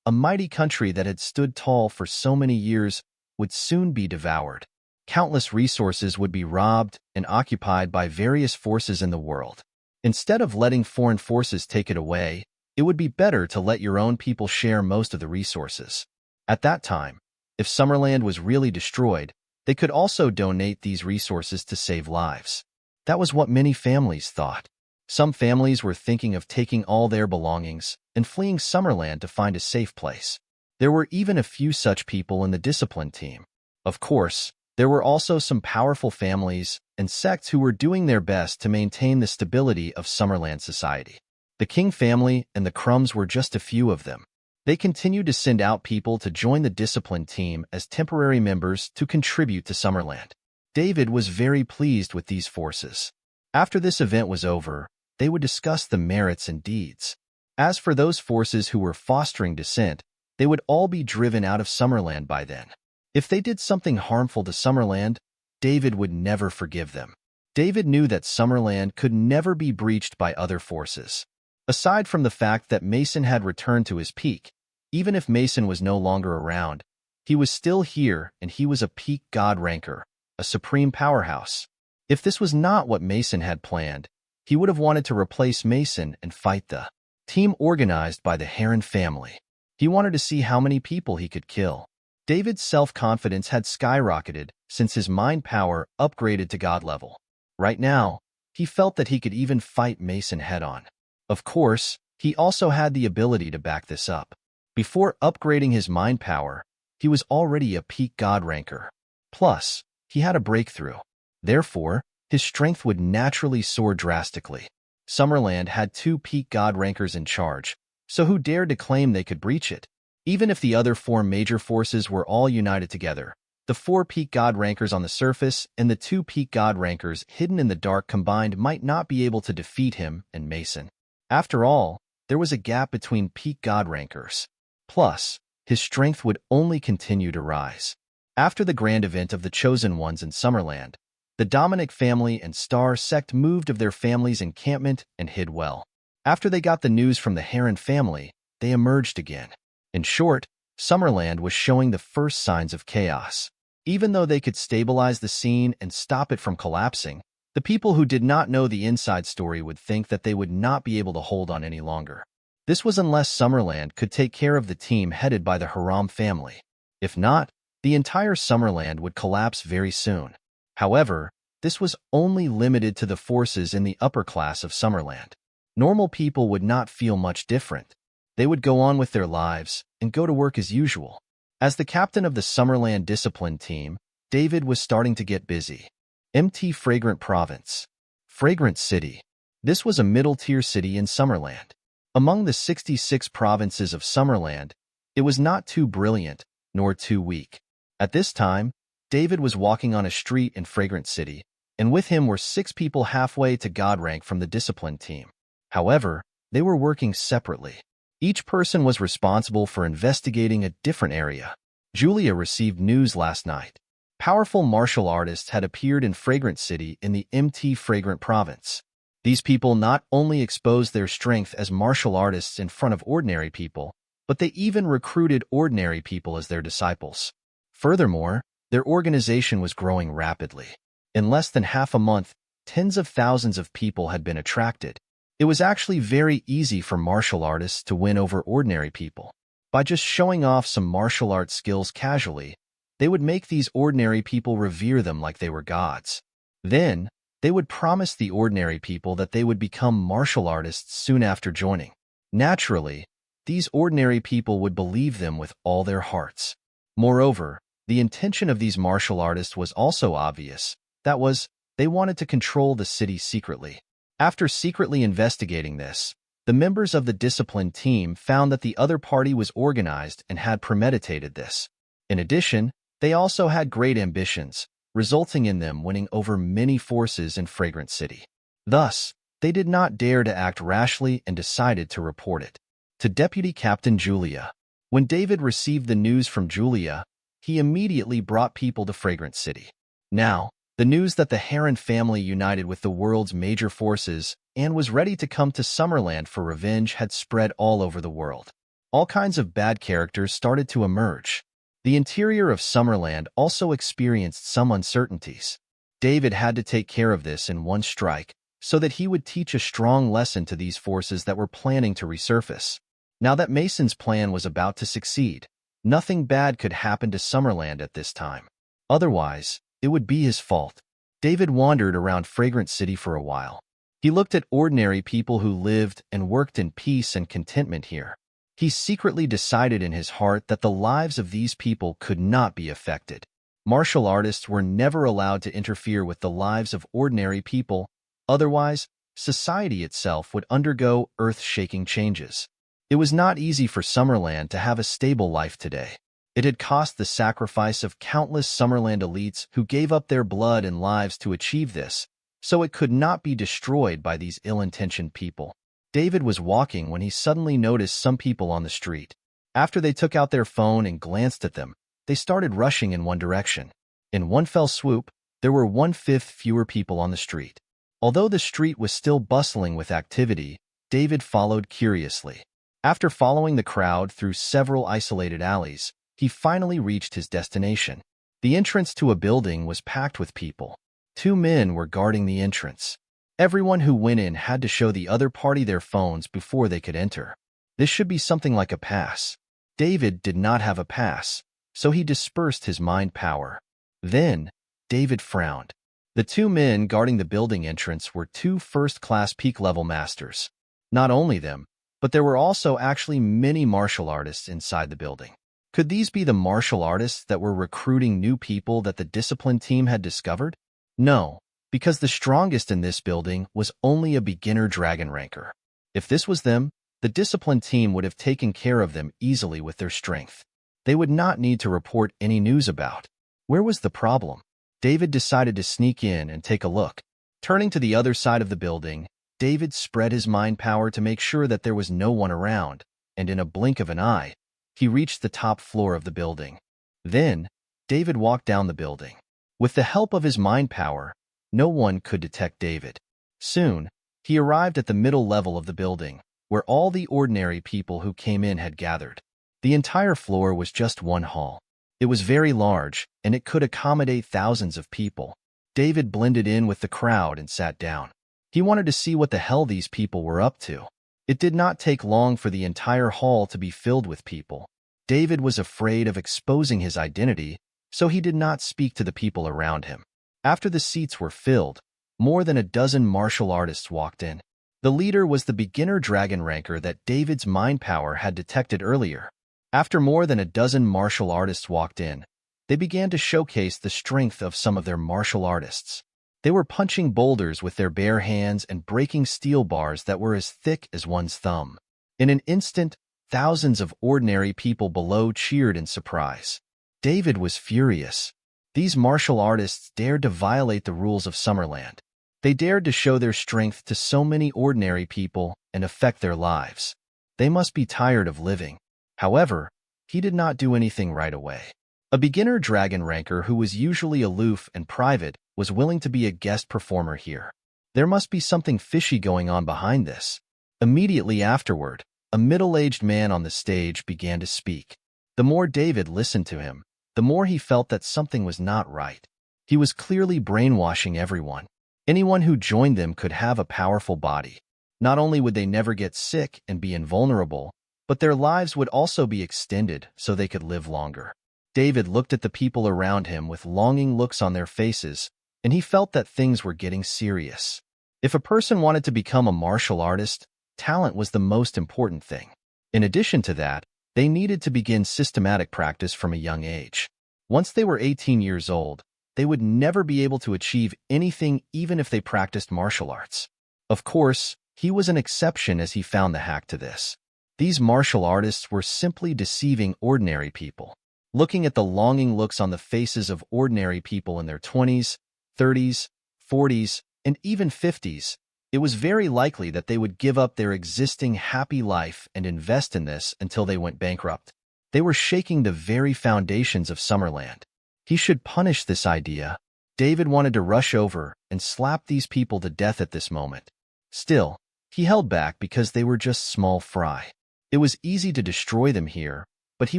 a mighty country that had stood tall for so many years, would soon be devoured. countless resources would be robbed and occupied by various forces in the world. Instead of letting foreign forces take it away, it would be better to let your own people share most of the resources. At that time, if Summerland was really destroyed, they could also donate these resources to save lives. That was what many families thought. Some families were thinking of taking all their belongings and fleeing Summerland to find a safe place. There were even a few such people in the discipline team. Of course, there were also some powerful families and sects who were doing their best to maintain the stability of Summerland society. The King family and the Crumbs were just a few of them. They continued to send out people to join the discipline team as temporary members to contribute to Summerland. David was very pleased with these forces. After this event was over, they would discuss the merits and deeds. As for those forces who were fostering dissent, they would all be driven out of Summerland by then. If they did something harmful to Summerland, David would never forgive them. David knew that Summerland could never be breached by other forces. Aside from the fact that Mason had returned to his peak, even if Mason was no longer around, he was still here and he was a peak god ranker, a supreme powerhouse. If this was not what Mason had planned, he would have wanted to replace Mason and fight the team organized by the Heron family. He wanted to see how many people he could kill. David's self-confidence had skyrocketed since his mind power upgraded to god level. Right now, he felt that he could even fight Mason head-on. Of course, he also had the ability to back this up. Before upgrading his mind power, he was already a peak god ranker. Plus, he had a breakthrough. Therefore, his strength would naturally soar drastically. Summerland had 2 peak god rankers in charge, so who dared to claim they could breach it? Even if the other 4 major forces were all united together, the 4 peak god rankers on the surface and the 2 peak god rankers hidden in the dark combined might not be able to defeat him and Mason. After all, there was a gap between peak god rankers. Plus, his strength would only continue to rise. After the grand event of the Chosen Ones in Summerland, the Dominic family and Star sect moved of their family's encampment and hid well. After they got the news from the Heron family, they emerged again. In short, Summerland was showing the first signs of chaos. Even though they could stabilize the scene and stop it from collapsing, the people who did not know the inside story would think that they would not be able to hold on any longer. This was unless Summerland could take care of the team headed by the Haram family. If not, the entire Summerland would collapse very soon. However, this was only limited to the forces in the upper class of Summerland. Normal people would not feel much different. They would go on with their lives and go to work as usual. As the captain of the Summerland discipline team, David was starting to get busy. MT Fragrant Province. Fragrant City. This was a middle-tier city in Summerland. Among the 66 provinces of Summerland, it was not too brilliant nor too weak. At this time, David was walking on a street in Fragrant City, and with him were 6 people halfway to God rank from the discipline team. However, they were working separately. Each person was responsible for investigating a different area. Julia received news last night. Powerful martial artists had appeared in Fragrant City in the MT Fragrant Province. These people not only exposed their strength as martial artists in front of ordinary people, but they even recruited ordinary people as their disciples. Furthermore, their organization was growing rapidly. In less than half a month, tens of thousands of people had been attracted. It was actually very easy for martial artists to win over ordinary people. By just showing off some martial arts skills casually, they would make these ordinary people revere them like they were gods. Then, they would promise the ordinary people that they would become martial artists soon after joining. Naturally, these ordinary people would believe them with all their hearts. Moreover, the intention of these martial artists was also obvious. That was, they wanted to control the city secretly. After secretly investigating this, the members of the discipline team found that the other party was organized and had premeditated this. In addition, they also had great ambitions, resulting in them winning over many forces in Fragrant City. Thus, they did not dare to act rashly and decided to report it to Deputy Captain Julia. When David received the news from Julia, he immediately brought people to Fragrant City. Now, the news that the Heron family united with the world's major forces and was ready to come to Summerland for revenge had spread all over the world. All kinds of bad characters started to emerge. The interior of Summerland also experienced some uncertainties. David had to take care of this in one strike, so that he would teach a strong lesson to these forces that were planning to resurface. Now that Mason's plan was about to succeed, nothing bad could happen to Summerland at this time. Otherwise, it would be his fault. David wandered around Fragrant City for a while. He looked at ordinary people who lived and worked in peace and contentment here. He secretly decided in his heart that the lives of these people could not be affected. Martial artists were never allowed to interfere with the lives of ordinary people, otherwise, society itself would undergo earth-shaking changes. It was not easy for Summerland to have a stable life today. It had cost the sacrifice of countless Summerland elites who gave up their blood and lives to achieve this, so it could not be destroyed by these ill-intentioned people. David was walking when he suddenly noticed some people on the street. After they took out their phone and glanced at them, they started rushing in one direction. In one fell swoop, there were 1/5 fewer people on the street. Although the street was still bustling with activity, David followed curiously. After following the crowd through several isolated alleys, he finally reached his destination. The entrance to a building was packed with people. 2 men were guarding the entrance. Everyone who went in had to show the other party their phones before they could enter. This should be something like a pass. David did not have a pass, so he dispersed his mind power. Then, David frowned. The 2 men guarding the building entrance were 2 first-class peak-level masters. Not only them, but there were also actually many martial artists inside the building. Could these be the martial artists that were recruiting new people that the discipline team had discovered? No, because the strongest in this building was only a beginner dragon ranker. If this was them, the discipline team would have taken care of them easily with their strength. They would not need to report any news about. Where was the problem? David decided to sneak in and take a look. Turning to the other side of the building, David spread his mind power to make sure that there was no one around, and in a blink of an eye, he reached the top floor of the building. Then, David walked down the building. With the help of his mind power, no one could detect David. Soon, he arrived at the middle level of the building, where all the ordinary people who came in had gathered. The entire floor was just one hall. It was very large, and it could accommodate thousands of people. David blended in with the crowd and sat down. He wanted to see what the hell these people were up to. It did not take long for the entire hall to be filled with people. David was afraid of exposing his identity, so he did not speak to the people around him. After the seats were filled, more than a dozen martial artists walked in. The leader was the beginner dragon ranker that David's mind power had detected earlier. After more than a dozen martial artists walked in, they began to showcase the strength of some of their martial artists. They were punching boulders with their bare hands and breaking steel bars that were as thick as one's thumb. In an instant, thousands of ordinary people below cheered in surprise. David was furious. These martial artists dared to violate the rules of Summerland. They dared to show their strength to so many ordinary people and affect their lives. They must be tired of living. However, he did not do anything right away. A beginner dragon ranker who was usually aloof and private was willing to be a guest performer here. There must be something fishy going on behind this. Immediately afterward, a middle-aged man on the stage began to speak. The more David listened to him, the more he felt that something was not right. He was clearly brainwashing everyone. Anyone who joined them could have a powerful body. Not only would they never get sick and be invulnerable, but their lives would also be extended so they could live longer. David looked at the people around him with longing looks on their faces, and he felt that things were getting serious. If a person wanted to become a martial artist, talent was the most important thing. In addition to that, they needed to begin systematic practice from a young age. Once they were 18 years old, they would never be able to achieve anything even if they practiced martial arts. Of course, he was an exception as he found the hack to this. These martial artists were simply deceiving ordinary people. Looking at the longing looks on the faces of ordinary people in their 20s, 30s, 40s, and even 50s, it was very likely that they would give up their existing happy life and invest in this until they went bankrupt. They were shaking the very foundations of Summerland. He should punish this idea. David wanted to rush over and slap these people to death at this moment. Still, he held back because they were just small fry. It was easy to destroy them here, but he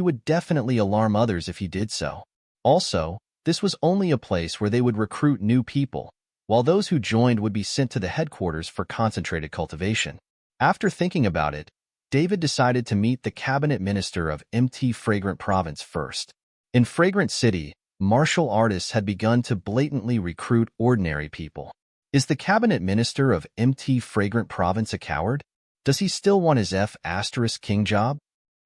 would definitely alarm others if he did so. Also, this was only a place where they would recruit new people, while those who joined would be sent to the headquarters for concentrated cultivation. After thinking about it, David decided to meet the cabinet minister of MT Fragrant Province first. In Fragrant City, martial artists had begun to blatantly recruit ordinary people. Is the cabinet minister of MT Fragrant Province a coward? Does he still want his F***king job?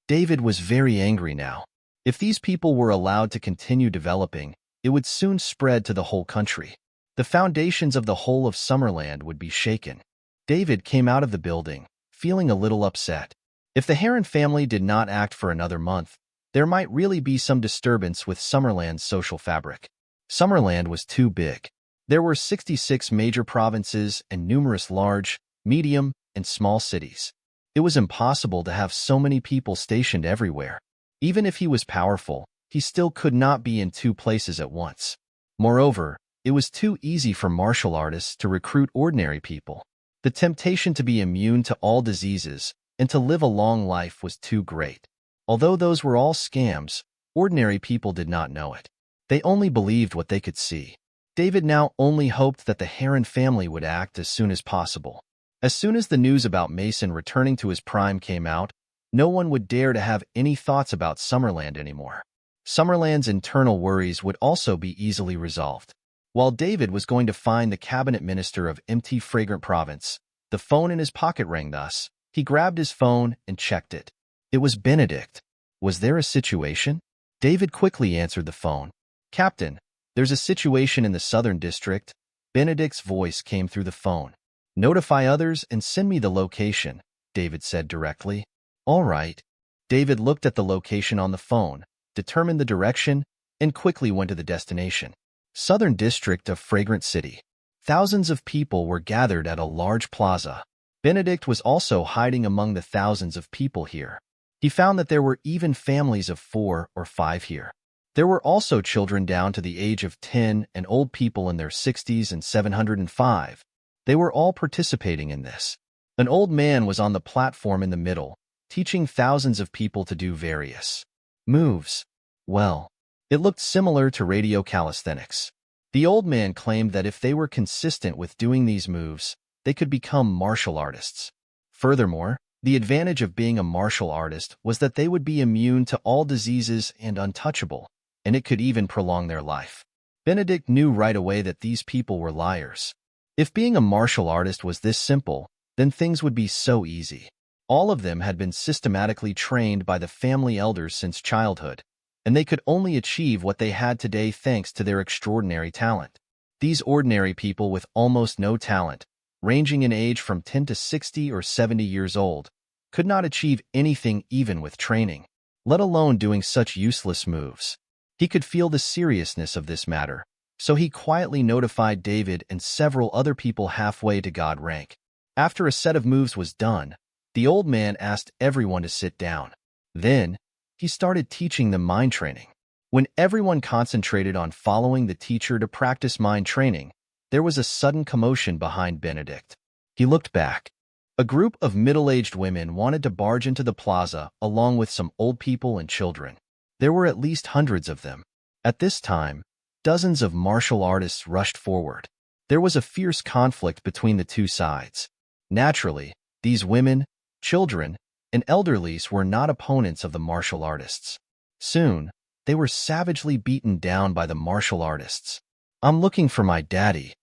David was very angry now. If these people were allowed to continue developing, it would soon spread to the whole country. The foundations of the whole of Summerland would be shaken. David came out of the building, feeling a little upset. If the Heron family did not act for another month, there might really be some disturbance with Summerland's social fabric. Summerland was too big. There were 66 major provinces and numerous large, medium, and small cities. It was impossible to have so many people stationed everywhere. Even if he was powerful, he still could not be in two places at once. Moreover, it was too easy for martial artists to recruit ordinary people. The temptation to be immune to all diseases and to live a long life was too great. Although those were all scams, ordinary people did not know it. They only believed what they could see. David now only hoped that the Heron family would act as soon as possible. As soon as the news about Mason returning to his prime came out, no one would dare to have any thoughts about Summerland anymore. Summerland's internal worries would also be easily resolved. While David was going to find the cabinet minister of MT Fragrant Province, the phone in his pocket rang thus. He grabbed his phone and checked it. It was Benedict. Was there a situation? David quickly answered the phone. Captain, there's a situation in the Southern District. Benedict's voice came through the phone. Notify others and send me the location, David said directly. All right. David looked at the location on the phone, determined the direction, and quickly went to the destination. Southern District of Fragrant City. Thousands of people were gathered at a large plaza. Benedict was also hiding among the thousands of people here. He found that there were even families of 4 or 5 here. There were also children down to the age of 10 and old people in their 60s and 705. They were all participating in this. An old man was on the platform in the middle, teaching thousands of people to do various moves. Well, it looked similar to radio calisthenics. The old man claimed that if they were consistent with doing these moves, they could become martial artists. Furthermore, the advantage of being a martial artist was that they would be immune to all diseases and untouchable, and it could even prolong their life. Benedict knew right away that these people were liars. If being a martial artist was this simple, then things would be so easy. All of them had been systematically trained by the family elders since childhood, and they could only achieve what they had today thanks to their extraordinary talent. These ordinary people with almost no talent, ranging in age from 10 to 60 or 70 years old, could not achieve anything even with training, let alone doing such useless moves. He could feel the seriousness of this matter, so he quietly notified David and several other people halfway to God rank. After a set of moves was done, the old man asked everyone to sit down. Then, he started teaching them mind training. When everyone concentrated on following the teacher to practice mind training, there was a sudden commotion behind Benedict. He looked back. A group of middle-aged women wanted to barge into the plaza along with some old people and children. There were at least hundreds of them. At this time, dozens of martial artists rushed forward. There was a fierce conflict between the two sides. Naturally, these women, children, and elderlies were not opponents of the martial artists. Soon, they were savagely beaten down by the martial artists. I'm looking for my daddy.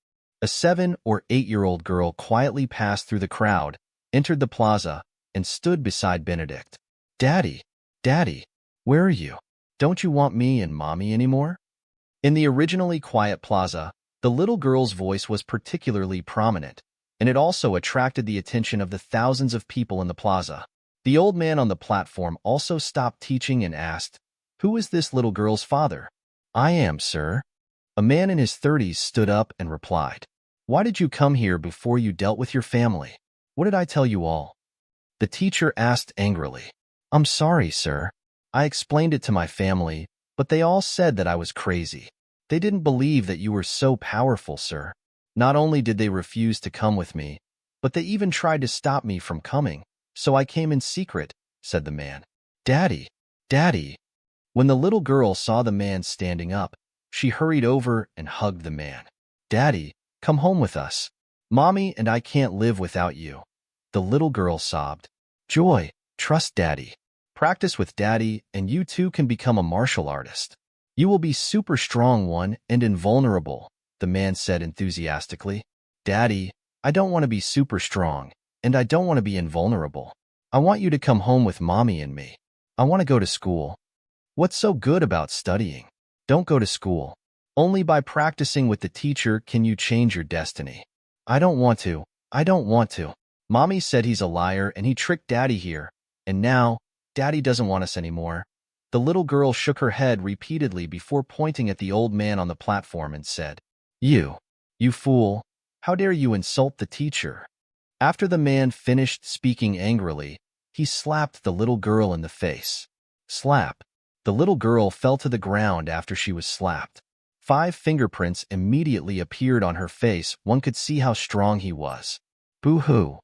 A 7 or 8-year-old girl quietly passed through the crowd, entered the plaza, and stood beside Benedict. Daddy, Daddy, where are you? Don't you want me and Mommy anymore? In the originally quiet plaza, the little girl's voice was particularly prominent, and it also attracted the attention of the thousands of people in the plaza. The old man on the platform also stopped teaching and asked, "Who is this little girl's father?" "I am, sir." A man in his 30s stood up and replied, "Why did you come here before you dealt with your family? What did I tell you all?" The teacher asked angrily, "I'm sorry, sir. I explained it to my family, but they all said that I was crazy. They didn't believe that you were so powerful, sir. Not only did they refuse to come with me, but they even tried to stop me from coming, so I came in secret," said the man. "Daddy, Daddy. When the little girl saw the man standing up, she hurried over and hugged the man. Daddy, come home with us. Mommy and I can't live without you. The little girl sobbed. Joy, trust Daddy. Practice with Daddy and you too can become a martial artist. You will be super strong one and invulnerable, the man said enthusiastically. Daddy, I don't want to be super strong, and I don't want to be invulnerable. I want you to come home with Mommy and me. I want to go to school. What's so good about studying? Don't go to school. Only by practicing with the teacher can you change your destiny. I don't want to. I don't want to. Mommy said he's a liar and he tricked Daddy here, and now, Daddy doesn't want us anymore. The little girl shook her head repeatedly before pointing at the old man on the platform and said, You fool, how dare you insult the teacher? After the man finished speaking angrily, he slapped the little girl in the face. Slap. The little girl fell to the ground after she was slapped. 5 fingerprints immediately appeared on her face. One could see how strong he was. Boo-hoo.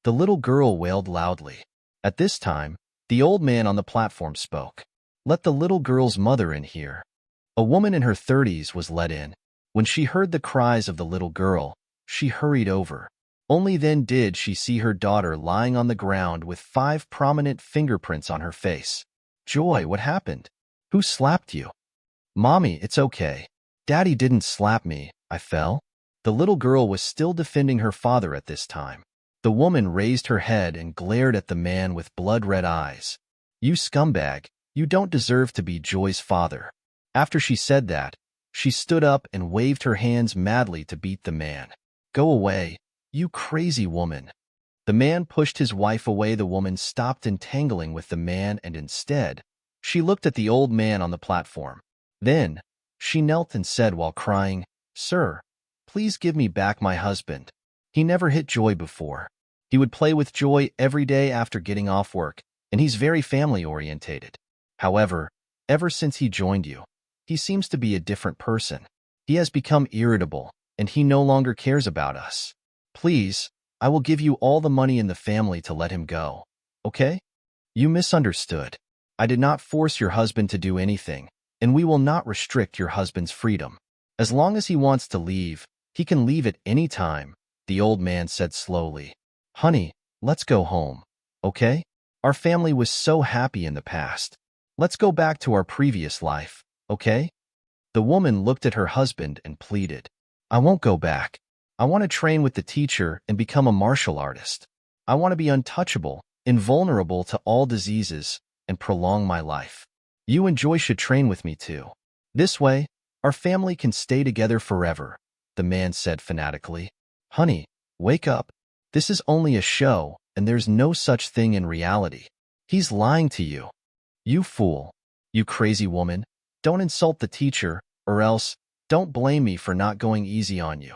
The little girl wailed loudly. At this time, the old man on the platform spoke. Let the little girl's mother in here. A woman in her 30s was let in. When she heard the cries of the little girl, she hurried over. Only then did she see her daughter lying on the ground with 5 prominent fingerprints on her face. Joy, what happened? Who slapped you? Mommy, it's okay. Daddy didn't slap me. I fell. The little girl was still defending her father at this time. The woman raised her head and glared at the man with blood-red eyes. You scumbag, you don't deserve to be Joy's father. After she said that, she stood up and waved her hands madly to beat the man. Go away, you crazy woman. The man pushed his wife away. The woman stopped entangling with the man and instead, she looked at the old man on the platform. Then, she knelt and said while crying, Sir, please give me back my husband. He never hit Joy before. He would play with Joy every day after getting off work, and he's very family-orientated. However, ever since he joined you, he seems to be a different person. He has become irritable, and he no longer cares about us. Please, I will give you all the money in the family to let him go. Okay? You misunderstood. I did not force your husband to do anything, and we will not restrict your husband's freedom. As long as he wants to leave, he can leave at any time, the old man said slowly. Honey, let's go home, okay? Our family was so happy in the past. Let's go back to our previous life, okay? The woman looked at her husband and pleaded. I won't go back. I want to train with the teacher and become a martial artist. I want to be untouchable, invulnerable to all diseases, and prolong my life. You and Joy should train with me too. This way, our family can stay together forever, the man said fanatically. Honey, wake up. This is only a show, and there's no such thing in reality. He's lying to you. You fool. You crazy woman. Don't insult the teacher, or else, don't blame me for not going easy on you.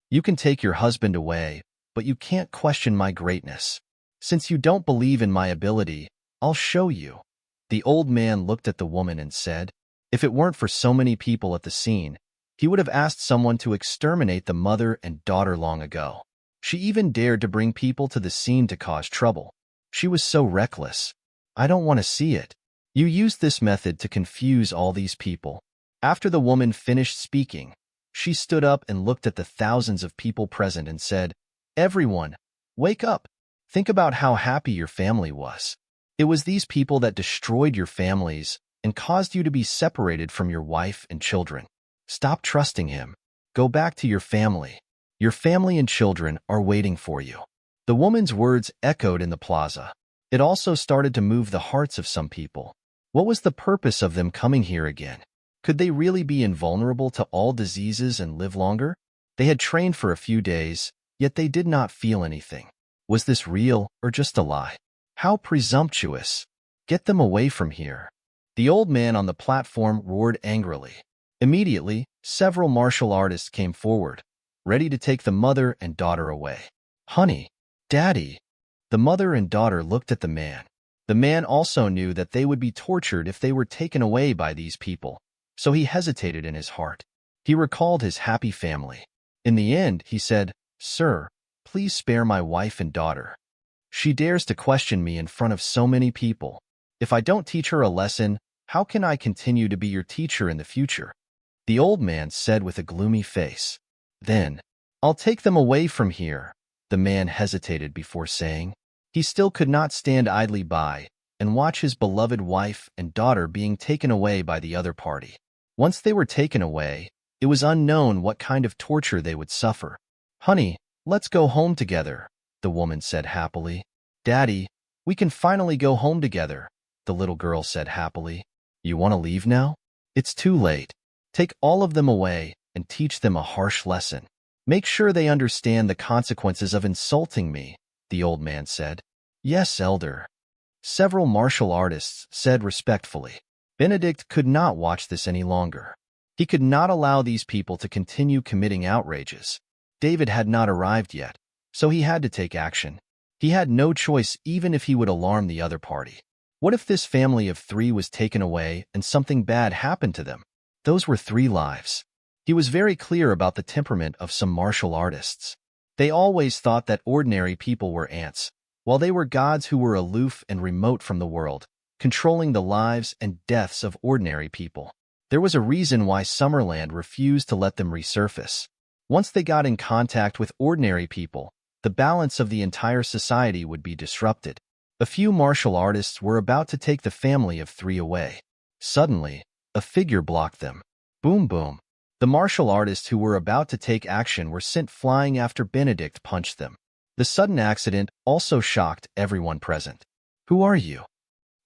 You can take your husband away, but you can't question my greatness. Since you don't believe in my ability, I'll show you. The old man looked at the woman and said, if it weren't for so many people at the scene, he would have asked someone to exterminate the mother and daughter long ago. She even dared to bring people to the scene to cause trouble. She was so reckless. I don't want to see it. You used this method to confuse all these people. After the woman finished speaking, she stood up and looked at the thousands of people present and said, Everyone, wake up. Think about how happy your family was. It was these people that destroyed your families and caused you to be separated from your wife and children. Stop trusting him. Go back to your family. Your family and children are waiting for you. The woman's words echoed in the plaza. It also started to move the hearts of some people. What was the purpose of them coming here again? Could they really be invulnerable to all diseases and live longer? They had trained for a few days, yet they did not feel anything. Was this real or just a lie? How presumptuous! Get them away from here. The old man on the platform roared angrily. Immediately, several martial artists came forward, ready to take the mother and daughter away. Honey, Daddy. The mother and daughter looked at the man. The man also knew that they would be tortured if they were taken away by these people, so he hesitated in his heart. He recalled his happy family. In the end, he said, Sir, please spare my wife and daughter. She dares to question me in front of so many people. If I don't teach her a lesson, how can I continue to be your teacher in the future?" The old man said with a gloomy face. "Then, I'll take them away from here," the man hesitated before saying. He still could not stand idly by and watch his beloved wife and daughter being taken away by the other party. Once they were taken away, it was unknown what kind of torture they would suffer. "Honey, let's go home together," the woman said happily. "Daddy, we can finally go home together," the little girl said happily. "You want to leave now? It's too late. Take all of them away and teach them a harsh lesson. Make sure they understand the consequences of insulting me," the old man said. "Yes, elder," several martial artists said respectfully. Benedict could not watch this any longer. He could not allow these people to continue committing outrages. David had not arrived yet, so he had to take action. He had no choice even if he would alarm the other party. What if this family of 3 was taken away and something bad happened to them? Those were 3 lives. He was very clear about the temperament of some martial artists. They always thought that ordinary people were ants, while they were gods who were aloof and remote from the world, controlling the lives and deaths of ordinary people. There was a reason why Summerland refused to let them resurface. Once they got in contact with ordinary people, the balance of the entire society would be disrupted. A few martial artists were about to take the family of 3 away. Suddenly, a figure blocked them. Boom, boom. The martial artists who were about to take action were sent flying after Benedict punched them. The sudden accident also shocked everyone present. "Who are you?"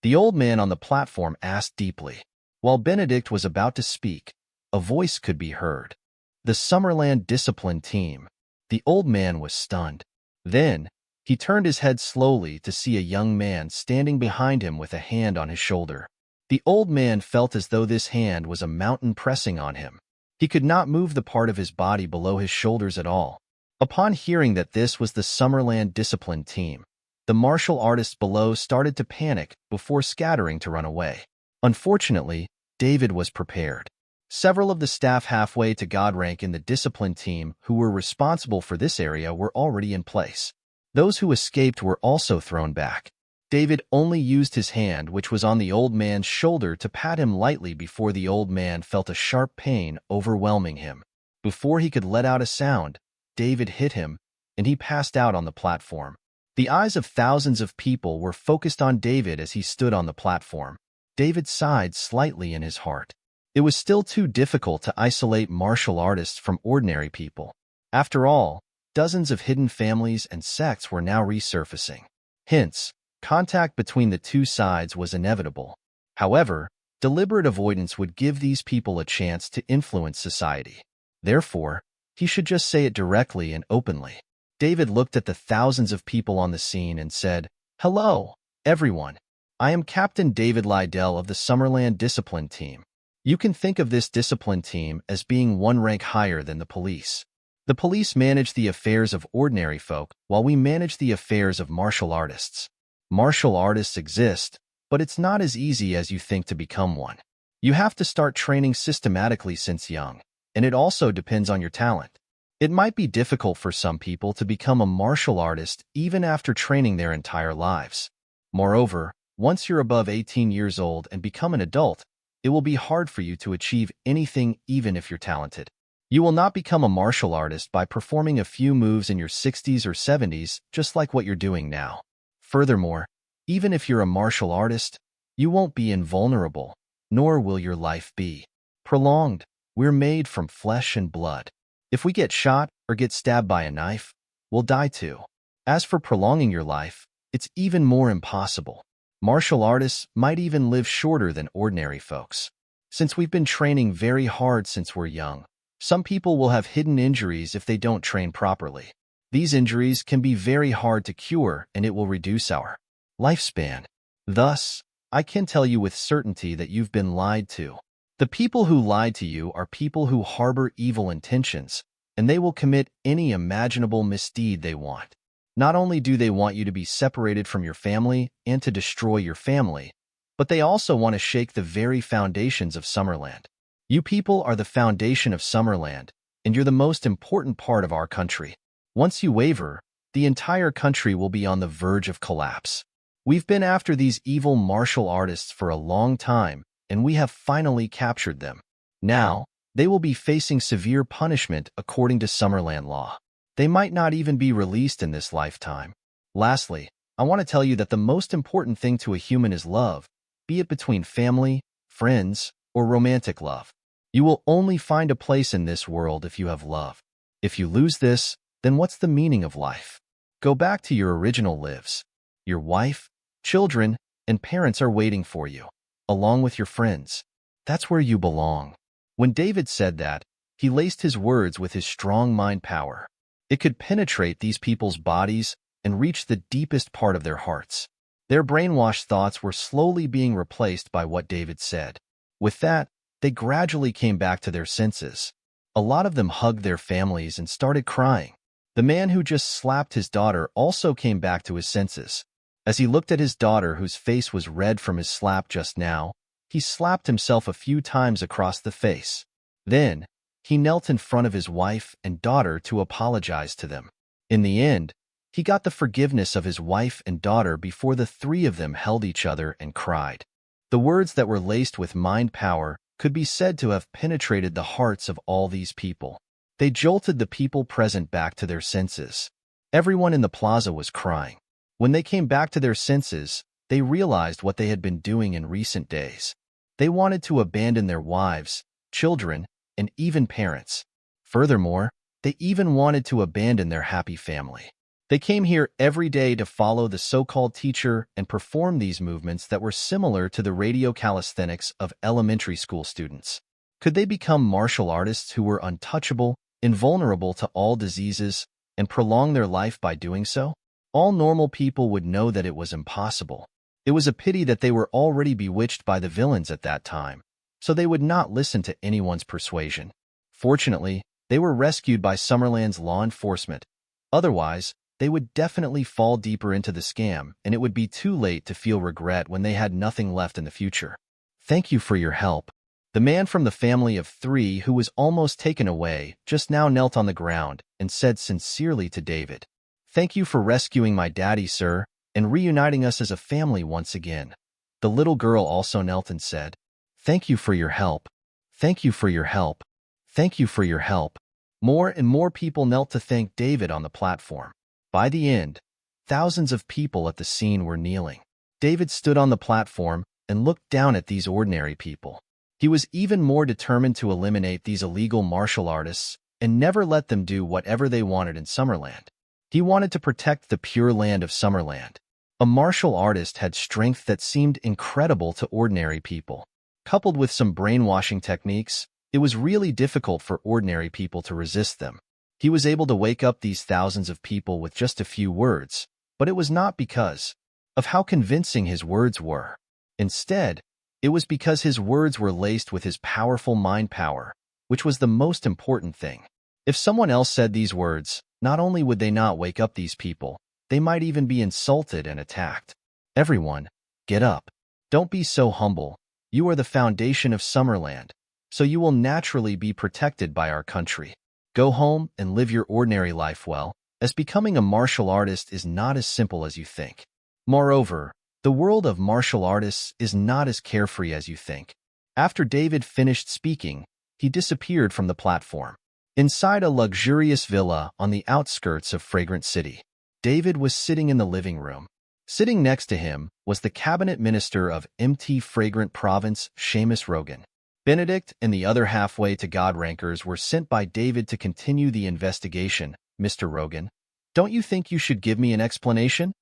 the old man on the platform asked deeply. While Benedict was about to speak, a voice could be heard. "The Summerland Discipline Team." The old man was stunned. Then, he turned his head slowly to see a young man standing behind him with a hand on his shoulder. The old man felt as though this hand was a mountain pressing on him. He could not move the part of his body below his shoulders at all. Upon hearing that this was the Summerland Discipline Team, the martial artists below started to panic before scattering to run away. Unfortunately, David was prepared. Several of the staff halfway to God rank in the discipline team who were responsible for this area were already in place. Those who escaped were also thrown back. David only used his hand, which was on the old man's shoulder, to pat him lightly before the old man felt a sharp pain overwhelming him. Before he could let out a sound, David hit him, and he passed out on the platform. The eyes of thousands of people were focused on David as he stood on the platform. David sighed slightly in his heart. It was still too difficult to isolate martial artists from ordinary people. After all, dozens of hidden families and sects were now resurfacing. Hence, contact between the two sides was inevitable. However, deliberate avoidance would give these people a chance to influence society. Therefore, he should just say it directly and openly. David looked at the thousands of people on the scene and said, "Hello, everyone. I am Captain David Lydell of the Summerland Discipline Team. You can think of this discipline team as being one rank higher than the police. The police manage the affairs of ordinary folk, while we manage the affairs of martial artists. Martial artists exist, but it's not as easy as you think to become one. You have to start training systematically since young, and it also depends on your talent. It might be difficult for some people to become a martial artist even after training their entire lives. Moreover, once you're above 18 years old and become an adult, it will be hard for you to achieve anything even if you're talented. You will not become a martial artist by performing a few moves in your 60s or 70s, just like what you're doing now. Furthermore, even if you're a martial artist, you won't be invulnerable, nor will your life be prolonged. We're made from flesh and blood. If we get shot or get stabbed by a knife, we'll die too. As for prolonging your life, it's even more impossible. Martial artists might even live shorter than ordinary folks. Since we've been training very hard since we're young, some people will have hidden injuries if they don't train properly. These injuries can be very hard to cure, and it will reduce our lifespan. Thus, I can tell you with certainty that you've been lied to. The people who lied to you are people who harbor evil intentions, and they will commit any imaginable misdeed they want. Not only do they want you to be separated from your family and to destroy your family, but they also want to shake the very foundations of Summerland. You people are the foundation of Summerland, and you're the most important part of our country. Once you waver, the entire country will be on the verge of collapse. We've been after these evil martial artists for a long time, and we have finally captured them. Now, they will be facing severe punishment according to Summerland law. They might not even be released in this lifetime. Lastly, I want to tell you that the most important thing to a human is love, be it between family, friends, or romantic love. You will only find a place in this world if you have love. If you lose this, then what's the meaning of life? Go back to your original lives. Your wife, children, and parents are waiting for you, along with your friends. That's where you belong. When David said that, he laced his words with his strong mind power. It could penetrate these people's bodies and reach the deepest part of their hearts. Their brainwashed thoughts were slowly being replaced by what David said. With that, they gradually came back to their senses. A lot of them hugged their families and started crying. The man who just slapped his daughter also came back to his senses. As he looked at his daughter, whose face was red from his slap just now, he slapped himself a few times across the face. Then, he knelt in front of his wife and daughter to apologize to them. In the end, he got the forgiveness of his wife and daughter before the three of them held each other and cried. The words that were laced with mind power could be said to have penetrated the hearts of all these people. They jolted the people present back to their senses. Everyone in the plaza was crying. When they came back to their senses, they realized what they had been doing in recent days. They wanted to abandon their wives, children, and even parents. Furthermore, they even wanted to abandon their happy family. They came here every day to follow the so-called teacher and perform these movements that were similar to the radio calisthenics of elementary school students. Could they become martial artists who were untouchable, invulnerable to all diseases, and prolong their life by doing so? All normal people would know that it was impossible. It was a pity that they were already bewitched by the villains at that time, so they would not listen to anyone's persuasion. Fortunately, they were rescued by Summerland's law enforcement. Otherwise, they would definitely fall deeper into the scam, and it would be too late to feel regret when they had nothing left in the future. Thank you for your help. The man from the family of three who was almost taken away just now knelt on the ground and said sincerely to David, "Thank you for rescuing my daddy, sir, and reuniting us as a family once again." The little girl also knelt and said, "Thank you for your help. Thank you for your help. Thank you for your help." More and more people knelt to thank David on the platform. By the end, thousands of people at the scene were kneeling. David stood on the platform and looked down at these ordinary people. He was even more determined to eliminate these illegal martial artists and never let them do whatever they wanted in Summerland. He wanted to protect the pure land of Summerland. A martial artist had strength that seemed incredible to ordinary people. Coupled with some brainwashing techniques, it was really difficult for ordinary people to resist them. He was able to wake up these thousands of people with just a few words, but it was not because of how convincing his words were. Instead, it was because his words were laced with his powerful mind power, which was the most important thing. If someone else said these words, not only would they not wake up these people, they might even be insulted and attacked. Everyone, get up. Don't be so humble. You are the foundation of Summerland, so you will naturally be protected by our country. Go home and live your ordinary life well, as becoming a martial artist is not as simple as you think. Moreover, the world of martial artists is not as carefree as you think. After David finished speaking, he disappeared from the platform. Inside a luxurious villa on the outskirts of Fragrant City, David was sitting in the living room. Sitting next to him was the cabinet minister of MT Fragrant Province, Seamus Rogan. Benedict and the other halfway to God rankers were sent by David to continue the investigation. "Mr. Rogan, don't you think you should give me an explanation?"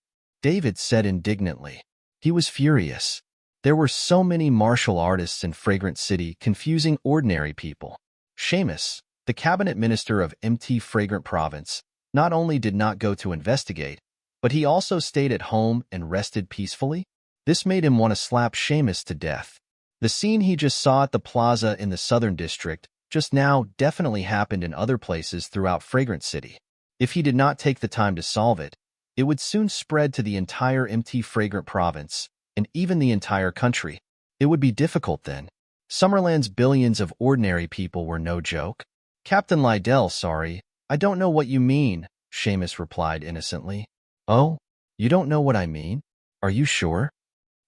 David said indignantly. He was furious. There were so many martial artists in Fragrant City confusing ordinary people. Seamus, the cabinet minister of MT Fragrant Province, not only did not go to investigate, but he also stayed at home and rested peacefully. This made him want to slap Seamus to death. The scene he just saw at the plaza in the Southern District just now definitely happened in other places throughout Fragrant City. If he did not take the time to solve it, it would soon spread to the entire MT Fragrant Province and even the entire country. It would be difficult then. Summerland's billions of ordinary people were no joke. "Captain Liddell, sorry, I don't know what you mean," Seamus replied innocently. "Oh, you don't know what I mean?" Are you sure?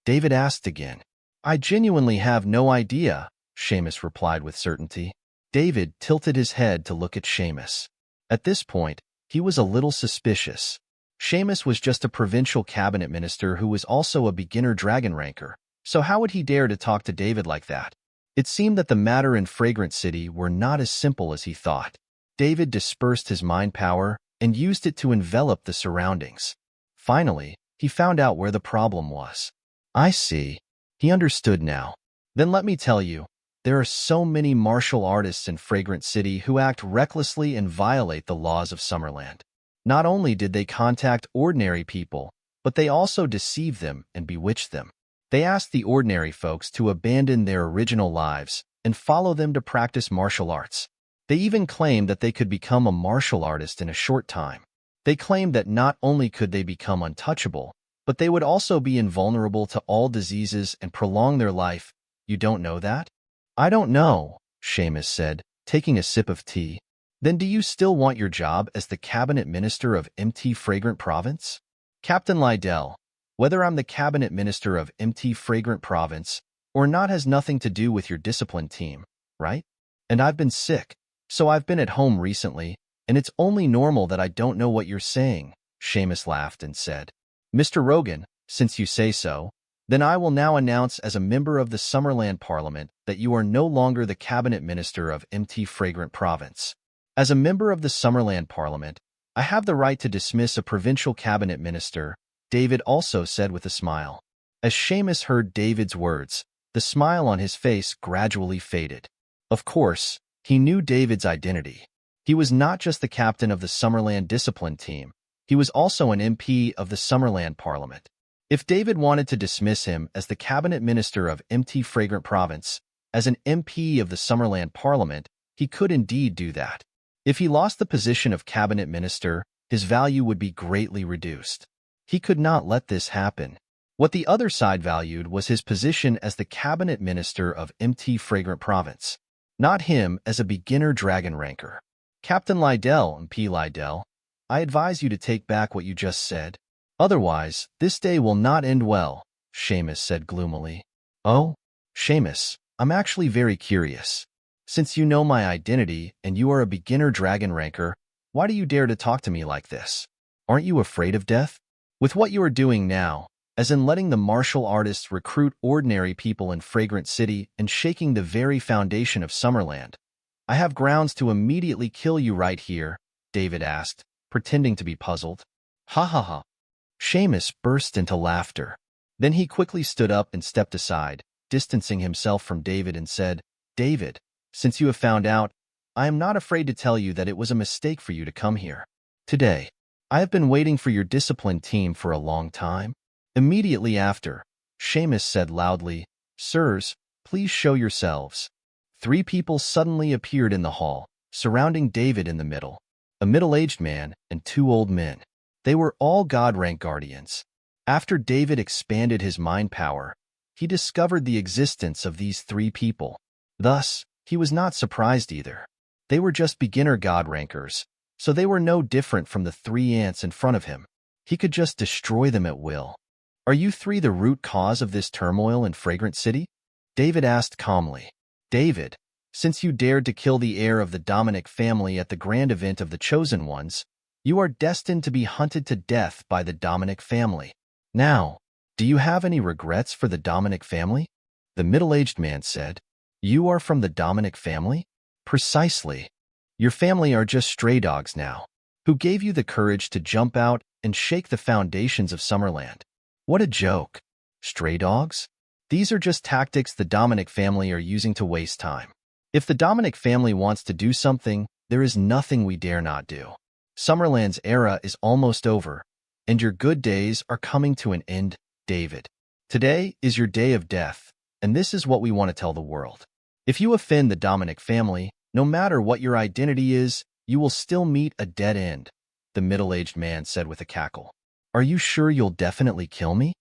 David asked again. I genuinely have no idea, Seamus replied with certainty. David tilted his head to look at Seamus. At this point, he was a little suspicious. Seamus was just a provincial cabinet minister who was also a beginner dragon ranker, so how would he dare to talk to David like that? It seemed that the matter in Fragrant City were not as simple as he thought. David dispersed his mind power and used it to envelop the surroundings. Finally, he found out where the problem was. I see. He understood now. Then let me tell you, there are so many martial artists in Fragrant City who act recklessly and violate the laws of Summerland. Not only did they contact ordinary people, but they also deceive them and bewitch them. They ask the ordinary folks to abandon their original lives and follow them to practice martial arts. They even claim that they could become a martial artist in a short time. They claim that not only could they become untouchable, but they would also be invulnerable to all diseases and prolong their life. You don't know that? I don't know, Seamus said, taking a sip of tea. Then do you still want your job as the cabinet minister of MT Fragrant Province? Captain Lydell, whether I'm the cabinet minister of MT Fragrant Province or not has nothing to do with your discipline team, right? And I've been sick, so I've been at home recently, and it's only normal that I don't know what you're saying, Seamus laughed and said. Mr. Rogan, since you say so, then I will now announce as a member of the Summerland Parliament that you are no longer the cabinet minister of MT Fragrant Province. As a member of the Summerland Parliament, I have the right to dismiss a provincial cabinet minister, David also said with a smile. As Seamus heard David's words, the smile on his face gradually faded. Of course, he knew David's identity. He was not just the captain of the Summerland discipline team, he was also an MP of the Summerland Parliament. If David wanted to dismiss him as the cabinet minister of MT Fragrant Province, as an MP of the Summerland Parliament, he could indeed do that. If he lost the position of cabinet minister, his value would be greatly reduced. He could not let this happen. What the other side valued was his position as the cabinet minister of MT Fragrant Province, not him as a beginner dragon ranker. Captain Lydell, MP Lydell, I advise you to take back what you just said. Otherwise, this day will not end well, Seamus said gloomily. Oh, Seamus, I'm actually very curious. Since you know my identity and you are a beginner dragon ranker, why do you dare to talk to me like this? Aren't you afraid of death? With what you are doing now, as in letting the martial artists recruit ordinary people in Fragrant City and shaking the very foundation of Summerland, I have grounds to immediately kill you right here, David asked, pretending to be puzzled. Ha ha ha. Seamus burst into laughter. Then he quickly stood up and stepped aside, distancing himself from David and said, David, since you have found out, I am not afraid to tell you that it was a mistake for you to come here. Today, I have been waiting for your discipline team for a long time. Immediately after, Seamus said loudly, Sirs, please show yourselves. 3 people suddenly appeared in the hall, surrounding David in the middle, a middle-aged man and 2 old men. They were all God-rank guardians. After David expanded his mind power, he discovered the existence of these 3 people. Thus, he was not surprised either. They were just beginner God-rankers, so they were no different from the 3 ants in front of him. He could just destroy them at will. Are you 3 the root cause of this turmoil in Fragrant City? David asked calmly. David, since you dared to kill the heir of the Dominic family at the grand event of the Chosen Ones, you are destined to be hunted to death by the Dominic family. Now, do you have any regrets for the Dominic family? The middle-aged man said. You are from the Dominic family? Precisely. Your family are just stray dogs now. Who gave you the courage to jump out and shake the foundations of Summerland? What a joke. Stray dogs? These are just tactics the Dominic family are using to waste time. If the Dominic family wants to do something, there is nothing we dare not do. Summerland's era is almost over, and your good days are coming to an end, David. Today is your day of death, and this is what we want to tell the world. If you offend the Dominic family, no matter what your identity is, you will still meet a dead end, the middle-aged man said with a cackle. Are you sure you'll definitely kill me?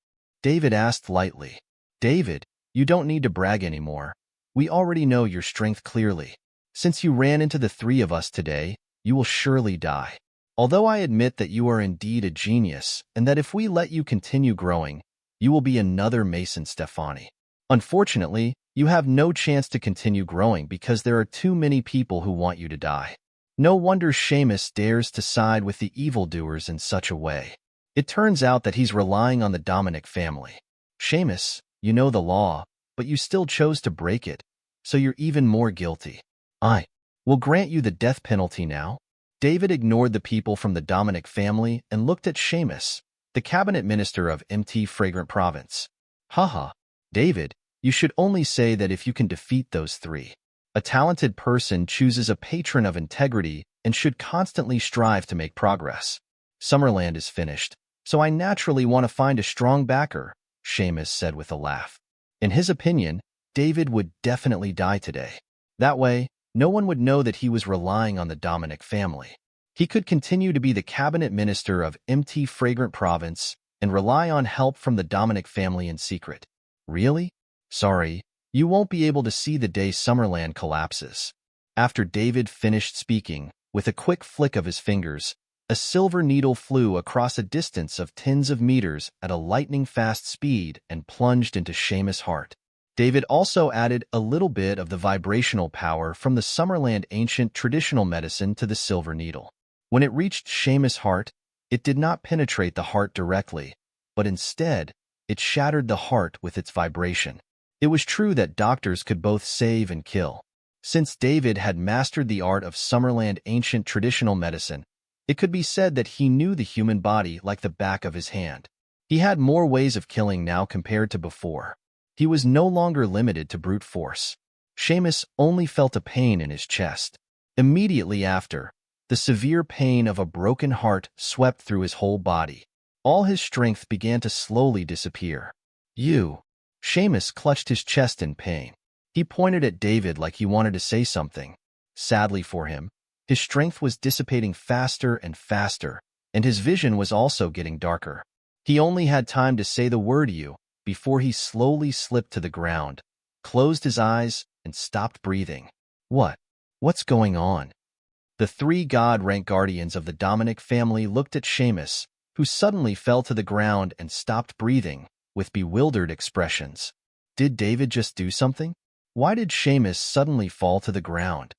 David asked lightly. David, you don't need to brag anymore. We already know your strength clearly. Since you ran into the 3 of us today, you will surely die. Although I admit that you are indeed a genius, and that if we let you continue growing, you will be another Mason Stefani. Unfortunately, you have no chance to continue growing because there are too many people who want you to die. No wonder Seamus dares to side with the evildoers in such a way. It turns out that he's relying on the Dominic family. Seamus, you know the law, but you still chose to break it, so you're even more guilty. I will grant you the death penalty now. David ignored the people from the Dominic family and looked at Seamus, the cabinet minister of MT Fragrant Province. Haha, David, you should only say that if you can defeat those three. A talented person chooses a patron of integrity and should constantly strive to make progress. Summerland is finished, so I naturally want to find a strong backer, Seamus said with a laugh. In his opinion, David would definitely die today. That way, no one would know that he was relying on the Dominic family. He could continue to be the cabinet minister of MT Fragrant Province and rely on help from the Dominic family in secret. Really? Sorry, you won't be able to see the day Summerland collapses. After David finished speaking, with a quick flick of his fingers, a silver needle flew across a distance of tens of meters at a lightning-fast speed and plunged into Seamus' heart. David also added a little bit of the vibrational power from the Summerland ancient traditional medicine to the silver needle. When it reached Seamus' heart, it did not penetrate the heart directly, but instead, it shattered the heart with its vibration. It was true that doctors could both save and kill. Since David had mastered the art of Summerland ancient traditional medicine, it could be said that he knew the human body like the back of his hand. He had more ways of killing now compared to before. He was no longer limited to brute force. Seamus only felt a pain in his chest. Immediately after, the severe pain of a broken heart swept through his whole body. All his strength began to slowly disappear. Seamus clutched his chest in pain. He pointed at David like he wanted to say something. Sadly for him, his strength was dissipating faster and faster, and his vision was also getting darker. He only had time to say the word "you" before he slowly slipped to the ground, closed his eyes, and stopped breathing. What's going on? The three God-rank guardians of the Dominic family looked at Seamus, who suddenly fell to the ground and stopped breathing, with bewildered expressions. Did David just do something? Why did Seamus suddenly fall to the ground?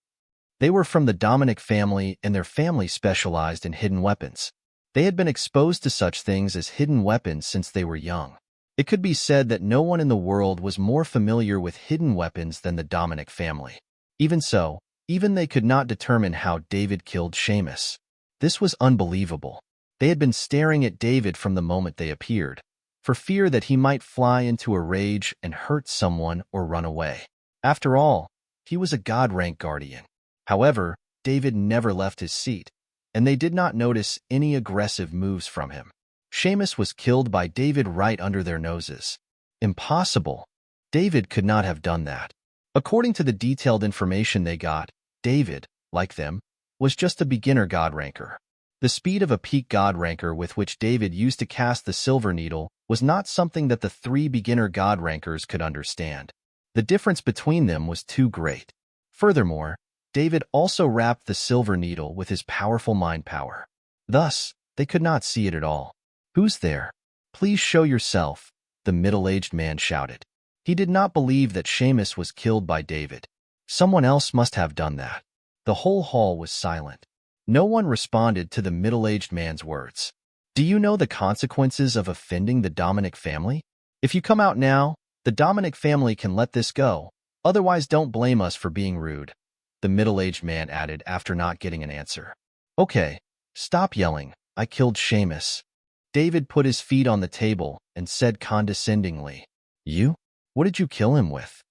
They were from the Dominic family, and their family specialized in hidden weapons. They had been exposed to such things as hidden weapons since they were young. It could be said that no one in the world was more familiar with hidden weapons than the Dominic family. Even so, even they could not determine how David killed Seamus. This was unbelievable. They had been staring at David from the moment they appeared, for fear that he might fly into a rage and hurt someone or run away. After all, he was a God-rank guardian. However, David never left his seat, and they did not notice any aggressive moves from him. Seamus was killed by David right under their noses. Impossible. David could not have done that. According to the detailed information they got, David, like them, was just a beginner God-ranker. The speed of a peak God-ranker with which David used to cast the Silver Needle was not something that the three beginner God-rankers could understand. The difference between them was too great. Furthermore, David also wrapped the Silver Needle with his powerful mind power. Thus, they could not see it at all. "Who's there? Please show yourself," the middle-aged man shouted. He did not believe that Seamus was killed by David. Someone else must have done that. The whole hall was silent. No one responded to the middle-aged man's words. "Do you know the consequences of offending the Dominic family? If you come out now, the Dominic family can let this go. Otherwise, don't blame us for being rude," the middle-aged man added after not getting an answer. "Okay, stop yelling. I killed Seamus." David put his feet on the table and said condescendingly, "You? What did you kill him with?"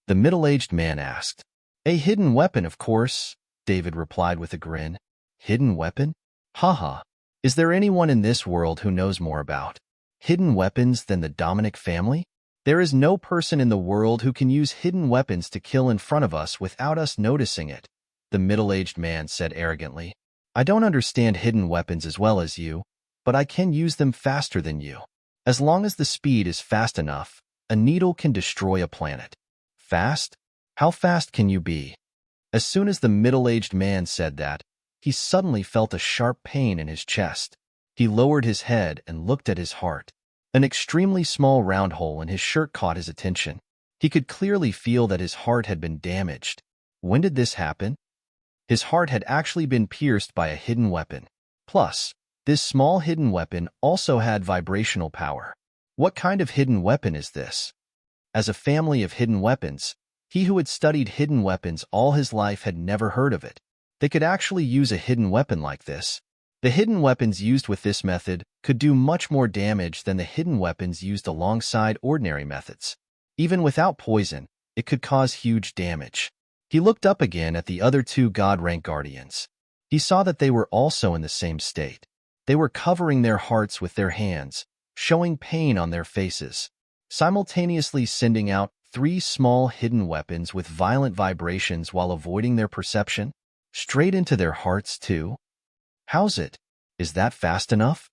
The middle-aged man asked. "A hidden weapon, of course," David replied with a grin. "Hidden weapon? Haha. Is there anyone in this world who knows more about hidden weapons than the Dominic family? There is no person in the world who can use hidden weapons to kill in front of us without us noticing it," the middle-aged man said arrogantly. "I don't understand hidden weapons as well as you, but I can use them faster than you. As long as the speed is fast enough, a needle can destroy a planet." "Fast? How fast can you be?" As soon as the middle-aged man said that, he suddenly felt a sharp pain in his chest. He lowered his head and looked at his heart. An extremely small round hole in his shirt caught his attention. He could clearly feel that his heart had been damaged. When did this happen? His heart had actually been pierced by a hidden weapon. Plus, this small hidden weapon also had vibrational power. What kind of hidden weapon is this? As a family of hidden weapons, he who had studied hidden weapons all his life had never heard of it. They could actually use a hidden weapon like this. The hidden weapons used with this method could do much more damage than the hidden weapons used alongside ordinary methods. Even without poison, it could cause huge damage. He looked up again at the other two God-rank guardians. He saw that they were also in the same state. They were covering their hearts with their hands, showing pain on their faces, simultaneously sending out 3 small hidden weapons with violent vibrations while avoiding their perception, straight into their hearts too. How's it? Is that fast enough?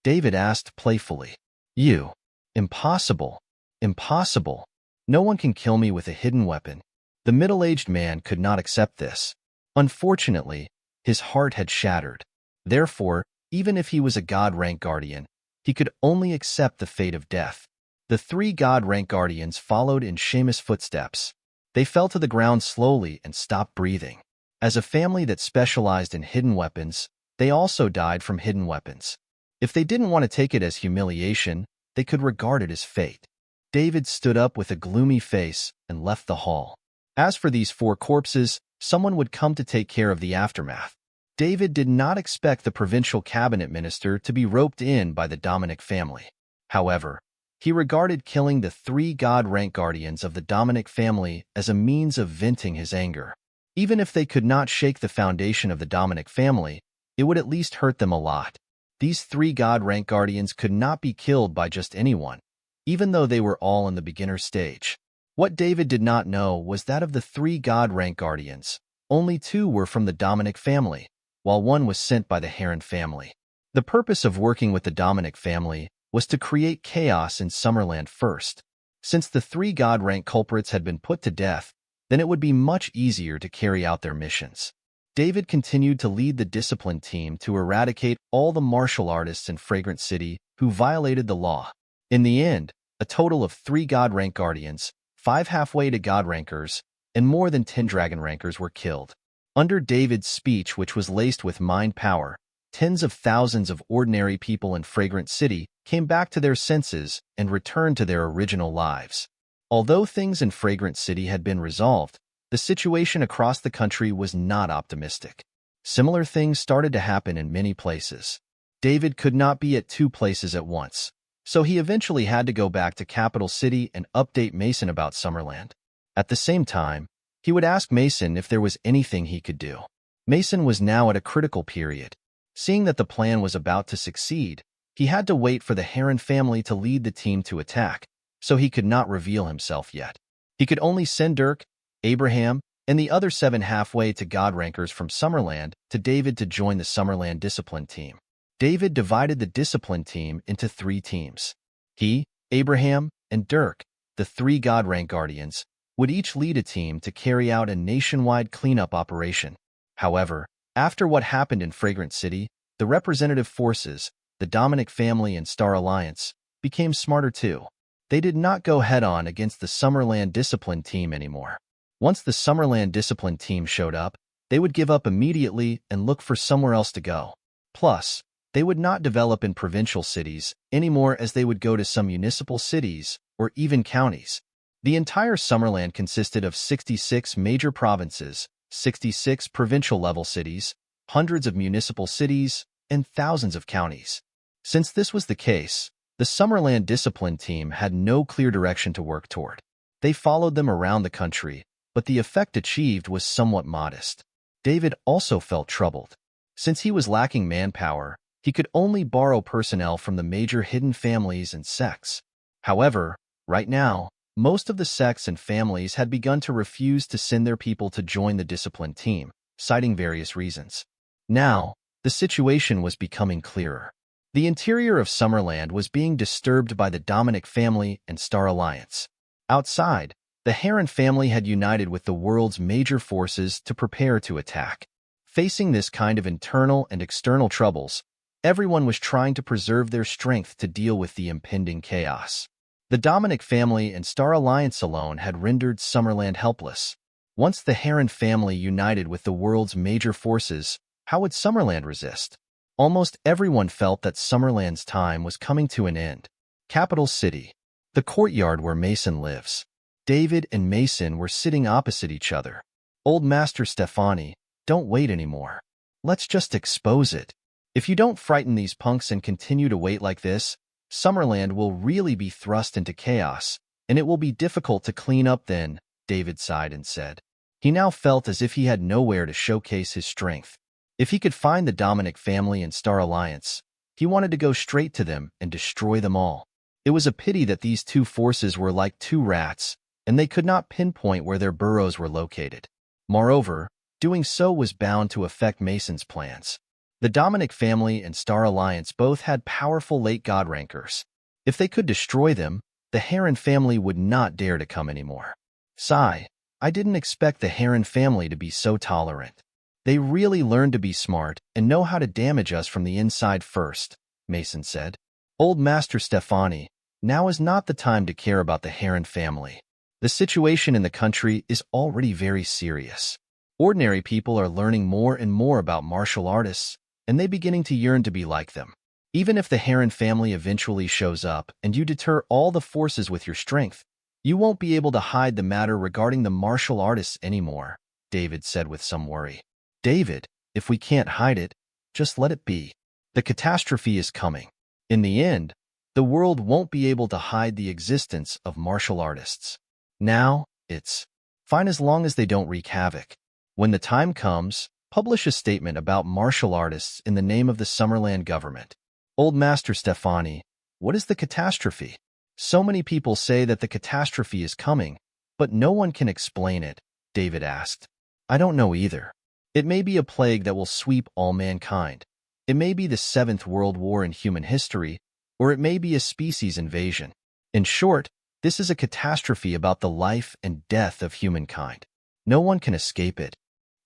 David asked playfully. You. Impossible. Impossible. No one can kill me with a hidden weapon. The middle-aged man could not accept this. Unfortunately, his heart had shattered. Therefore, even if he was a God-rank guardian, he could only accept the fate of death. The 3 God-rank guardians followed in Seamus' footsteps. They fell to the ground slowly and stopped breathing. As a family that specialized in hidden weapons, they also died from hidden weapons. If they didn't want to take it as humiliation, they could regard it as fate. David stood up with a gloomy face and left the hall. As for these 4 corpses, someone would come to take care of the aftermath. David did not expect the provincial cabinet minister to be roped in by the Dominic family. However, he regarded killing the 3 God-rank guardians of the Dominic family as a means of venting his anger. Even if they could not shake the foundation of the Dominic family, it would at least hurt them a lot. These 3 God-rank guardians could not be killed by just anyone, even though they were all in the beginner stage. What David did not know was that of the 3 God-rank guardians, only 2 were from the Dominic family, while 1 was sent by the Heron family. The purpose of working with the Dominic family was to create chaos in Summerland first. Since the 3 God-rank culprits had been put to death, then it would be much easier to carry out their missions. David continued to lead the discipline team to eradicate all the martial artists in Fragrant City who violated the law. In the end, a total of 3 God-rank guardians, 5 halfway to God-rankers, and more than 10 Dragon-rankers were killed. Under David's speech, which was laced with mind power, tens of thousands of ordinary people in Fragrant City came back to their senses and returned to their original lives. Although things in Fragrant City had been resolved, the situation across the country was not optimistic. Similar things started to happen in many places. David could not be at 2 places at once, so he eventually had to go back to Capital City and update Mason about Summerland. At the same time, he would ask Mason if there was anything he could do. Mason was now at a critical period. Seeing that the plan was about to succeed, he had to wait for the Heron family to lead the team to attack, so he could not reveal himself yet. He could only send Dirk, Abraham, and the other 7 halfway to God-rankers from Summerland to David to join the Summerland discipline team. David divided the discipline team into 3 teams. He, Abraham, and Dirk, the 3 God-rank guardians, would each lead a team to carry out a nationwide cleanup operation. However, after what happened in Fragrant City, the representative forces, the Dominic family and Star Alliance, became smarter too. They did not go head-on against the Summerland discipline team anymore. Once the Summerland discipline team showed up, they would give up immediately and look for somewhere else to go. Plus, they would not develop in provincial cities anymore, as they would go to some municipal cities or even counties. The entire Summerland consisted of 66 major provinces, 66 provincial-level cities, hundreds of municipal cities, and thousands of counties. Since this was the case, the Summerland discipline team had no clear direction to work toward. They followed them around the country, but the effect achieved was somewhat modest. David also felt troubled. Since he was lacking manpower, he could only borrow personnel from the major hidden families and sects. However, right now, most of the sects and families had begun to refuse to send their people to join the discipline team, citing various reasons. Now, the situation was becoming clearer. The interior of Summerland was being disturbed by the Dominic family and Star Alliance. Outside, the Heron family had united with the world's major forces to prepare to attack. Facing this kind of internal and external troubles, Everyone was trying to preserve their strength to deal with the impending chaos. The Dominic family and Star Alliance alone had rendered Summerland helpless. Once the Heron family united with the world's major forces, how would Summerland resist? Almost everyone felt that Summerland's time was coming to an end. Capital City. The courtyard where Mason lives. David and Mason were sitting opposite each other. Old Master Stefani, don't wait anymore. Let's just expose it. If you don't frighten these punks and continue to wait like this, Summerland will really be thrust into chaos, and it will be difficult to clean up then, David sighed and said. He now felt as if he had nowhere to showcase his strength. If he could find the Dominic family and Star Alliance, he wanted to go straight to them and destroy them all. It was a pity that these two forces were like two rats, and they could not pinpoint where their burrows were located. Moreover, doing so was bound to affect Mason's plans. The Dominic family and Star Alliance both had powerful late god rankers. If they could destroy them, the Heron family would not dare to come anymore. Sigh, I didn't expect the Heron family to be so tolerant. They really learned to be smart and know how to damage us from the inside first, Mason said. Old Master Stefani, now is not the time to care about the Heron family. The situation in the country is already very serious. Ordinary people are learning more and more about martial artists, and they beginning to yearn to be like them. Even if the Heron family eventually shows up and you deter all the forces with your strength, you won't be able to hide the matter regarding the martial artists anymore, David said with some worry. David, if we can't hide it, just let it be. The catastrophe is coming. In the end, the world won't be able to hide the existence of martial artists. Now, it's fine as long as they don't wreak havoc. When the time comes, publish a statement about martial artists in the name of the Summerland government. Old Master Stefani, what is the catastrophe? So many people say that the catastrophe is coming, but no one can explain it, David asked. I don't know either. It may be a plague that will sweep all mankind. It may be the 7th World War in human history, or it may be a species invasion. In short, this is a catastrophe about the life and death of humankind. No one can escape it.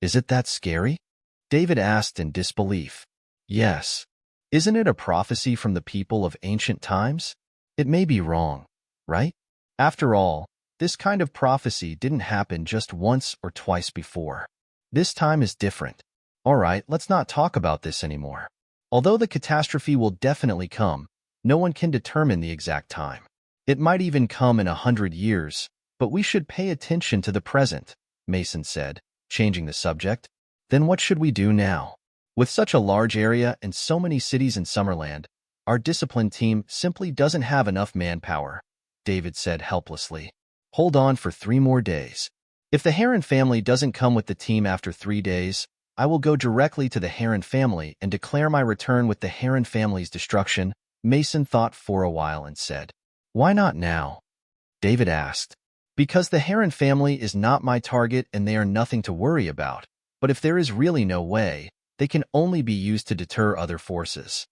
Is it that scary? David asked in disbelief. Yes. Isn't it a prophecy from the people of ancient times? It may be wrong, right? After all, this kind of prophecy didn't happen just once or twice before. This time is different. All right, let's not talk about this anymore. Although the catastrophe will definitely come, no one can determine the exact time. It might even come in 100 years, but we should pay attention to the present, Mason said, changing the subject. Then what should we do now? With such a large area and so many cities in Summerland, our discipline team simply doesn't have enough manpower, David said helplessly. Hold on for 3 more days. If the Heron family doesn't come with the team after 3 days, I will go directly to the Heron family and declare my return with the Heron family's destruction, Mason thought for a while and said. Why not now? David asked. Because the Heron family is not my target and they are nothing to worry about, but if there is really no way, they can only be used to deter other forces.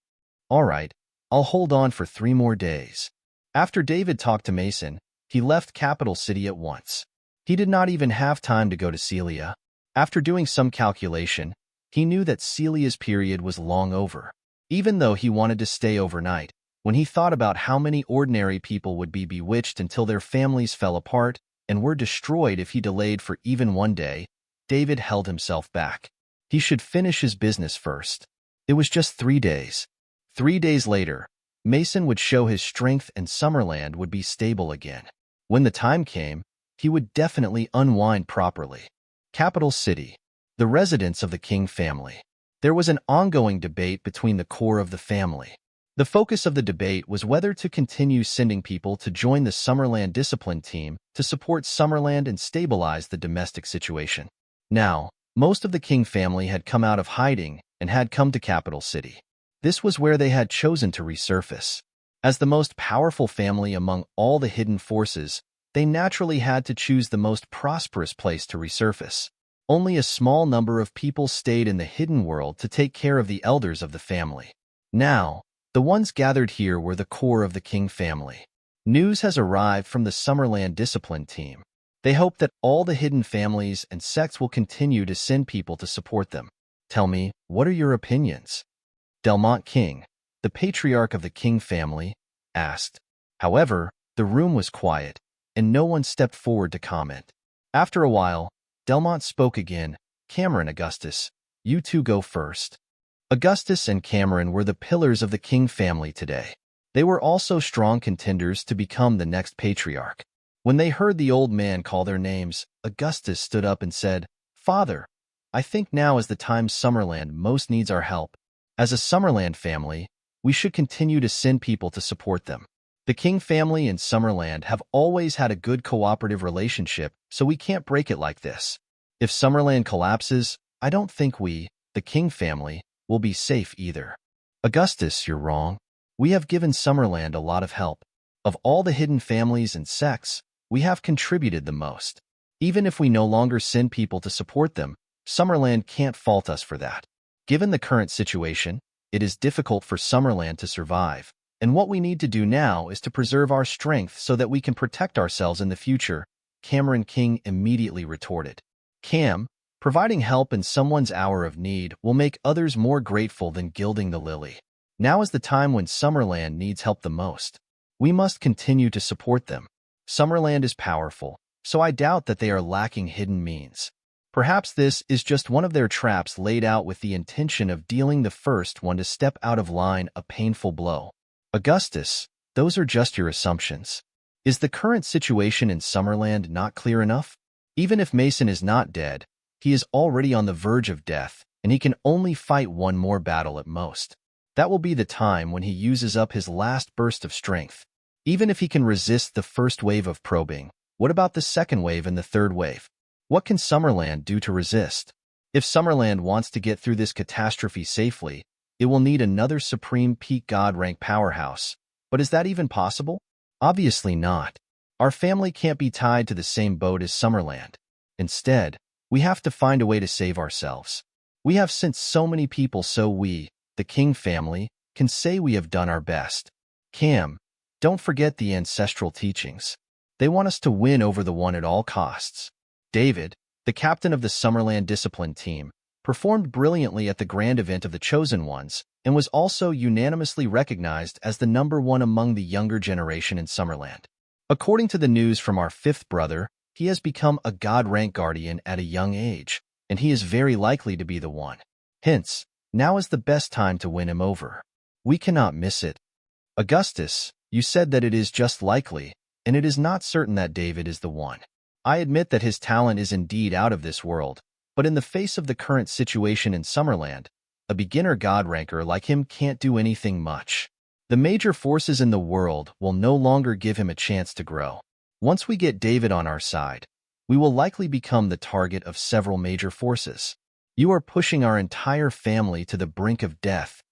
All right, I'll hold on for 3 more days. After David talked to Mason, he left Capital City at once. He did not even have time to go to Celia. After doing some calculation, he knew that Celia's period was long over. Even though he wanted to stay overnight, when he thought about how many ordinary people would be bewitched until their families fell apart and were destroyed if he delayed for even 1 day, David held himself back. He should finish his business first. It was just 3 days. 3 days later, Mason would show his strength and Summerland would be stable again. When the time came, he would definitely unwind properly. Capital City. The residence of the King family. There was an ongoing debate between the core of the family. The focus of the debate was whether to continue sending people to join the Summerland discipline team to support Summerland and stabilize the domestic situation. Now, most of the King family had come out of hiding and had come to Capital City. This was where they had chosen to resurface. As the most powerful family among all the hidden forces, they naturally had to choose the most prosperous place to resurface. Only a small number of people stayed in the hidden world to take care of the elders of the family. Now, the ones gathered here were the core of the King family. News has arrived from the Summerland discipline team. They hope that all the hidden families and sects will continue to send people to support them. Tell me, what are your opinions? Delmont King, the patriarch of the King family, asked. However, the room was quiet, and no one stepped forward to comment. After a while, Delmont spoke again. Cameron, Augustus, you two go first. Augustus and Cameron were the pillars of the King family today. They were also strong contenders to become the next patriarch. When they heard the old man call their names, Augustus stood up and said, "Father, I think now is the time Summerland most needs our help. As a Summerland family, we should continue to send people to support them. The King family and Summerland have always had a good cooperative relationship, so we can't break it like this. If Summerland collapses, I don't think we, the King family, will be safe either." Augustus, you're wrong. We have given Summerland a lot of help. Of all the hidden families and sects, we have contributed the most. Even if we no longer send people to support them, Summerland can't fault us for that. Given the current situation, it is difficult for Summerland to survive, and what we need to do now is to preserve our strength so that we can protect ourselves in the future, Cameron King immediately retorted. Cam, providing help in someone's hour of need will make others more grateful than gilding the lily. Now is the time when Summerland needs help the most. We must continue to support them. Summerland is powerful, so I doubt that they are lacking hidden means. Perhaps this is just one of their traps laid out with the intention of dealing the first one to step out of line a painful blow. Augustus, those are just your assumptions. Is the current situation in Summerland not clear enough? Even if Mason is not dead, he is already on the verge of death, and he can only fight one more battle at most. That will be the time when he uses up his last burst of strength. Even if he can resist the first wave of probing, what about the second wave and the third wave? What can Summerland do to resist? If Summerland wants to get through this catastrophe safely, it will need another Supreme Peak God rank powerhouse. But is that even possible? Obviously not. Our family can't be tied to the same boat as Summerland. Instead, we have to find a way to save ourselves. We have sent so many people, so we, the King family, can say we have done our best. Cam, don't forget the ancestral teachings. They want us to win over the one at all costs. David, the captain of the Summerland discipline team, performed brilliantly at the grand event of the Chosen Ones and was also unanimously recognized as the #1 among the younger generation in Summerland. According to the news from our fifth brother, he has become a God-rank guardian at a young age, and he is very likely to be the one. Hence, now is the best time to win him over. We cannot miss it. Augustus, you said that it is just likely, and it is not certain that David is the one. I admit that his talent is indeed out of this world, but in the face of the current situation in Summerland, a beginner God ranker like him can't do anything much. The major forces in the world will no longer give him a chance to grow. Once we get David on our side, we will likely become the target of several major forces. You are pushing our entire family to the brink of death.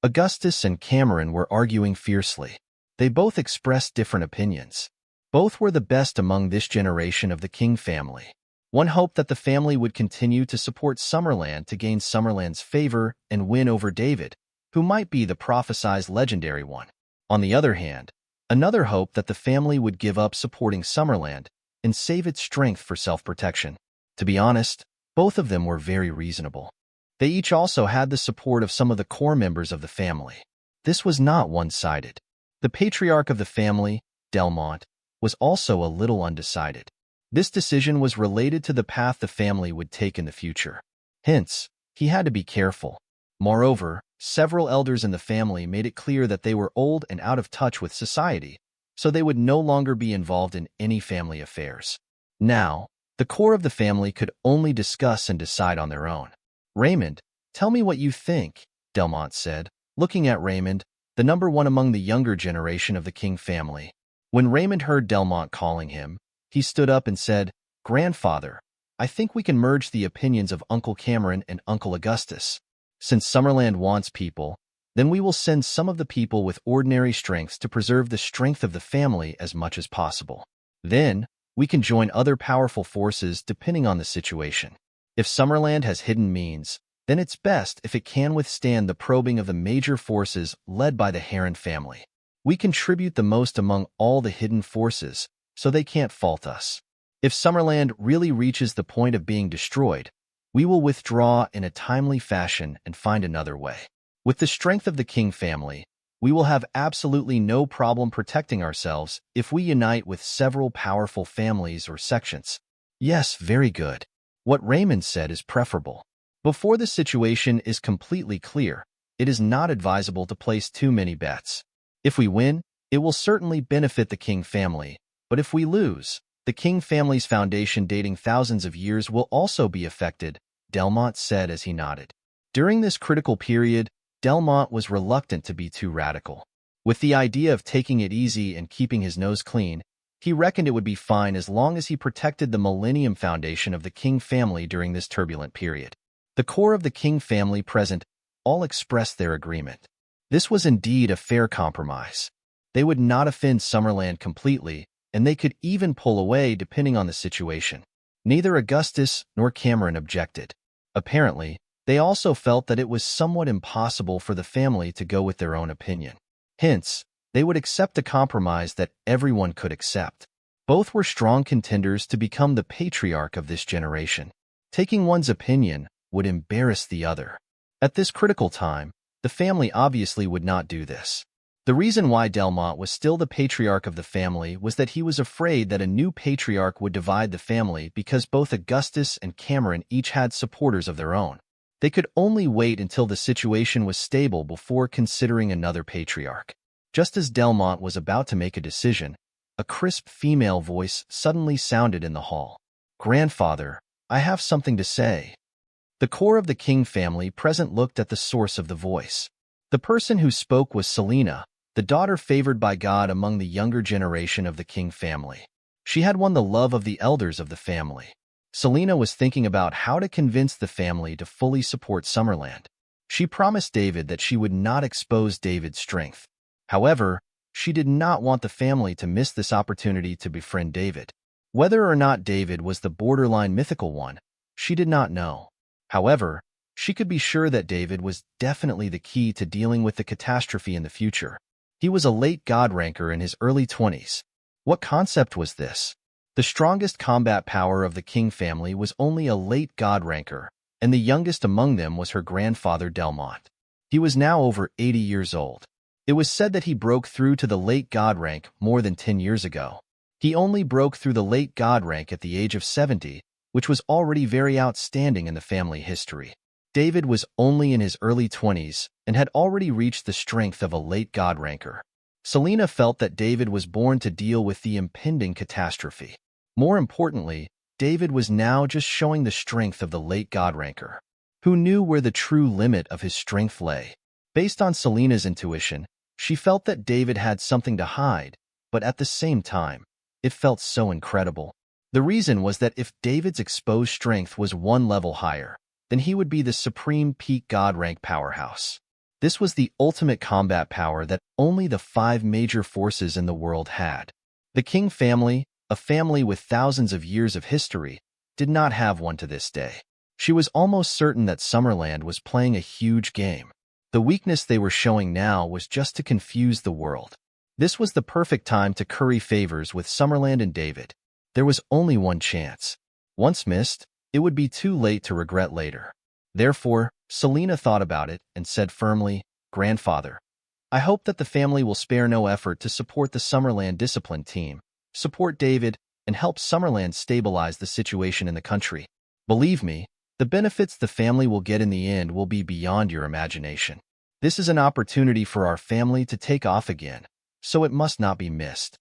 Augustus and Cameron were arguing fiercely. They both expressed different opinions. Both were the best among this generation of the King family. One hoped that the family would continue to support Summerland to gain Summerland's favor and win over David, who might be the prophesized legendary one. On the other hand, another hoped that the family would give up supporting Summerland and save its strength for self-protection. To be honest, both of them were very reasonable. They each also had the support of some of the core members of the family. This was not one-sided. The patriarch of the family, Delmont, was also a little undecided. This decision was related to the path the family would take in the future. Hence, he had to be careful. Moreover, several elders in the family made it clear that they were old and out of touch with society, so they would no longer be involved in any family affairs. Now, the core of the family could only discuss and decide on their own. Raymond, tell me what you think, Delmont said, looking at Raymond, the #1 among the younger generation of the King family. When Raymond heard Delmont calling him, he stood up and said, "Grandfather, I think we can merge the opinions of Uncle Cameron and Uncle Augustus. Since Summerland wants people, then we will send some of the people with ordinary strengths to preserve the strength of the family as much as possible. Then, we can join other powerful forces depending on the situation. If Summerland has hidden means, then it's best if it can withstand the probing of the major forces led by the Heron family. We contribute the most among all the hidden forces, so they can't fault us. If Summerland really reaches the point of being destroyed, we will withdraw in a timely fashion and find another way. With the strength of the King family, we will have absolutely no problem protecting ourselves if we unite with several powerful families or sections. Yes, very good. What Raymond said is preferable. Before the situation is completely clear, it is not advisable to place too many bets. If we win, it will certainly benefit the King family, but if we lose, the King family's foundation dating thousands of years will also be affected, Delmont said as he nodded. During this critical period, Delmont was reluctant to be too radical. With the idea of taking it easy and keeping his nose clean, he reckoned it would be fine as long as he protected the Millennium Foundation of the King family during this turbulent period. The core of the King family present all expressed their agreement. This was indeed a fair compromise. They would not offend Summerland completely, and they could even pull away depending on the situation. Neither Augustus nor Cameron objected. Apparently, they also felt that it was somewhat impossible for the family to go with their own opinion. Hence, they would accept a compromise that everyone could accept. Both were strong contenders to become the patriarch of this generation. Taking one's opinion would embarrass the other. At this critical time, the family obviously would not do this. The reason why Delmont was still the patriarch of the family was that he was afraid that a new patriarch would divide the family because both Augustus and Cameron each had supporters of their own. They could only wait until the situation was stable before considering another patriarch. Just as Delmont was about to make a decision, a crisp female voice suddenly sounded in the hall. "Grandfather, I have something to say." The core of the King family present looked at the source of the voice. The person who spoke was Selena, the daughter favored by God among the younger generation of the King family. She had won the love of the elders of the family. Selena was thinking about how to convince the family to fully support Summerland. She promised David that she would not expose David's strength. However, she did not want the family to miss this opportunity to befriend David. Whether or not David was the borderline mythical one, she did not know. However, she could be sure that David was definitely the key to dealing with the catastrophe in the future. He was a late god ranker in his early 20s. What concept was this? The strongest combat power of the King family was only a late god ranker, and the youngest among them was her grandfather Delmont. He was now over 80 years old. It was said that he broke through to the late god rank more than 10 years ago. He only broke through the late god rank at the age of 70, which was already very outstanding in the family history. David was only in his early 20s and had already reached the strength of a late god ranker. Selena felt that David was born to deal with the impending catastrophe. More importantly, David was now just showing the strength of the late god ranker. Who knew where the true limit of his strength lay? Based on Selena's intuition, she felt that David had something to hide, but at the same time, it felt so incredible. The reason was that if David's exposed strength was one level higher, then he would be the supreme peak god rank powerhouse. This was the ultimate combat power that only the 5 major forces in the world had. The King family, a family with thousands of years of history, did not have one to this day. She was almost certain that Summerland was playing a huge game. The weakness they were showing now was just to confuse the world. This was the perfect time to curry favors with Summerland and David. There was only one chance. Once missed, it would be too late to regret later. Therefore, Selena thought about it and said firmly, "Grandfather, I hope that the family will spare no effort to support the Summerland discipline team, support David, and help Summerland stabilize the situation in the country. Believe me, the benefits the family will get in the end will be beyond your imagination. This is an opportunity for our family to take off again, so it must not be missed."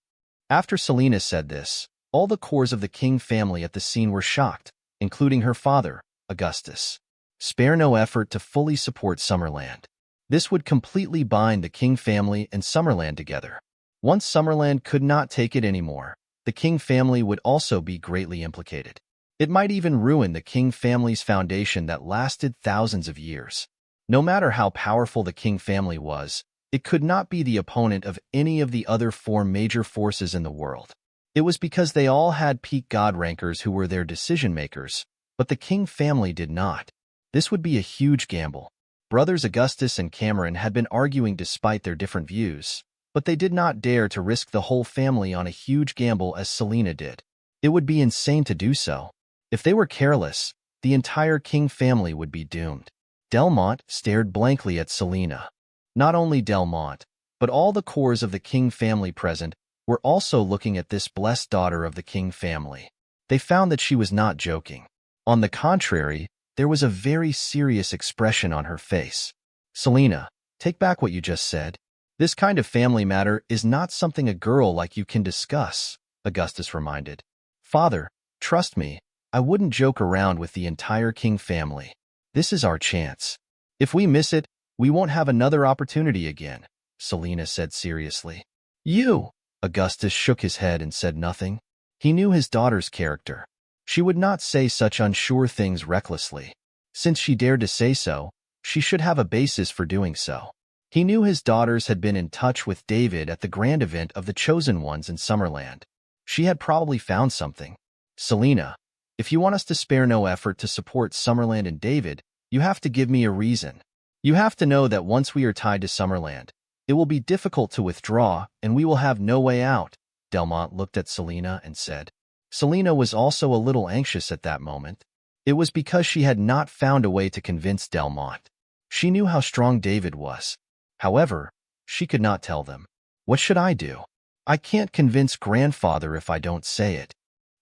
After Selena said this, all the cores of the King family at the scene were shocked, including her father, Augustus. Spare no effort to fully support Summerland. This would completely bind the King family and Summerland together. Once Summerland could not take it anymore, the King family would also be greatly implicated. It might even ruin the King family's foundation that lasted thousands of years. No matter how powerful the King family was, it could not be the opponent of any of the other 4 major forces in the world. It was because they all had peak god rankers who were their decision-makers, but the King family did not. This would be a huge gamble. Brothers Augustus and Cameron had been arguing despite their different views, but they did not dare to risk the whole family on a huge gamble as Selena did. It would be insane to do so. If they were careless, the entire King family would be doomed. Delmont stared blankly at Selena. Not only Delmont, but all the cores of the King family present were also looking at this blessed daughter of the King family. They found that she was not joking. On the contrary, there was a very serious expression on her face. Selena, take back what you just said. This kind of family matter is not something a girl like you can discuss, Augustus reminded. Father, trust me, I wouldn't joke around with the entire King family. This is our chance. If we miss it, we won't have another opportunity again, Selena said seriously. You! Augustus shook his head and said nothing. He knew his daughter's character. She would not say such unsure things recklessly. Since she dared to say so, she should have a basis for doing so. He knew his daughters had been in touch with David at the grand event of the Chosen Ones in Summerland. She had probably found something. Selena, if you want us to spare no effort to support Summerland and David, you have to give me a reason. You have to know that once we are tied to Summerland, it will be difficult to withdraw and we will have no way out. Delmont looked at Selena and said. Selena was also a little anxious at that moment. It was because she had not found a way to convince Delmont. She knew how strong David was. However, she could not tell them. What should I do? I can't convince grandfather if I don't say it.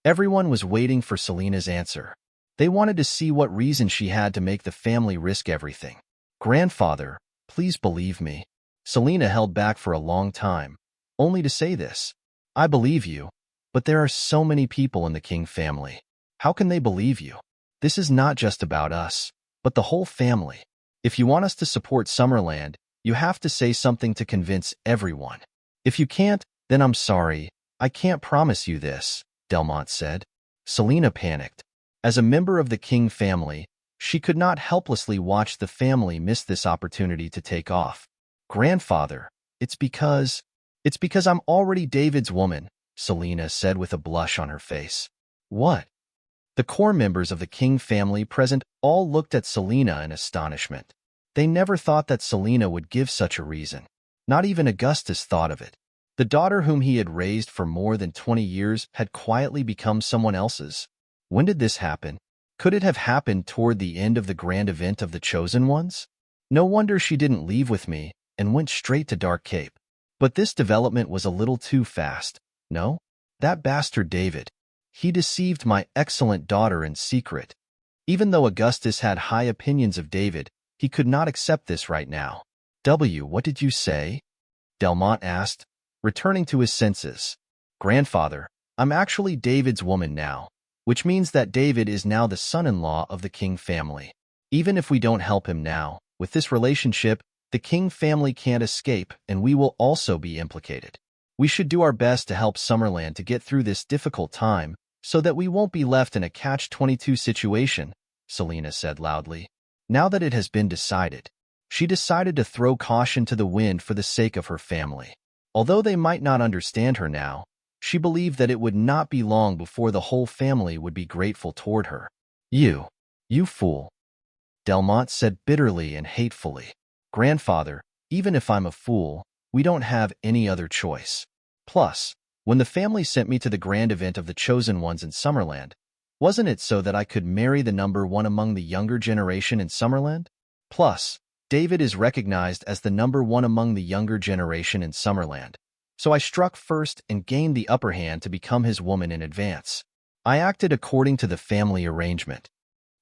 Everyone was waiting for Selena's answer. They wanted to see what reason she had to make the family risk everything. Grandfather, please believe me. Selena held back for a long time, only to say this. I believe you, but there are so many people in the King family. How can they believe you? This is not just about us, but the whole family. If you want us to support Summerland, you have to say something to convince everyone. If you can't, then I'm sorry. I can't promise you this, Delmont said. Selena panicked. As a member of the King family, she could not helplessly watch the family miss this opportunity to take off. Grandfather, it's because I'm already David's woman, Selena said with a blush on her face. What? The core members of the King family present all looked at Selena in astonishment. They never thought that Selena would give such a reason. Not even Augustus thought of it. The daughter whom he had raised for more than 20 years had quietly become someone else's. When did this happen? Could it have happened toward the end of the grand event of the Chosen Ones? No wonder she didn't leave with me and went straight to Dark Cape. But this development was a little too fast. No? That bastard David. He deceived my excellent daughter in secret. Even though Augustus had high opinions of David, he could not accept this right now. What did you say? Delmont asked, returning to his senses. Grandfather, I'm actually David's woman now, which means that David is now the son-in-law of the King family. Even if we don't help him now, with this relationship, the King family can't escape and we will also be implicated. We should do our best to help Summerland to get through this difficult time so that we won't be left in a catch-22 situation, Selena said loudly. Now that it has been decided, she decided to throw caution to the wind for the sake of her family. Although they might not understand her now, she believed that it would not be long before the whole family would be grateful toward her. You fool, Delmont said bitterly and hatefully. Grandfather, even if I'm a fool, we don't have any other choice. Plus, when the family sent me to the grand event of the Chosen Ones in Summerland, wasn't it so that I could marry the number one among the younger generation in Summerland? Plus, David is recognized as the number one among the younger generation in Summerland. So I struck first and gained the upper hand to become his woman in advance. I acted according to the family arrangement.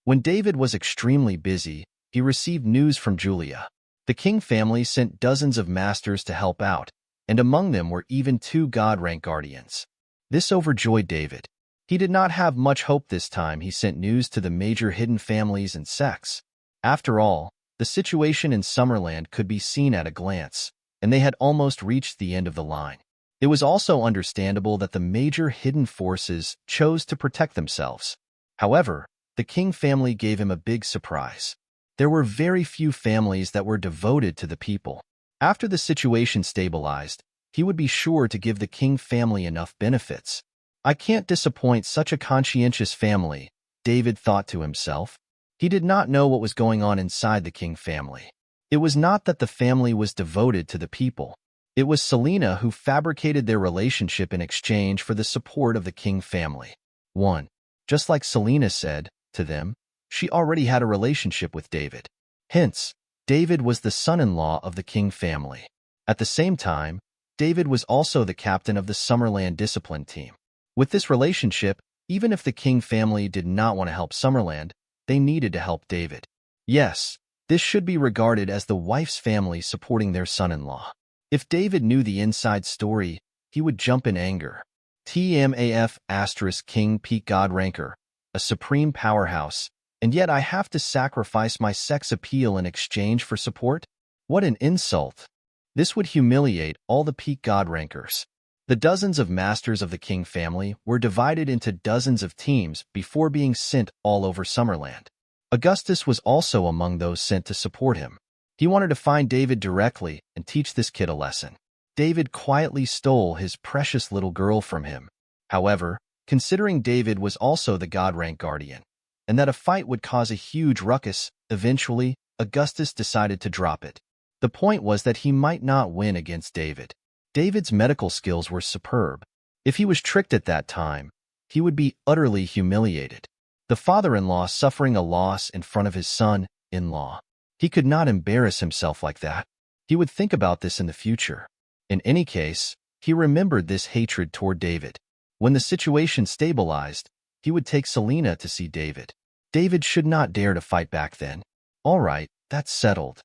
When David was extremely busy, he received news from Julia. The King family sent dozens of masters to help out, and among them were even 2 God-rank guardians. This overjoyed David. He did not have much hope this time he sent news to the major hidden families and sects. After all, the situation in Summerland could be seen at a glance, and they had almost reached the end of the line. It was also understandable that the major hidden forces chose to protect themselves. However, the King family gave him a big surprise. There were very few families that were devoted to the people. After the situation stabilized, he would be sure to give the King family enough benefits. I can't disappoint such a conscientious family, David thought to himself. He did not know what was going on inside the King family. It was not that the family was devoted to the people. It was Selena who fabricated their relationship in exchange for the support of the King family. 1. Just like Selena said to them, she already had a relationship with David. Hence, David was the son-in-law of the king family. At the same time, David was also the captain of the Summerland discipline team. With this relationship, even if the king family did not want to help Summerland, they needed to help David. Yes, this should be regarded as the wife's family supporting their son-in-law. If David knew the inside story, he would jump in anger. TMAF King Peak God Ranker, a supreme powerhouse, and yet I have to sacrifice my sex appeal in exchange for support? What an insult! This would humiliate all the peak God Rankers. The dozens of masters of the king family were divided into dozens of teams before being sent all over Summerland. Augustus was also among those sent to support him. He wanted to find David directly and teach this kid a lesson. David quietly stole his precious little girl from him. However, considering David was also the God Rank Guardian, and that a fight would cause a huge ruckus, eventually, Augustus decided to drop it. The point was that he might not win against David. David's medical skills were superb. If he was tricked at that time, he would be utterly humiliated. The father-in-law suffering a loss in front of his son-in-law. He could not embarrass himself like that. He would think about this in the future. In any case, he remembered this hatred toward David. When the situation stabilized, he would take Selena to see David. David should not dare to fight back then. All right, that's settled.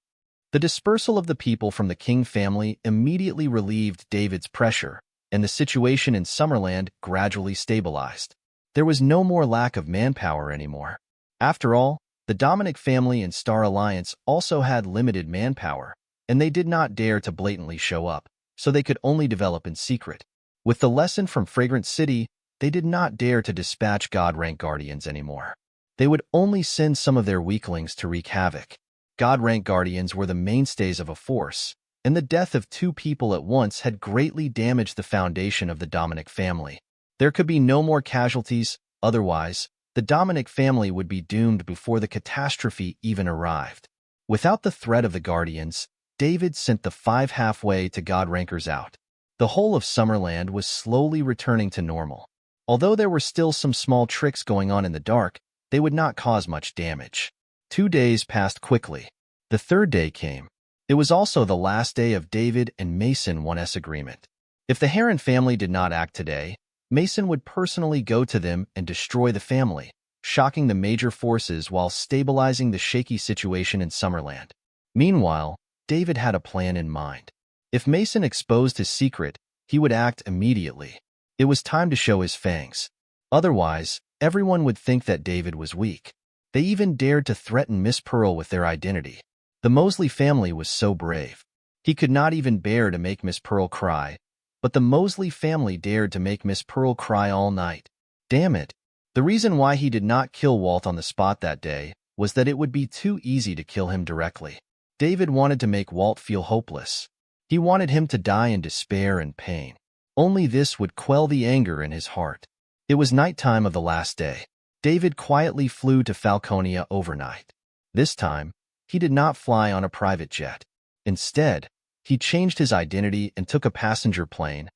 The dispersal of the people from the king family immediately relieved David's pressure, and the situation in Summerland gradually stabilized. There was no more lack of manpower anymore. After all, the Dominic family and Star Alliance also had limited manpower, and they did not dare to blatantly show up, so they could only develop in secret. With the lesson from Fragrant City, they did not dare to dispatch God Rank Guardians anymore. They would only send some of their weaklings to wreak havoc. God Rank Guardians were the mainstays of a force, and the death of two people at once had greatly damaged the foundation of the Dominic family. There could be no more casualties, otherwise, the Dominic family would be doomed before the catastrophe even arrived. Without the threat of the Guardians, David sent the 5 halfway to God Rankers out. The whole of Summerland was slowly returning to normal. Although there were still some small tricks going on in the dark, they would not cause much damage. 2 days passed quickly. The third day came. It was also the last day of David and Mason 1's agreement. If the Heron family did not act today, Mason would personally go to them and destroy the family, shocking the major forces while stabilizing the shaky situation in Summerland. Meanwhile, David had a plan in mind. If Mason exposed his secret, he would act immediately. It was time to show his fangs. Otherwise, everyone would think that David was weak. They even dared to threaten Miss Pearl with their identity. The Mosley family was so brave. He could not even bear to make Miss Pearl cry, but the Mosley family dared to make Miss Pearl cry all night. Damn it. The reason why he did not kill Walt on the spot that day was that it would be too easy to kill him directly. David wanted to make Walt feel hopeless. He wanted him to die in despair and pain. Only this would quell the anger in his heart. It was nighttime of the last day. David quietly flew to Falconia overnight. This time, he did not fly on a private jet. Instead, he changed his identity and took a passenger plane.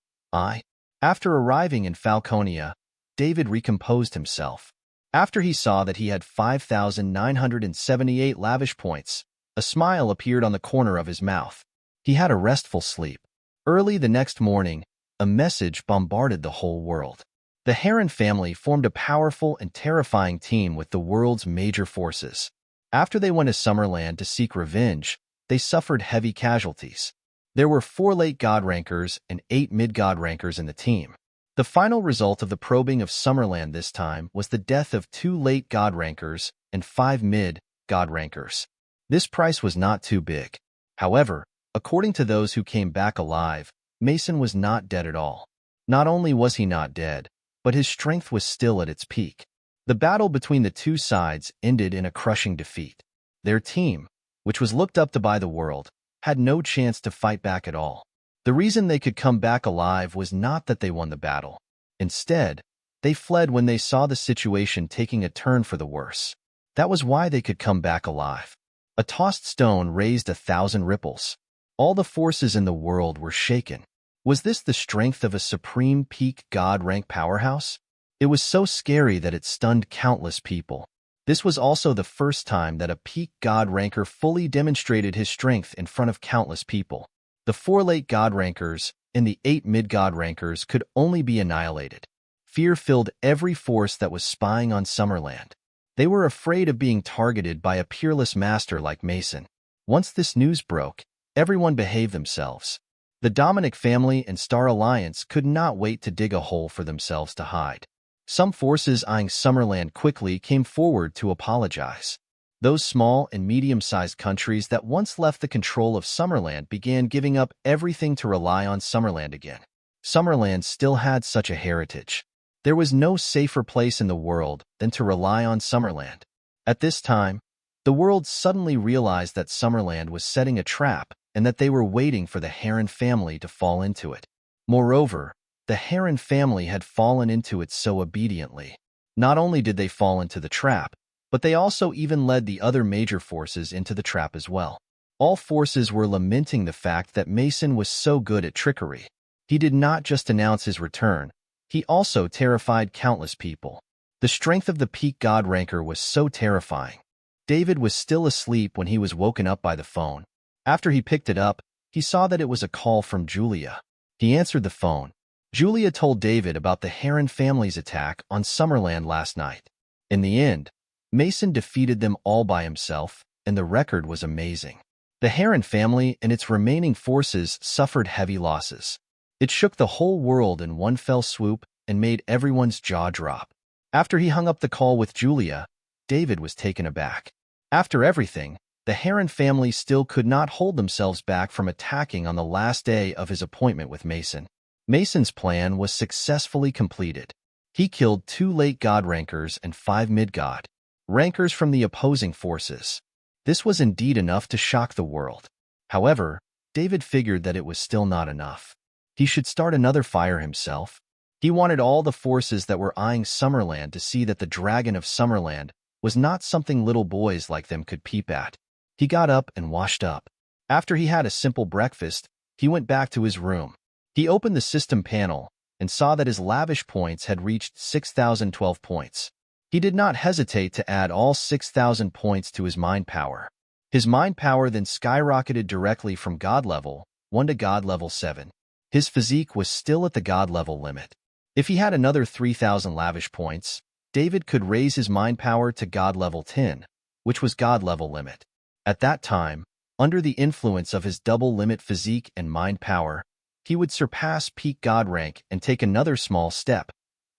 After arriving in Falconia, David recomposed himself. After he saw that he had 5,978 lavish points, a smile appeared on the corner of his mouth. He had a restful sleep. Early the next morning, a message bombarded the whole world. The Heron family formed a powerful and terrifying team with the world's major forces. After they went to Summerland to seek revenge, they suffered heavy casualties. There were 4 late God Rankers and 8 mid-God Rankers in the team. The final result of the probing of Summerland this time was the death of 2 late God Rankers and 5 mid-God Rankers. This price was not too big. However, according to those who came back alive, Mason was not dead at all. Not only was he not dead, but his strength was still at its peak. The battle between the two sides ended in a crushing defeat. Their team, which was looked up to by the world, had no chance to fight back at all. The reason they could come back alive was not that they won the battle. Instead, they fled when they saw the situation taking a turn for the worse. That was why they could come back alive. A tossed stone raised 1,000 ripples. All the forces in the world were shaken. Was this the strength of a supreme peak God rank powerhouse? It was so scary that it stunned countless people. This was also the first time that a peak God ranker fully demonstrated his strength in front of countless people. The 4 late God rankers and the 8 mid-God rankers could only be annihilated. Fear filled every force that was spying on Summerland. They were afraid of being targeted by a peerless master like Mason. Once this news broke, everyone behaved themselves. The Dominic family and Star Alliance could not wait to dig a hole for themselves to hide. Some forces eyeing Summerland quickly came forward to apologize. Those small and medium-sized countries that once left the control of Summerland began giving up everything to rely on Summerland again. Summerland still had such a heritage. There was no safer place in the world than to rely on Summerland. At this time, the world suddenly realized that Summerland was setting a trap and that they were waiting for the Heron family to fall into it. Moreover, the Heron family had fallen into it so obediently. Not only did they fall into the trap, but they also even led the other major forces into the trap as well. All forces were lamenting the fact that Mason was so good at trickery. He did not just announce his return, he also terrified countless people. The strength of the peak God ranker was so terrifying. David was still asleep when he was woken up by the phone. After he picked it up, he saw that it was a call from Julia. He answered the phone. Julia told David about the Heron family's attack on Summerland last night. In the end, Mason defeated them all by himself, and the record was amazing. The Heron family and its remaining forces suffered heavy losses. It shook the whole world in one fell swoop and made everyone's jaw drop. After he hung up the call with Julia, David was taken aback. After everything, the Heron family still could not hold themselves back from attacking on the last day of his appointment with Mason. Mason's plan was successfully completed. He killed 2 late God rankers and 5 mid-God rankers from the opposing forces. This was indeed enough to shock the world. However, David figured that it was still not enough. He should start another fire himself. He wanted all the forces that were eyeing Summerland to see that the Dragon of Summerland was not something little boys like them could peep at. He got up and washed up. After he had a simple breakfast, he went back to his room. He opened the system panel and saw that his lavish points had reached 6,012 points. He did not hesitate to add all 6,000 points to his mind power. His mind power then skyrocketed directly from God level 1 to God level 7. His physique was still at the God level limit. If he had another 3,000 lavish points, David could raise his mind power to God level 10, which was God level limit. At that time, under the influence of his double limit physique and mind power, he would surpass peak God rank and take another small step,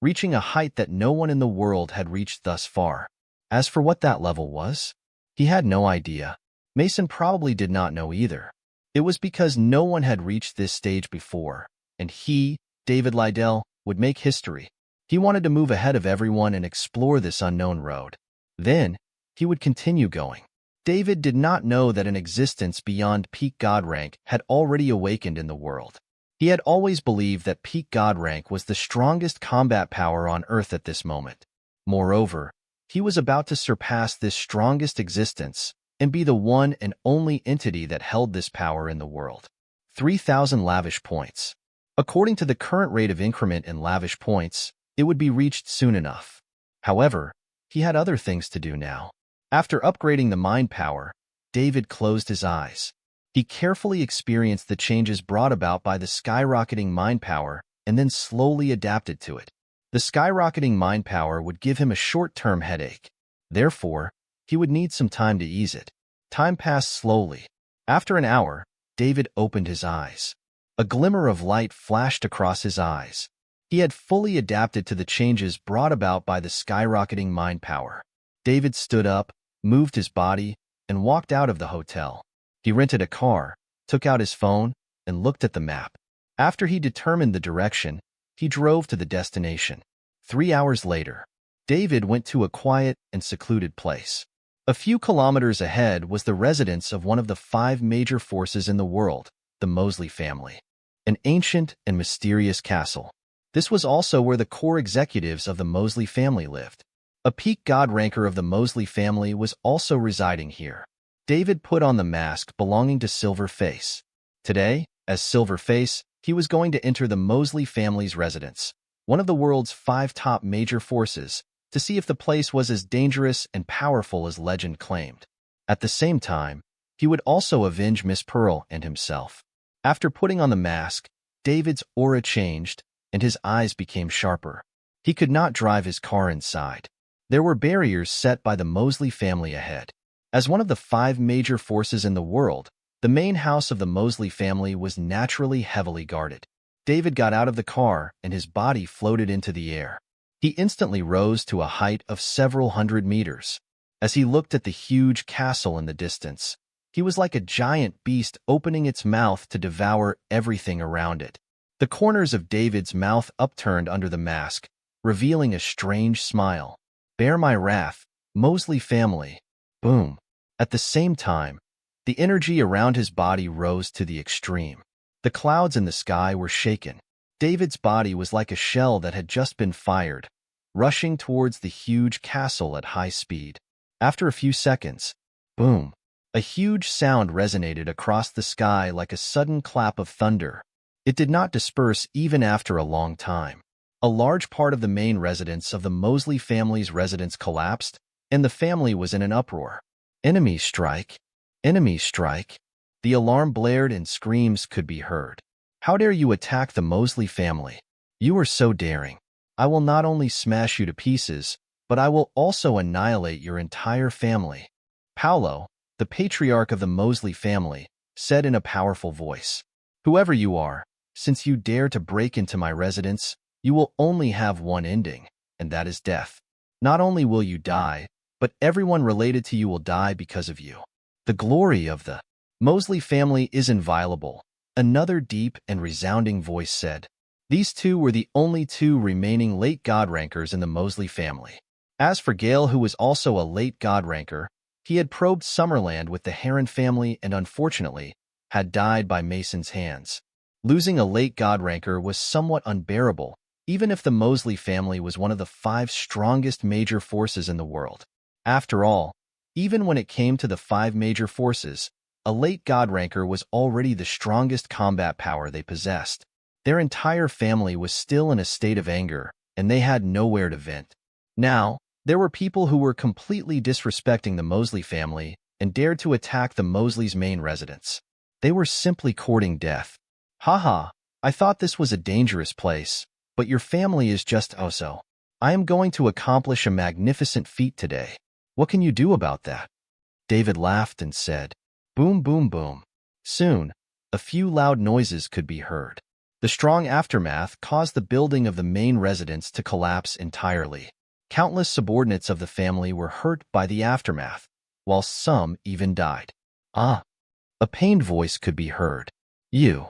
reaching a height that no one in the world had reached thus far. As for what that level was, he had no idea. Mason probably did not know either. It was because no one had reached this stage before, and he, David Liddell, would make history. He wanted to move ahead of everyone and explore this unknown road. Then, he would continue going. David did not know that an existence beyond peak God rank had already awakened in the world. He had always believed that peak God rank was the strongest combat power on Earth at this moment. Moreover, he was about to surpass this strongest existence and be the one and only entity that held this power in the world. 3,000 lavish points. According to the current rate of increment in lavish points, it would be reached soon enough. However, he had other things to do now. After upgrading the mind power, David closed his eyes. He carefully experienced the changes brought about by the skyrocketing mind power and then slowly adapted to it. The skyrocketing mind power would give him a short-term headache. Therefore, he would need some time to ease it. Time passed slowly. After an hour, David opened his eyes. A glimmer of light flashed across his eyes. He had fully adapted to the changes brought about by the skyrocketing mind power. David stood up, moved his body, and walked out of the hotel. He rented a car, took out his phone, and looked at the map. After he determined the direction, he drove to the destination. 3 hours later, David went to a quiet and secluded place. A few kilometers ahead was the residence of one of the 5 major forces in the world, the Mosley family. An ancient and mysterious castle. This was also where the core executives of the Mosley family lived. A peak God ranker of the Mosley family was also residing here. David put on the mask belonging to Silver Face. Today, as Silver Face, he was going to enter the Mosley family's residence, one of the world's 5 top major forces, to see if the place was as dangerous and powerful as legend claimed. At the same time, he would also avenge Miss Pearl and himself. After putting on the mask, David's aura changed, and his eyes became sharper. He could not drive his car inside. There were barriers set by the Mosley family ahead. As one of the 5 major forces in the world, the main house of the Mosley family was naturally heavily guarded. David got out of the car, and his body floated into the air. He instantly rose to a height of several hundred meters. As he looked at the huge castle in the distance, he was like a giant beast opening its mouth to devour everything around it. The corners of David's mouth upturned under the mask, revealing a strange smile. "Bear my wrath, Mosley family." Boom. At the same time, the energy around his body rose to the extreme. The clouds in the sky were shaken. David's body was like a shell that had just been fired, rushing towards the huge castle at high speed. After a few seconds, boom, a huge sound resonated across the sky like a sudden clap of thunder. It did not disperse even after a long time. A large part of the main residence of the Mosley family's residence collapsed, and the family was in an uproar. "Enemy strike! Enemy strike!" The alarm blared and screams could be heard. "How dare you attack the Mosley family? You are so daring. I will not only smash you to pieces, but I will also annihilate your entire family." Paulo, the patriarch of the Mosley family, said in a powerful voice, "Whoever you are, since you dare to break into my residence, you will only have one ending, and that is death. Not only will you die, but everyone related to you will die because of you. The glory of the Mosley family is inviolable," another deep and resounding voice said. These two were the only 2 remaining late God rankers in the Mosley family. As for Gale, who was also a late God ranker, he had probed Summerland with the Heron family and unfortunately had died by Mason's hands. Losing a late God ranker was somewhat unbearable, even if the Mosley family was one of the 5 strongest major forces in the world. After all, even when it came to the 5 major forces, a late God ranker was already the strongest combat power they possessed. Their entire family was still in a state of anger, and they had nowhere to vent. Now, there were people who were completely disrespecting the Mosley family and dared to attack the Mosley's main residence. They were simply courting death. "Haha, I thought this was a dangerous place, but your family is just oh-so. I am going to accomplish a magnificent feat today. What can you do about that?" David laughed and said, "Boom, boom, boom." Soon, a few loud noises could be heard. The strong aftermath caused the building of the main residence to collapse entirely. Countless subordinates of the family were hurt by the aftermath, while some even died. "Ah!" A pained voice could be heard. You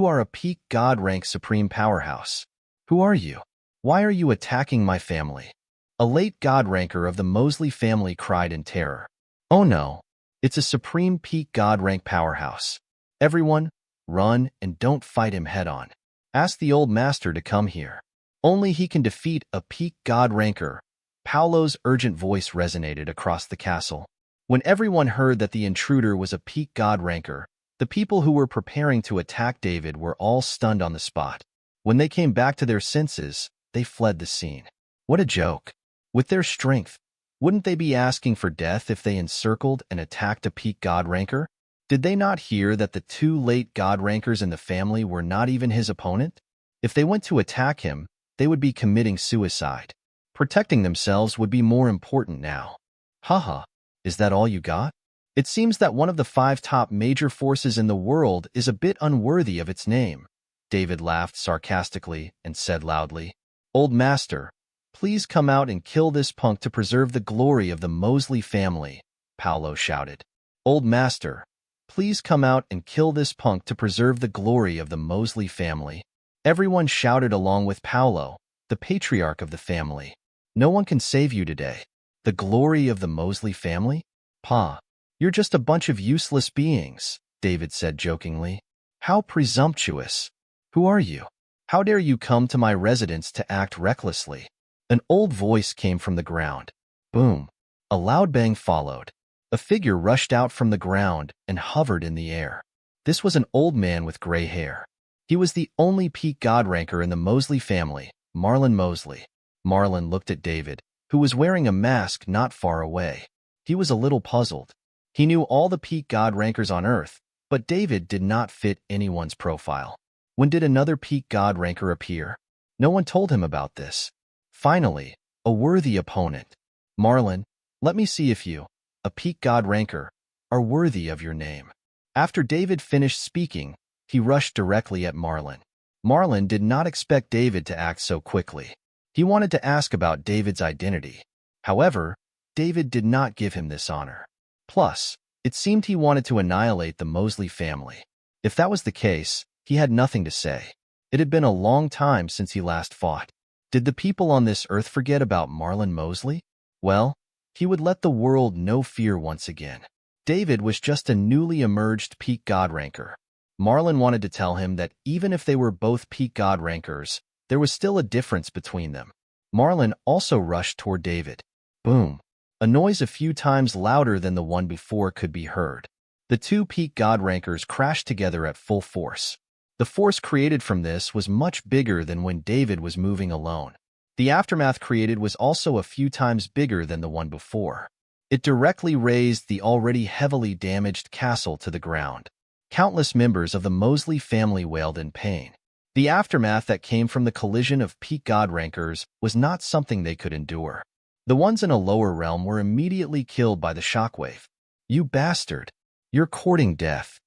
are a peak God rank supreme powerhouse. Who are you? Why are you attacking my family?" A late God ranker of the Mosley family cried in terror. "Oh no, it's a supreme peak God rank powerhouse. Everyone, run and don't fight him head-on. Ask the old master to come here. Only he can defeat a peak God ranker." Paulo's urgent voice resonated across the castle. When everyone heard that the intruder was a peak God ranker, the people who were preparing to attack David were all stunned on the spot. When they came back to their senses, they fled the scene. What a joke. With their strength, wouldn't they be asking for death if they encircled and attacked a peak God ranker? Did they not hear that the 2 late God rankers in the family were not even his opponent? If they went to attack him, they would be committing suicide. Protecting themselves would be more important now. Haha, is that all you got? It seems that one of the 5 top major forces in the world is a bit unworthy of its name. David laughed sarcastically and said loudly, "Old master, please come out and kill this punk to preserve the glory of the Mosley family," Paulo shouted. "Old master, please come out and kill this punk to preserve the glory of the Mosley family." Everyone shouted along with Paulo, the patriarch of the family. "No one can save you today. The glory of the Mosley family? Pa, you're just a bunch of useless beings," David said jokingly. "How presumptuous. Who are you? How dare you come to my residence to act recklessly?" An old voice came from the ground. Boom. A loud bang followed. A figure rushed out from the ground and hovered in the air. This was an old man with gray hair. He was the only peak God ranker in the Mosley family, Marlon Mosley. Marlin looked at David, who was wearing a mask not far away. He was a little puzzled. He knew all the peak god rankers on Earth, but David did not fit anyone's profile. When did another peak god ranker appear? No one told him about this. Finally, a worthy opponent. Marlin, let me see if you, a peak god ranker, are worthy of your name. After David finished speaking, he rushed directly at Marlin. Marlin did not expect David to act so quickly. He wanted to ask about David's identity. However, David did not give him this honor. Plus, it seemed he wanted to annihilate the Mosley family. If that was the case, he had nothing to say. It had been a long time since he last fought. Did the people on this earth forget about Marlin Mosley? Well, he would let the world know fear once again. David was just a newly emerged peak god ranker. Marlin wanted to tell him that even if they were both peak god rankers, there was still a difference between them. Marlin also rushed toward David. Boom! A noise a few times louder than the one before could be heard. The two peak god rankers crashed together at full force. The force created from this was much bigger than when David was moving alone. The aftermath created was also a few times bigger than the one before. It directly razed the already heavily damaged castle to the ground. Countless members of the Mosley family wailed in pain. The aftermath that came from the collision of peak god rankers was not something they could endure. The ones in a lower realm were immediately killed by the shockwave. You bastard! You're courting death!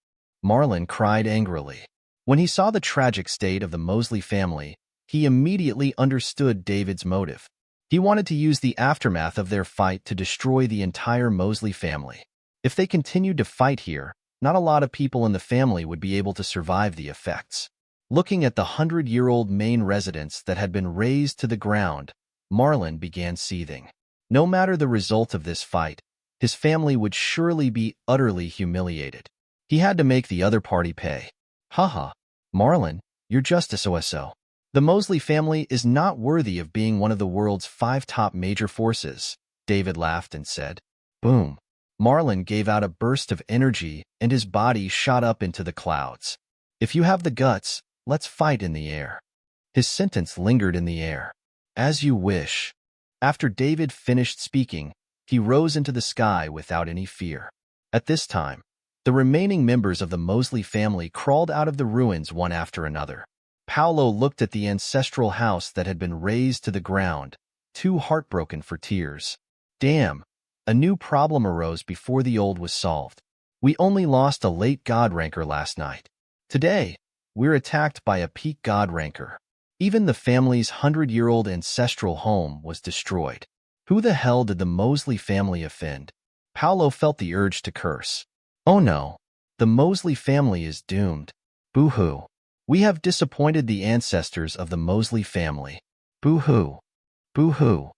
Marlin cried angrily. When he saw the tragic state of the Mosley family, he immediately understood David's motive. He wanted to use the aftermath of their fight to destroy the entire Mosley family. If they continued to fight here, not a lot of people in the family would be able to survive the effects. Looking at the 100-year-old main residence that had been razed to the ground, Marlin began seething. No matter the result of this fight, his family would surely be utterly humiliated. He had to make the other party pay. Haha, Marlin, you're just a so-so. The Mosley family is not worthy of being one of the world's 5 top major forces, David laughed and said. Boom. Marlin gave out a burst of energy and his body shot up into the clouds. If you have the guts, let's fight in the air. His sentence lingered in the air. As you wish. After David finished speaking, he rose into the sky without any fear. At this time, the remaining members of the Mosley family crawled out of the ruins one after another. Paolo looked at the ancestral house that had been razed to the ground, too heartbroken for tears. Damn, a new problem arose before the old was solved. We only lost a late god ranker last night. Today, we're attacked by a peak god ranker. Even the family's 100-year-old ancestral home was destroyed. Who the hell did the Mosley family offend? Paolo felt the urge to curse. Oh no, the Mosley family is doomed. Boo-hoo. We have disappointed the ancestors of the Mosley family. Boo-hoo. Boo-hoo.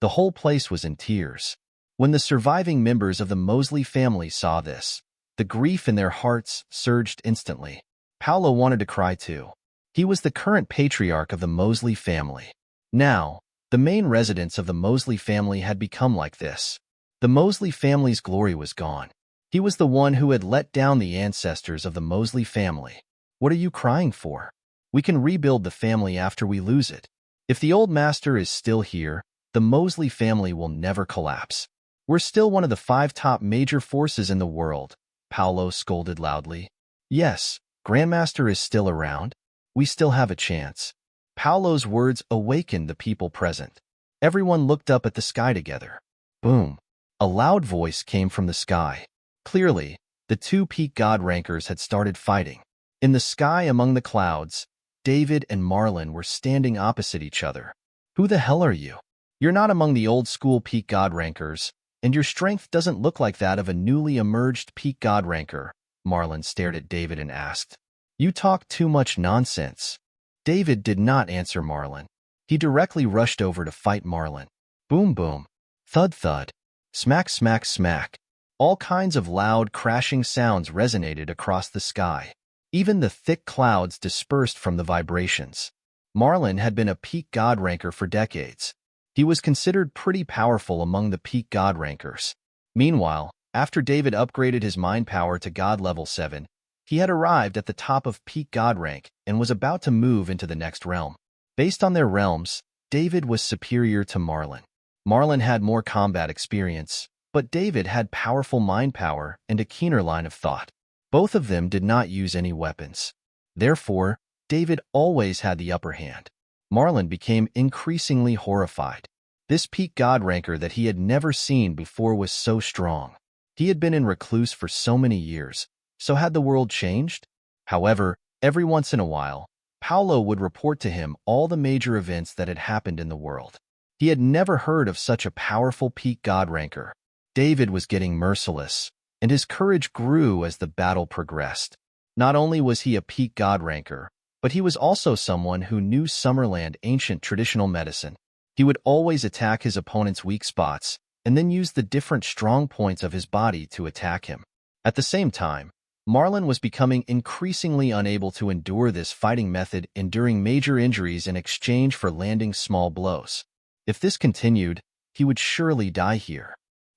The whole place was in tears. When the surviving members of the Mosley family saw this, the grief in their hearts surged instantly. Paolo wanted to cry too. He was the current patriarch of the Mosley family. Now, the main residence of the Mosley family had become like this. The Mosley family's glory was gone. He was the one who had let down the ancestors of the Mosley family. What are you crying for? We can rebuild the family after we lose it. If the old master is still here, the Mosley family will never collapse. We're still one of the 5 top major forces in the world, Paolo scolded loudly. Yes, Grandmaster is still around. We still have a chance. Paolo's words awakened the people present. Everyone looked up at the sky together. Boom. A loud voice came from the sky. Clearly, the 2 peak god rankers had started fighting. In the sky among the clouds, David and Marlin were standing opposite each other. Who the hell are you? You're not among the old-school peak god rankers, and your strength doesn't look like that of a newly emerged peak god ranker. Marlin stared at David and asked. You talk too much nonsense. David did not answer Marlin. He directly rushed over to fight Marlin. Boom boom. Thud thud. Smack smack smack. All kinds of loud crashing sounds resonated across the sky. Even the thick clouds dispersed from the vibrations. Marlin had been a peak god ranker for decades. He was considered pretty powerful among the peak god rankers. Meanwhile, after David upgraded his mind power to god level 7, he had arrived at the top of peak god rank and was about to move into the next realm. Based on their realms, David was superior to Marlon. Marlon had more combat experience, but David had powerful mind power and a keener line of thought. Both of them did not use any weapons. Therefore, David always had the upper hand. Marlon became increasingly horrified. This peak god ranker that he had never seen before was so strong. He had been in recluse for so many years, so had the world changed? However, every once in a while, Paulo would report to him all the major events that had happened in the world. He had never heard of such a powerful peak god ranker. David was getting merciless, and his courage grew as the battle progressed. Not only was he a peak god ranker, but he was also someone who knew Summerland ancient traditional medicine. He would always attack his opponent's weak spots, and then use the different strong points of his body to attack him. At the same time, Marlon was becoming increasingly unable to endure this fighting method, enduring major injuries in exchange for landing small blows. If this continued, he would surely die here.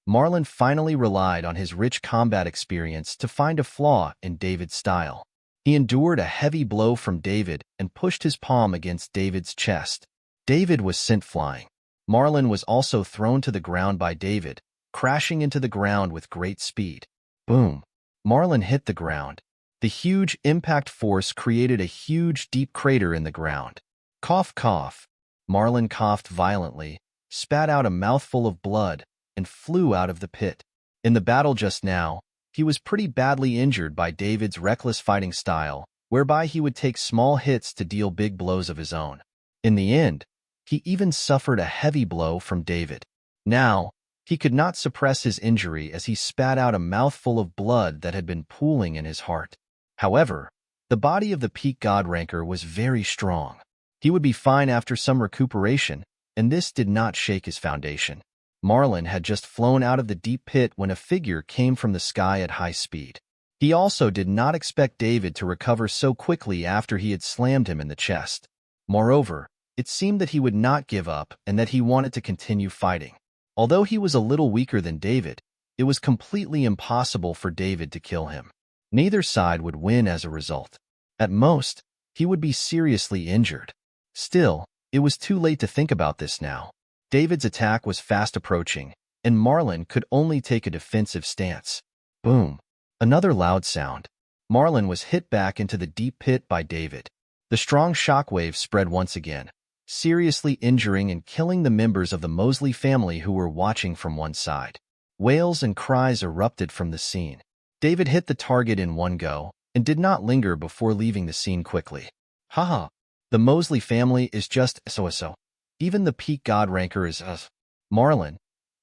Marlon finally relied on his rich combat experience to find a flaw in David's style. He endured a heavy blow from David and pushed his palm against David's chest. David was sent flying. Marlon was also thrown to the ground by David, crashing into the ground with great speed. Boom! Marlon hit the ground. The huge impact force created a huge deep crater in the ground. Cough, cough. Marlon coughed violently, spat out a mouthful of blood, and flew out of the pit. In the battle just now, he was pretty badly injured by David's reckless fighting style, whereby he would take small hits to deal big blows of his own. In the end, he even suffered a heavy blow from David. Now, he could not suppress his injury as he spat out a mouthful of blood that had been pooling in his heart. However, the body of the peak god ranker was very strong. He would be fine after some recuperation, and this did not shake his foundation. Marlon had just flown out of the deep pit when a figure came from the sky at high speed. He also did not expect David to recover so quickly after he had slammed him in the chest. Moreover, it seemed that he would not give up and that he wanted to continue fighting. Although he was a little weaker than David, it was completely impossible for David to kill him. Neither side would win as a result. At most, he would be seriously injured. Still, it was too late to think about this now. David's attack was fast approaching, and Marlon could only take a defensive stance. Boom! Another loud sound. Marlon was hit back into the deep pit by David. The strong shockwave spread once again, seriously injuring and killing the members of the Mosley family who were watching from one side. Wails and cries erupted from the scene. David hit the target in one go and did not linger before leaving the scene quickly. Haha! The Mosley family is just so-so. Even the peak god ranker is us. Marlon,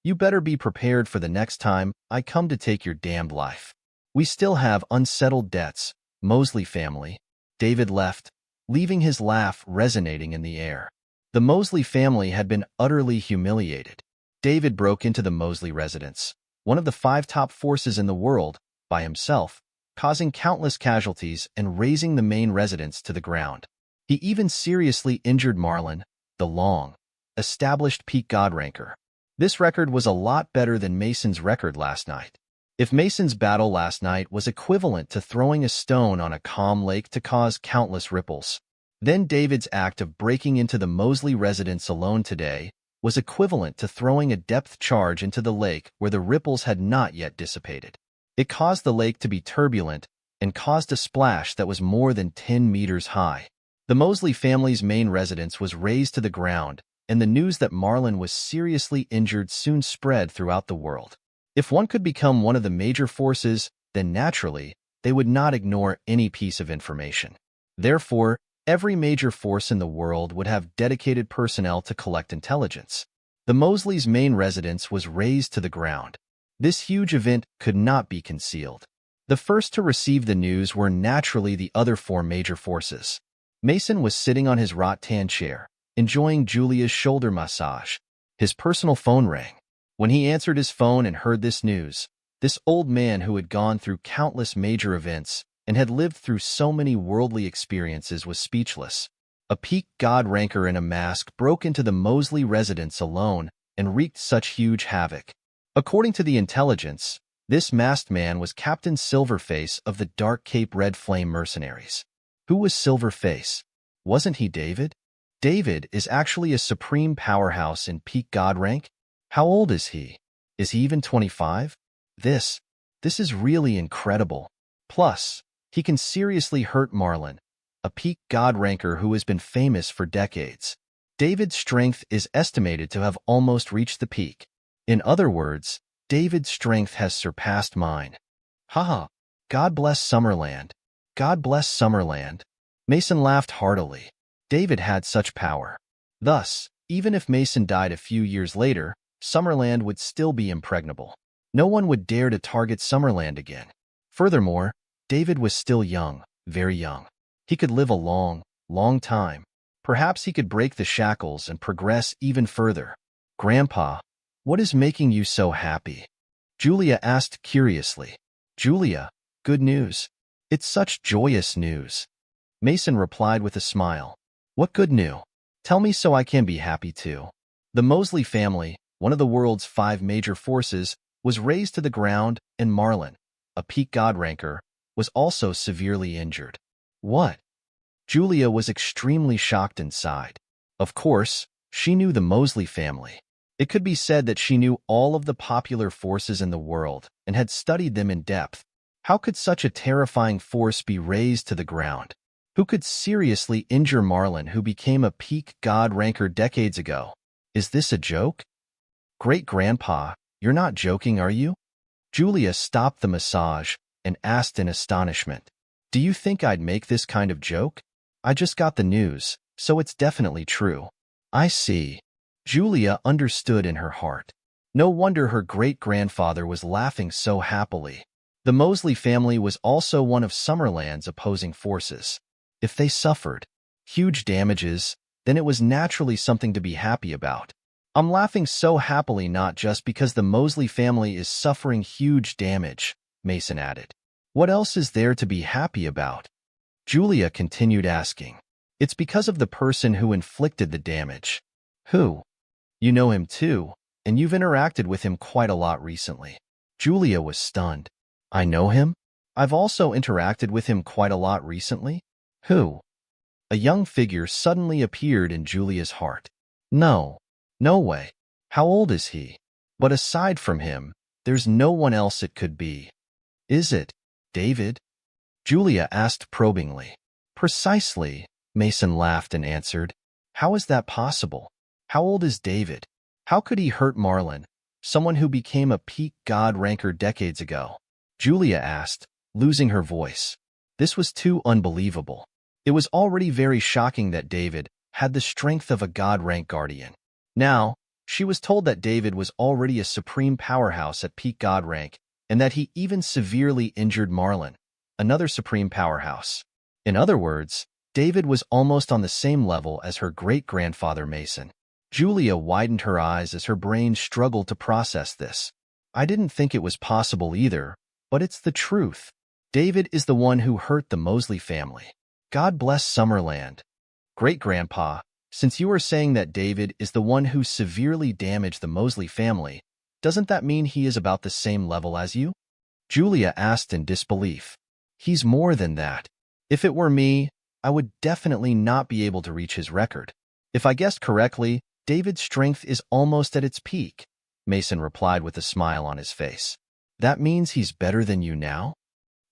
you better be prepared for the next time I come to take your damned life. We still have unsettled debts, Mosley family. David left, leaving his laugh resonating in the air. The Mosley family had been utterly humiliated. David broke into the Mosley residence, one of the 5 top forces in the world, by himself, causing countless casualties and razing the main residence to the ground. He even seriously injured Marlon, the long-established peak god ranker. This record was a lot better than Mason's record last night. If Mason's battle last night was equivalent to throwing a stone on a calm lake to cause countless ripples, then David's act of breaking into the Mosley residence alone today was equivalent to throwing a depth charge into the lake where the ripples had not yet dissipated. It caused the lake to be turbulent and caused a splash that was more than 10 meters high. The Mosley family's main residence was razed to the ground, and the news that Marlon was seriously injured soon spread throughout the world. If one could become one of the major forces, then naturally, they would not ignore any piece of information. Therefore, every major force in the world would have dedicated personnel to collect intelligence. The Mosley's main residence was razed to the ground. This huge event could not be concealed. The first to receive the news were naturally the other 4 major forces. Mason was sitting on his rattan chair, enjoying Julia's shoulder massage. His personal phone rang. When he answered his phone and heard this news, this old man who had gone through countless major events and had lived through so many worldly experiences was speechless. A peak god ranker in a mask broke into the Mosley residence alone and wreaked such huge havoc. According to the intelligence, this masked man was Captain Silverface of the Dark Cape Red Flame Mercenaries. Who was Silverface? Wasn't he David? David is actually a supreme powerhouse in peak god rank? How old is he? Is he even 25? This is really incredible. Plus, he can seriously hurt Marlon, a peak god ranker who has been famous for decades. David's strength is estimated to have almost reached the peak. In other words, David's strength has surpassed mine. Haha, God bless Summerland. God bless Summerland. Mason laughed heartily. David had such power. Thus, even if Mason died a few years later, Summerland would still be impregnable. No one would dare to target Summerland again. Furthermore, David was still young, very young. He could live a long, long time. Perhaps he could break the shackles and progress even further. Grandpa, what is making you so happy? Julia asked curiously. Julia, good news. It's such joyous news. Mason replied with a smile. What good news? Tell me so I can be happy too. The Mosley family, one of the world's 5 major forces, was razed to the ground, and Marlon, a peak god ranker, was also severely injured. What? Julia was extremely shocked inside. Of course, she knew the Mosley family. It could be said that she knew all of the popular forces in the world and had studied them in depth. How could such a terrifying force be razed to the ground? Who could seriously injure Marlon, who became a peak god ranker decades ago? Is this a joke? Great-grandpa, you're not joking, are you? Julia stopped the massage and asked in astonishment. Do you think I'd make this kind of joke? I just got the news, so it's definitely true. I see. Julia understood in her heart. No wonder her great-grandfather was laughing so happily. The Mosley family was also one of Summerland's opposing forces. If they suffered huge damages, then it was naturally something to be happy about. I'm laughing so happily not just because the Mosley family is suffering huge damage, Mason added. What else is there to be happy about? Julia continued asking. It's because of the person who inflicted the damage. Who? You know him too, and you've interacted with him quite a lot recently. Julia was stunned. I know him? I've also interacted with him quite a lot recently? Who? A young figure suddenly appeared in Julia's heart. No way. How old is he? But aside from him, there's no one else it could be. Is it David? Julia asked probingly. Precisely, Mason laughed and answered. How is that possible? How old is David? How could he hurt Marlon, someone who became a peak god ranker decades ago? Julia asked, losing her voice. This was too unbelievable. It was already very shocking that David had the strength of a god rank guardian. Now, she was told that David was already a supreme powerhouse at peak god rank, and that he even severely injured Marlon, another supreme powerhouse. In other words, David was almost on the same level as her great-grandfather Mason. Julia widened her eyes as her brain struggled to process this. I didn't think it was possible either, but it's the truth. David is the one who hurt the Mosley family. God bless Summerland. Great-grandpa, since you are saying that David is the one who severely damaged the Mosley family, doesn't that mean he is about the same level as you? Julia asked in disbelief. He's more than that. If it were me, I would definitely not be able to reach his record. If I guessed correctly, David's strength is almost at its peak, Mason replied with a smile on his face. That means he's better than you now?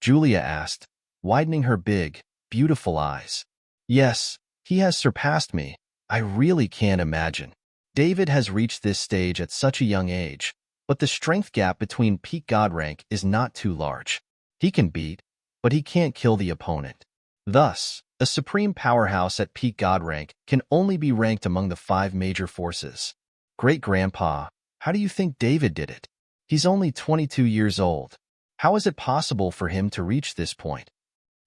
Julia asked, widening her big, beautiful eyes. Yes, he has surpassed me. I really can't imagine. David has reached this stage at such a young age, but the strength gap between peak god rank is not too large. He can beat, but he can't kill the opponent. Thus, a supreme powerhouse at peak god rank can only be ranked among the 5 major forces. Great-grandpa, how do you think David did it? He's only 22 years old. How is it possible for him to reach this point?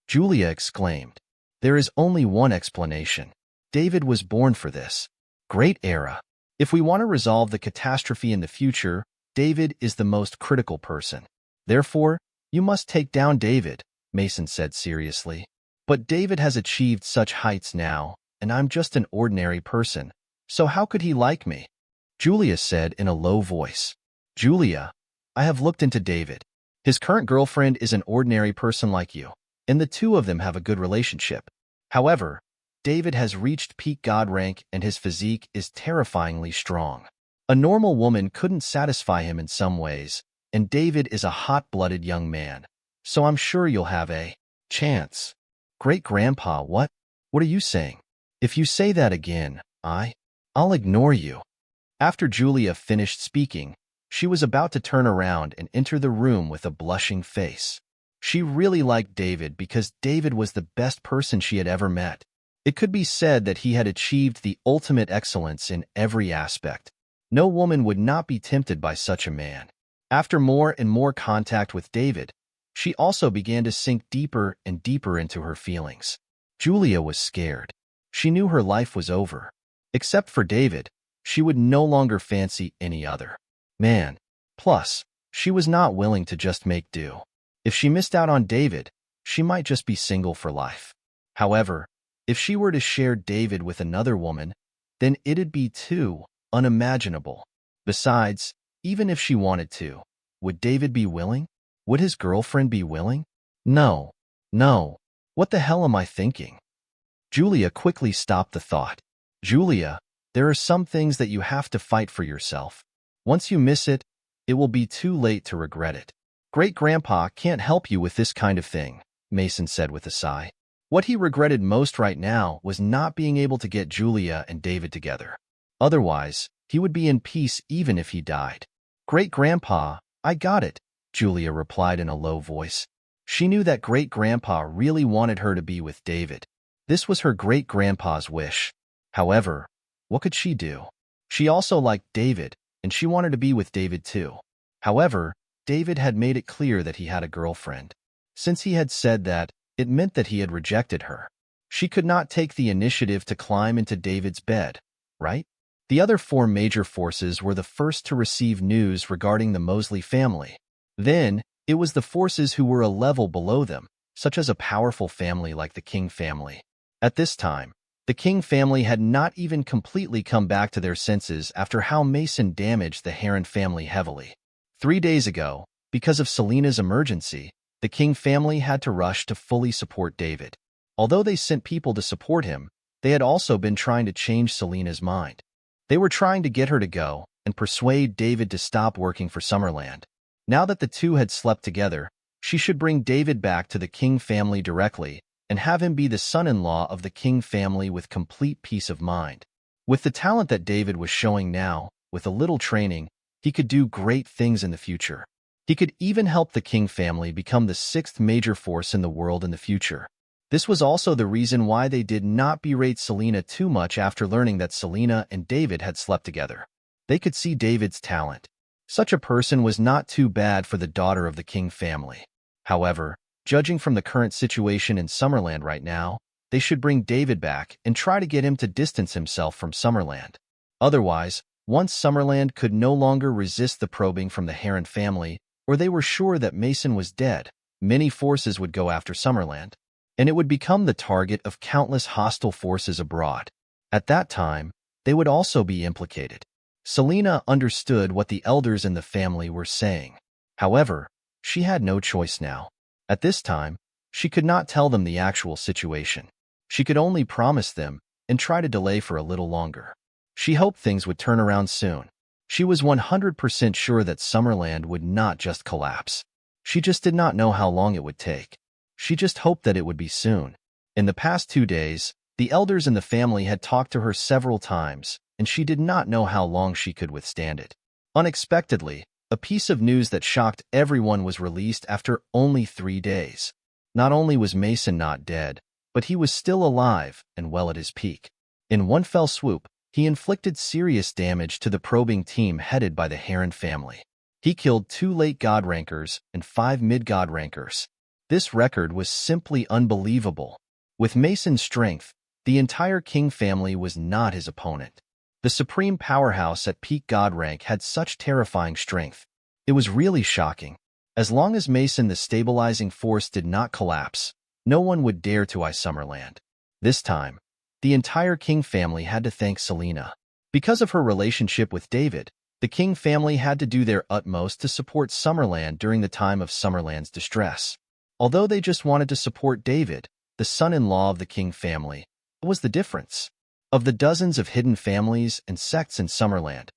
Julia exclaimed. There is only one explanation. David was born for this. Great era. If we want to resolve the catastrophe in the future, David is the most critical person. Therefore, you must take down David, Mason said seriously. But David has achieved such heights now, and I'm just an ordinary person. So how could he like me? Julia said in a low voice. Julia, I have looked into David. His current girlfriend is an ordinary person like you, and the two of them have a good relationship. However, David has reached peak god rank and his physique is terrifyingly strong. A normal woman couldn't satisfy him in some ways, and David is a hot-blooded young man, so I'm sure you'll have a chance. Great-grandpa, what? What are you saying? If you say that again, I'll ignore you. After Julia finished speaking, she was about to turn around and enter the room with a blushing face. She really liked David because David was the best person she had ever met. It could be said that he had achieved the ultimate excellence in every aspect. No woman would not be tempted by such a man. After more and more contact with David, she also began to sink deeper and deeper into her feelings. Julia was scared. She knew her life was over. Except for David, she would no longer fancy any other man. Plus, she was not willing to just make do. If she missed out on David, she might just be single for life. However, if she were to share David with another woman, then it'd be too unimaginable. Besides, even if she wanted to, would David be willing? Would his girlfriend be willing? No. What the hell am I thinking? Julia quickly stopped the thought. Julia, there are some things that you have to fight for yourself. Once you miss it, it will be too late to regret it. Great-grandpa can't help you with this kind of thing, Mason said with a sigh. What he regretted most right now was not being able to get Julia and David together. Otherwise, he would be in peace even if he died. Great-grandpa, I got it, Julia replied in a low voice. She knew that great-grandpa really wanted her to be with David. This was her great-grandpa's wish. However, what could she do? She also liked David, and she wanted to be with David too. However, David had made it clear that he had a girlfriend. Since he had said that, it meant that he had rejected her. She could not take the initiative to climb into David's bed, right? The other four major forces were the first to receive news regarding the Mosley family. Then, it was the forces who were a level below them, such as a powerful family like the King family. At this time, the King family had not even completely come back to their senses after how Mason damaged the Heron family heavily. 3 days ago, because of Selena's emergency, the King family had to rush to fully support David. Although they sent people to support him, they had also been trying to change Selena's mind. They were trying to get her to go and persuade David to stop working for Summerland. Now that the two had slept together, she should bring David back to the King family directly and have him be the son-in-law of the King family with complete peace of mind. With the talent that David was showing now, with a little training, he could do great things in the future. He could even help the King family become the 6th major force in the world in the future. This was also the reason why they did not berate Selena too much after learning that Selena and David had slept together. They could see David's talent. Such a person was not too bad for the daughter of the King family. However, judging from the current situation in Summerland right now, they should bring David back and try to get him to distance himself from Summerland. Otherwise, once Summerland could no longer resist the probing from the Heron family, or they were sure that Mason was dead, many forces would go after Summerland, and it would become the target of countless hostile forces abroad. At that time, they would also be implicated. Selena understood what the elders in the family were saying. However, she had no choice now. At this time, she could not tell them the actual situation. She could only promise them and try to delay for a little longer. She hoped things would turn around soon. She was 100% sure that Summerland would not just collapse. She just did not know how long it would take. She just hoped that it would be soon. In the past 2 days, the elders in the family had talked to her several times, and she did not know how long she could withstand it. Unexpectedly, a piece of news that shocked everyone was released after only 3 days. Not only was Mason not dead, but he was still alive and well at his peak. In one fell swoop, he inflicted serious damage to the probing team headed by the Heron family. He killed 2 late God rankers and 5 mid-God rankers. This record was simply unbelievable. With Mason's strength, the entire King family was not his opponent. The supreme powerhouse at peak God rank had such terrifying strength. It was really shocking. As long as Mason the stabilizing force did not collapse, no one would dare to eye Summerland. This time, the entire King family had to thank Selena. Because of her relationship with David, the King family had to do their utmost to support Summerland during the time of Summerland's distress. Although they just wanted to support David, the son-in-law of the King family, it was the difference? Of the dozens of hidden families and sects in Summerland,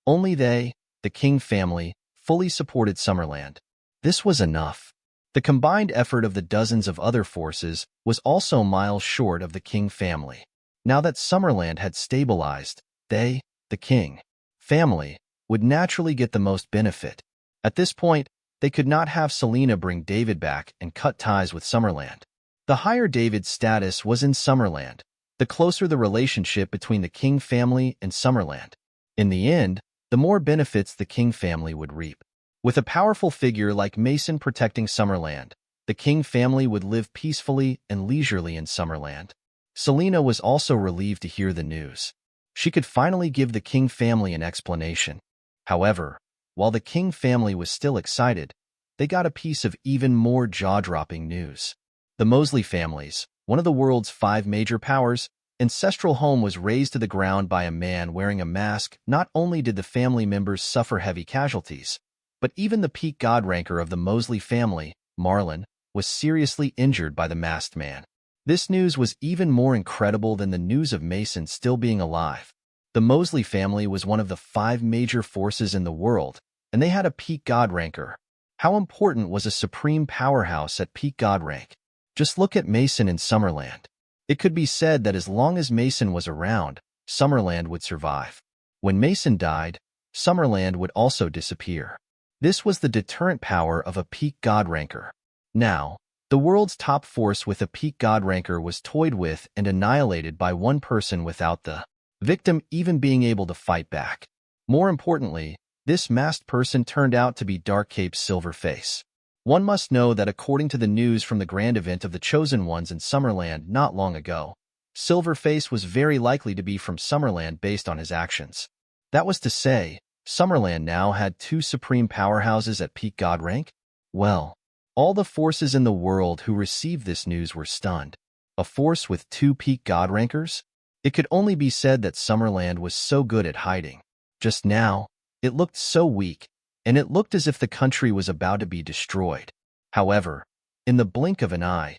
only they, the King family, fully supported Summerland. This was enough. The combined effort of the dozens of other forces was also miles short of the King family. Now that Summerland had stabilized, they, the King family, would naturally get the most benefit. At this point, they could not have Selena bring David back and cut ties with Summerland. The higher David's status was in Summerland, the closer the relationship between the King family and Summerland. In the end, the more benefits the King family would reap. With a powerful figure like Mason protecting Summerland, the King family would live peacefully and leisurely in Summerland. Selena was also relieved to hear the news. She could finally give the King family an explanation. However, while the King family was still excited, they got a piece of even more jaw-dropping news. The Mosley families, one of the world's 5 major powers, ancestral home was razed to the ground by a man wearing a mask. Not only did the family members suffer heavy casualties, but even the peak god ranker of the Mosley family, Marlon, was seriously injured by the masked man. This news was even more incredible than the news of Mason still being alive. The Mosley family was one of the 5 major forces in the world, and they had a peak god ranker. How important was a supreme powerhouse at peak god rank? Just look at Mason in Summerland. It could be said that as long as Mason was around, Summerland would survive. When Mason died, Summerland would also disappear. This was the deterrent power of a peak god ranker. Now, the world's top force with a peak god ranker was toyed with and annihilated by one person without the victim even being able to fight back. More importantly, this masked person turned out to be Darkcape's Silverface. One must know that according to the news from the grand event of the Chosen Ones in Summerland not long ago, Silverface was very likely to be from Summerland based on his actions. That was to say, Summerland now had 2 supreme powerhouses at peak god rank? Well, all the forces in the world who received this news were stunned. A force with 2 peak god rankers? It could only be said that Summerland was so good at hiding. Just now, it looked so weak, and it looked as if the country was about to be destroyed. However, in the blink of an eye,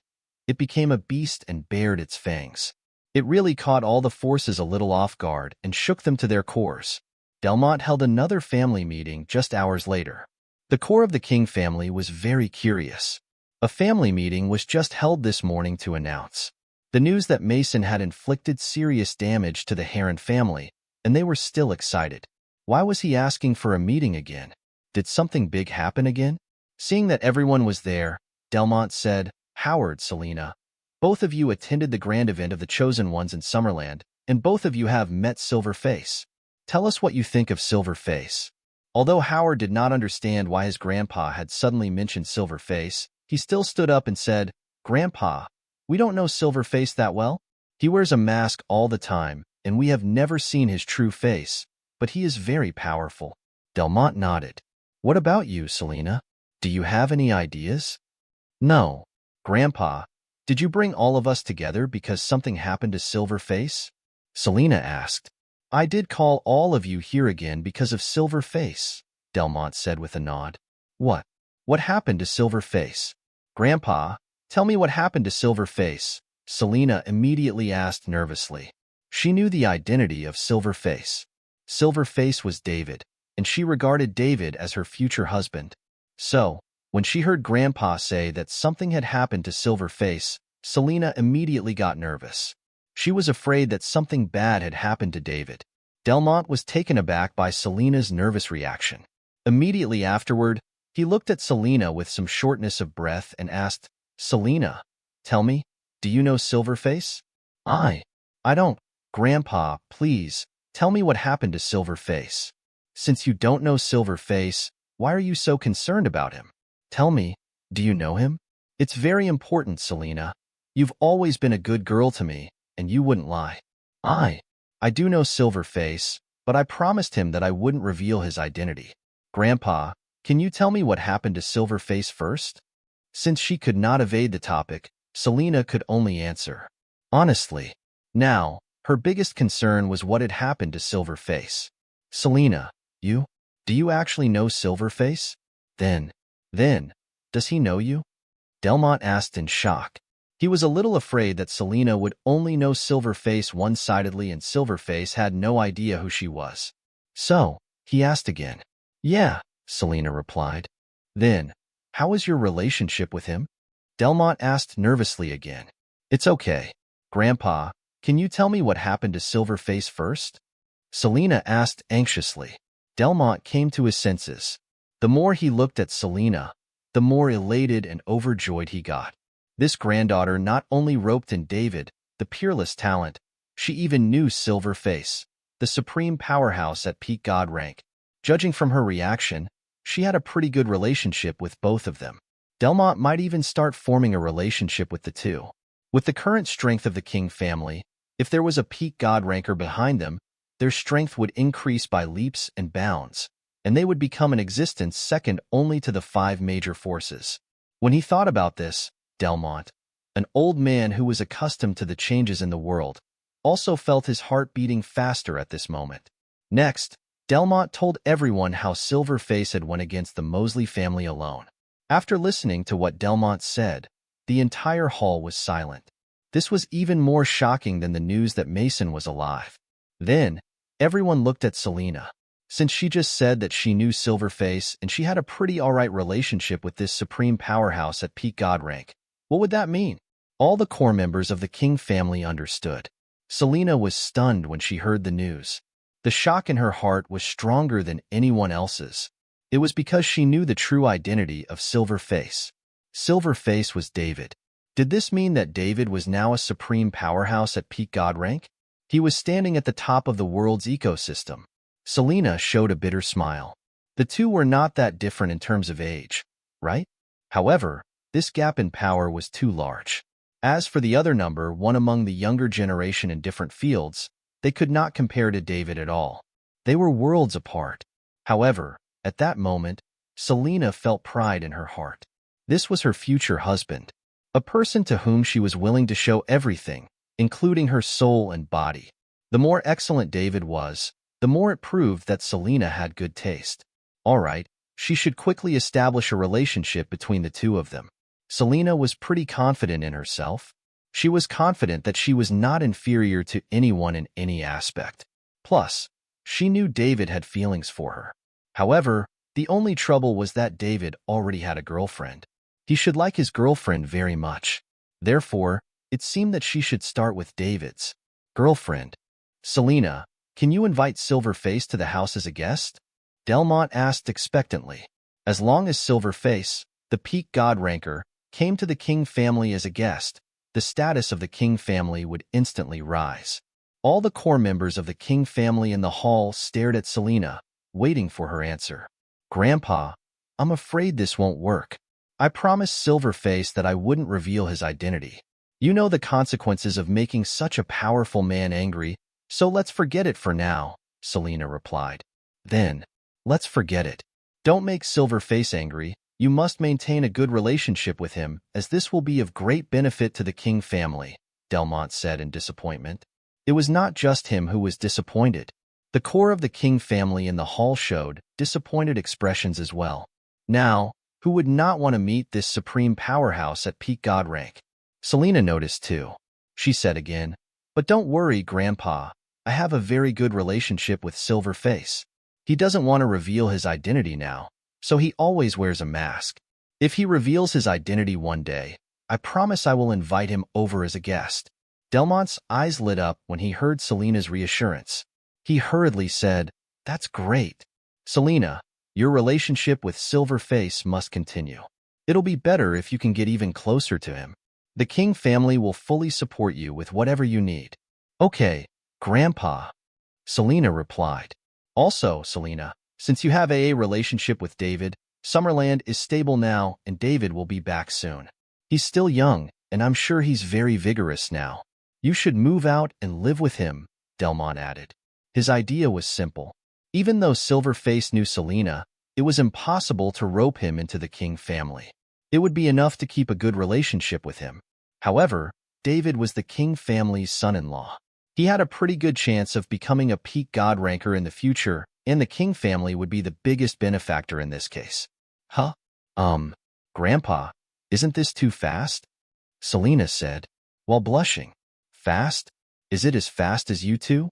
it became a beast and bared its fangs. It really caught all the forces a little off guard and shook them to their cores. Delmont held another family meeting just hours later. The core of the King family was very curious. A family meeting was just held this morning to announce the news that Mason had inflicted serious damage to the Heron family, and they were still excited. Why was he asking for a meeting again? Did something big happen again? Seeing that everyone was there, Delmont said, "Howard, Selena, both of you attended the grand event of the Chosen Ones in Summerland, and both of you have met Silverface. Tell us what you think of Silverface." Although Howard did not understand why his grandpa had suddenly mentioned Silverface, he still stood up and said, "Grandpa, we don't know Silverface that well. He wears a mask all the time, and we have never seen his true face, but he is very powerful." Delmont nodded. "What about you, Selena? Do you have any ideas?" "No. Grandpa, did you bring all of us together because something happened to Silverface?" Selena asked. "I did call all of you here again because of Silverface," Delmont said with a nod. What? What happened to Silverface?" "Grandpa, tell me what happened to Silverface," Selena immediately asked nervously. She knew the identity of Silverface. Silverface was David, and she regarded David as her future husband. So, when she heard Grandpa say that something had happened to Silverface, Selena immediately got nervous. She was afraid that something bad had happened to David. Delmont was taken aback by Selena's nervous reaction. Immediately afterward, he looked at Selena with some shortness of breath and asked, "Selena, tell me, do you know Silverface?" I don't. Grandpa, please, tell me what happened to Silverface. Since you don't know Silverface, why are you so concerned about him? Tell me, do you know him? It's very important, Selena. You've always been a good girl to me, and you wouldn't lie. I do know Silverface, but I promised him that I wouldn't reveal his identity. Grandpa, can you tell me what happened to Silverface first? Since she could not evade the topic, Selena could only answer. Honestly. Now, her biggest concern was what had happened to Silverface. Selena, do you actually know Silverface? Then, does he know you? Delmont asked in shock. He was a little afraid that Selena would only know Silverface one-sidedly and Silverface had no idea who she was. So, he asked again. Yeah, Selena replied. Then, how is your relationship with him? Delmont asked nervously again. It's okay. Grandpa, can you tell me what happened to Silverface first? Selena asked anxiously. Delmont came to his senses. The more he looked at Selena, the more elated and overjoyed he got. This granddaughter not only roped in David, the peerless talent, she even knew Silverface, the supreme powerhouse at peak god rank. Judging from her reaction, she had a pretty good relationship with both of them. Delmont might even start forming a relationship with the two. With the current strength of the King family, if there was a peak god ranker behind them, their strength would increase by leaps and bounds, and they would become an existence second only to the 5 major forces. When he thought about this, Delmont, an old man who was accustomed to the changes in the world, also felt his heart beating faster at this moment. Next, Delmont told everyone how Silverface had won against the Mosley family alone. After listening to what Delmont said, the entire hall was silent. This was even more shocking than the news that Mason was alive. Then, everyone looked at Selena. Since she just said that she knew Silverface and she had a pretty alright relationship with this supreme powerhouse at peak god rank, what would that mean? All the core members of the King family understood. Selena was stunned when she heard the news. The shock in her heart was stronger than anyone else's. It was because she knew the true identity of Silverface. Silverface was David. Did this mean that David was now a supreme powerhouse at peak god rank? He was standing at the top of the world's ecosystem. Selena showed a bitter smile. The two were not that different in terms of age, right? However, this gap in power was too large. As for the other number, one among the younger generation in different fields, they could not compare to David at all. They were worlds apart. However, at that moment, Selena felt pride in her heart. This was her future husband, a person to whom she was willing to show everything, including her soul and body. The more excellent David was, the more it proved that Selena had good taste. All right, she should quickly establish a relationship between the two of them. Selena was pretty confident in herself. She was confident that she was not inferior to anyone in any aspect. Plus, she knew David had feelings for her. However, the only trouble was that David already had a girlfriend. He should like his girlfriend very much. Therefore, it seemed that she should start with David's girlfriend. Selena, can you invite Silverface to the house as a guest? Delmont asked expectantly. As long as Silverface, the peak god ranker, came to the King family as a guest, the status of the King family would instantly rise. All the core members of the King family in the hall stared at Selena, waiting for her answer. Grandpa, I'm afraid this won't work. I promised Silverface that I wouldn't reveal his identity. You know the consequences of making such a powerful man angry, so let's forget it for now, Selena replied. Then, let's forget it. Don't make Silverface angry. You must maintain a good relationship with him, as this will be of great benefit to the King family, Delmont said in disappointment. It was not just him who was disappointed. The core of the King family in the hall showed disappointed expressions as well. Now, who would not want to meet this supreme powerhouse at peak god rank? Selena noticed too. She said again, but don't worry, Grandpa. I have a very good relationship with Silverface. He doesn't want to reveal his identity now, so he always wears a mask. If he reveals his identity one day, I promise I will invite him over as a guest. Delmont's eyes lit up when he heard Selena's reassurance. He hurriedly said, That's great. Selena, your relationship with Silverface must continue. It'll be better if you can get even closer to him. The King family will fully support you with whatever you need. Okay, Grandpa, Selena replied. Also, Selena, since you have a relationship with David, Summerland is stable now and David will be back soon. He's still young, and I'm sure he's very vigorous now. You should move out and live with him, Delmont added. His idea was simple. Even though Silverface knew Selena, it was impossible to rope him into the King family. It would be enough to keep a good relationship with him. However, David was the King family's son-in-law. He had a pretty good chance of becoming a peak god ranker in the future, and the King family would be the biggest benefactor in this case. Grandpa, isn't this too fast? Selena said, while blushing. Fast? Is it as fast as you two?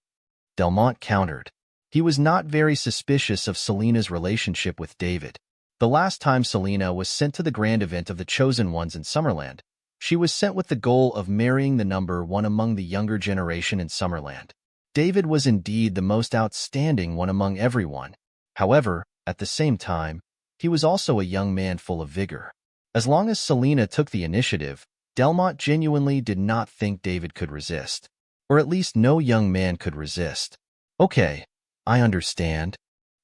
Delmont countered. He was not very suspicious of Selena's relationship with David. The last time Selena was sent to the grand event of the Chosen Ones in Summerland, she was sent with the goal of marrying the number one among the younger generation in Summerland. David was indeed the most outstanding one among everyone. However, at the same time, he was also a young man full of vigor. As long as Selena took the initiative, Delmont genuinely did not think David could resist. Or at least no young man could resist. Okay, I understand.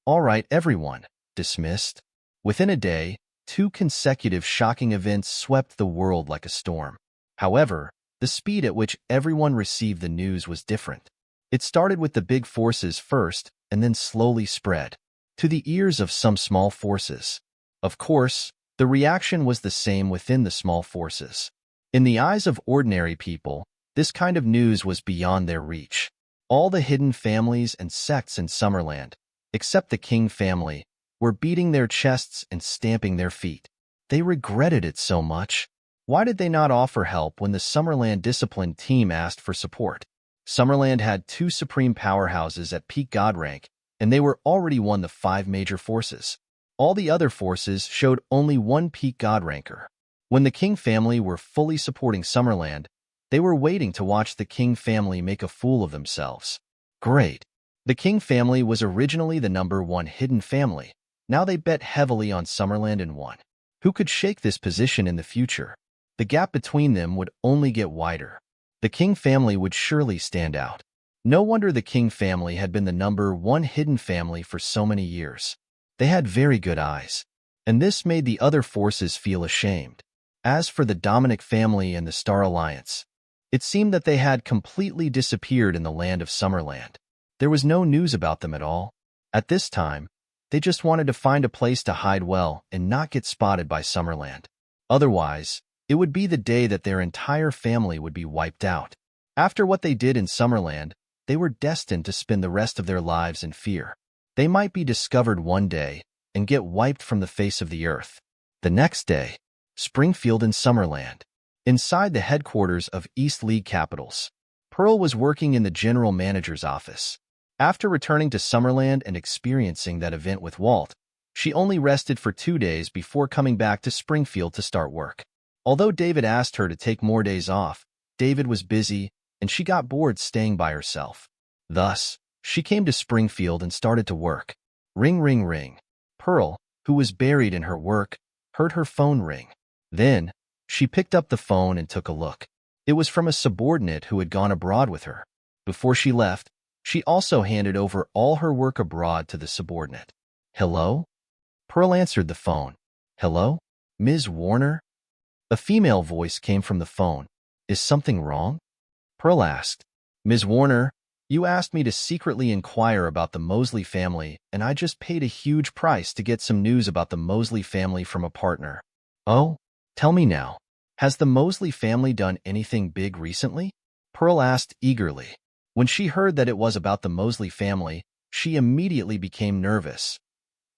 All right, everyone. Dismissed. Within a day, 2 consecutive shocking events swept the world like a storm. However, the speed at which everyone received the news was different. It started with the big forces first and then slowly spread to the ears of some small forces. Of course, the reaction was the same within the small forces. In the eyes of ordinary people, this kind of news was beyond their reach. All the hidden families and sects in Summerland, except the King family, were beating their chests and stamping their feet. They regretted it so much. Why did they not offer help when the Summerland discipline team asked for support? Summerland had 2 supreme powerhouses at peak god rank, and they were already one of the 5 major forces. All the other forces showed only 1 peak god ranker. When the King family were fully supporting Summerland, they were waiting to watch the King family make a fool of themselves. Great. The King family was originally the number 1 hidden family. Now they bet heavily on Summerland and won. Who could shake this position in the future? The gap between them would only get wider. The King family would surely stand out. No wonder the King family had been the number 1 hidden family for so many years. They had very good eyes, and this made the other forces feel ashamed. As for the Dominic family and the Star Alliance, it seemed that they had completely disappeared in the land of Summerland. There was no news about them at all. At this time, they just wanted to find a place to hide well and not get spotted by Summerland. Otherwise, it would be the day that their entire family would be wiped out. After what they did in Summerland, they were destined to spend the rest of their lives in fear. They might be discovered one day and get wiped from the face of the earth. The next day, Springfield in Summerland. Inside the headquarters of East League Capitals, Pearl was working in the general manager's office. After returning to Summerland and experiencing that event with Walt, she only rested for 2 days before coming back to Springfield to start work. Although David asked her to take more days off, David was busy and she got bored staying by herself. Thus, she came to Springfield and started to work. Ring, ring, ring. Pearl, who was buried in her work, heard her phone ring. Then, she picked up the phone and took a look. It was from a subordinate who had gone abroad with her. Before she left, she also handed over all her work abroad to the subordinate. Hello? Pearl answered the phone. Hello? Ms. Warner? A female voice came from the phone. Is something wrong? Pearl asked. Ms. Warner, you asked me to secretly inquire about the Mosley family, and I just paid a huge price to get some news about the Mosley family from a partner. Oh? Tell me now. Has the Mosley family done anything big recently? Pearl asked eagerly. When she heard that it was about the Mosley family, she immediately became nervous.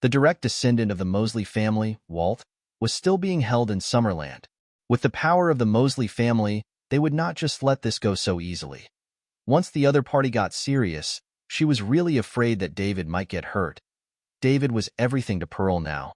The direct descendant of the Mosley family, Walt, was still being held in Summerland. With the power of the Mosley family, they would not just let this go so easily. Once the other party got serious, she was really afraid that David might get hurt. David was everything to Pearl now.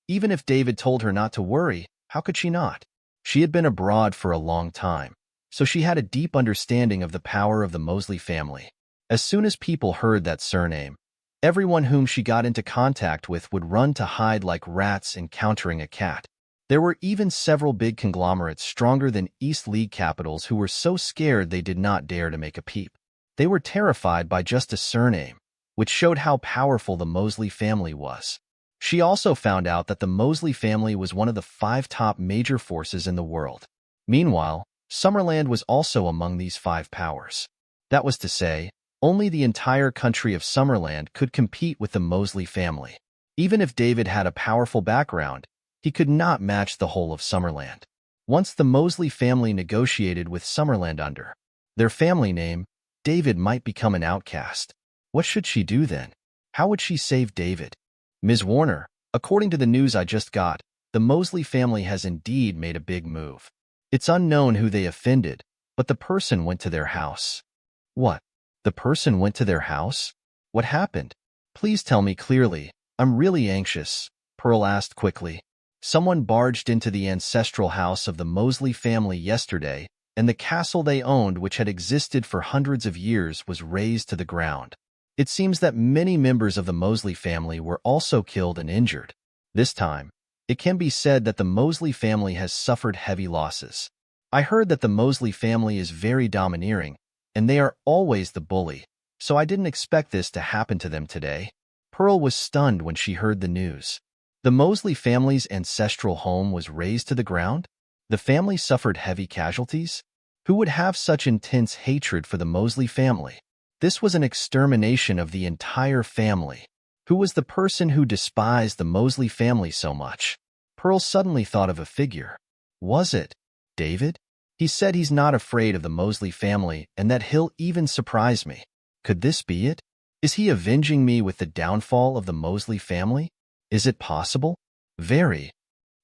Even if David told her not to worry, how could she not? She had been abroad for a long time, so she had a deep understanding of the power of the Mosley family. As soon as people heard that surname, everyone whom she got into contact with would run to hide like rats encountering a cat. There were even several big conglomerates stronger than East League Capitals who were so scared they did not dare to make a peep. They were terrified by just a surname, which showed how powerful the Mosley family was. She also found out that the Mosley family was one of the 5 top major forces in the world. Meanwhile, Summerland was also among these 5 powers. That was to say, only the entire country of Summerland could compete with the Mosley family. Even if David had a powerful background, he could not match the whole of Summerland. Once the Mosley family negotiated with Summerland under their family name, David might become an outcast. What should she do then? How would she save David? Ms. Warner, according to the news I just got, the Mosley family has indeed made a big move. It's unknown who they offended, but the person went to their house. What? The person went to their house? What happened? Please tell me clearly. I'm really anxious, Pearl asked quickly. Someone barged into the ancestral house of the Mosley family yesterday, and the castle they owned, which had existed for hundreds of years, was razed to the ground. It seems that many members of the Mosley family were also killed and injured. This time, it can be said that the Mosley family has suffered heavy losses. I heard that the Mosley family is very domineering, and they are always the bully, so I didn't expect this to happen to them today. Pearl was stunned when she heard the news. The Mosley family's ancestral home was razed to the ground? The family suffered heavy casualties? Who would have such intense hatred for the Mosley family? This was an extermination of the entire family. Who was the person who despised the Mosley family so much? Pearl suddenly thought of a figure. Was it David? He said he's not afraid of the Mosley family and that he'll even surprise me. Could this be it? Is he avenging me with the downfall of the Mosley family? Is it possible? Very.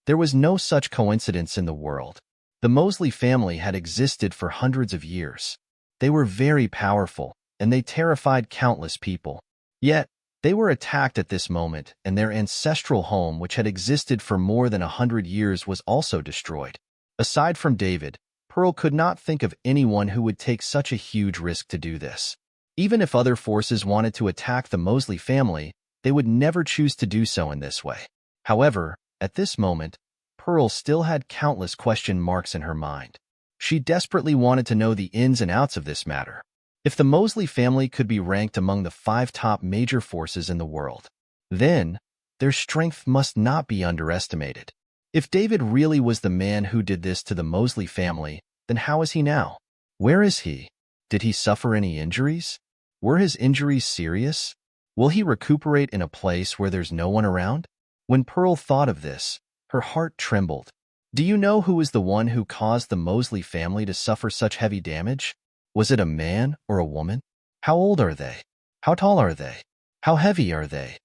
There was no such coincidence in the world. The Mosley family had existed for hundreds of years. They were very powerful, and they terrified countless people. Yet, they were attacked at this moment, and their ancestral home, which had existed for more than 100 years, was also destroyed. Aside from David, Pearl could not think of anyone who would take such a huge risk to do this. Even if other forces wanted to attack the Mosley family, they would never choose to do so in this way. However, at this moment, Pearl still had countless question marks in her mind. She desperately wanted to know the ins and outs of this matter. If the Mosley family could be ranked among the 5 top major forces in the world, then their strength must not be underestimated. If David really was the man who did this to the Mosley family, then how is he now? Where is he? Did he suffer any injuries? Were his injuries serious? Will he recuperate in a place where there's no one around? When Pearl thought of this, her heart trembled. Do you know who was the one who caused the Mosley family to suffer such heavy damage? Was it a man or a woman? How old are they? How tall are they? How heavy are they?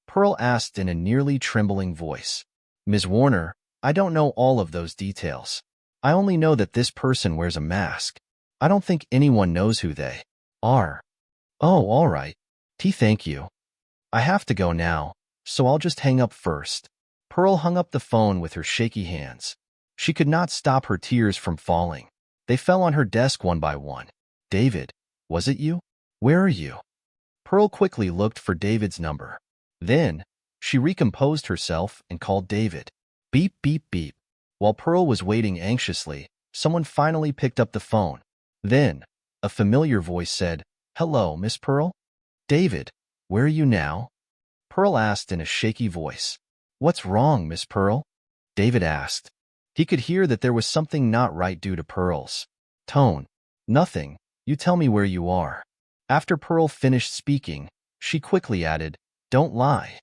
Pearl asked in a nearly trembling voice. Ms. Warner, I don't know all of those details. I only know that this person wears a mask. I don't think anyone knows who they are. Oh, all right. Thank you. I have to go now, so I'll just hang up first. Pearl hung up the phone with her shaky hands. She could not stop her tears from falling. They fell on her desk one by one. David, was it you? Where are you? Pearl quickly looked for David's number. Then, she recomposed herself and called David. Beep, beep, beep. While Pearl was waiting anxiously, someone finally picked up the phone. Then, a familiar voice said, Hello, Miss Pearl? David, where are you now? Pearl asked in a shaky voice. What's wrong, Miss Pearl? David asked. He could hear that there was something not right due to Pearl's tone. Nothing. You tell me where you are. After Pearl finished speaking, she quickly added, Don't lie.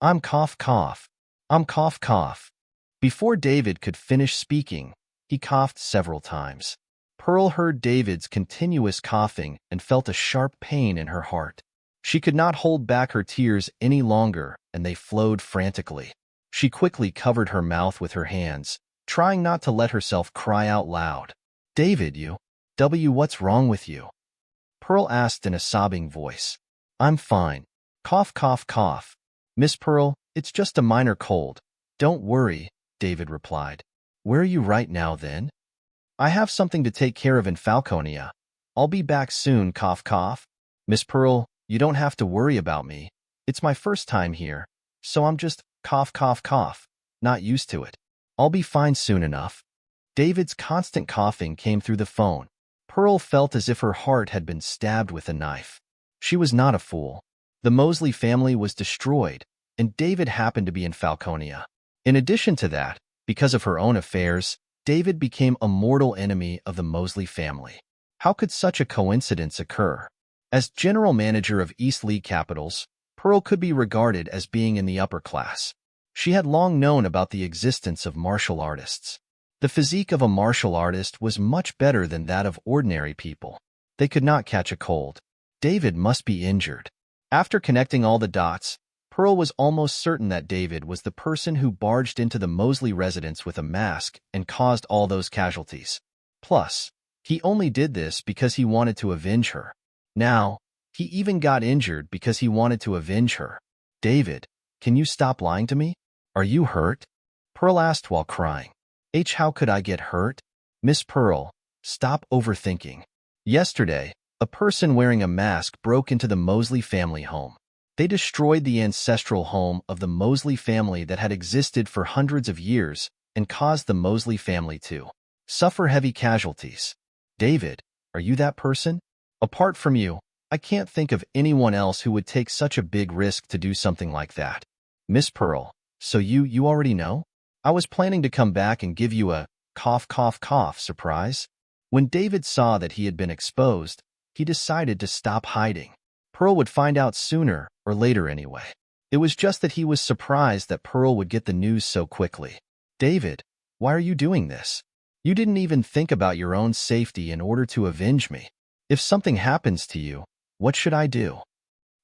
I'm cough cough. I'm cough cough. Before David could finish speaking, he coughed several times. Pearl heard David's continuous coughing and felt a sharp pain in her heart. She could not hold back her tears any longer, and they flowed frantically. She quickly covered her mouth with her hands, trying not to let herself cry out loud. David, what's wrong with you? Pearl asked in a sobbing voice. I'm fine. Cough, cough, cough. Miss Pearl, it's just a minor cold. Don't worry, David replied. Where are you right now, then? I have something to take care of in Falconia. I'll be back soon, cough, cough. Miss Pearl, you don't have to worry about me. It's my first time here, so I'm just cough, cough, cough, not used to it. I'll be fine soon enough. David's constant coughing came through the phone. Pearl felt as if her heart had been stabbed with a knife. She was not a fool. The Mosley family was destroyed, and David happened to be in Falconia. In addition to that, because of her own affairs, David became a mortal enemy of the Mosley family. How could such a coincidence occur? As general manager of East League Capitals, Pearl could be regarded as being in the upper class. She had long known about the existence of martial artists. The physique of a martial artist was much better than that of ordinary people. They could not catch a cold. David must be injured. After connecting all the dots, Pearl was almost certain that David was the person who barged into the Mosley residence with a mask and caused all those casualties. Plus, he only did this because he wanted to avenge her. Now, he even got injured because he wanted to avenge her. David, can you stop lying to me? Are you hurt? Pearl asked while crying. How could I get hurt? Miss Pearl, stop overthinking. Yesterday, a person wearing a mask broke into the Mosley family home. They destroyed the ancestral home of the Mosley family that had existed for hundreds of years and caused the Mosley family to suffer heavy casualties. David, are you that person? Apart from you, I can't think of anyone else who would take such a big risk to do something like that. Miss Pearl, so you already know? I was planning to come back and give you a cough cough cough surprise. When David saw that he had been exposed, he decided to stop hiding. Pearl would find out sooner or later anyway. It was just that he was surprised that Pearl would get the news so quickly. David, why are you doing this? You didn't even think about your own safety in order to avenge me. If something happens to you, what should I do?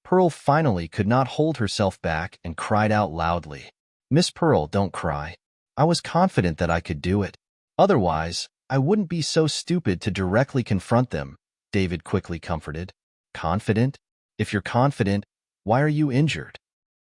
Pearl finally could not hold herself back and cried out loudly. Miss Pearl, don't cry. I was confident that I could do it. Otherwise, I wouldn't be so stupid to directly confront them, David quickly comforted. Confident? If you're confident, why are you injured?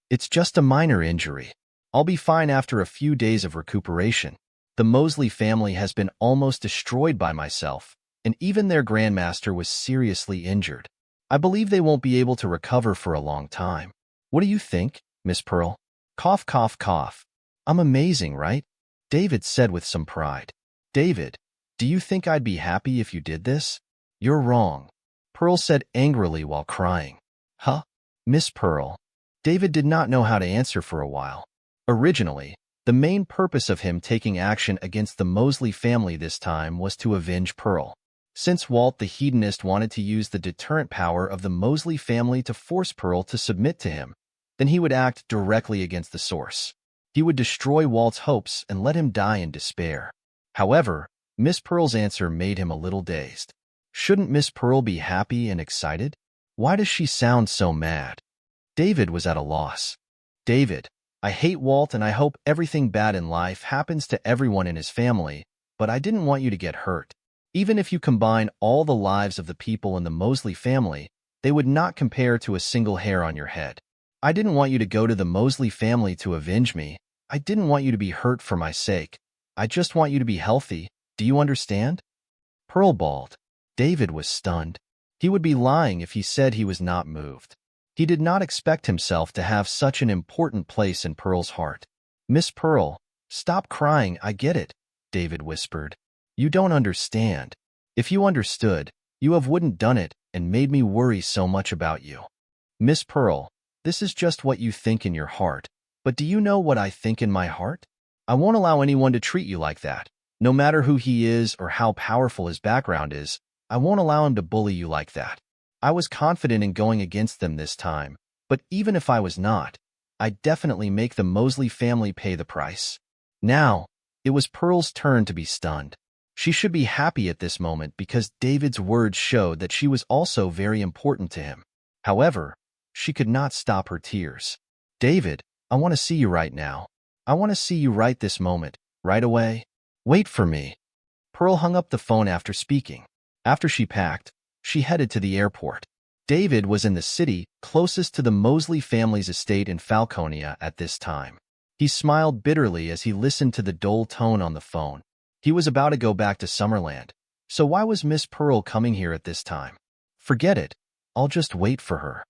It's just a minor injury. I'll be fine after a few days of recuperation. The Mosley family has been almost destroyed by myself, and even their grandmaster was seriously injured. I believe they won't be able to recover for a long time. What do you think, Miss Pearl? Cough, cough, cough. I'm amazing, right? David said with some pride. David, do you think I'd be happy if you did this? You're wrong, Pearl said angrily while crying. Huh? Miss Pearl. David did not know how to answer for a while. Originally, the main purpose of him taking action against the Mosley family this time was to avenge Pearl. Since Walt the hedonist wanted to use the deterrent power of the Mosley family to force Pearl to submit to him, then he would act directly against the source. He would destroy Walt's hopes and let him die in despair. However, Miss Pearl's answer made him a little dazed. Shouldn't Miss Pearl be happy and excited? Why does she sound so mad? David was at a loss. David, I hate Walt and I hope everything bad in life happens to everyone in his family, but I didn't want you to get hurt. Even if you combine all the lives of the people in the Mosley family, they would not compare to a single hair on your head. I didn't want you to go to the Mosley family to avenge me. I didn't want you to be hurt for my sake. I just want you to be healthy. Do you understand? Pearl bawled. David was stunned. He would be lying if he said he was not moved. He did not expect himself to have such an important place in Pearl's heart. Miss Pearl, stop crying, I get it, David whispered. You don't understand. If you understood, you wouldn't done it and made me worry so much about you. Miss Pearl, this is just what you think in your heart. But do you know what I think in my heart? I won't allow anyone to treat you like that. No matter who he is or how powerful his background is, I won't allow him to bully you like that. I was confident in going against them this time, but even if I was not, I'd definitely make the Mosley family pay the price. Now, it was Pearl's turn to be stunned. She should be happy at this moment because David's words showed that she was also very important to him. However, she could not stop her tears. David, I want to see you right now. I want to see you right this moment, right away. Wait for me. Pearl hung up the phone after speaking. After she packed, she headed to the airport. David was in the city closest to the Mosley family's estate in Falconia at this time. He smiled bitterly as he listened to the dull tone on the phone. He was about to go back to Summerland, so why was Miss Pearl coming here at this time? Forget it. I'll just wait for her.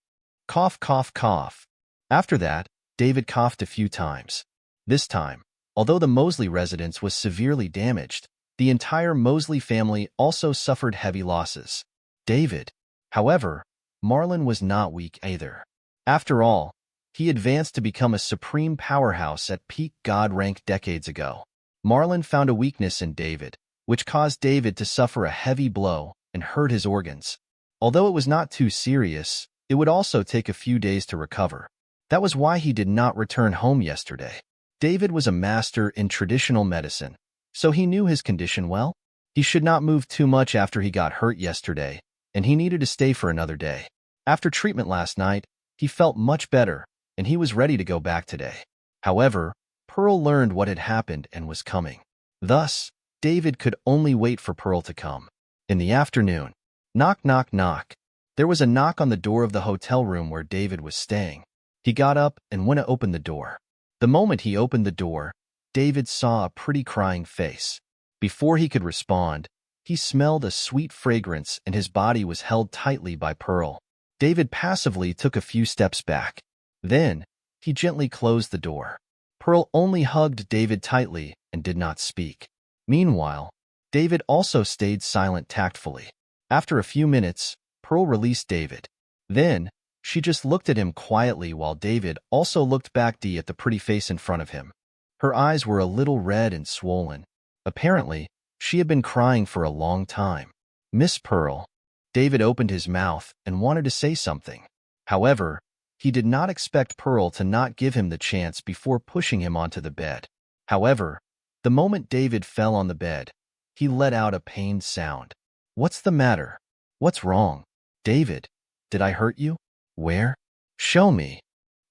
Cough, cough, cough. After that, David coughed a few times. This time, although the Mosley residence was severely damaged, the entire Mosley family also suffered heavy losses. David, however, Marlon was not weak either. After all, he advanced to become a supreme powerhouse at peak god rank decades ago. Marlon found a weakness in David, which caused David to suffer a heavy blow and hurt his organs. Although it was not too serious, it would also take a few days to recover. That was why he did not return home yesterday. David was a master in traditional medicine, so he knew his condition well. He should not move too much after he got hurt yesterday, and he needed to stay for another day. After treatment last night, he felt much better, and he was ready to go back today. However, Pearl learned what had happened and was coming. Thus, David could only wait for Pearl to come. In the afternoon, knock, knock, knock. There was a knock on the door of the hotel room where David was staying. He got up and went to open the door. The moment he opened the door, David saw a pretty crying face. Before he could respond, he smelled a sweet fragrance and his body was held tightly by Pearl. David passively took a few steps back. Then, he gently closed the door. Pearl only hugged David tightly and did not speak. Meanwhile, David also stayed silent tactfully. After a few minutes, Pearl released David. Then, she just looked at him quietly while David also looked back at the pretty face in front of him. Her eyes were a little red and swollen. Apparently, she had been crying for a long time. Miss Pearl. David opened his mouth and wanted to say something. However, he did not expect Pearl to not give him the chance before pushing him onto the bed. However, the moment David fell on the bed, he let out a pained sound. What's the matter? What's wrong? David, did I hurt you? Where? Show me.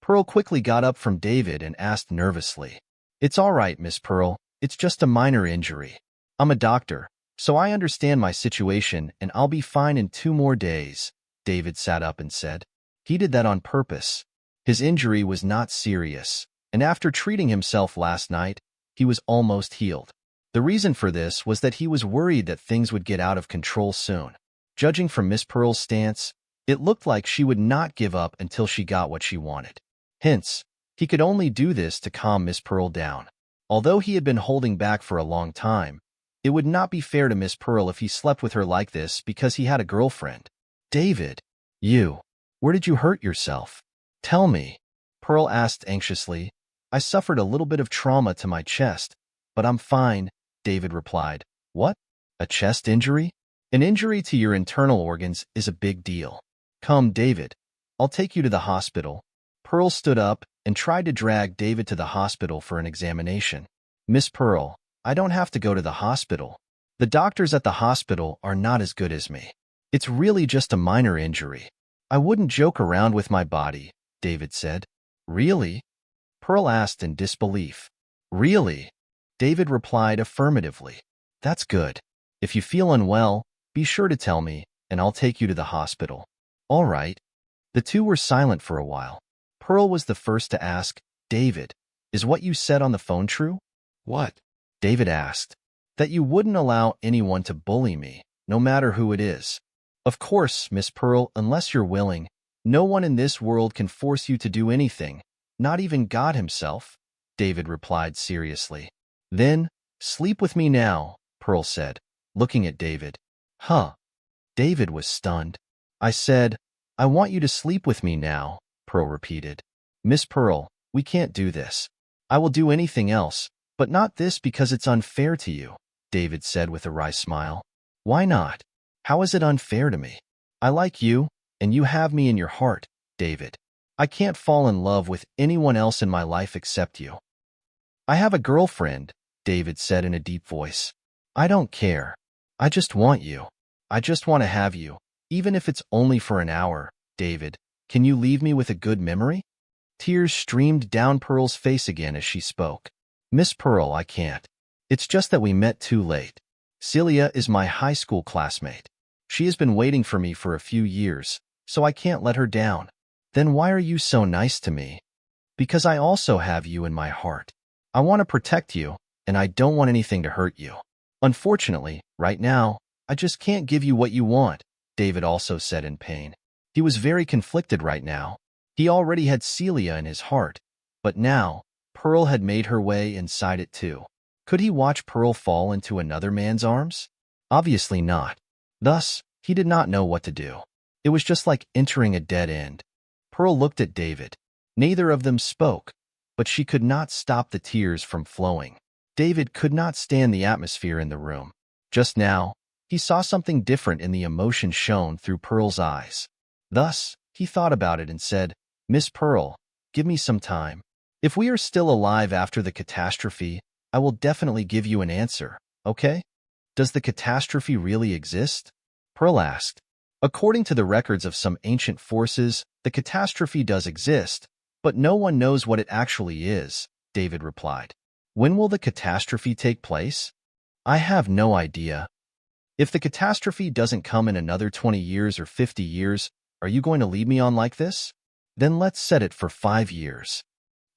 Pearl quickly got up from David and asked nervously. It's all right, Miss Pearl. It's just a minor injury. I'm a doctor, so I understand my situation and I'll be fine in 2 more days, David sat up and said. He did that on purpose. His injury was not serious, and after treating himself last night, he was almost healed. The reason for this was that he was worried that things would get out of control soon. Judging from Miss Pearl's stance, it looked like she would not give up until she got what she wanted. Hence, he could only do this to calm Miss Pearl down. Although he had been holding back for a long time, it would not be fair to Miss Pearl if he slept with her like this because he had a girlfriend. David, where did you hurt yourself? Tell me, Pearl asked anxiously. I suffered a little bit of trauma to my chest, but I'm fine, David replied. What? A chest injury? An injury to your internal organs is a big deal. Come, David. I'll take you to the hospital. Pearl stood up and tried to drag David to the hospital for an examination. Miss Pearl, I don't have to go to the hospital. The doctors at the hospital are not as good as me. It's really just a minor injury. I wouldn't joke around with my body, David said. Really? Pearl asked in disbelief. Really? David replied affirmatively. That's good. If you feel unwell, be sure to tell me, and I'll take you to the hospital. All right. The two were silent for a while. Pearl was the first to ask, David, is what you said on the phone true? What? David asked. That you wouldn't allow anyone to bully me, no matter who it is. Of course, Miss Pearl, unless you're willing, no one in this world can force you to do anything, not even God himself, David replied seriously. Then, sleep with me now, Pearl said, looking at David. Huh? David was stunned. I said, I want you to sleep with me now, Pearl repeated. Miss Pearl, we can't do this. I will do anything else, but not this because it's unfair to you, David said with a wry smile. Why not? How is it unfair to me? I like you, and you have me in your heart, David. I can't fall in love with anyone else in my life except you. I have a girlfriend, David said in a deep voice. I don't care. I just want you. I just want to have you, even if it's only for an hour, David. Can you leave me with a good memory? Tears streamed down Pearl's face again as she spoke. Miss Pearl, I can't. It's just that we met too late. Celia is my high school classmate. She has been waiting for me for a few years, so I can't let her down. Then why are you so nice to me? Because I also have you in my heart. I want to protect you, and I don't want anything to hurt you. Unfortunately, right now, I just can't give you what you want, David also said in pain. He was very conflicted right now. He already had Celia in his heart, but now, Pearl had made her way inside it too. Could he watch Pearl fall into another man's arms? Obviously not. Thus, he did not know what to do. It was just like entering a dead end. Pearl looked at David. Neither of them spoke, but she could not stop the tears from flowing. David could not stand the atmosphere in the room. Just now, he saw something different in the emotion shown through Pearl's eyes. Thus, he thought about it and said, Miss Pearl, give me some time. If we are still alive after the catastrophe, I will definitely give you an answer, okay? Does the catastrophe really exist? Pearl asked. According to the records of some ancient forces, the catastrophe does exist, But no one knows what it actually is, David replied. When will the catastrophe take place? I have no idea. If the catastrophe doesn't come in another 20 years or 50 years, are you going to lead me on like this? Then let's set it for 5 years.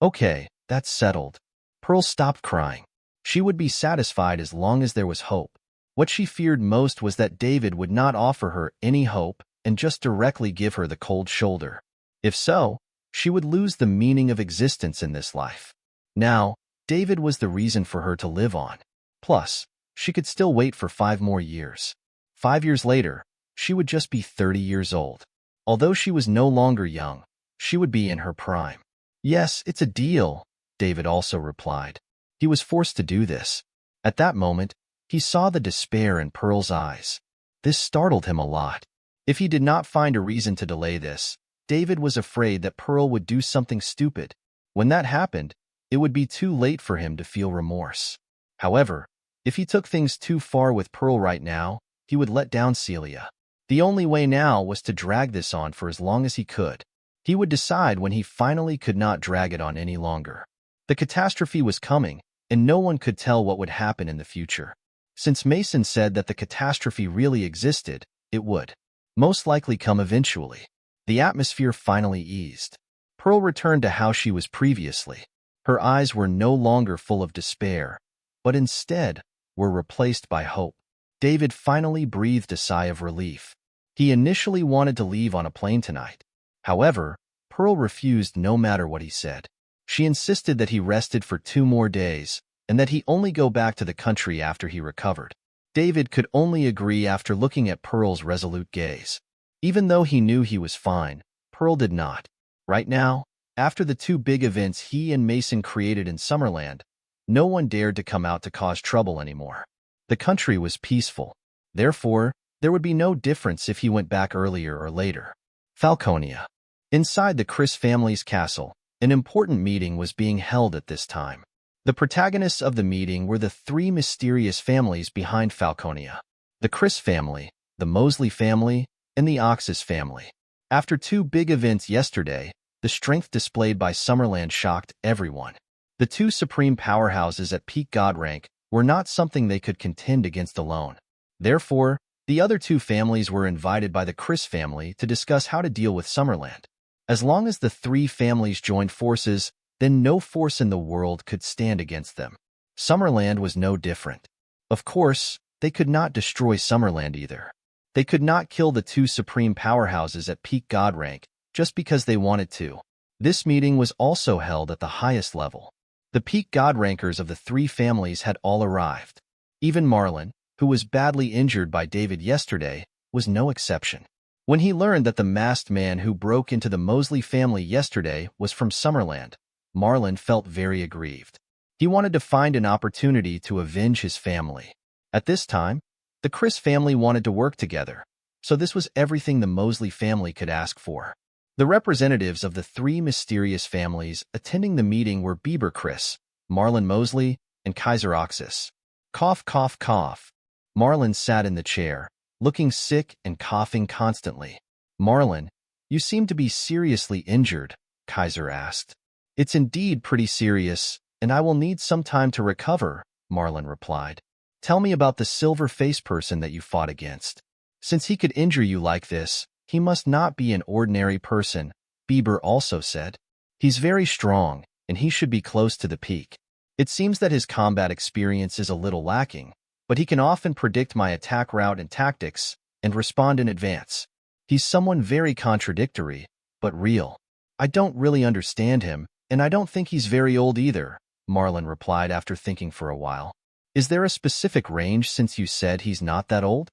Okay, that's settled. Pearl stopped crying. She would be satisfied as long as there was hope. What she feared most was that David would not offer her any hope and just directly give her the cold shoulder. If so, she would lose the meaning of existence in this life. Now, David was the reason for her to live on. Plus, she could still wait for 5 more years. 5 years later, she would just be 30 years old. Although she was no longer young, she would be in her prime. Yes, it's a deal, David also replied. He was forced to do this. At that moment, he saw the despair in Pearl's eyes. This startled him a lot. If he did not find a reason to delay this, David was afraid that Pearl would do something stupid. When that happened, it would be too late for him to feel remorse. However, if he took things too far with Pearl right now, he would let down Celia. The only way now was to drag this on for as long as he could. He would decide when he finally could not drag it on any longer. The catastrophe was coming, and no one could tell what would happen in the future. Since Mason said that the catastrophe really existed, it would most likely come eventually. The atmosphere finally eased. Pearl returned to how she was previously. Her eyes were no longer full of despair, but instead were replaced by hope. David finally breathed a sigh of relief. He initially wanted to leave on a plane tonight. However, Pearl refused no matter what he said. She insisted that he rested for 2 more days and that he only go back to the country after he recovered. David could only agree after looking at Pearl's resolute gaze. Even though he knew he was fine, Pearl did not. Right now, after the 2 big events he and Mason created in Summerland, no one dared to come out to cause trouble anymore. The country was peaceful. Therefore, there would be no difference if he went back earlier or later. Falconia. Inside the Criss family's castle, an important meeting was being held at this time. The protagonists of the meeting were the 3 mysterious families behind Falconia: the Criss family, the Mosley family, and the Oxus family. After 2 big events yesterday, the strength displayed by Summerland shocked everyone. The 2 supreme powerhouses at peak god rank were not something they could contend against alone. Therefore, the other 2 families were invited by the Criss family to discuss how to deal with Summerland. As long as the 3 families joined forces, then no force in the world could stand against them. Summerland was no different. Of course, they could not destroy Summerland either. They could not kill the 2 supreme powerhouses at peak god rank just because they wanted to. This meeting was also held at the highest level. The peak god rankers of the 3 families had all arrived. Even Marlon, who was badly injured by David yesterday, was no exception. When he learned that the masked man who broke into the Mosley family yesterday was from Summerland, Marlon felt very aggrieved. He wanted to find an opportunity to avenge his family. At this time, the Criss family wanted to work together, so this was everything the Mosley family could ask for. The representatives of the 3 mysterious families attending the meeting were Bieber Criss, Marlon Mosley, and Kaiser Oxus. Cough, cough, cough. Marlon sat in the chair, looking sick and coughing constantly. Marlon, you seem to be seriously injured, Kaiser asked. It's indeed pretty serious, and I will need some time to recover, Marlon replied. Tell me about the silver-faced person that you fought against. Since he could injure you like this, he must not be an ordinary person, Bieber also said. He's very strong, and he should be close to the peak. It seems that his combat experience is a little lacking, but he can often predict my attack route and tactics and respond in advance. He's someone very contradictory, but real. I don't really understand him, and I don't think he's very old either, Marlon replied after thinking for a while. Is there a specific range since you said he's not that old?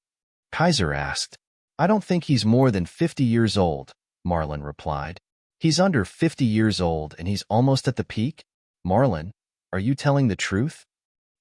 Kaiser asked. I don't think he's more than 50 years old, Marlon replied. He's under 50 years old and he's almost at the peak? Marlon, are you telling the truth?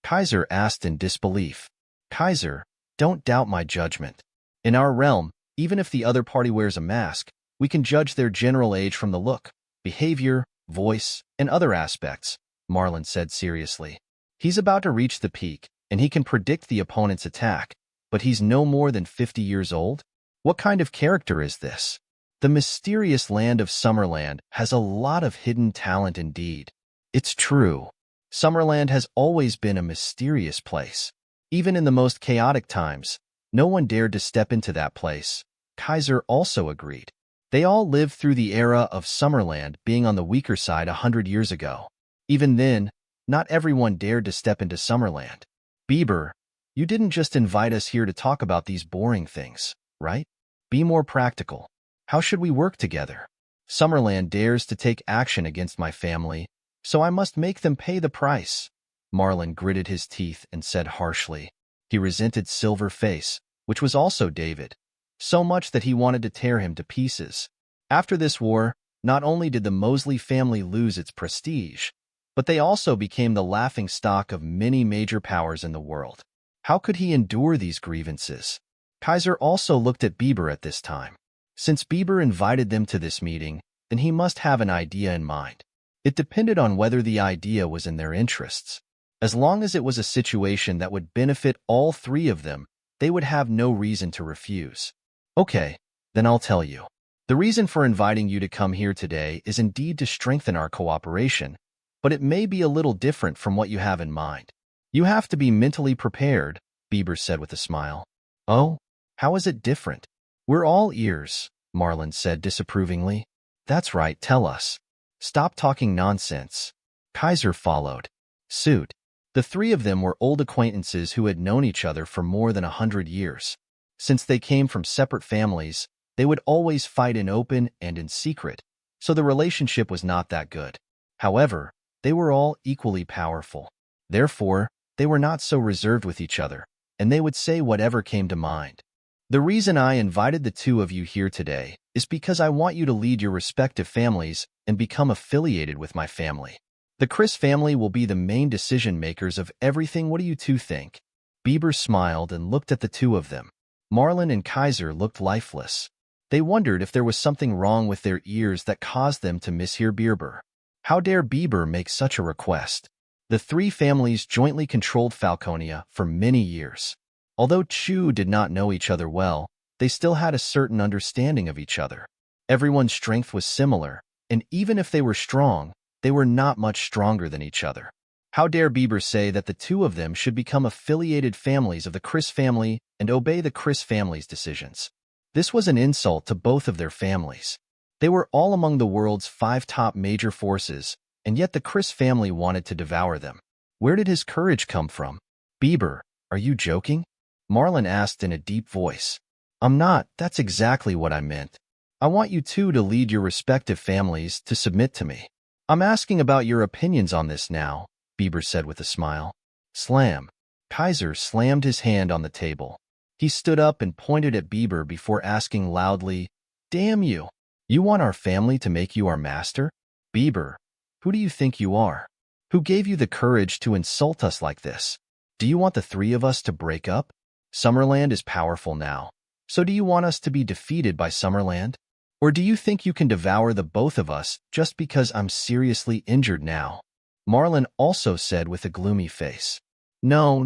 Kaiser asked in disbelief. Kaiser, don't doubt my judgment. In our realm, even if the other party wears a mask, we can judge their general age from the look, behavior, voice, and other aspects, Marlon said seriously. He's about to reach the peak, and he can predict the opponent's attack, but he's no more than 50 years old? What kind of character is this? The mysterious land of Summerland has a lot of hidden talent indeed. It's true. Summerland has always been a mysterious place. Even in the most chaotic times, no one dared to step into that place. Kaiser also agreed. They all lived through the era of Summerland being on the weaker side 100 years ago. Even then, not everyone dared to step into Summerland. Bieber, you didn't just invite us here to talk about these boring things, right? Be more practical. How should we work together? Summerland dares to take action against my family, so I must make them pay the price. Marlin gritted his teeth and said harshly. He resented Silver Face, which was also David, so much that he wanted to tear him to pieces. After this war, not only did the Mosley family lose its prestige, but they also became the laughingstock of many major powers in the world. How could he endure these grievances? Kaiser also looked at Bieber at this time. Since Bieber invited them to this meeting, then he must have an idea in mind. It depended on whether the idea was in their interests. As long as it was a situation that would benefit all three of them, they would have no reason to refuse. Okay, then I'll tell you. The reason for inviting you to come here today is indeed to strengthen our cooperation, but it may be a little different from what you have in mind. You have to be mentally prepared, Bieber said with a smile. Oh, how is it different? We're all ears, Marlin said disapprovingly. That's right, tell us. Stop talking nonsense. Kaiser followed suit. The three of them were old acquaintances who had known each other for more than 100 years. Since they came from separate families, they would always fight in open and in secret, so the relationship was not that good. However, they were all equally powerful. Therefore, they were not so reserved with each other, and they would say whatever came to mind. The reason I invited the two of you here today is because I want you to lead your respective families and become affiliated with my family. The Chris family will be the main decision makers of everything. What do you two think? Bieber smiled and looked at the two of them. Marlin and Kaiser looked lifeless. They wondered if there was something wrong with their ears that caused them to mishear Bieber. How dare Bieber make such a request? The three families jointly controlled Falconia for many years. Although Chu did not know each other well, they still had a certain understanding of each other. Everyone's strength was similar, and even if they were strong, they were not much stronger than each other. How dare Bieber say that the two of them should become affiliated families of the Chris family and obey the Chris family's decisions? This was an insult to both of their families. They were all among the world's 5 top major forces, and yet the Chris family wanted to devour them. Where did his courage come from? Bieber, are you joking? Marlin asked in a deep voice. I'm not, that's exactly what I meant. I want you two to lead your respective families to submit to me. I'm asking about your opinions on this now, Bieber said with a smile. Slam. Kaiser slammed his hand on the table. He stood up and pointed at Bieber before asking loudly, Damn you! You want our family to make you our master? Bieber, who do you think you are? Who gave you the courage to insult us like this? Do you want the three of us to break up? Summerland is powerful now. So do you want us to be defeated by Summerland? Or do you think you can devour the both of us just because I'm seriously injured now? Marlin also said with a gloomy face. No,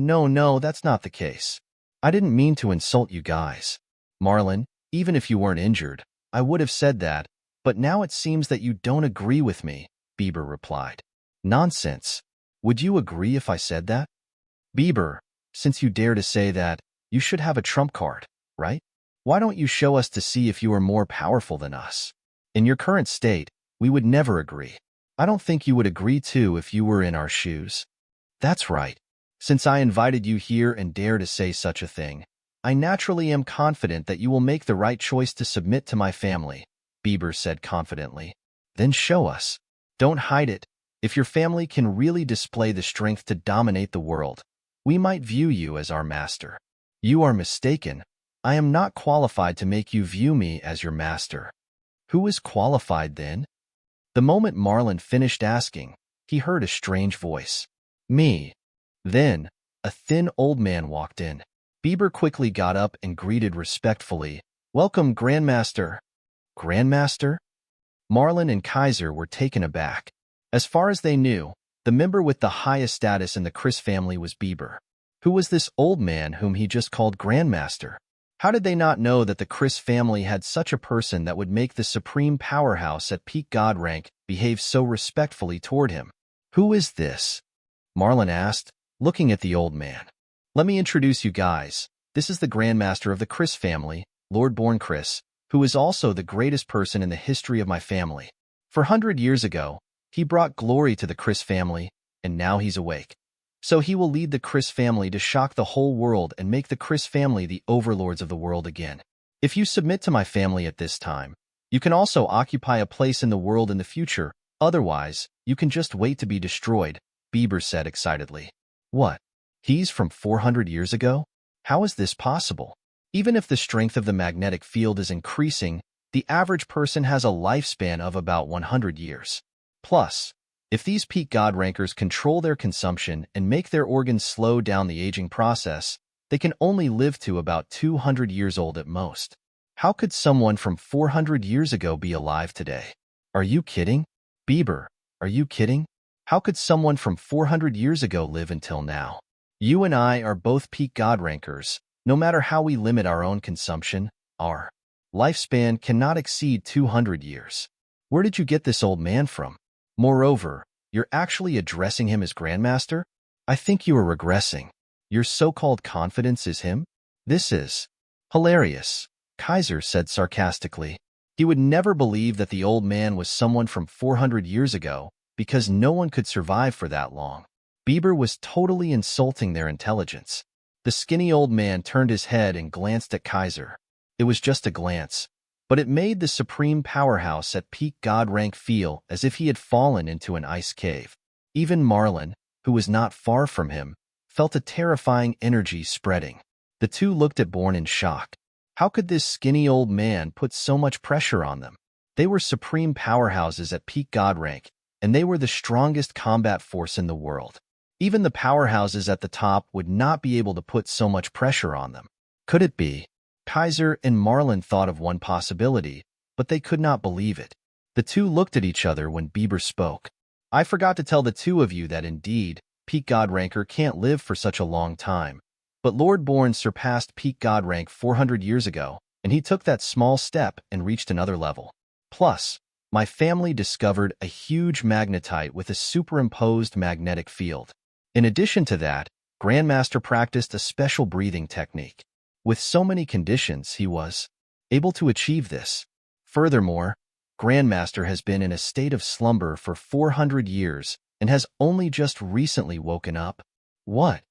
that's not the case. I didn't mean to insult you guys. Marlin, even if you weren't injured, I would have said that, but now it seems that you don't agree with me, Bieber replied. Nonsense. Would you agree if I said that? Bieber, since you dare to say that, you should have a trump card, right? Why don't you show us to see if you are more powerful than us? In your current state, we would never agree. I don't think you would agree too if you were in our shoes. That's right. Since I invited you here and dare to say such a thing, I naturally am confident that you will make the right choice to submit to my family, Bieber said confidently. Then show us. Don't hide it. If your family can really display the strength to dominate the world, we might view you as our master. You are mistaken. I am not qualified to make you view me as your master. Who is qualified then? The moment Marlin finished asking, he heard a strange voice. Me. Then, a thin old man walked in. Bieber quickly got up and greeted respectfully. Welcome, Grandmaster. Grandmaster? Marlin and Kaiser were taken aback. As far as they knew, the member with the highest status in the Chris family was Bieber. Who was this old man whom he just called Grandmaster? How did they not know that the Chris family had such a person that would make the supreme powerhouse at peak god rank behave so respectfully toward him? Who is this? Marlin asked, looking at the old man. Let me introduce you guys. This is the Grandmaster of the Chris family, Lord Born Chris, who is also the greatest person in the history of my family. 400 years ago, he brought glory to the Chris family, and now he's awake. So he will lead the Chris family to shock the whole world and make the Chris family the overlords of the world again. If you submit to my family at this time, you can also occupy a place in the world in the future. Otherwise, you can just wait to be destroyed, Bieber said excitedly. What? He's from 400 years ago? How is this possible? Even if the strength of the magnetic field is increasing, the average person has a lifespan of about 100 years. Plus, if these peak god rankers control their consumption and make their organs slow down the aging process, they can only live to about 200 years old at most. How could someone from 400 years ago be alive today? Are you kidding? Bieber, are you kidding? How could someone from 400 years ago live until now? You and I are both peak god rankers. No matter how we limit our own consumption, our lifespan cannot exceed 200 years. Where did you get this old man from? Moreover, you're actually addressing him as Grandmaster? I think you are regressing. Your so-called confidence is him? This is hilarious, Kaiser said sarcastically. He would never believe that the old man was someone from 400 years ago because no one could survive for that long. Bieber was totally insulting their intelligence. The skinny old man turned his head and glanced at Kaiser. It was just a glance, but it made the supreme powerhouse at peak god rank feel as if he had fallen into an ice cave. Even Marlin, who was not far from him, felt a terrifying energy spreading. The two looked at Born in shock. How could this skinny old man put so much pressure on them? They were supreme powerhouses at peak god rank, and they were the strongest combat force in the world. Even the powerhouses at the top would not be able to put so much pressure on them. Could it be? Kaiser and Marlin thought of one possibility, but they could not believe it. The two looked at each other when Bieber spoke. I forgot to tell the two of you that indeed, peak god ranker can't live for such a long time. But Lord Born surpassed peak god rank 400 years ago, and he took that small step and reached another level. Plus, my family discovered a huge magnetite with a superimposed magnetic field. In addition to that, Grandmaster practiced a special breathing technique. With so many conditions, he was able to achieve this. Furthermore, Grandmaster has been in a state of slumber for 400 years and has only just recently woken up. What?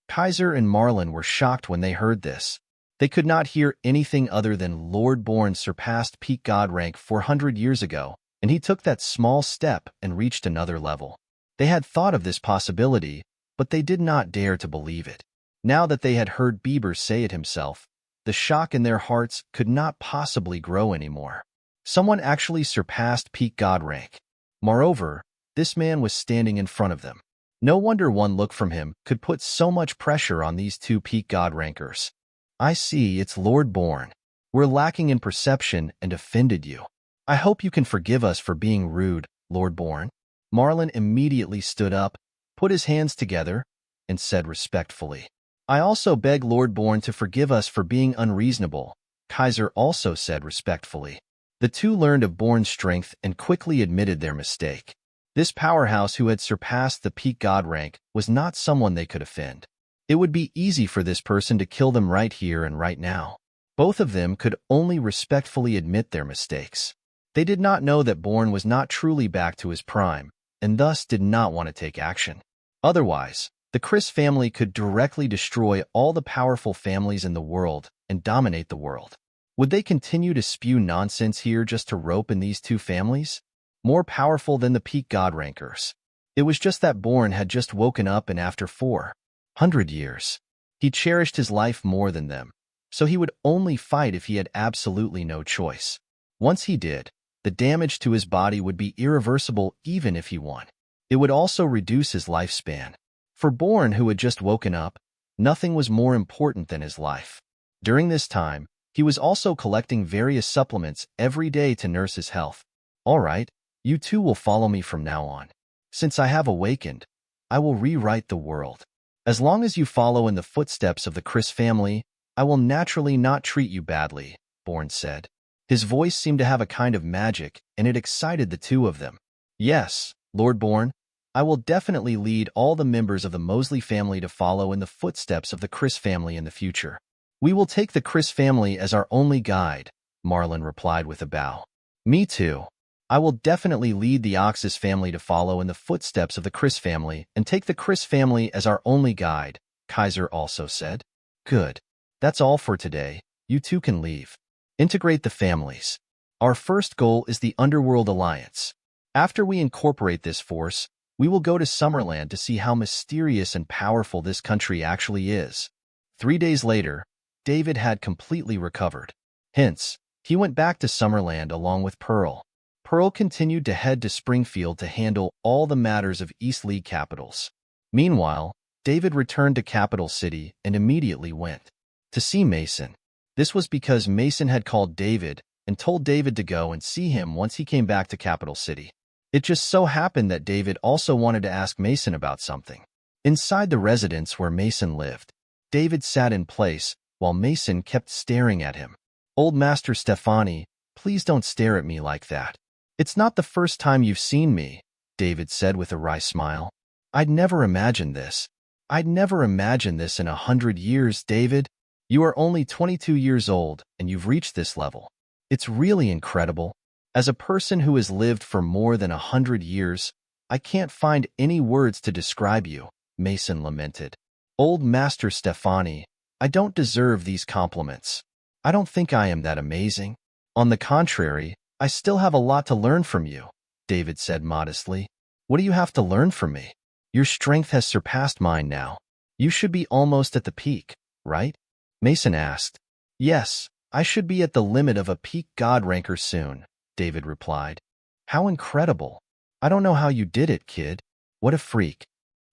Kaiser and Marlin were shocked when they heard this. They could not hear anything other than Lord Born surpassed peak god rank 400 years ago, and he took that small step and reached another level. They had thought of this possibility, but they did not dare to believe it. Now that they had heard Bieber say it himself, the shock in their hearts could not possibly grow anymore. Someone actually surpassed peak god rank. Moreover, this man was standing in front of them. No wonder one look from him could put so much pressure on these two peak god rankers. I see, it's Lord Born. We're lacking in perception and offended you. I hope you can forgive us for being rude, Lord Born. Marlin immediately stood up, put his hands together, and said respectfully, I also beg Lord Born to forgive us for being unreasonable, Kaiser also said respectfully. The two learned of Born's strength and quickly admitted their mistake. This powerhouse who had surpassed the peak god rank was not someone they could offend. It would be easy for this person to kill them right here and right now. Both of them could only respectfully admit their mistakes. They did not know that Born was not truly back to his prime, and thus did not want to take action. Otherwise, the Chris family could directly destroy all the powerful families in the world and dominate the world. Would they continue to spew nonsense here just to rope in these two families? More powerful than the peak god rankers. It was just that Born had just woken up, and after 400 years, he cherished his life more than them, so he would only fight if he had absolutely no choice. Once he did, the damage to his body would be irreversible even if he won. It would also reduce his lifespan. For Born, who had just woken up, nothing was more important than his life. During this time, he was also collecting various supplements every day to nurse his health. All right, you two will follow me from now on. Since I have awakened, I will rewrite the world. As long as you follow in the footsteps of the Chris family, I will naturally not treat you badly, Bourne said. His voice seemed to have a kind of magic, and it excited the two of them. Yes, Lord Bourne, I will definitely lead all the members of the Mosley family to follow in the footsteps of the Chris family in the future. We will take the Chris family as our only guide, Marlin replied with a bow. Me too. I will definitely lead the Oxus family to follow in the footsteps of the Chris family and take the Chris family as our only guide, Kaiser also said. Good. That's all for today. You two can leave. Integrate the families. Our first goal is the Underworld Alliance. After we incorporate this force, we will go to Summerland to see how mysterious and powerful this country actually is. 3 days later, David had completely recovered. Hence, he went back to Summerland along with Pearl. Pearl continued to head to Springfield to handle all the matters of East League Capitals. Meanwhile, David returned to Capital City and immediately went to see Mason. This was because Mason had called David and told David to go and see him once he came back to Capital City. It just so happened that David also wanted to ask Mason about something. Inside the residence where Mason lived, David sat in place while Mason kept staring at him. Old Master Stefani, please don't stare at me like that. It's not the first time you've seen me, David said with a wry smile. I'd never imagined this. I'd never imagined this in 100 years, David. You are only 22 years old and you've reached this level. It's really incredible. As a person who has lived for more than 100 years, I can't find any words to describe you, Mason lamented. Old Master Stefani, I don't deserve these compliments. I don't think I am that amazing. On the contrary, I still have a lot to learn from you, David said modestly. What do you have to learn from me? Your strength has surpassed mine now. You should be almost at the peak, right? Mason asked. Yes, I should be at the limit of a peak god ranker soon, David replied. How incredible. I don't know how you did it, kid. What a freak.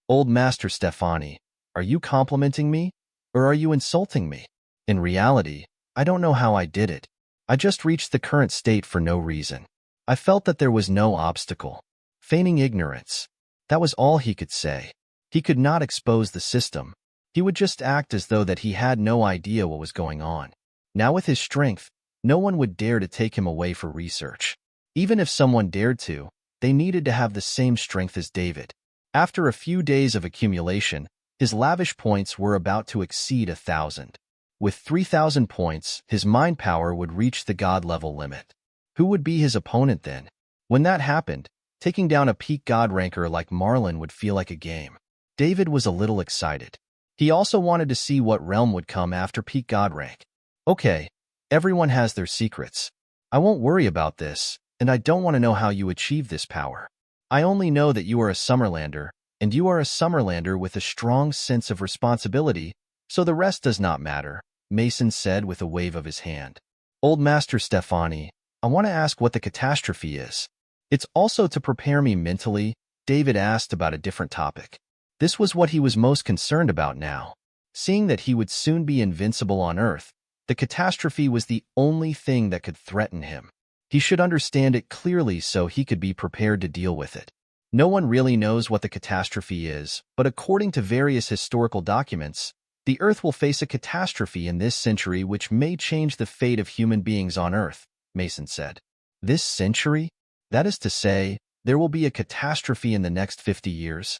Old Master Stefani, are you complimenting me, or are you insulting me? In reality, I don't know how I did it. I just reached the current state for no reason. I felt that there was no obstacle. Feigning ignorance. That was all he could say. He could not expose the system. He would just act as though that he had no idea what was going on. Now with his strength, no one would dare to take him away for research. Even if someone dared to, they needed to have the same strength as David. After a few days of accumulation, his lavish points were about to exceed 1,000. With 3,000 points, his mind power would reach the god level limit. Who would be his opponent then? When that happened, taking down a peak god ranker like Marlin would feel like a game. David was a little excited. He also wanted to see what realm would come after peak god rank. Okay, everyone has their secrets. I won't worry about this, and I don't want to know how you achieve this power. I only know that you are a Summerlander, and you are a Summerlander with a strong sense of responsibility, so the rest does not matter, Mason said with a wave of his hand. Old Master Stefani, I want to ask what the catastrophe is. It's also to prepare me mentally, David asked about a different topic. This was what he was most concerned about now. Seeing that he would soon be invincible on Earth, the catastrophe was the only thing that could threaten him. He should understand it clearly so he could be prepared to deal with it. No one really knows what the catastrophe is, but according to various historical documents, the Earth will face a catastrophe in this century which may change the fate of human beings on Earth, Mason said. This century? That is to say, there will be a catastrophe in the next 50 years?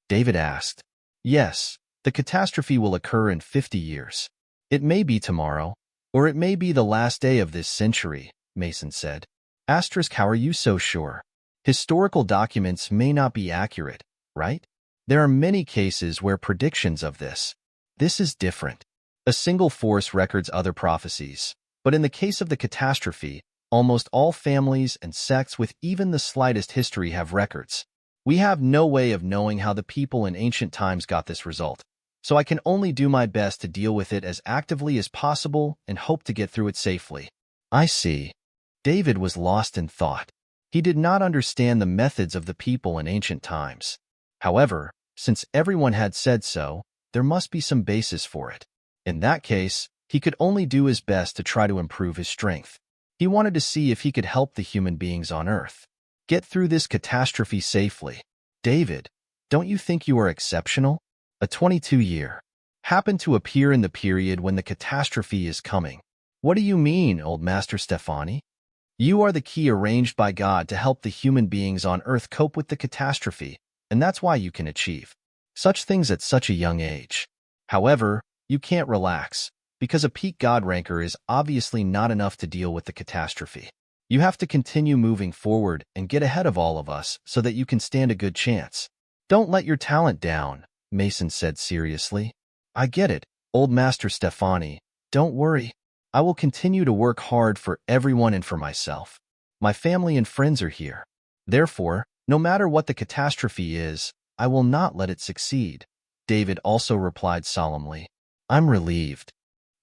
David asked. Yes, the catastrophe will occur in 50 years. It may be tomorrow, or it may be the last day of this century, Mason said. Asterisk, how are you so sure? Historical documents may not be accurate, right? There are many cases where predictions of this. This is different. A single force records other prophecies, but in the case of the catastrophe, almost all families and sects with even the slightest history have records. We have no way of knowing how the people in ancient times got this result, so I can only do my best to deal with it as actively as possible and hope to get through it safely. I see. David was lost in thought. He did not understand the methods of the people in ancient times. However, since everyone had said so, there must be some basis for it. In that case, he could only do his best to try to improve his strength. He wanted to see if he could help the human beings on Earth get through this catastrophe safely. David, don't you think you are exceptional? A 22-year. happen to appear in the period when the catastrophe is coming. What do you mean, old Master Stefani? You are the key arranged by God to help the human beings on Earth cope with the catastrophe, and that's why you can achieve such things at such a young age. However, you can't relax, because a peak God ranker is obviously not enough to deal with the catastrophe. You have to continue moving forward and get ahead of all of us so that you can stand a good chance. Don't let your talent down, Mason said seriously. I get it, old Master Stefani. Don't worry. I will continue to work hard for everyone and for myself. My family and friends are here. Therefore, no matter what the catastrophe is, I will not let it succeed. David also replied solemnly. I'm relieved.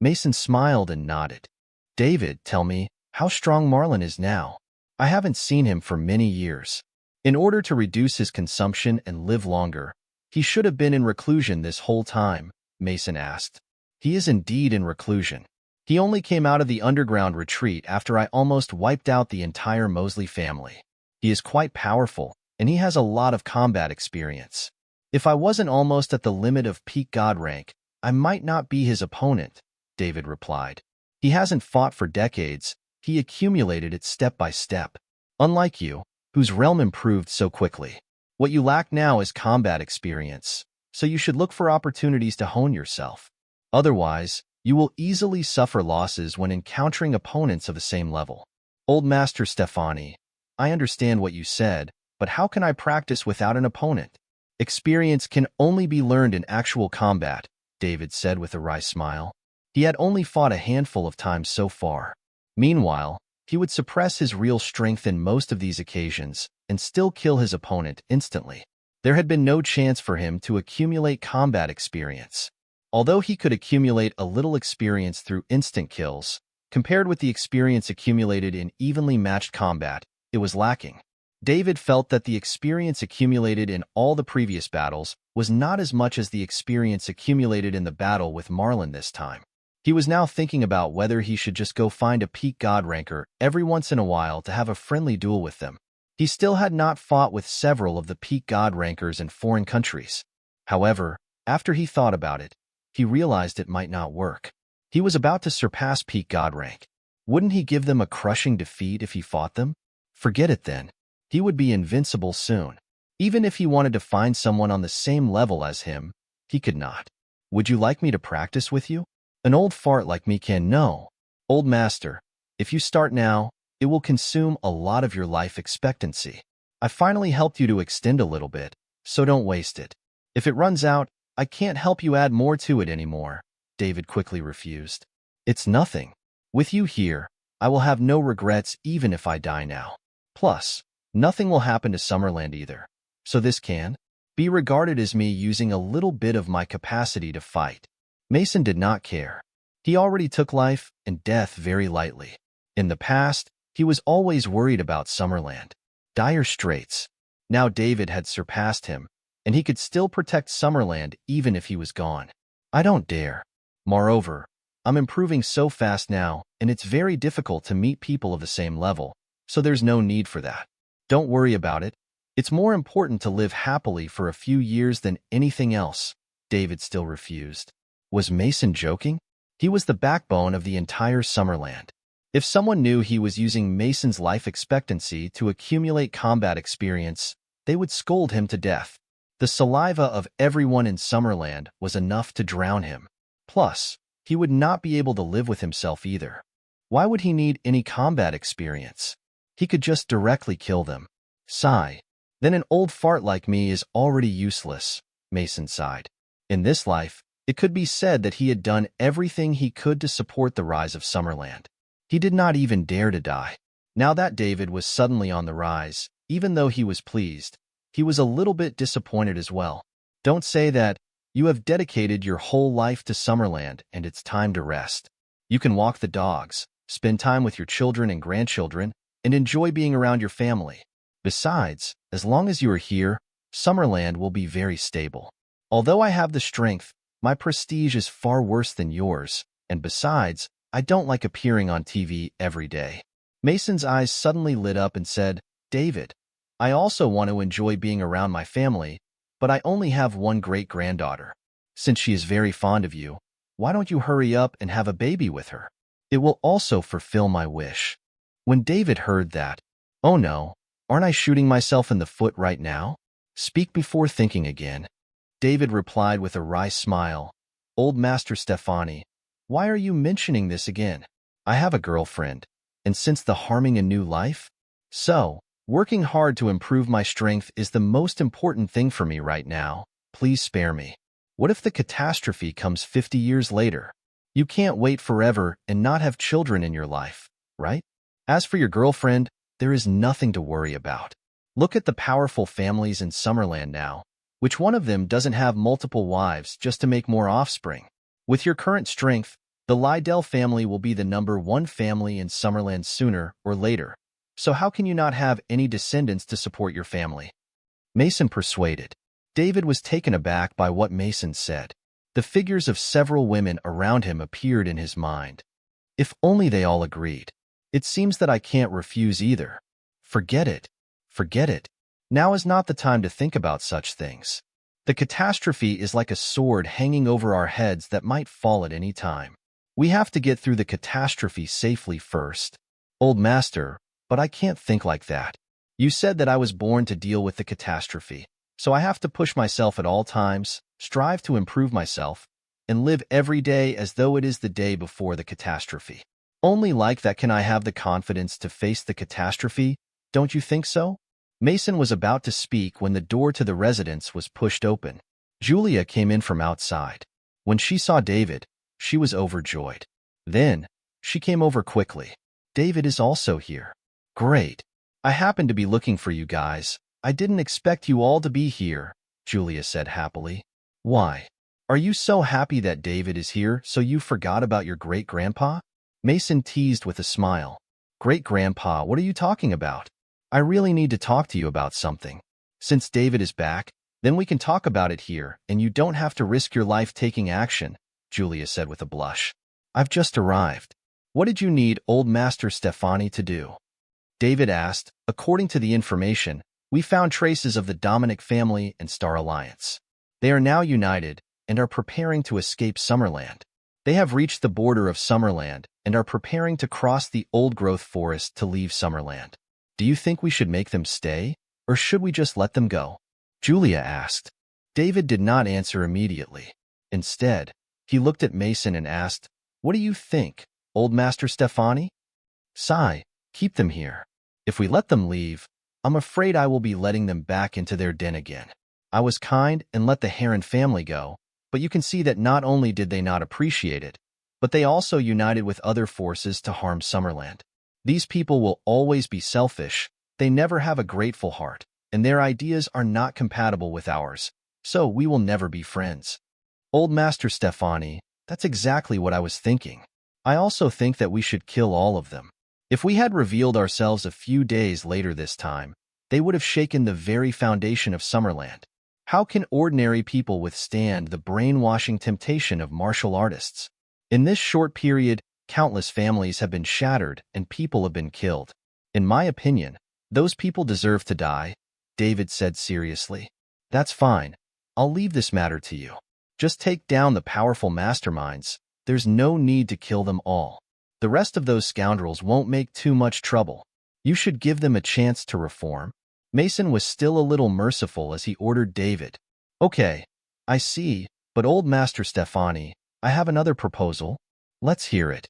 Mason smiled and nodded. David, tell me, how strong Marlon is now? I haven't seen him for many years. In order to reduce his consumption and live longer, he should have been in reclusion this whole time, Mason asked. He is indeed in reclusion. He only came out of the underground retreat after I almost wiped out the entire Mosley family. He is quite powerful, and he has a lot of combat experience. If I wasn't almost at the limit of peak God rank, I might not be his opponent, David replied. He hasn't fought for decades. He accumulated it step by step. Unlike you, whose realm improved so quickly. What you lack now is combat experience, so you should look for opportunities to hone yourself. Otherwise, you will easily suffer losses when encountering opponents of the same level. Old Master Stefani, I understand what you said, but how can I practice without an opponent? Experience can only be learned in actual combat, David said with a wry smile. He had only fought a handful of times so far. Meanwhile, he would suppress his real strength in most of these occasions and still kill his opponent instantly. There had been no chance for him to accumulate combat experience. Although he could accumulate a little experience through instant kills, compared with the experience accumulated in evenly matched combat, it was lacking. David felt that the experience accumulated in all the previous battles was not as much as the experience accumulated in the battle with Marlon this time. He was now thinking about whether he should just go find a peak God ranker every once in a while to have a friendly duel with them. He still had not fought with several of the peak God rankers in foreign countries. However, after he thought about it, he realized it might not work. He was about to surpass peak God rank. Wouldn't he give them a crushing defeat if he fought them? Forget it then. He would be invincible soon. Even if he wanted to find someone on the same level as him, he could not. Would you like me to practice with you? An old fart like me can know. Old Master, if you start now, it will consume a lot of your life expectancy. I finally helped you to extend a little bit, so don't waste it. If it runs out, I can't help you add more to it anymore, David quickly refused. It's nothing. With you here, I will have no regrets even if I die now. Plus, nothing will happen to Summerland either. So this can be regarded as me using a little bit of my capacity to fight. Mason did not care. He already took life and death very lightly. In the past, he was always worried about Summerland. Dire straits. Now David had surpassed him, and he could still protect Summerland even if he was gone. I don't dare. Moreover, I'm improving so fast now, and it's very difficult to meet people of the same level, so there's no need for that. Don't worry about it. It's more important to live happily for a few years than anything else. David still refused. Was Mason joking? He was the backbone of the entire Summerland. If someone knew he was using Mason's life expectancy to accumulate combat experience, they would scold him to death. The saliva of everyone in Summerland was enough to drown him. Plus, he would not be able to live with himself either. Why would he need any combat experience? He could just directly kill them. Sigh. Then an old fart like me is already useless, Mason sighed. In this life, it could be said that he had done everything he could to support the rise of Summerland. He did not even dare to die. Now that David was suddenly on the rise, even though he was pleased, he was a little bit disappointed as well. Don't say that. You have dedicated your whole life to Summerland and it's time to rest. You can walk the dogs, spend time with your children and grandchildren, and enjoy being around your family. Besides, as long as you are here, Summerland will be very stable. Although I have the strength, my prestige is far worse than yours, and besides, I don't like appearing on TV every day. Mason's eyes suddenly lit up and said, David, I also want to enjoy being around my family, but I only have one great-granddaughter. Since she is very fond of you, why don't you hurry up and have a baby with her? It will also fulfill my wish." When David heard that, "Oh no, aren't I shooting myself in the foot right now? Speak before thinking again." David replied with a wry smile, "Old Master Stefani, why are you mentioning this again? I have a girlfriend, and since the harming a new life? So, working hard to improve my strength is the most important thing for me right now. Please spare me. What if the catastrophe comes 50 years later? You can't wait forever and not have children in your life, right? As for your girlfriend, there is nothing to worry about. Look at the powerful families in Summerland now. Which one of them doesn't have multiple wives just to make more offspring? With your current strength, the Liddell family will be the #1 family in Summerland sooner or later. So how can you not have any descendants to support your family?" Mason persuaded. David was taken aback by what Mason said. The figures of several women around him appeared in his mind. If only they all agreed. It seems that I can't refuse either. Forget it. Forget it. Now is not the time to think about such things. The catastrophe is like a sword hanging over our heads that might fall at any time. We have to get through the catastrophe safely first. Old Master, but I can't think like that. You said that I was born to deal with the catastrophe. So I have to push myself at all times, strive to improve myself, and live every day as though it is the day before the catastrophe. Only like that can I have the confidence to face the catastrophe, don't you think so? Mason was about to speak when the door to the residence was pushed open. Julia came in from outside. When she saw David, she was overjoyed. Then, she came over quickly. "David is also here." "Great. I happened to be looking for you guys. I didn't expect you all to be here," Julia said happily. "Why? Are you so happy that David is here so you forgot about your great-grandpa?" Mason teased with a smile. "Great-grandpa, what are you talking about? I really need to talk to you about something. Since David is back, then we can talk about it here, and you don't have to risk your life taking action," Julia said with a blush. "I've just arrived. What did you need Old Master Stefani to do?" David asked. "According to the information, we found traces of the Dominic family and Star Alliance. They are now united and are preparing to escape Summerland. They have reached the border of Summerland and are preparing to cross the old-growth forest to leave Summerland. Do you think we should make them stay, or should we just let them go?" Julia asked. David did not answer immediately. Instead, he looked at Mason and asked, "What do you think, Old Master Stefani?" "Sigh, keep them here. If we let them leave, I'm afraid I will be letting them back into their den again. I was kind and let the Heron family go, but you can see that not only did they not appreciate it, but they also united with other forces to harm Summerland. These people will always be selfish, they never have a grateful heart, and their ideas are not compatible with ours, so we will never be friends." "Old Master Stefani, that's exactly what I was thinking. I also think that we should kill all of them. If we had revealed ourselves a few days later this time, they would have shaken the very foundation of Summerland. How can ordinary people withstand the brainwashing temptation of martial artists? In this short period, countless families have been shattered and people have been killed. In my opinion, those people deserve to die," David said seriously. "That's fine. I'll leave this matter to you. Just take down the powerful masterminds. There's no need to kill them all. The rest of those scoundrels won't make too much trouble. You should give them a chance to reform." Mason was still a little merciful as he ordered David. "Okay, I see, but Old Master Stefani, I have another proposal. Let's hear it."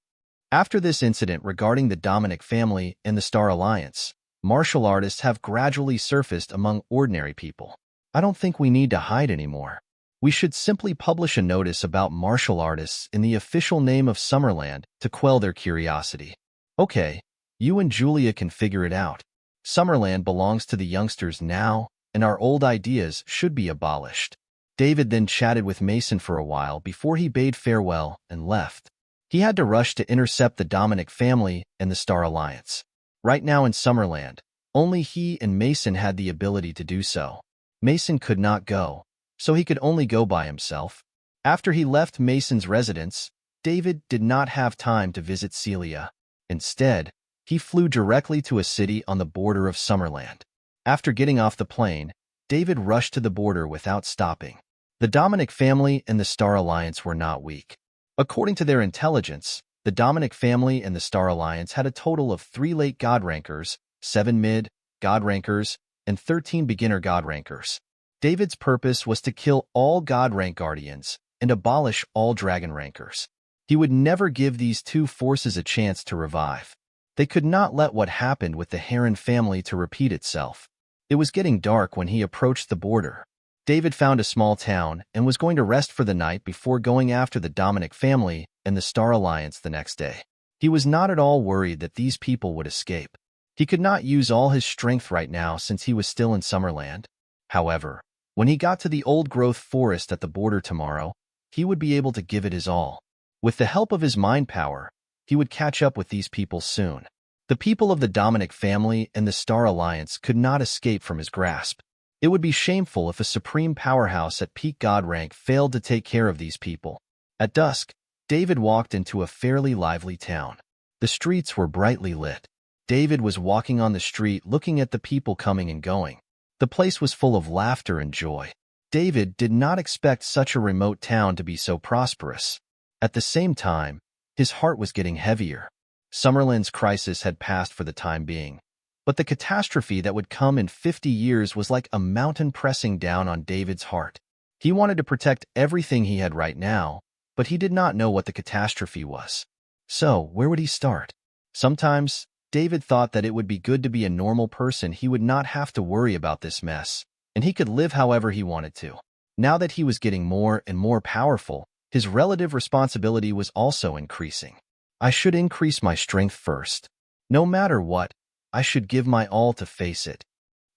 After this incident regarding the Dominic family and the Star Alliance, martial artists have gradually surfaced among ordinary people. I don't think we need to hide anymore. We should simply publish a notice about martial artists in the official name of Summerland to quell their curiosity. Okay, you and Julia can figure it out. Summerland belongs to the youngsters now, and our old ideas should be abolished. David then chatted with Mason for a while before he bade farewell and left. He had to rush to intercept the Dominic family and the Star Alliance. Right now in Summerland, only he and Mason had the ability to do so. Mason could not go, so he could only go by himself. After he left Mason's residence, David did not have time to visit Celia. Instead, he flew directly to a city on the border of Summerland. After getting off the plane, David rushed to the border without stopping. The Dominic family and the Star Alliance were not weak. According to their intelligence, the Dominic family and the Star Alliance had a total of 3 late God Rankers, 7 mid God Rankers, and 13 beginner God Rankers. David's purpose was to kill all God Rank Guardians and abolish all Dragon Rankers. He would never give these two forces a chance to revive. They could not let what happened with the Heron family to repeat itself. It was getting dark when he approached the border. David found a small town and was going to rest for the night before going after the Dominic family and the Star Alliance the next day. He was not at all worried that these people would escape. He could not use all his strength right now since he was still in Summerland. However, when he got to the old-growth forest at the border tomorrow, he would be able to give it his all. With the help of his mind power, he would catch up with these people soon. The people of the Dominic family and the Star Alliance could not escape from his grasp. It would be shameful if a supreme powerhouse at peak God rank failed to take care of these people. At dusk, David walked into a fairly lively town. The streets were brightly lit. David was walking on the street looking at the people coming and going. The place was full of laughter and joy. David did not expect such a remote town to be so prosperous. At the same time, his heart was getting heavier. Summerland's crisis had passed for the time being, but the catastrophe that would come in 50 years was like a mountain pressing down on David's heart. He wanted to protect everything he had right now, but he did not know what the catastrophe was. So, where would he start? Sometimes, David thought that it would be good to be a normal person. He would not have to worry about this mess, and he could live however he wanted to. Now that he was getting more and more powerful, his relative responsibility was also increasing. I should increase my strength first. No matter what, I should give my all to face it.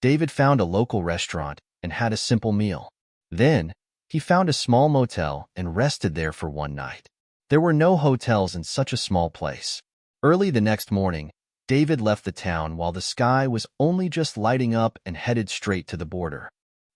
David found a local restaurant and had a simple meal. Then, he found a small motel and rested there for one night. There were no hotels in such a small place. Early the next morning, David left the town while the sky was only just lighting up and headed straight to the border.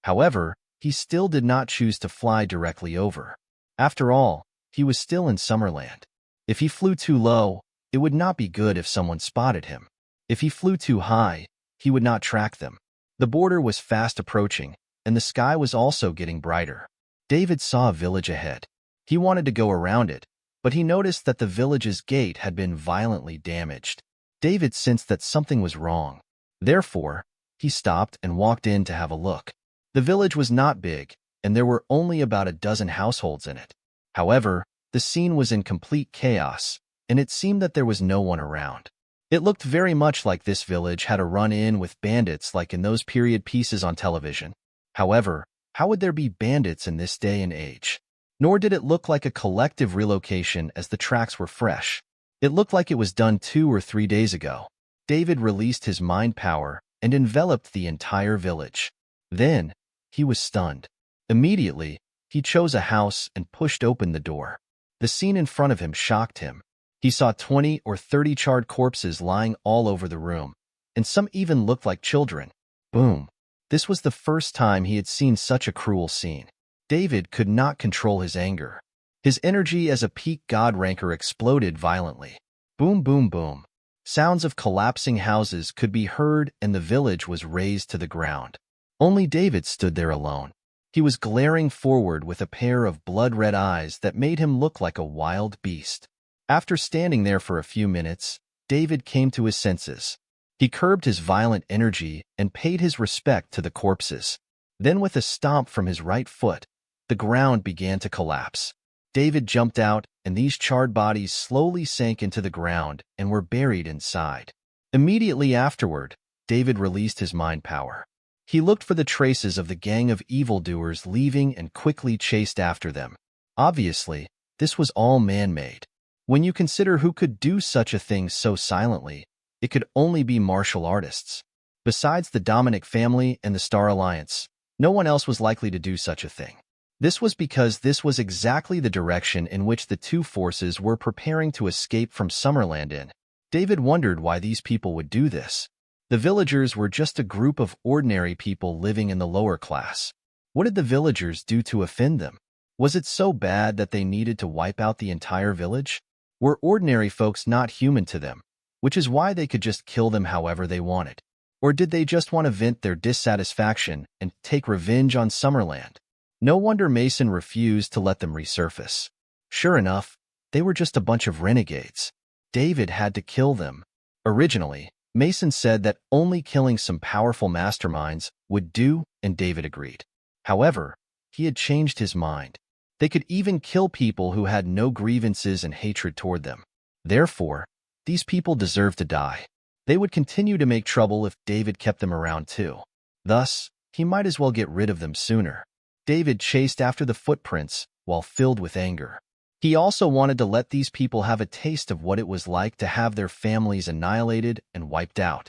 However, he still did not choose to fly directly over. After all, he was still in Summerland. If he flew too low, it would not be good if someone spotted him. If he flew too high, he would not track them. The border was fast approaching, and the sky was also getting brighter. David saw a village ahead. He wanted to go around it, but he noticed that the village's gate had been violently damaged. David sensed that something was wrong. Therefore, he stopped and walked in to have a look. The village was not big, and there were only about a dozen households in it. However, the scene was in complete chaos, and it seemed that there was no one around. It looked very much like this village had a run-in with bandits like in those period pieces on television. However, how would there be bandits in this day and age? Nor did it look like a collective relocation as the tracks were fresh. It looked like it was done 2 or 3 days ago. David released his mind power and enveloped the entire village. Then, he was stunned. Immediately, he chose a house and pushed open the door. The scene in front of him shocked him. He saw 20 or 30 charred corpses lying all over the room, and some even looked like children. Boom. This was the first time he had seen such a cruel scene. David could not control his anger. His energy as a peak God ranker exploded violently. Boom, boom, boom. Sounds of collapsing houses could be heard and the village was razed to the ground. Only David stood there alone. He was glaring forward with a pair of blood-red eyes that made him look like a wild beast. After standing there for a few minutes, David came to his senses. He curbed his violent energy and paid his respect to the corpses. Then with a stomp from his right foot, the ground began to collapse. David jumped out, and these charred bodies slowly sank into the ground and were buried inside. Immediately afterward, David released his mind power. He looked for the traces of the gang of evildoers leaving and quickly chased after them. Obviously, this was all man-made. When you consider who could do such a thing so silently, it could only be martial artists. Besides the Dominic family and the Star Alliance, no one else was likely to do such a thing. This was because this was exactly the direction in which the two forces were preparing to escape from Summerland in. David wondered why these people would do this. The villagers were just a group of ordinary people living in the lower class. What did the villagers do to offend them? Was it so bad that they needed to wipe out the entire village? Were ordinary folks not human to them, which is why they could just kill them however they wanted? Or did they just want to vent their dissatisfaction and take revenge on Summerland? No wonder Mason refused to let them resurface. Sure enough, they were just a bunch of renegades. David had to kill them. Originally, Mason said that only killing some powerful masterminds would do, and David agreed. However, he had changed his mind. They could even kill people who had no grievances and hatred toward them. Therefore, these people deserved to die. They would continue to make trouble if David kept them around too. Thus, he might as well get rid of them sooner. David chased after the footprints while filled with anger. He also wanted to let these people have a taste of what it was like to have their families annihilated and wiped out.